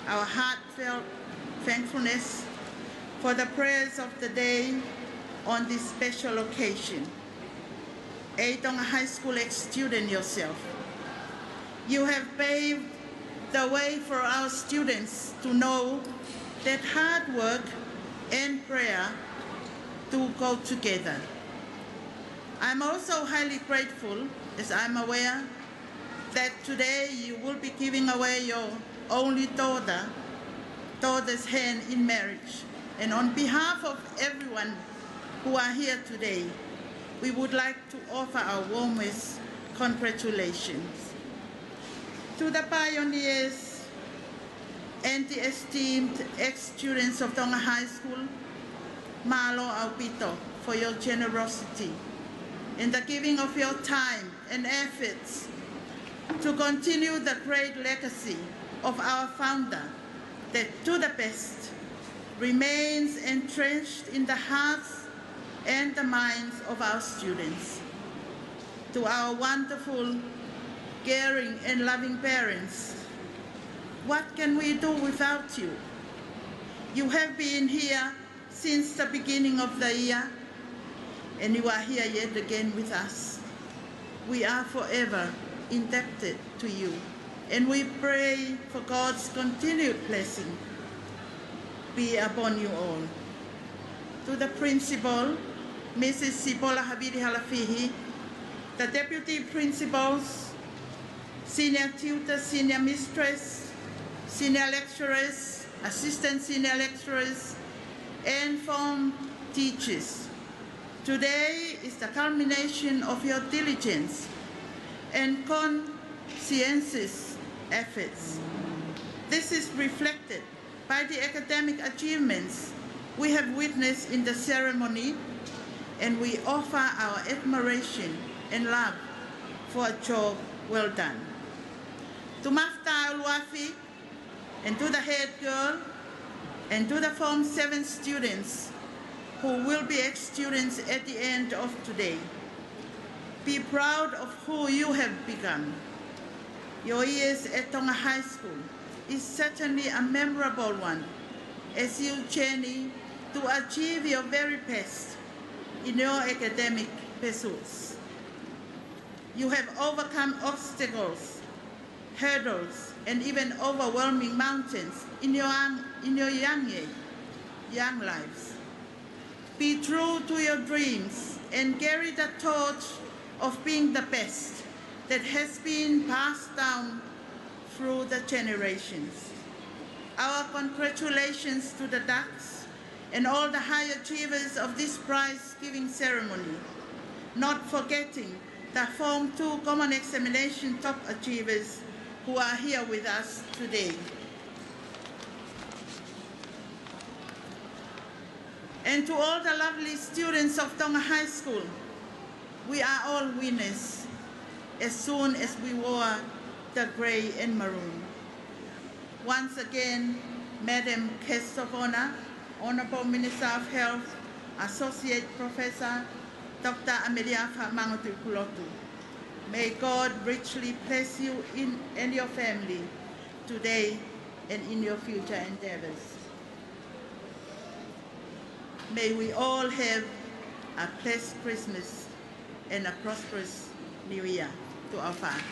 our heartfelt thankfulness for the prayers of the day on this special occasion. A Tonga High School ex-student yourself, you have paved the way for our students to know that hard work and prayer do go together. I'm also highly grateful, as I'm aware, that today you will be giving away your only daughter's hand in marriage. And on behalf of everyone who are here today, we would like to offer our warmest congratulations. To the pioneers and the esteemed ex-students of Tonga High School, Malo Aupito, for your generosity in the giving of your time and efforts to continue the great legacy of our founder, that to the best remains entrenched in the hearts and the minds of our students. To our wonderful, caring and loving parents, what can we do without you? You have been here since the beginning of the year, and you are here yet again with us. We are forever indebted to you, and we pray for God's continued blessing be upon you all. To the principal, Mrs. Sipola Habiri Halafihi, the deputy principals, senior tutors, senior mistress, senior lecturers, assistant senior lecturers, and form teachers. Today is the culmination of your diligence and conscientious efforts. This is reflected by the academic achievements we have witnessed in the ceremony, and we offer our admiration and love for a job well done. To Maftai Ulwafi, and to the head girl, and to the Form 7 students who will be ex-students at the end of today, be proud of who you have become. Your years at Tonga High School is certainly a memorable one as you journey to achieve your very best in your academic pursuits. You have overcome obstacles, hurdles, and even overwhelming mountains in your young lives. Be true to your dreams and carry the torch of being the best that has been passed down through the generations. Our congratulations to the Ducks and all the high achievers of this prize-giving ceremony, not forgetting the Form 2 Common Examination top achievers who are here with us today. And to all the lovely students of Tonga High School, we are all winners as soon as we wore the grey and maroon. Once again, Madam Guest of Honor, Honorable Minister of Health, Associate Professor Dr. Amelia Nuku'alofa. May God richly bless you and your family today and in your future endeavors. May we all have a blessed Christmas and a prosperous New Year to our father.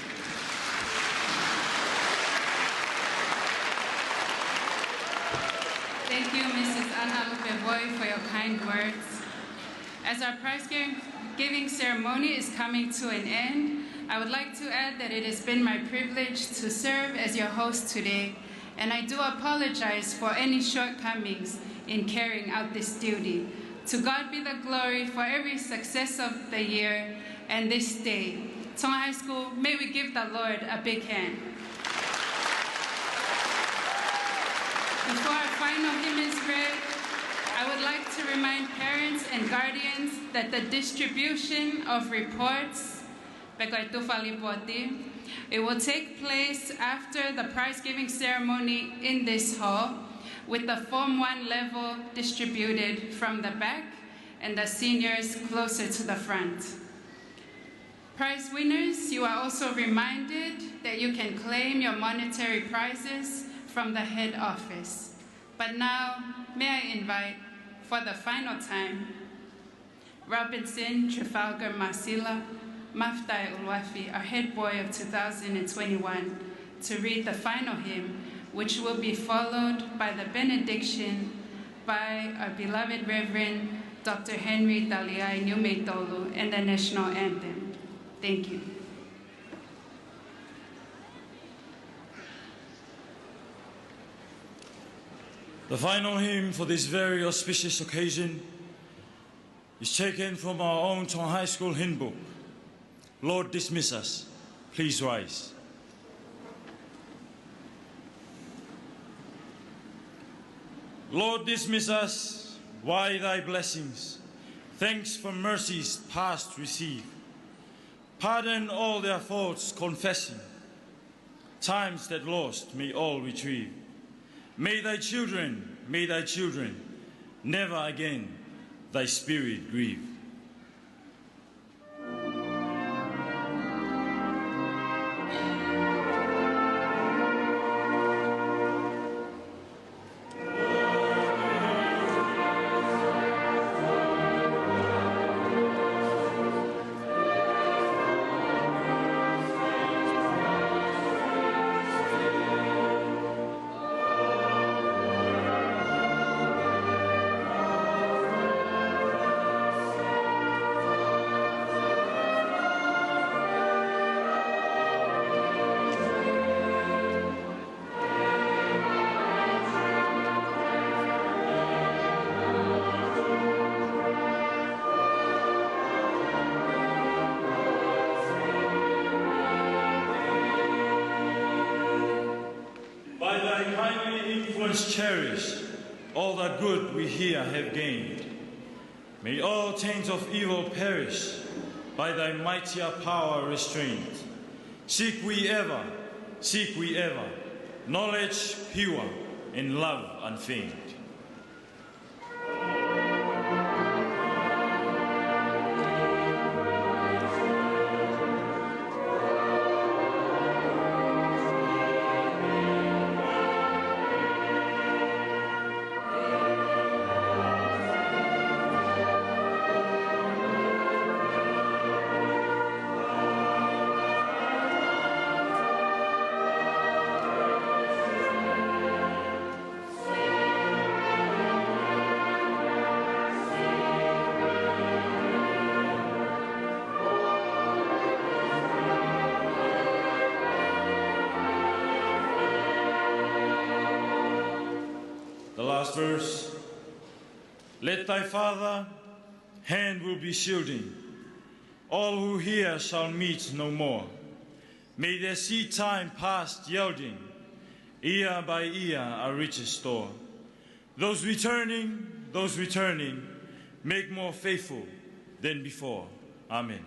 Thank you, Mrs. Anna Lupeboy, for your kind words. As our prize-giving ceremony is coming to an end, I would like to add that it has been my privilege to serve as your host today, and I do apologize for any shortcomings in carrying out this duty. To God be the glory for every success of the year and this day. Tonga High School, may we give the Lord a big hand. Before our final hymn is read, I would like to remind parents and guardians that the distribution of reports, it will take place after the prize-giving ceremony in this hall, with the Form 1 level distributed from the back and the seniors closer to the front. Prize winners, you are also reminded that you can claim your monetary prizes from the head office. But now, may I invite, for the final time, Robinson Trafalgar Masila, Maftai Ulwafi, our head boy of 2021, to read the final hymn, which will be followed by the benediction by our beloved Reverend Dr. Henry Taliai Numeitolu and the national anthem. Thank you. The final hymn for this very auspicious occasion is taken from our own Tonga High School hymn book. Lord, dismiss us. Please rise. Lord, dismiss us, why thy blessings, thanks for mercies past receive. Pardon all their faults confessing, times that lost may all retrieve. May thy children, never again thy spirit grieve. Cherish all the good we here have gained. May all taints of evil perish, by thy mightier power restrained. Seek we ever, knowledge pure and love unfeigned. last verse. Let thy father hand will be shielding. All who hear shall meet no more. May their seed time past yielding, ear by ear a riches store. Those returning, make more faithful than before. Amen.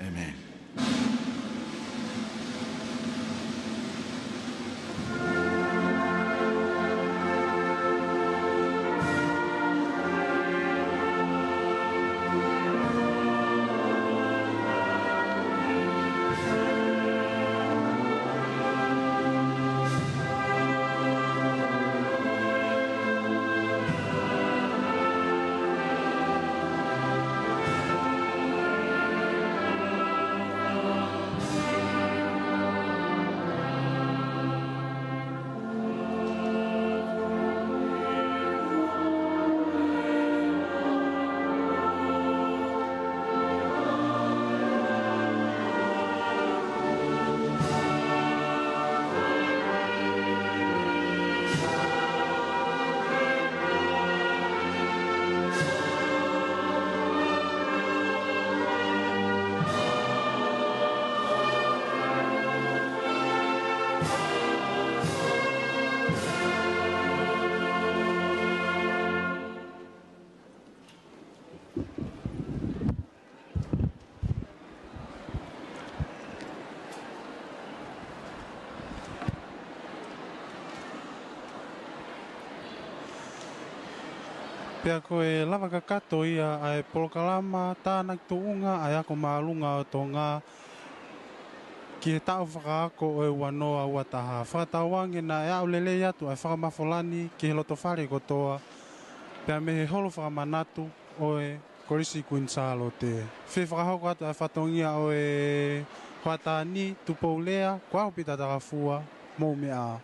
Amen. Pea koe lava kakato ia ai polokalama tāna ki tuunga ai ako maalunga o Tonga ki he tau whakaako o e wanoa ua taha. Whakatawange na e au lelei atu ai whakamafolani ki he loto whare kotoa. Pea me he holo whakamanatu o e korisi kuin Salote. Whi whakahoko atu ai whatongia o e whatani tupoulea kwa upita takafua mou mea